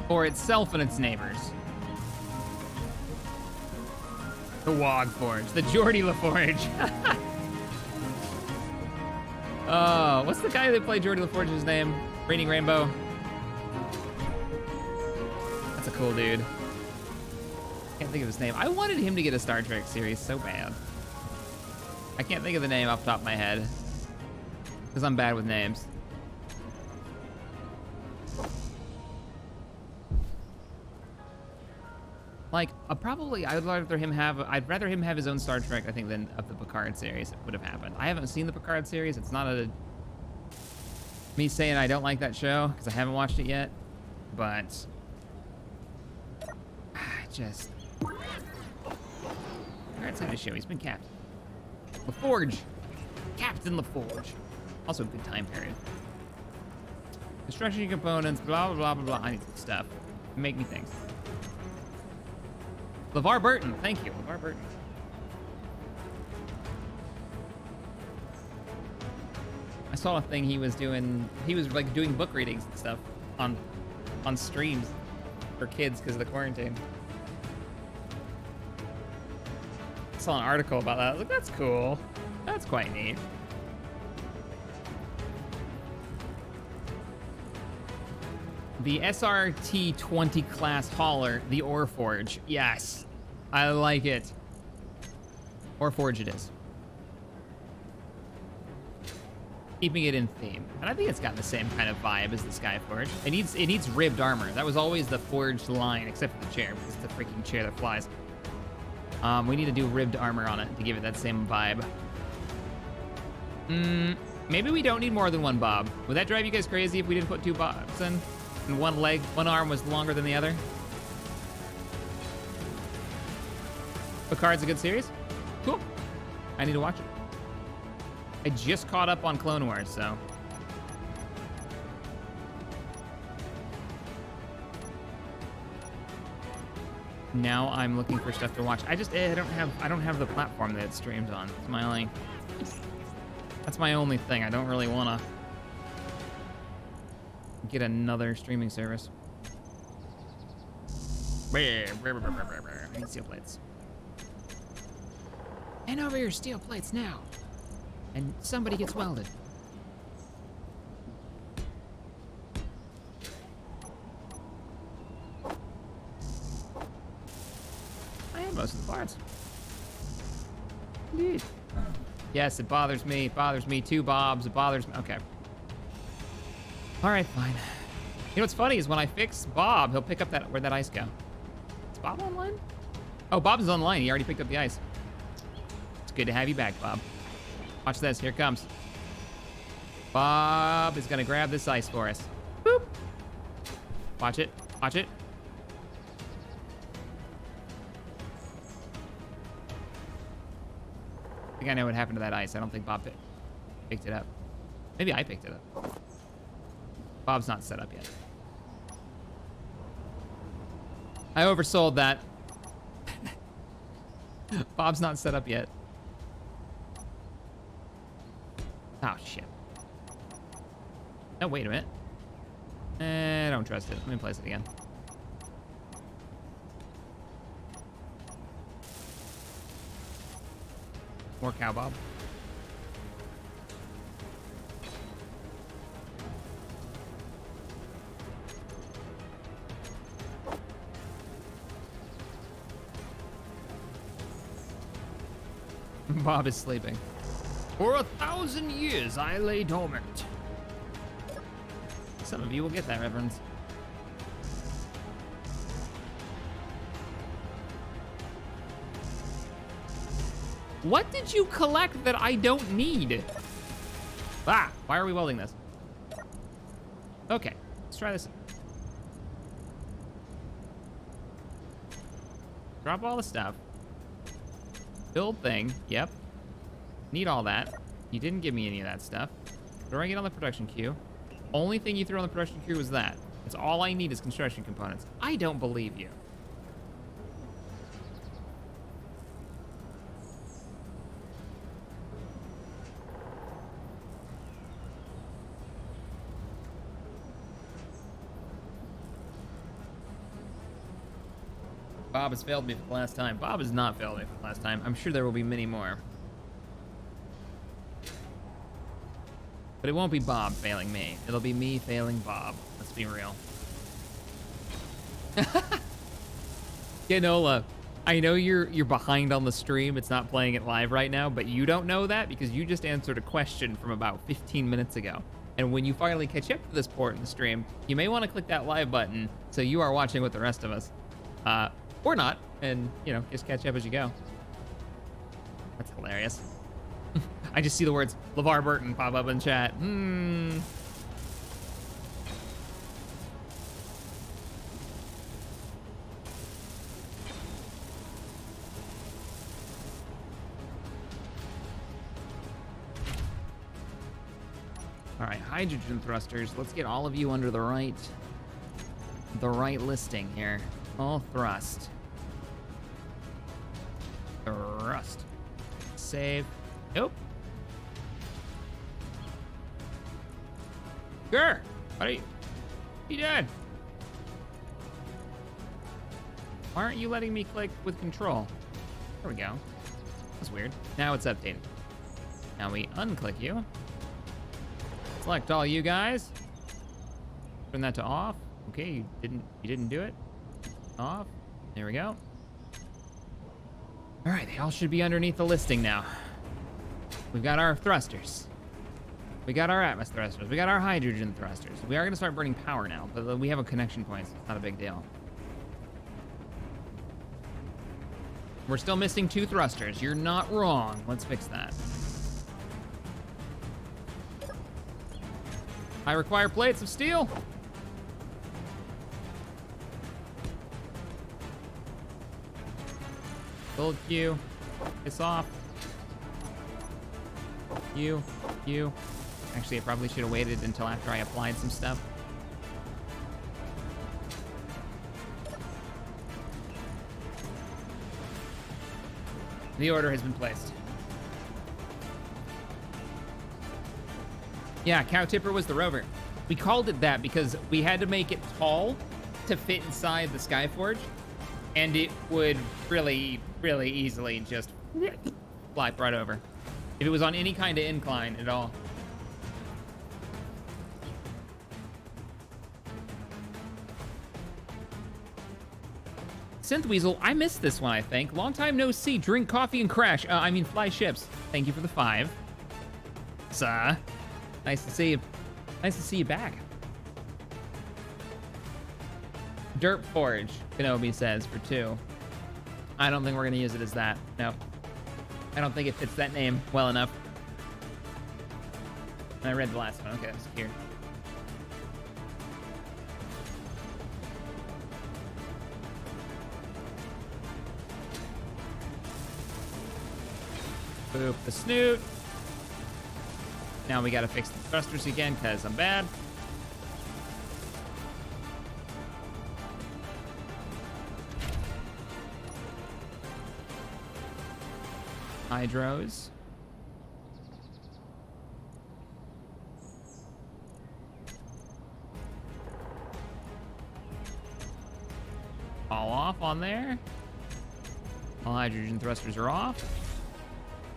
For itself and its neighbors. The Wog Forge, the Geordie LaForge. Oh, what's the guy that played Geordie LaForge's name? Raining Rainbow. That's a cool dude. Can't think of his name. I wanted him to get a Star Trek series so bad. I can't think of the name off the top of my head because I'm bad with names. Like, I'd rather him have his own Star Trek, I think, than of the Picard series would have happened. I haven't seen the Picard series. It's not me saying I don't like that show, because I haven't watched it yet. But, Picard's had a show. He's been captain. LaForge. Captain LaForge. Also a good time period. Construction components, blah, blah, blah, blah, blah. I need some stuff. Make me think. LeVar Burton, thank you, LeVar Burton. I saw a thing he was like doing book readings and stuff on streams for kids because of the quarantine. I saw an article about that. I was like, that's cool. That's quite neat. The SRT-20 class hauler, the Ore Forge. Yes, I like it. Ore Forge it is. Keeping it in theme. And I think it's got the same kind of vibe as the Sky Forge. It needs ribbed armor. That was always the forged line, except for the chair, because it's a freaking chair that flies. We need to do ribbed armor on it to give it that same vibe. Maybe we don't need more than one bob. Would that drive you guys crazy if we didn't put two bobs in? And one arm was longer than the other? Picard's a good series? Cool. I need to watch it. I just caught up on Clone Wars, so. Now I'm looking for stuff to watch. I don't have the platform that it streams on. That's my only thing. I don't really wanna get another streaming service. I need steel plates. Hand over your steel plates now. And somebody gets welded. I have most of the parts. Indeed. Yes, it bothers me. It bothers me. 2 bobs. It bothers me. Okay. All right, fine. You know what's funny is when I fix Bob, he'll pick up where'd that ice go? Is Bob online? Oh, Bob's online. He already picked up the ice. It's good to have you back, Bob. Watch this. Here it comes. Bob is gonna grab this ice for us. Boop. Watch it. Watch it. think I know what happened to that ice. I don't think Bob picked it up. Maybe I picked it up. Bob's not set up yet. I oversold that. Bob's not set up yet. Oh, shit. No, wait a minute. I don't trust it. Let me place it again. More cow, Bob. Bob is sleeping. For 1,000 years I lay dormant. Some of you will get that reference. What did you collect that I don't need? Ah, why are we welding this? Okay, let's try this. Drop all the stuff. Build thing, yep. Need all that. You didn't give me any of that stuff. Throwing it on the production queue. Only thing you threw on the production queue was that. That's all I need is construction components. I don't believe you. Bob has failed me for the last time. Bob has not failed me for the last time. I'm sure there will be many more. But it won't be Bob failing me. It'll be me failing Bob. Let's be real. Ganola, I know you're behind on the stream. It's not playing it live right now, but you don't know that because you just answered a question from about 15 minutes ago. And when you finally catch up to this port in the stream, you may want to click that live button so you are watching with the rest of us. Or not, and, you know, just catch up as you go. That's hilarious. I just see the words LeVar Burton pop up in chat. All right, hydrogen thrusters. Let's get all of you under the right listing here. All thrust. Thrust. Save. Nope. Sure. What are you doing? Why aren't you letting me click with control? There we go. That's weird. Now it's updated. Now we unclick you. Select all you guys. Turn that to off. Okay, you didn't do it. Off. There we go. All right, they all should be underneath the listing now. We've got our thrusters. We got our Atmos thrusters. We got our hydrogen thrusters. We are gonna start burning power now, but we have a connection point, so it's not a big deal. We're still missing 2 thrusters. You're not wrong. Let's fix that. I require plates of steel. Build Q. Piss off. You. Actually, I probably should have waited until after I applied some stuff. The order has been placed. Yeah, Cow Tipper was the rover. We called it that because we had to make it tall to fit inside the Skyforge, and it would really, really easily just fly right over if it was on any kind of incline at all. Synth Weasel, I missed this one, I think. Long time no see. Drink coffee and crash. Fly ships. Thank you for the 5. Nice to see you. Nice to see you back. Derp Forge, Kenobi says, for 2. I don't think we're gonna use it as that. No. I don't think it fits that name well enough. And I read the last one. Okay, that's here. Boop the snoot. Now we gotta fix the thrusters again, because I'm bad. Hydros. All off on there. All hydrogen thrusters are off.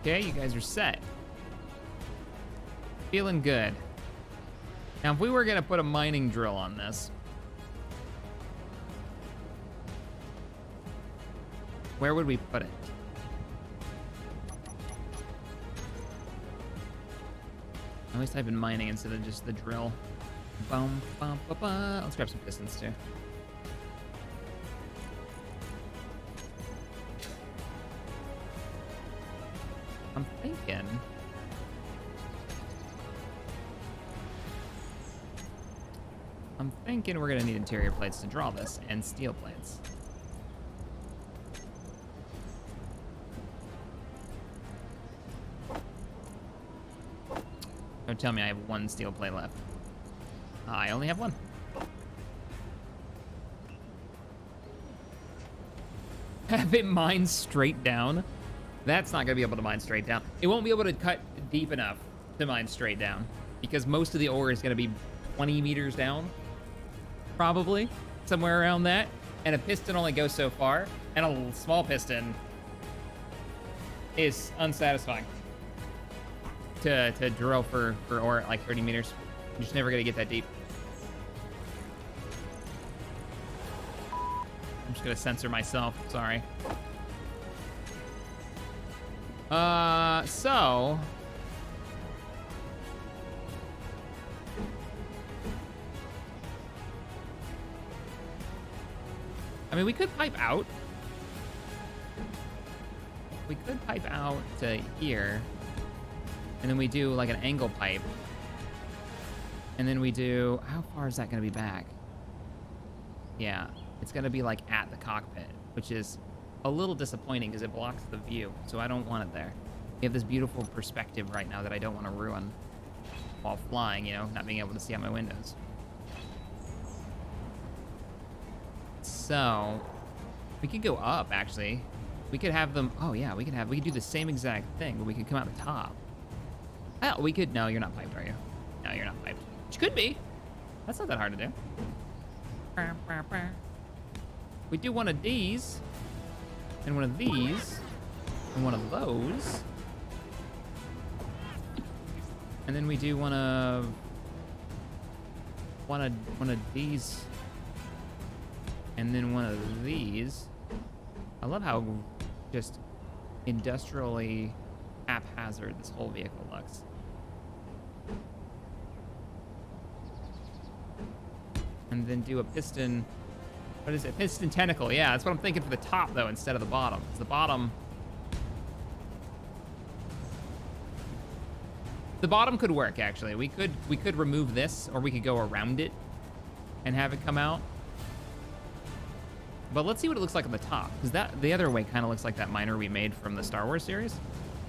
Okay, you guys are set. Feeling good. Now, if we were gonna put a mining drill on this, where would we put it? I always type in mining instead of just the drill. Boom, bum, ba, ba. Let's grab some pistons too. I'm thinking we're gonna need interior plates to draw this, and steel plates. Don't tell me I have one steel plate left. I only have one. Have it mine straight down? That's not gonna be able to mine straight down. It won't be able to cut deep enough to mine straight down, because most of the ore is gonna be 20 meters down, probably, somewhere around that. And a piston only goes so far, and a small piston is unsatisfying to drill for ore at like 30 meters. You're just never gonna get that deep. I'm just gonna censor myself, sorry. So I mean, we could pipe out. We could pipe out to here, and then we do like an angle pipe, and then we do, how far is that gonna be back? Yeah, it's gonna be like at the cockpit, which is a little disappointing because it blocks the view, so I don't want it there. We have this beautiful perspective right now that I don't want to ruin while flying, you know, not being able to see out my windows. So we could go up, actually. We could have them, oh yeah, we could do the same exact thing, but we could come out the top. Oh, we could, no, you're not piped, are you? No, you're not piped. Which could be. That's not that hard to do. We do one of these, and one of these, and one of those. And then we do one of these, and then one of these. I love how just industrially haphazard this whole vehicle looks. And then do a piston, what is it? Piston tentacle, yeah, that's what I'm thinking for the top though, instead of the bottom. 'Cause the bottom could work actually. We could remove this, or we could go around it and have it come out. But let's see what it looks like on the top, because the other way kind of looks like that miner we made from the Star Wars series,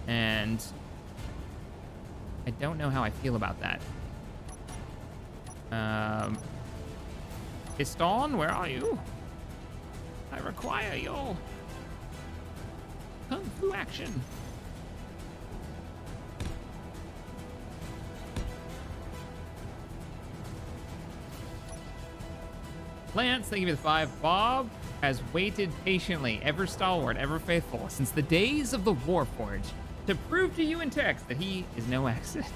and I don't know how I feel about that. Piston, where are you? I require your kung fu action. Lance, thank you for the 5. Bob has waited patiently, ever stalwart, ever faithful, since the days of the Warforge, to prove to you in text that he is no accident.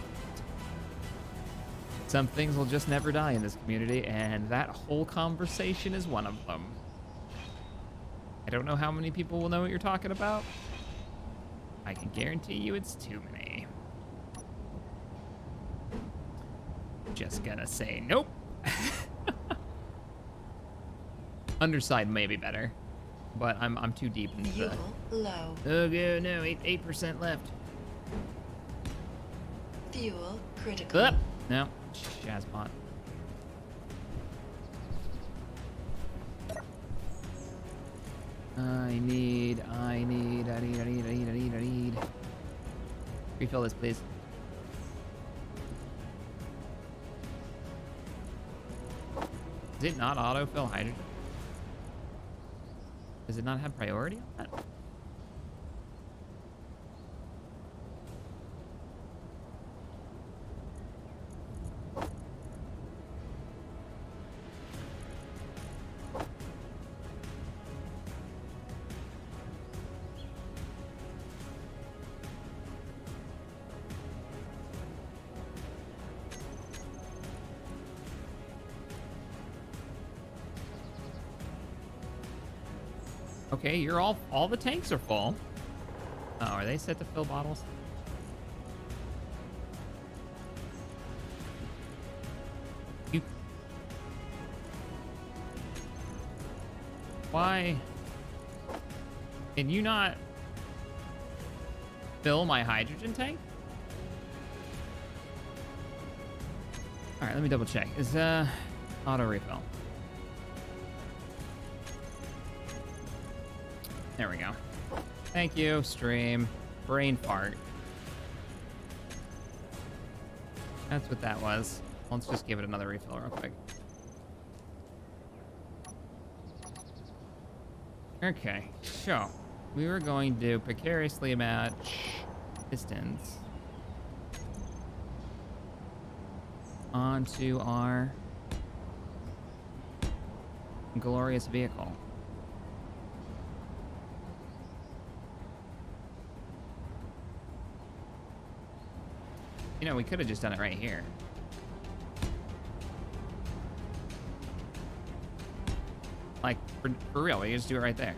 Some things will just never die in this community, and that whole conversation is one of them. I don't know how many people will know what you're talking about. I can guarantee you it's too many. Just gonna say nope. Underside may be better, but I'm too deep into the... low. Oh, no, 8% left. Fuel critical. Up. No, Shazbot. I need. Refill this, please. Does it not autofill hydrogen? Does it not have priority on that? Okay, you're all the tanks are full. Oh, are they set to fill bottles? Why can you not fill my hydrogen tank? All right, let me double check. Is auto refill? There we go. Thank you, stream. Brain fart. That's what that was. Let's just give it another refill real quick. Okay, so we were going to precariously match pistons onto our glorious vehicle. You know, we could have just done it right here. Like, for real, we just do it right there.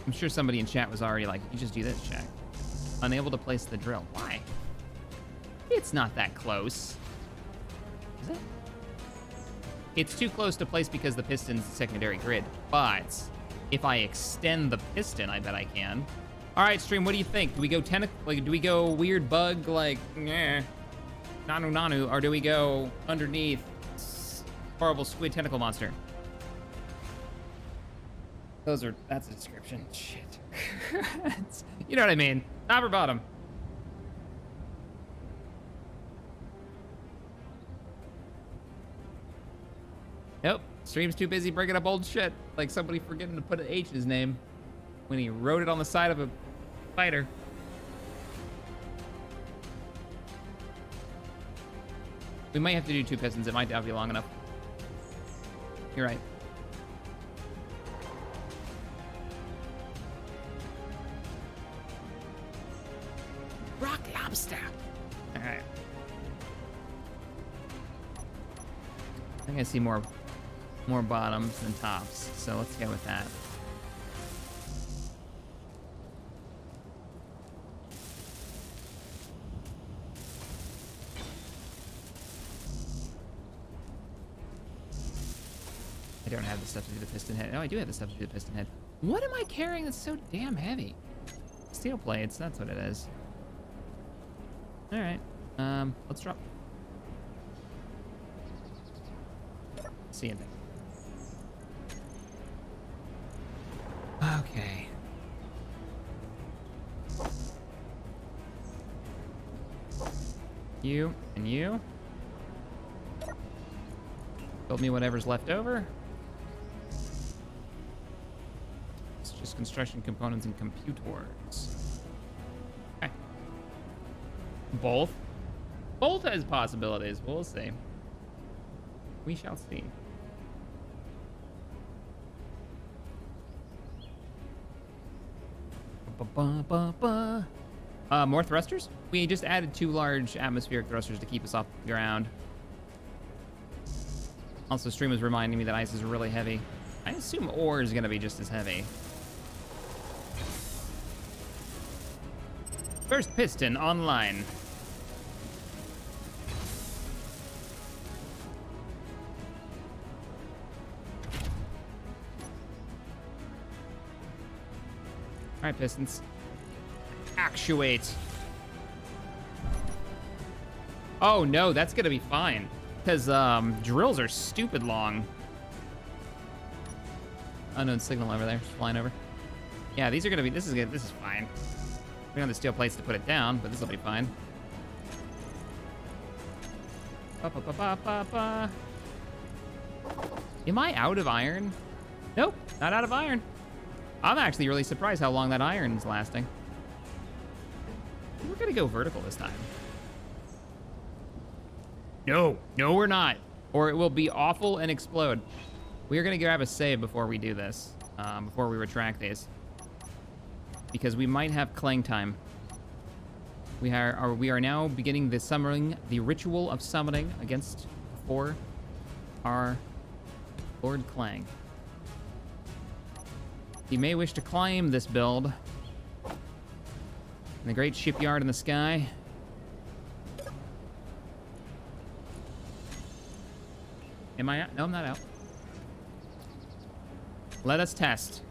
I'm sure somebody in chat was already like, you just do this, Shaq. Unable to place the drill. Why? It's not that close. Is it? It's too close to place because the piston's secondary grid. But if I extend the piston, I bet I can. All right, stream, what do you think? Do we go like, do we go weird bug like, nanu, or do we go underneath horrible squid tentacle monster? That's a description. Shit. You know what I mean. Top or bottom? Nope. Stream's too busy bringing up old shit. Like somebody forgetting to put an H in his name when he wrote it on the side of a fighter. We might have to do 2 pistons. It might not be long enough. You're right. Rock lobster. All right. I think I see more bottoms than tops, so let's go with that. I don't have the stuff to do the piston head. Oh, I do have the stuff to do the piston head. What am I carrying that's so damn heavy? Steel plates, that's what it is. All right, let's drop. See you then. Okay. You and you. Build me whatever's left over. It's just construction components and computers. Okay. Both? Both has possibilities. We'll see. We shall see. More thrusters? We just added 2 large atmospheric thrusters to keep us off the ground. Also, stream was reminding me that ice is really heavy. I assume ore is gonna be just as heavy. First piston online. All right, pistons. Actuate. Oh no, that's gonna be fine. Because drills are stupid long. unknown signal over there, just flying over. Yeah, these are gonna be. This is good. This is fine. We don't have the steel plates to put it down, but this will be fine. Ba, ba, ba, ba, ba, ba. Am I out of iron? Nope, not out of iron. I'm actually really surprised how long that iron's lasting. We're gonna go vertical this time. No, we're not. Or it will be awful and explode. We are gonna grab a save before we do this, before we retract these. Because we might have clang time. We are now beginning the ritual of summoning for our Lord Clang. You may wish to climb this build in the great shipyard in the sky. Am I out? No, I'm not out. Let us test.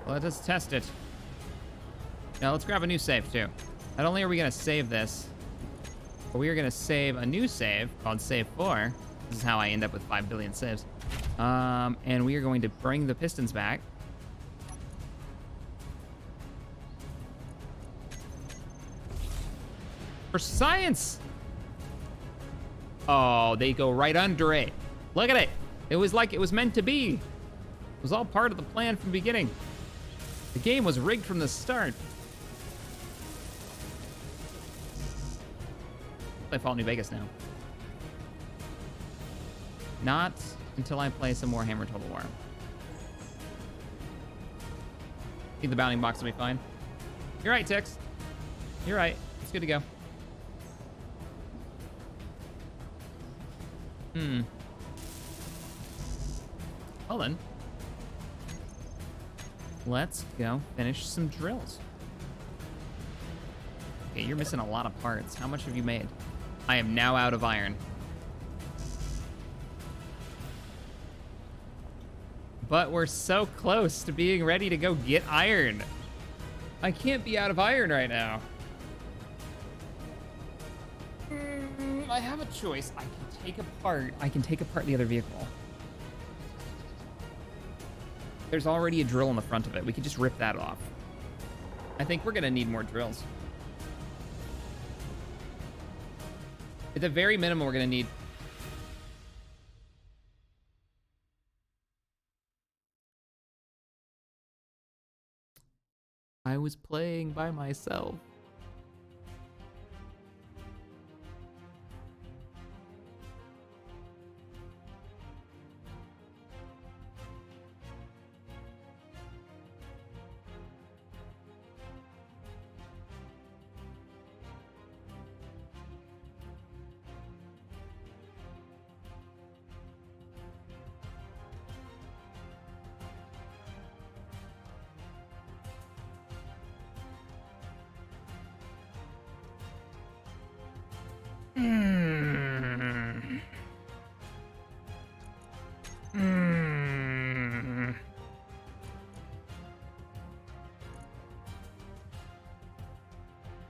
Let us test it. Now let's grab a new save too. Not only are we gonna save this, but we are gonna save a new save called Save 4. This is how I end up with 5 billion saves. And we are going to bring the pistons back. For science! Oh, they go right under it. Look at it. It was like it was meant to be. It was all part of the plan from the beginning. The game was rigged from the start. I fall New Vegas now. Not until I play some more Hammer Total War. I think the bounding box will be fine. You're right, Tix. You're right. It's good to go. Well then. Let's go finish some drills. Okay, you're missing a lot of parts. How much have you made? I am now out of iron. But we're so close to being ready to go get iron. I can't be out of iron right now. I have a choice. I can take apart the other vehicle. There's already a drill in the front of it. We could just rip that off. I think we're gonna need more drills. At the very minimum, we're gonna need... I was playing by myself.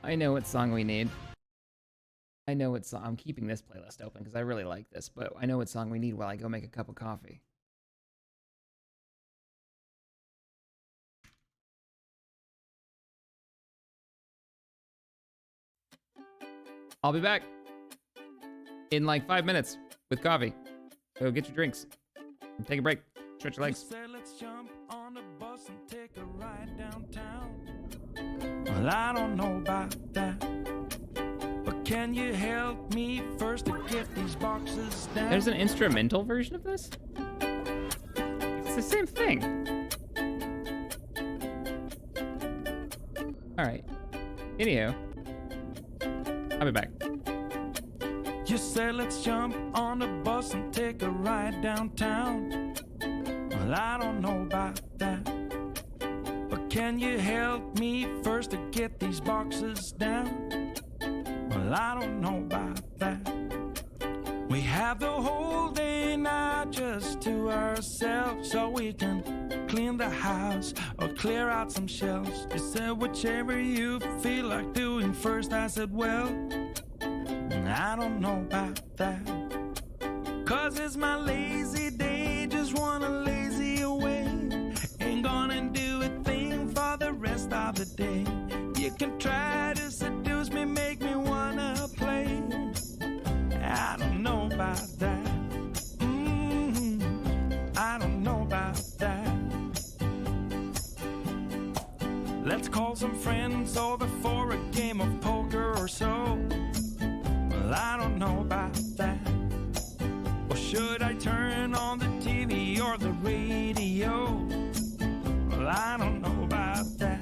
I know what song we need. I know what song. I'm keeping this playlist open because I really like this, but I know what song we need while I go make a cup of coffee. I'll be back in like 5 minutes with coffee. So get your drinks. Take a break. Stretch your legs. Let's jump on the bus and take a ride downtown. Well, I don't know about that, but can you help me first to get these boxes down? There's an instrumental version of this? It's the same thing. All right. Anyhow, I'll be back. You said let's jump on the bus and take a ride downtown. Well, I don't know about that, but can you help me first to get these boxes down? Well, I don't know about that. We have the whole day now just to ourselves, so we can clean the house or clear out some shelves. You said whichever you feel like doing first. I said, well, I don't know about that, 'cause it's my lazy day just wanna lazy away. Ain't gonna do a thing for the rest of the day. You can try to seduce me, make me wanna play. I don't know about that. I don't know about that. Let's call some friends over for a game of poker or so. Well, I don't know about that. Or should I turn on the TV or the radio? Well, I don't know about that.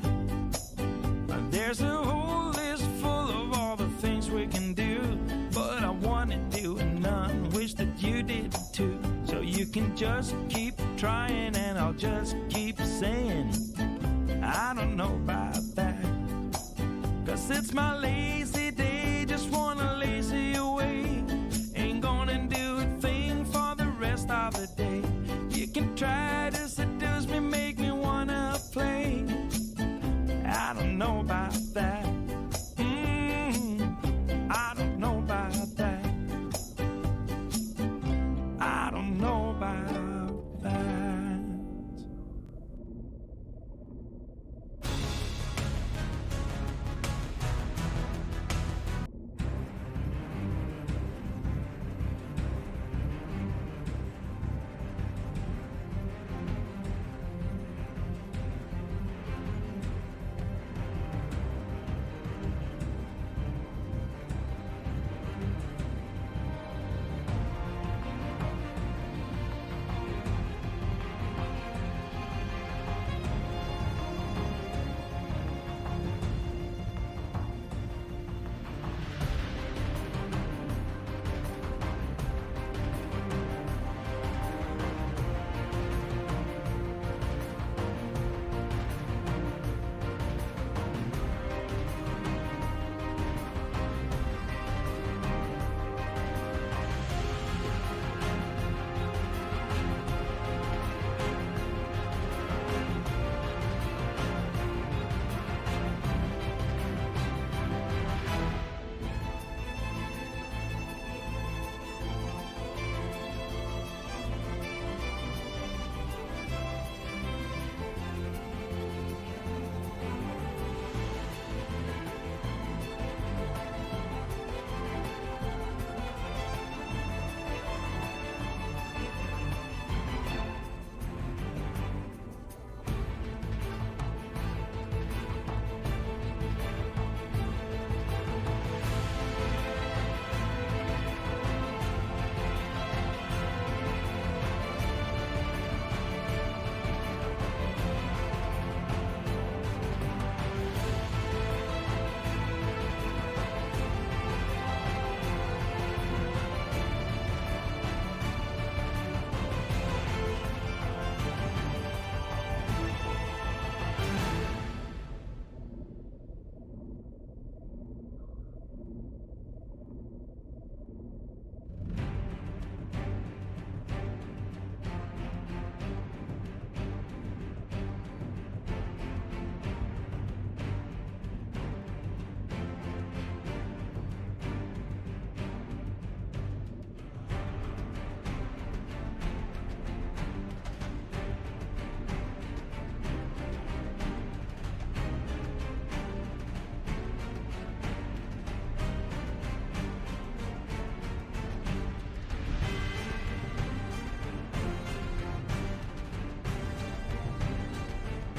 There's a whole list full of all the things we can do, but I wanna do none, wish that you did too. So you can just keep trying and I'll just keep saying I don't know about that. Cause it's my lazy day, just wanna lazy away. Ain't gonna do a thing for the rest of the day. You can try to seduce me, make me wanna play. I don't know about that. I don't know about that. I don't know about that.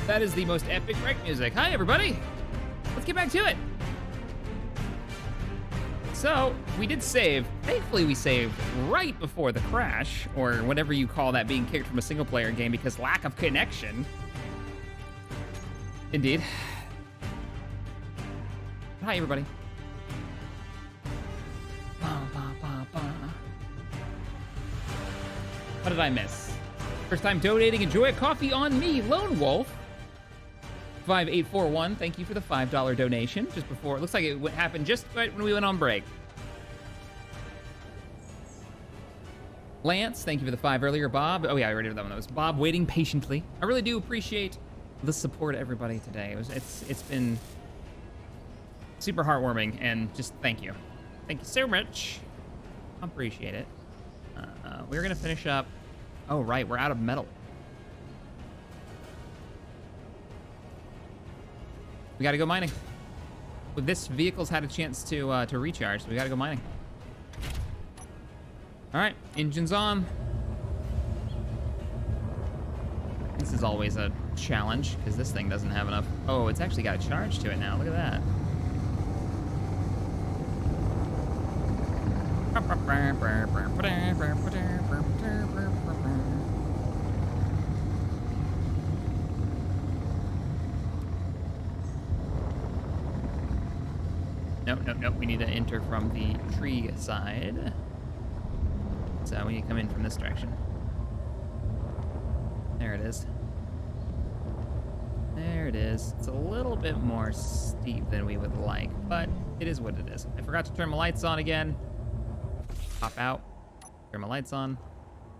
That is the most epic wreck music. Hi, everybody. Let's get back to it. So, we did save. Thankfully, we saved right before the crash, or whatever you call that being kicked from a single-player game because lack of connection. Indeed. Hi, everybody. What did I miss? First time donating. Enjoy it. Coffee on me, Lone Wolf. 5841, thank you for the $5 donation. Just before, it looks like it happened just right when we went on break. Lance, thank you for the 5 earlier. Bob, oh yeah, I already read that one. That was Bob waiting patiently. I really do appreciate the support of everybody today. It's been super heartwarming, and just thank you. Thank you so much. I appreciate it. We're gonna finish up Oh, right, we're out of metal. We gotta go mining. Well, this vehicle's had a chance to recharge, so we gotta go mining. All right, engines on. This is always a challenge, because this thing doesn't have enough. Oh, it's actually got a charge to it now. Look at that. Nope. We need to enter from the tree side. So we need to come in from this direction. There it is. There it is. It's a little bit more steep than we would like, but it is what it is. I forgot to turn my lights on again. Pop out. Turn my lights on.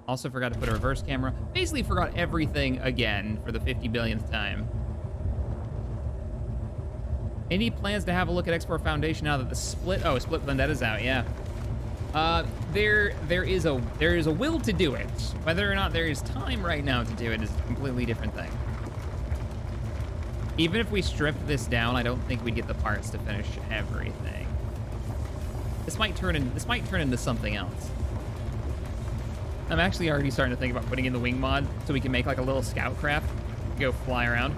Also forgot to put a reverse camera. Basically forgot everything again for the 50 billionth time. Any plans to have a look at Export Foundation now that the split Vendetta's out? Yeah. There is a will to do it. Whether or not there is time right now to do it is a completely different thing. Even if we strip this down, I don't think we'd get the parts to finish everything. This might turn into something else. I'm actually already starting to think about putting in the wing mod so we can make like a little scout craft, go fly around.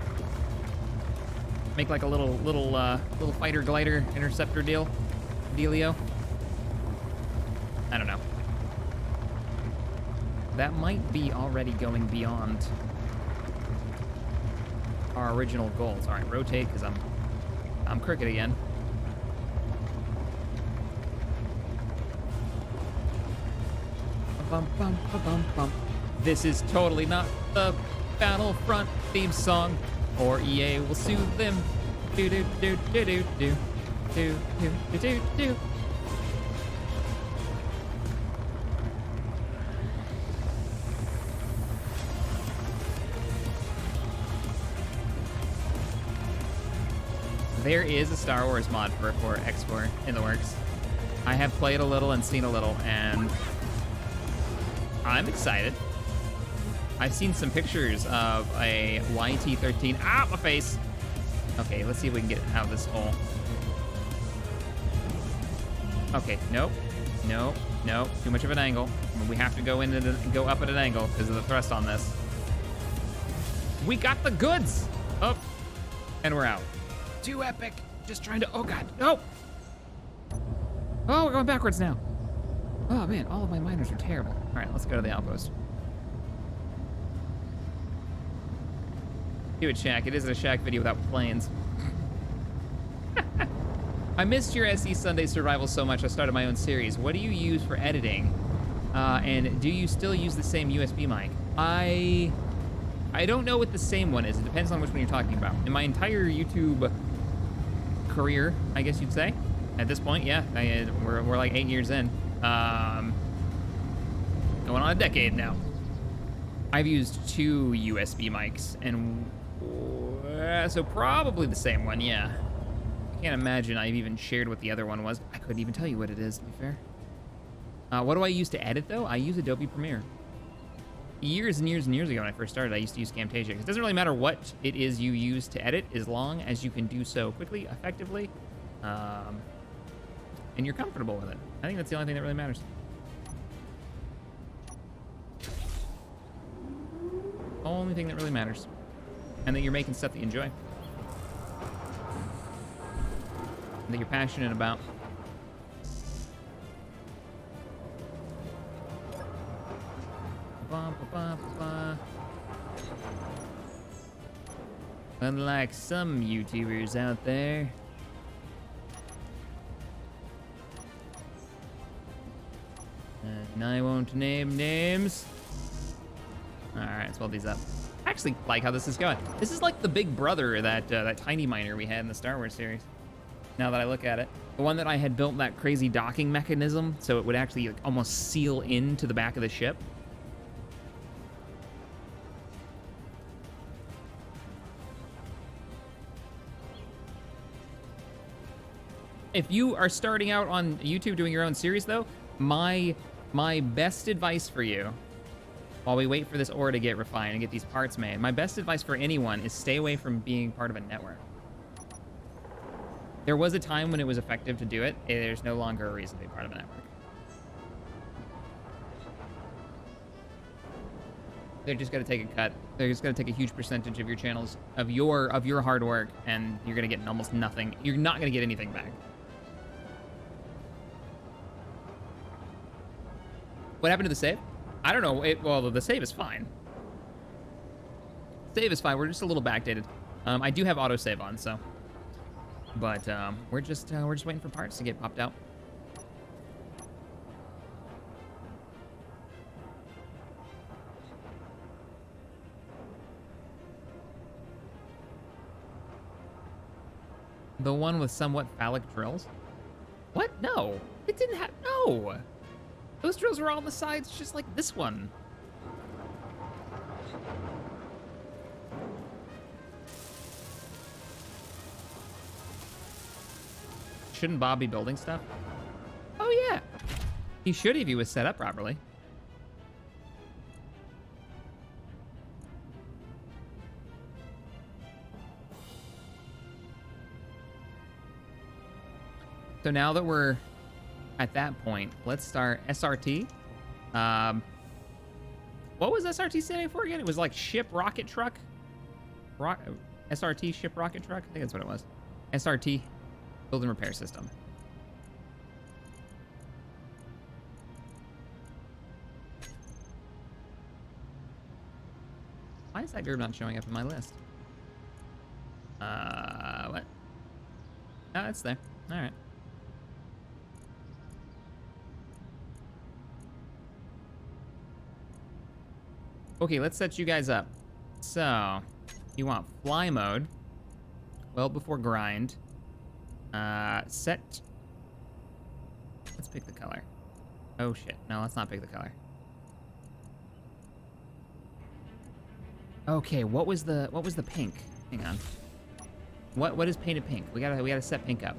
Make like a little fighter glider interceptor dealio. I don't know. That might be already going beyond our original goals. All right, rotate, because I'm crooked again. Bum, bum, bum, bum. This is totally not the Battlefront theme song, or EA will sue them. Do do do do do do do do do do do. There is a Star Wars mod for X4 in the works. I have played a little and seen a little, and I'm excited. I've seen some pictures of a YT-13. Ah, my face! Okay, let's see if we can get out of this hole. Okay, nope. Too much of an angle. We have to go go up at an angle because of the thrust on this. We got the goods! Oh, and we're out. Too epic. Just trying to, oh God, no! Oh, we're going backwards now. Oh man, all of my miners are terrible. All right, let's go to the outpost. Do it, Shack. It isn't a Shack video without planes. I missed your SE Sunday Survival so much, I started my own series. What do you use for editing? And do you still use the same USB mic? I don't know what the same one is. It depends on which one you're talking about. In my entire YouTube career, I guess you'd say, at this point, yeah, we're like 8 years in. Going on a decade now. I've used 2 USB mics, and so probably the same one, yeah. I can't imagine I've even shared what the other one was. I couldn't even tell you what it is, to be fair. What do I use to edit, though? I use Adobe Premiere. Years and years and years ago when I first started, I used to use CaptainShack. It doesn't really matter what it is you use to edit, as long as you can do so quickly, effectively, and you're comfortable with it. I think that's the only thing that really matters. Only thing that really matters. And that you're making stuff that you enjoy. And that you're passionate about. Unlike some YouTubers out there. And I won't name names. Alright, let's weld these up. I actually like how this is going. This is like the big brother, that tiny miner we had in the Star Wars series. Now that I look at it. The one that I had built that crazy docking mechanism so it would actually like, almost seal into the back of the ship. If you are starting out on YouTube doing your own series, though, my best advice for you while we wait for this ore to get refined and get these parts made. My best advice for anyone is stay away from being part of a network. There was a time when it was effective to do it. There's no longer a reason to be part of a network. They're just going to take a cut. They're just going to take a huge percentage of your channels, of your hard work, and you're going to get almost nothing. You're not going to get anything back. What happened to the save? I don't know. Well, the save is fine. Save is fine. We're just a little backdated. I do have autosave on, so. But we're just waiting for parts to get popped out. The one with somewhat phallic drills? What? No. It didn't have... No. Those drills were all on the sides, just like this one. Shouldn't Bob be building stuff? Oh, yeah. He should if he was set up properly. So now that we're at that point, let's start SRT. What was SRT standing for again? It was like ship rocket truck. SRT ship rocket truck. I think that's what it was. SRT build and repair system. Why is that group not showing up in my list? What? Oh, it's there. All right. Okay, let's set you guys up. So, you want fly mode. Well before grind. Set. Let's pick the color. Oh shit, no, let's not pick the color. Okay, what was the pink? Hang on. What is painted pink? We gotta set pink up.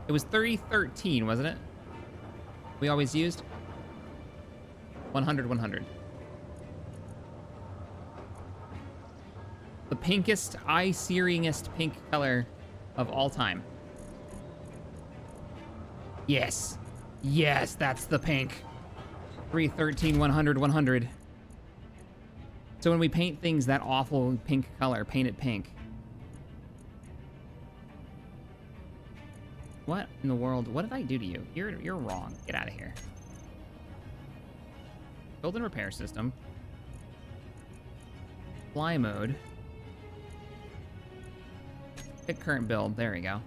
It was 3013, wasn't it? We always used 100, 100. The pinkest, eye-searingest pink color of all time. Yes. Yes, that's the pink. 313, 100, 100. So when we paint things that awful pink color, paint it pink. What in the world? What did I do to you? You're wrong. Get out of here. Build and repair system. Fly mode. Pick current build. There we go.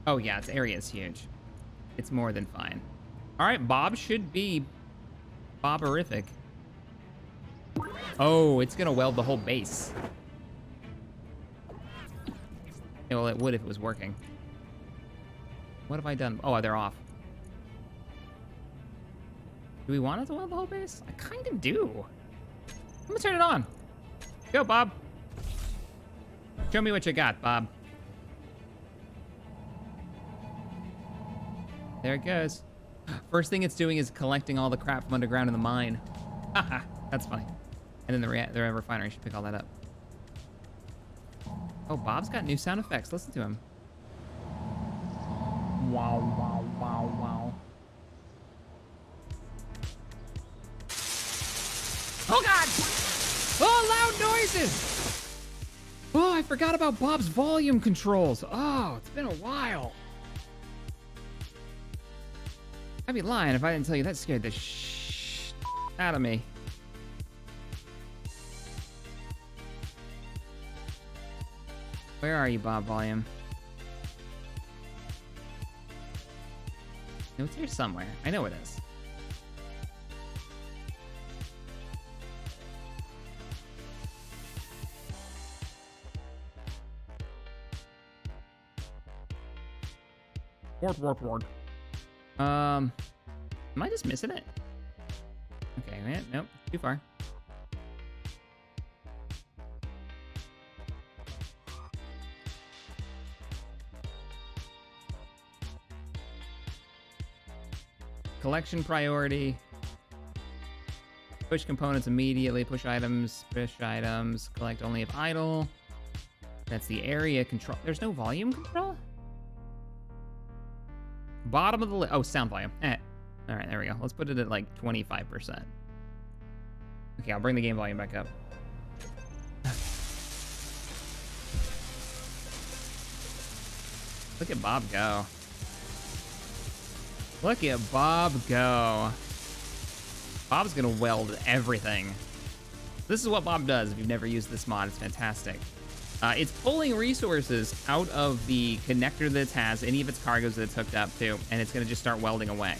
Oh yeah, its area is huge. It's more than fine. All right, Bob should be Bobberific. Oh, it's gonna weld the whole base. Yeah, well, it would if it was working. What have I done? Oh, they're off. Do we want it to weld the whole base? I kind of do. I'm gonna turn it on. Go, Bob. Show me what you got, Bob. There it goes. First thing it's doing is collecting all the crap from underground in the mine. Haha, that's funny. And then the refinery should pick all that up. Oh, Bob's got new sound effects. Listen to him. Wow, wow, wow, wow. Oh, God! Oh, loud noises! Oh, I forgot about Bob's volume controls. Oh, it's been a while. I'd be lying if I didn't tell you that scared the out of me. Where are you, Bob Volume? No, it's here somewhere. I know it is. Ward. Am I just missing it? Okay, man, nope, too far. collection priority. Push components immediately, push items, collect only if idle. That's the area control. There's no volume control? Bottom of the list. Oh, sound volume. All right, there we go. Let's put it at like 25%. Okay, I'll bring the game volume back up. Look at Bob go. Look at Bob go. Bob's gonna weld everything. This is what Bob does if you've never used this mod. It's fantastic. It's pulling resources out of the connector that it has, any of its cargoes that it's hooked up to, and it's gonna just start welding away.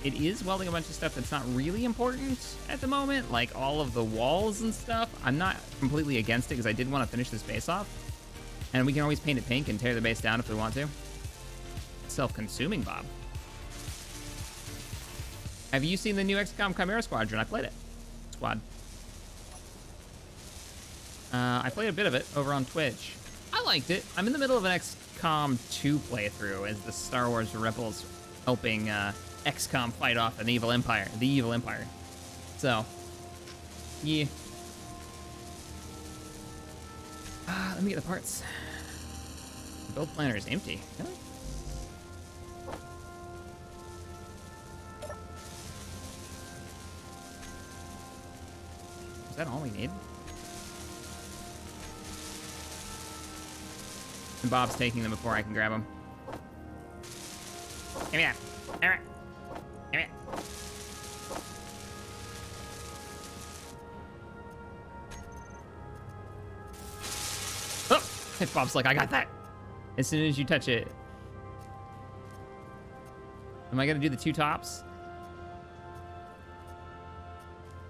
It is welding a bunch of stuff that's not really important at the moment, like all of the walls and stuff. I'm not completely against it because I did want to finish this base off. And we can always paint it pink and tear the base down if we want to. Self-consuming, Bob. Have you seen the new XCOM Chimera Squadron? I played it. Squad. I played a bit of it over on Twitch. I liked it. I'm in the middle of an XCOM 2 playthrough as the Star Wars Rebels helping XCOM fight off an evil empire, the evil empire. So, yeah. Let me get the parts. The build planner is empty. Really? Is that all we need? And Bob's taking them before I can grab them. Give me that. All right. Give me it. Oh! Bob's like, I got that. As soon as you touch it. Am I gonna do the two tops?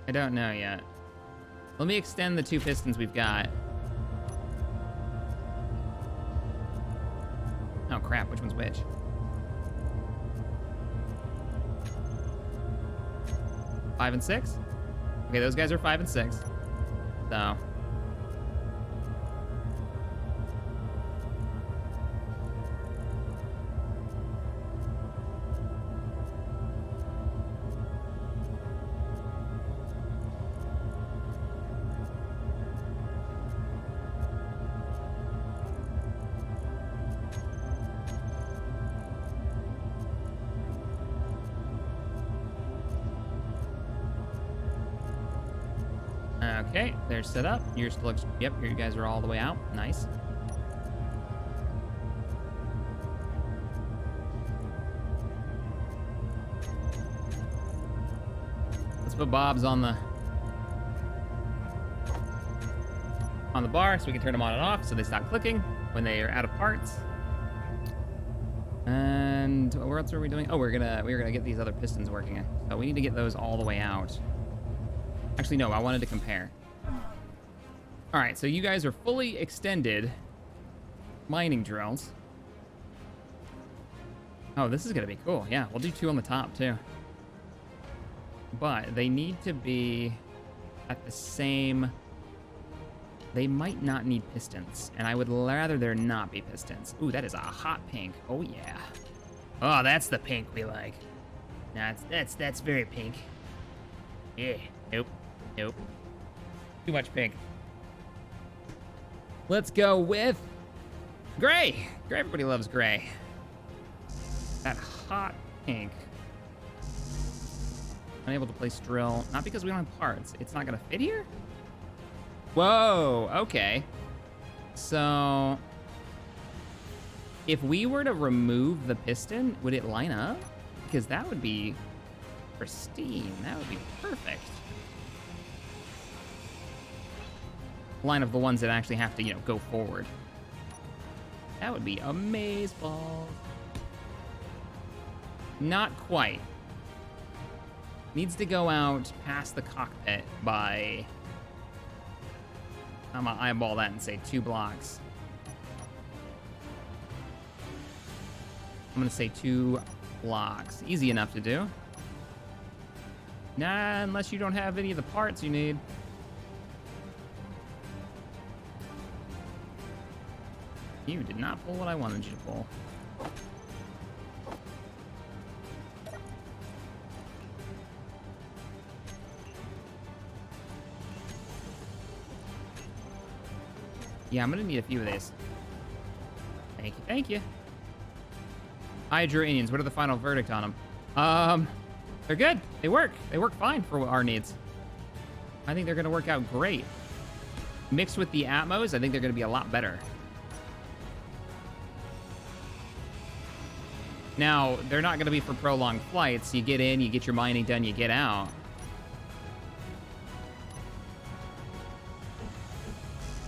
I don't know yet. Let me extend the two pistons we've got. Oh crap, which one's which? Five and six? Okay, those guys are 5 and 6. So. Okay, they're set up. Yours still looks, yep, you guys are all the way out. Nice. Let's put Bob's on the bar so we can turn them on and off so they stop clicking when they are out of parts. And what else are we doing? Oh, we're gonna get these other pistons working. So we need to get those all the way out. Actually, no, I wanted to compare. All right, so you guys are fully extended mining drills. Oh, this is gonna be cool. Yeah, we'll do 2 on the top too. But they need to be at the same... They might not need pistons, and I would rather there not be pistons. Ooh, that is a hot pink. Oh yeah. Oh, that's the pink we like. Nah, that's very pink. Yeah. Nope. Nope. Too much pink. Let's go with gray. Gray, everybody loves gray. That hot pink. Unable to place drill. Not because we don't have parts. It's not gonna fit here? Whoa, okay. So, if we were to remove the piston, would it line up? Because that would be pristine. That would be perfect. Line of the ones that actually have to, you know, go forward. That would be amazeballs. Not quite. Needs to go out past the cockpit by... I'm gonna eyeball that and say 2 blocks. I'm gonna say 2 blocks. Easy enough to do. Nah, unless you don't have any of the parts you need. You did not pull what I wanted you to pull. Yeah, I'm gonna need a few of these. Thank you, thank you. Hydra Indians, what are the final verdict on them? They're good. They work. They work fine for our needs. I think they're gonna work out great. Mixed with the Atmos, I think they're gonna be a lot better. Now, they're not gonna be for prolonged flights. You get in, you get your mining done, you get out.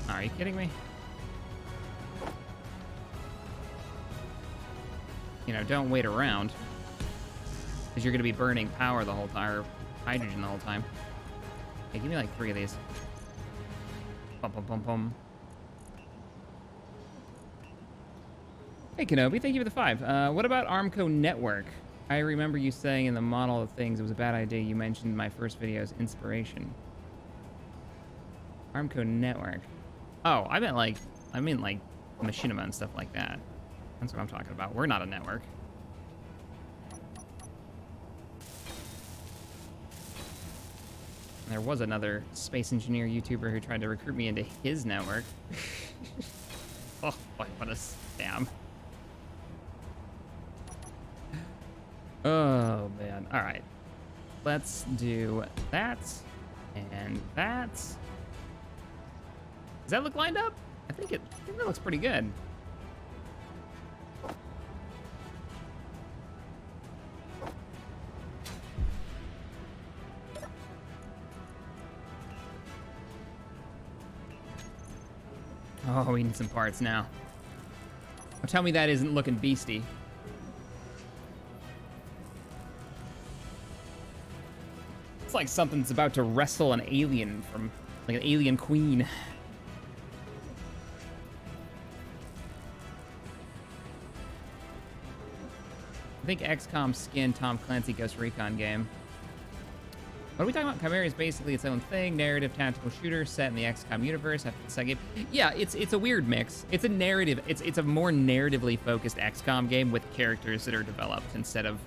Are you kidding me? You know, don't wait around. Because you're going to be burning power the whole time, or hydrogen the whole time. Hey, give me like 3 of these. Bum, bum, bum, bum. Hey, Kenobi, thank you for the 5. What about Armco Network? I remember you saying in the model of things it was a bad idea. You mentioned my first video's inspiration. Armco Network. Oh, I mean like machinima and stuff like that. That's what I'm talking about. We're not a network. There was another space engineer YouTuber who tried to recruit me into his network. Oh, boy, what a scam. Oh, man. All right. Let's do that and that. Does that look lined up? I think that looks pretty good. Oh, we need some parts now. Oh, tell me that isn't looking beastie. It's like something's about to wrestle an alien from, like an alien queen. I think XCOM skin Tom Clancy Ghost Recon game. What are we talking about? Chimera is basically its own thing, narrative tactical shooter set in the XCOM universe. After the second game. Yeah, it's a weird mix. It's a narrative. It's a more narratively focused XCOM game with characters that are developed instead of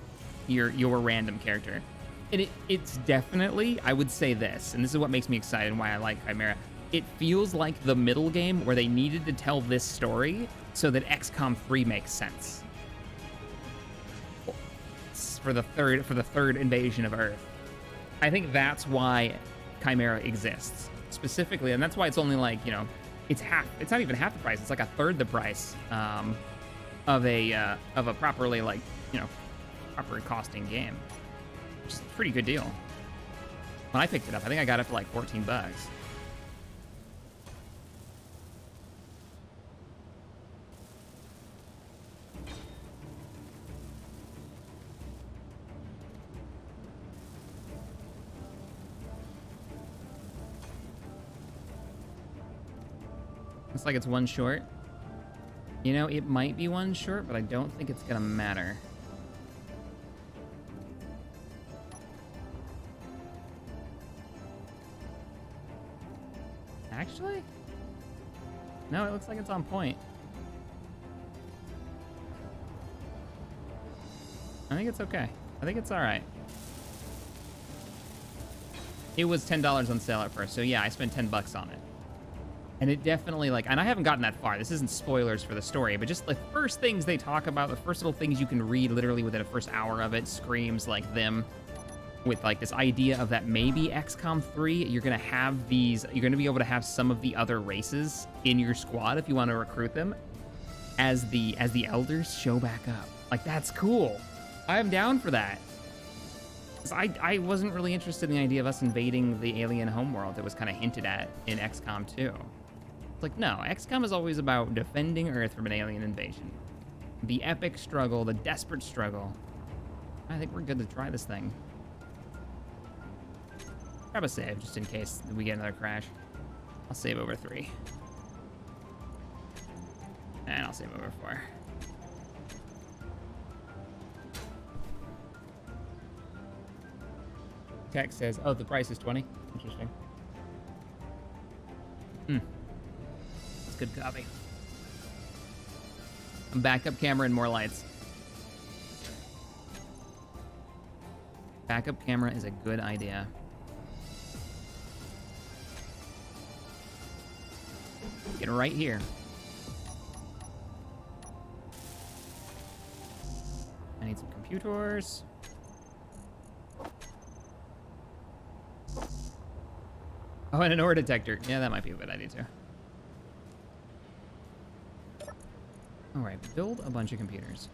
your random character. And it's definitely, I would say this, and this is what makes me excited and why I like Chimera. It feels like the middle game where they needed to tell this story so that XCOM 3 makes sense. For the third invasion of Earth. I think that's why Chimera exists specifically, and that's why it's only like, you know, it's not even half the price. It's like a third the price of a properly, like, you know, proper costing game, which is a pretty good deal. When I picked it up, I think I got it for like $14. Looks like it's one short. You know, it might be one short, but I don't think it's gonna matter. Actually? No, it looks like it's on point. I think it's okay. I think it's all right. It was $10 on sale at first, so yeah, I spent $10 on it. And it definitely, like, and I haven't gotten that far. This isn't spoilers for the story, but just the first things they talk about, the first little things you can read literally within the first hour of it screams like them with like this idea of that maybe XCOM 3, you're going to have these, you're going to be able to have some of the other races in your squad if you want to recruit them as the elders show back up. Like, that's cool. I'm down for that. I wasn't really interested in the idea of us invading the alien homeworld that was kind of hinted at in XCOM 2. It's like, no, XCOM is always about defending Earth from an alien invasion. The epic struggle, the desperate struggle. I think we're good to try this thing. Grab a save, just in case we get another crash. I'll save over 3. And I'll save over 4. Tech says, oh, the price is 20. Interesting. That's good copy. Backup camera and more lights. Backup camera is a good idea. beacon right here. I need some computers. Oh, and an ore detector. Yeah, that might be a good idea too. All right, build a bunch of computers.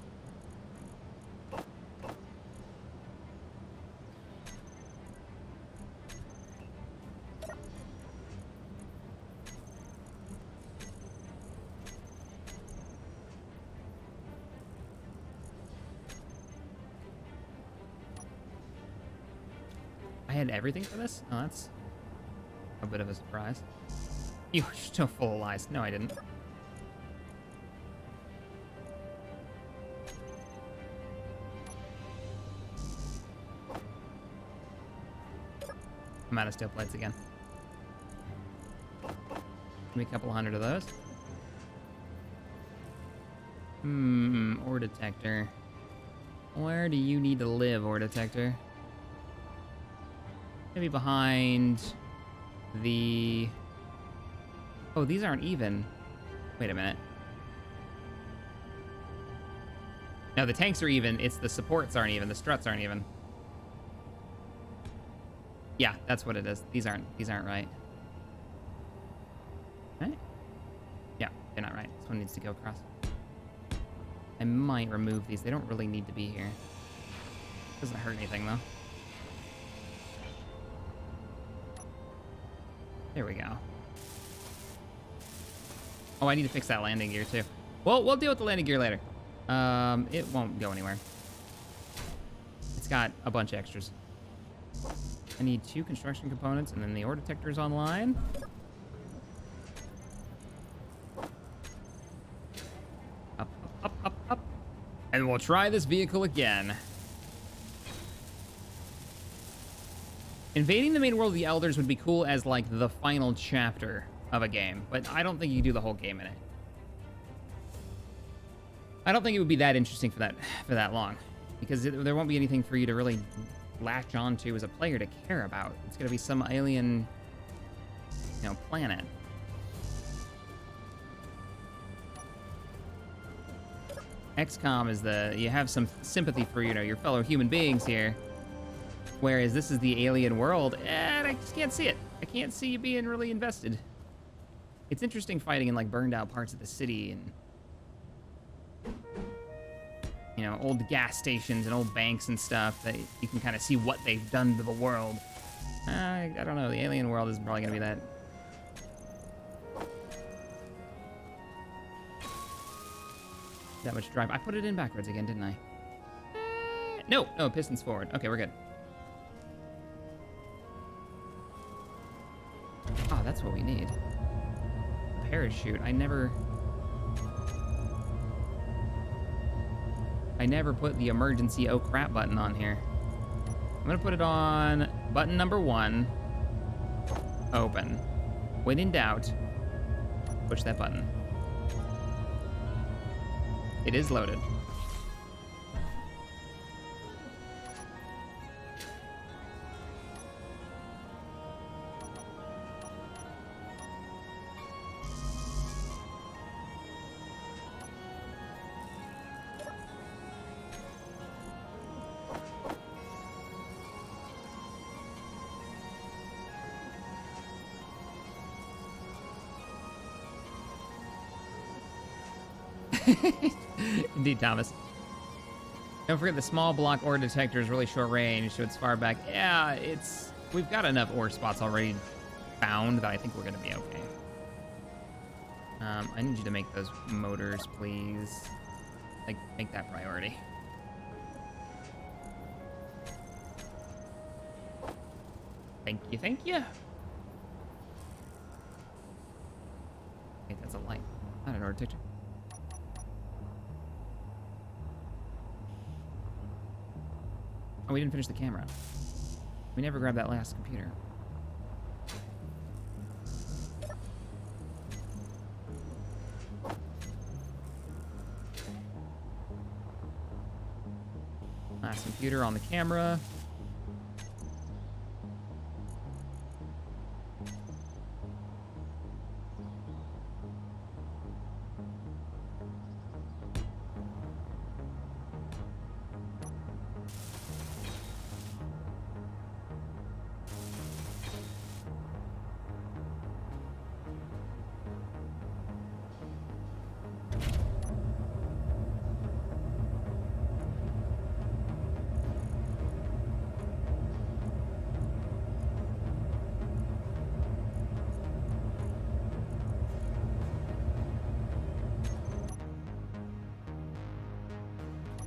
I had everything for this? Oh, that's a bit of a surprise. You were so full of lies. No, I didn't. I'm out of steel plates again. Give me a couple hundred of those. Ore detector. Where do you need to live, ore detector? Maybe behind the... Oh, these aren't even. Wait a minute. No, the tanks are even. It's the supports aren't even. The struts aren't even. Yeah, that's what it is. These aren't right. Right? Yeah, they're not right. This one needs to go across. I might remove these. They don't really need to be here. Doesn't hurt anything though. There we go. Oh, I need to fix that landing gear too. Well, we'll deal with the landing gear later. It won't go anywhere. It's got a bunch of extras. I need 2 construction components, and then the ore detector's online. Up, up, up, up, up. And we'll try this vehicle again. Invading the main world of the Elders would be cool as, like, the final chapter of a game, but I don't think you can do the whole game in it. I don't think it would be that interesting for that long, because there won't be anything for you to really latch onto as a player to care about. It's gonna be some alien, you know, planet. XCOM is you have some sympathy for, you know, your fellow human beings here, whereas this is the alien world, and I just can't see it. I can't see you being really invested. It's interesting fighting in, like, burned out parts of the city and, you know, old gas stations and old banks and stuff that you can kind of see what they've done to the world. I don't know. The alien world isn't probably going to be that. That much drive. I put it in backwards again, didn't I? No, pistons forward. Okay, we're good. Oh, that's what we need. A parachute. I never put the emergency oh crap button on here. I'm gonna put it on button number 1. Open. When in doubt, push that button. It is loaded. Indeed, Thomas. Don't forget the small block ore detector is really short range, so it's far back. Yeah, we've got enough ore spots already found that I think we're gonna be okay. I need you to make those motors, please. Like, make that priority. Thank you, thank you. Okay, that's a light, not an ore detector. Oh, we didn't finish the camera. We never grabbed that last computer. Last computer on the camera.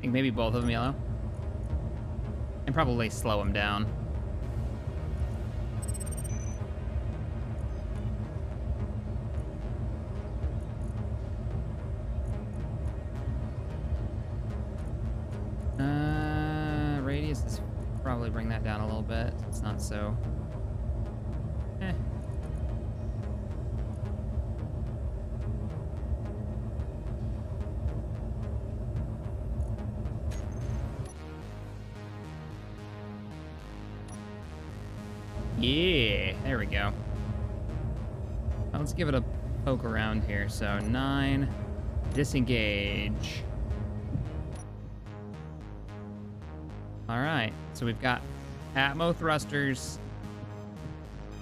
I think maybe both of them yellow. And probably slow them down. Radius is probably bring that down a little bit. It's not so. Eh. Yeah, there we go. Well, let's give it a poke around here. So 9, disengage. All right, so we've got Atmo thrusters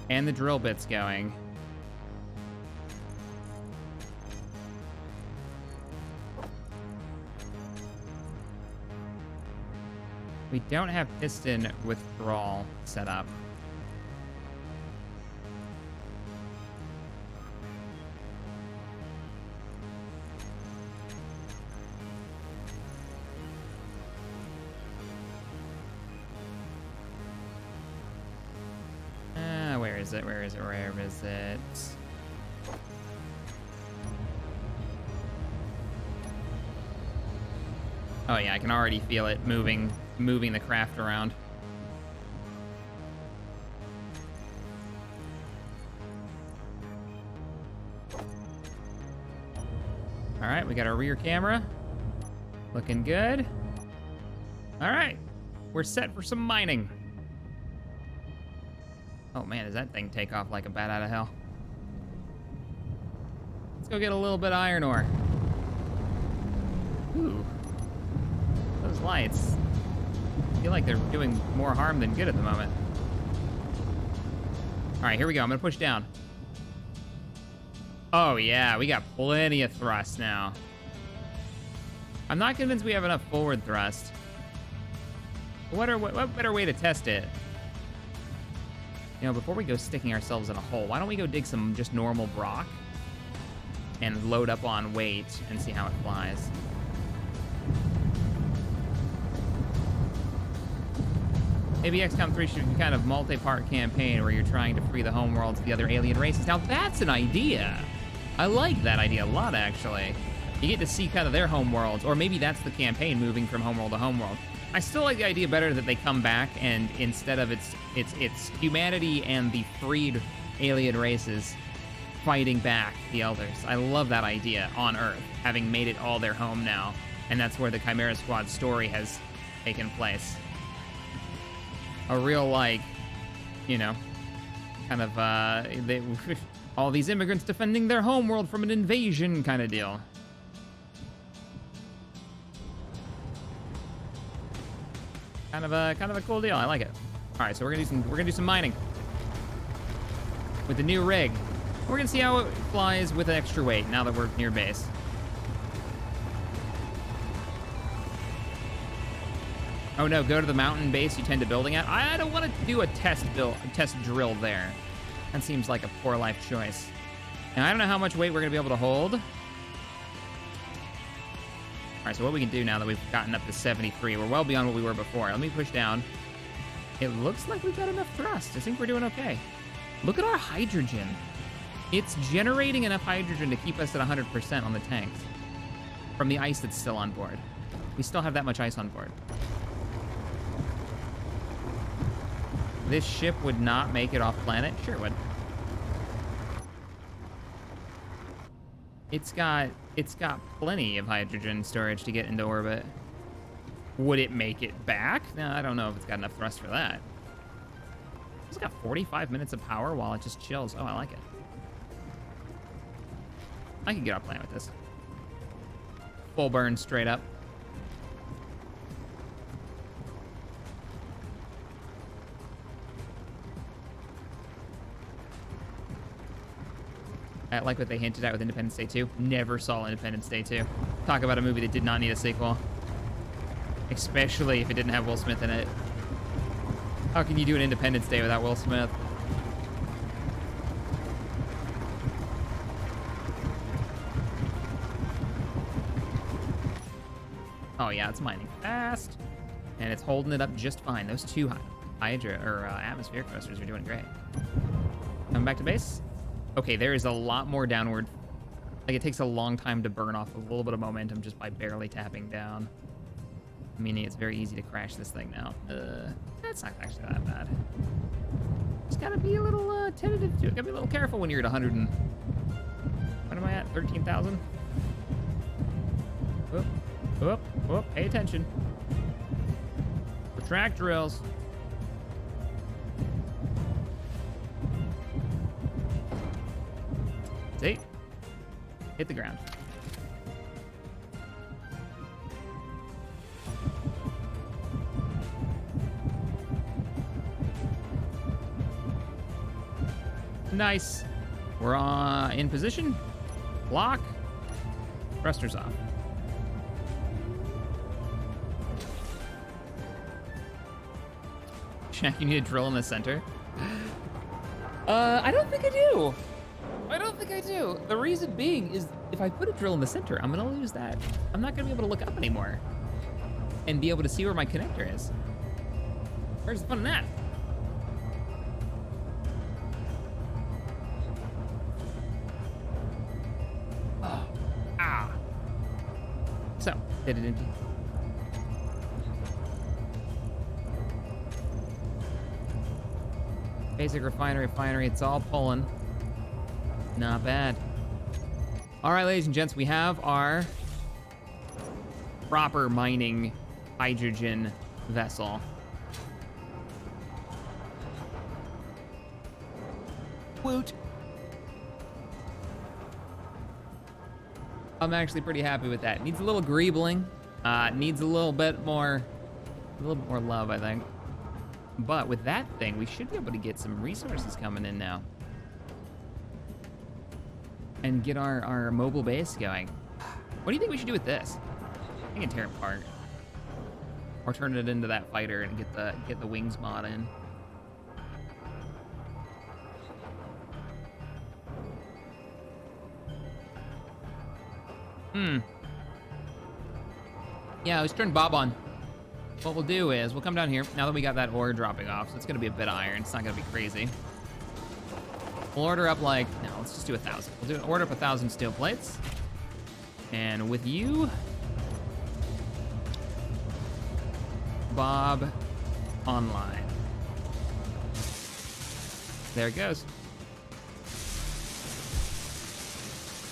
and the drill bits going. We don't have piston withdrawal set up. Where is it? Oh yeah, I can already feel it moving the craft around. All right, we got our rear camera. Looking good. All right, we're set for some mining. Oh man, does that thing take off like a bat out of hell? Let's go get a little bit of iron ore. Ooh. Those lights. I feel like they're doing more harm than good at the moment. All right, here we go. I'm gonna push down. Oh yeah, we got plenty of thrust now. I'm not convinced we have enough forward thrust. What better way to test it? You know, before we go sticking ourselves in a hole, why don't we go dig some just normal rock and load up on weight and see how it flies. Maybe XCOM 3 should be kind of multi-part campaign where you're trying to free the homeworld to the other alien races. Now that's an idea. I like that idea a lot, actually. You get to see kind of their homeworlds, or maybe that's the campaign, moving from homeworld to homeworld. I still like the idea better that they come back and instead of it's humanity and the freed alien races fighting back the Elders. I love that idea on Earth, having made it all their home now, and that's where the Chimera Squad story has taken place. A real, like, you know, kind of all these immigrants defending their homeworld from an invasion kind of deal. Kind of a cool deal. I like it. All right, so we're gonna do some mining with the new rig. We're gonna see how it flies with extra weight now that we're near base. Oh no, go to the mountain base you tend to building at. I don't want to do a test drill there. That seems like a poor life choice. Now I don't know how much weight we're gonna be able to hold. All right, so what we can do now that we've gotten up to 73, we're well beyond what we were before. Let me push down. It looks like we've got enough thrust. I think we're doing okay. Look at our hydrogen. It's generating enough hydrogen to keep us at 100% on the tanks from the ice that's still on board. We still have that much ice on board. This ship would not make it off planet? Sure it would. It's got plenty of hydrogen storage to get into orbit. Would it make it back? No, I don't know if it's got enough thrust for that. It's got 45 minutes of power while it just chills. Oh, I like it. I can get off planet with this. Full burn straight up. I like what they hinted at with Independence Day 2. Never saw Independence Day 2. Talk about a movie that did not need a sequel. Especially if it didn't have Will Smith in it. How can you do an Independence Day without Will Smith? Oh yeah, it's mining fast. And it's holding it up just fine. Those two atmospheric thrusters are doing great. Coming back to base. Okay, there is a lot more downward. Like, it takes a long time to burn off a little bit of momentum just by barely tapping down. Meaning it's very easy to crash this thing now. That's not actually that bad. Just gotta be a little tentative to it. Gotta be a little careful when you're at 100 and... What am I at? 13,000? Whoop, whoop, whoop. Pay attention. Retract drills. See? Hit the ground. Nice. We're in position. Lock. Thrusters off. Shack, you need a drill in the center. I don't think I do. I don't think I do. The reason being is if I put a drill in the center, I'm gonna lose that. I'm not gonna be able to look up anymore and be able to see where my connector is. Where's the fun in that? Oh, ah. So, did it indeed. Basic refinery, it's all pulling. Not bad. All right, ladies and gents, we have our proper mining hydrogen vessel. Woot. I'm actually pretty happy with that. Needs a little greebling. Needs a little bit more love, I think. But with that thing, we should be able to get some resources coming in now. And get our mobile base going. What do you think we should do with this? I think I can tear it apart. Or turn it into that fighter and get the wings mod in. Yeah, let's turn Bob on. What we'll do is we'll come down here now that we got that ore dropping off. So it's gonna be a bit of iron. It's not gonna be crazy. We'll order up like, no, let's just do 1,000. We'll order up 1,000 steel plates. And with you, Bob online. There it goes.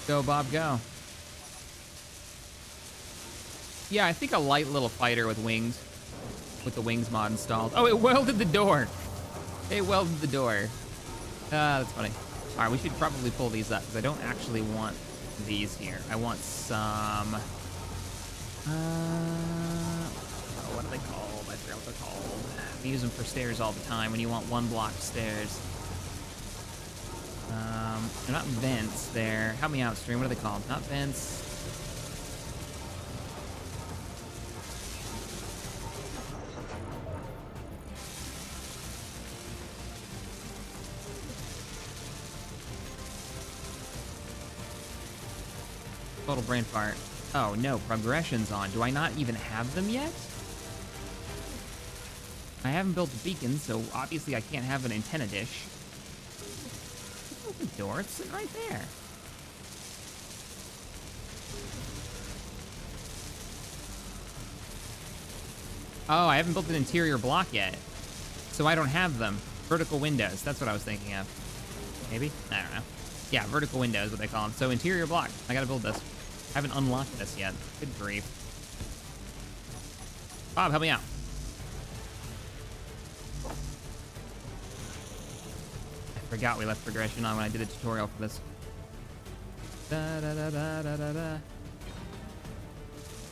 Go, Bob, go. Yeah, I think a light little fighter with wings, with the wings mod installed. Oh, it welded the door. It welded the door. That's funny. All right, we should probably pull these up because I don't actually want these here. I want some, what are they called? I forgot what they're called. I use them for stairs all the time when you want one block of stairs. They're not vents, they're, help me out, stream, what are they called? Not vents. Total brain fart. Oh no, progression's on. Do I not even have them yet? I haven't built a beacon, so obviously I can't have an antenna dish. Open the door, it's sitting right there. Oh, I haven't built an interior block yet. So I don't have them. Vertical windows, that's what I was thinking of. Maybe? I don't know. Yeah, vertical windows, what they call them. So interior block, I gotta build this. I haven't unlocked this yet. Good grief. Bob, help me out. I forgot we left progression on when I did a tutorial for this. Da, da, da, da, da, da, da.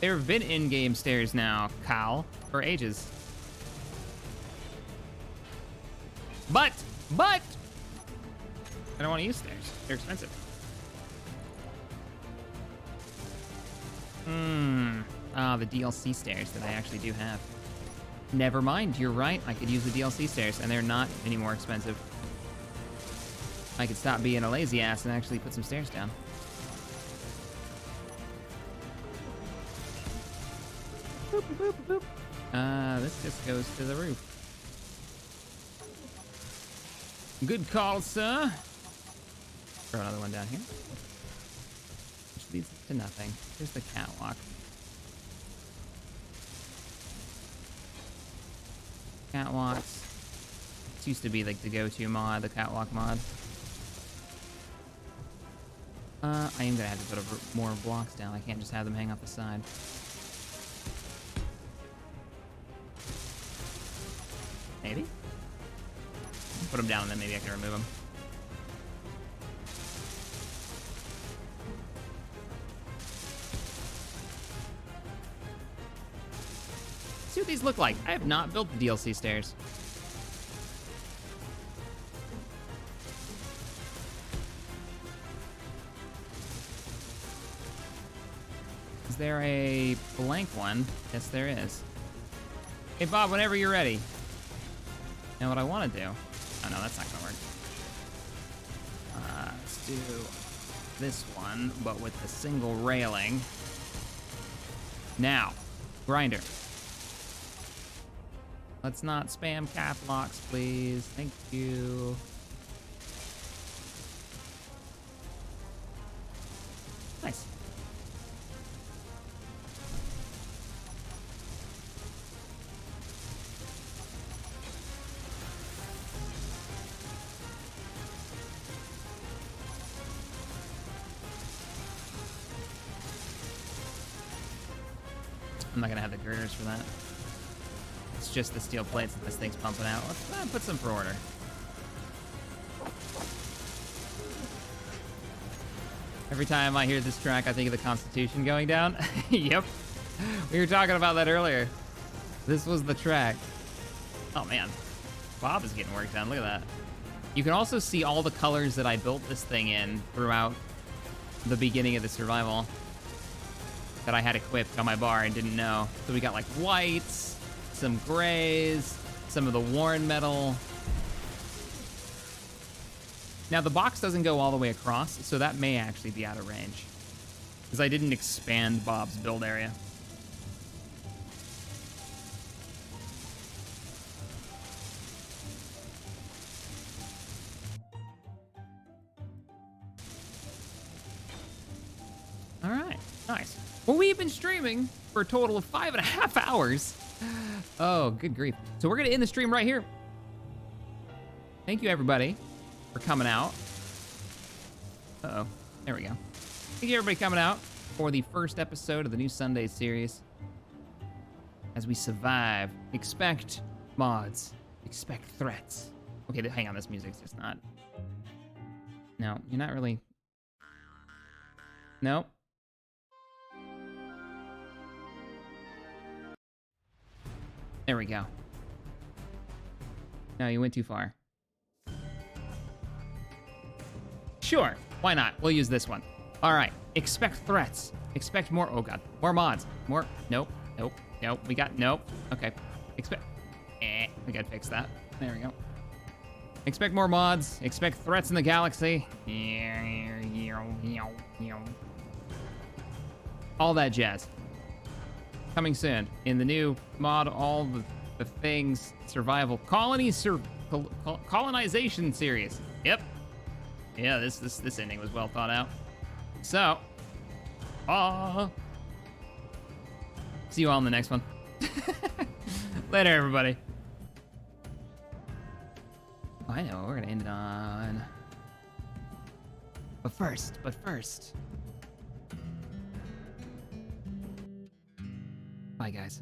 There have been in-game stairs now, Kyle, for ages. But, I don't want to use stairs. They're expensive. The DLC stairs that I actually do have. Never mind, you're right. I could use the DLC stairs, and they're not any more expensive. I could stop being a lazy ass and actually put some stairs down. boop, boop, boop. This just goes to the roof. Good call, sir. Throw another one down here. Which leads to nothing. Here's the catwalk. Catwalks. This used to be like the go-to mod, the catwalk mod. I am gonna have to put more blocks down. I can't just have them hang off the side. Maybe? Put them down and then maybe I can remove them. See what these look like. I have not built the DLC stairs. Is there a blank one? Yes, there is. Hey, Bob, whenever you're ready. Now what I want to do... Oh, no, that's not going to work. Let's do this one, but with the single railing. Now, grinder. Let's not spam cap locks, please. Thank you. Nice. I'm not gonna have the girders for that. It's just the steel plates that this thing's pumping out. Let's put some for order. Every time I hear this track, I think of the Constitution going down. Yep. We were talking about that earlier. This was the track. Oh man. Bob is getting work done. Look at that. You can also see all the colors that I built this thing in throughout the beginning of the survival that I had equipped on my bar and didn't know. So we got like whites, some grays, some of the worn metal. Now the box doesn't go all the way across, so that may actually be out of range, because I didn't expand Bob's build area. All right, nice. Well, we've been streaming for a total of 5.5 hours. Oh, good grief. So we're gonna end the stream right here. Thank you, everybody, for coming out. Uh-oh, there we go. Thank you, everybody, coming out for the first episode of the new Sunday series. As we survive, expect mods, expect threats. Okay, hang on, this music's just not... No, you're not really... Nope. There we go. No, you went too far. Sure, why not? We'll use this one. All right, expect threats. Expect more, oh God, more mods. More, nope, nope, nope, we got, nope. Okay, we gotta fix that. There we go. Expect more mods, expect threats in the galaxy. All that jazz. Coming soon in the new mod, all the things survival colonization series. Yep. Yeah, this ending was well thought out. So, see you all in the next one. Later, everybody. Oh, I know, we're gonna end it on. But first. Bye, guys.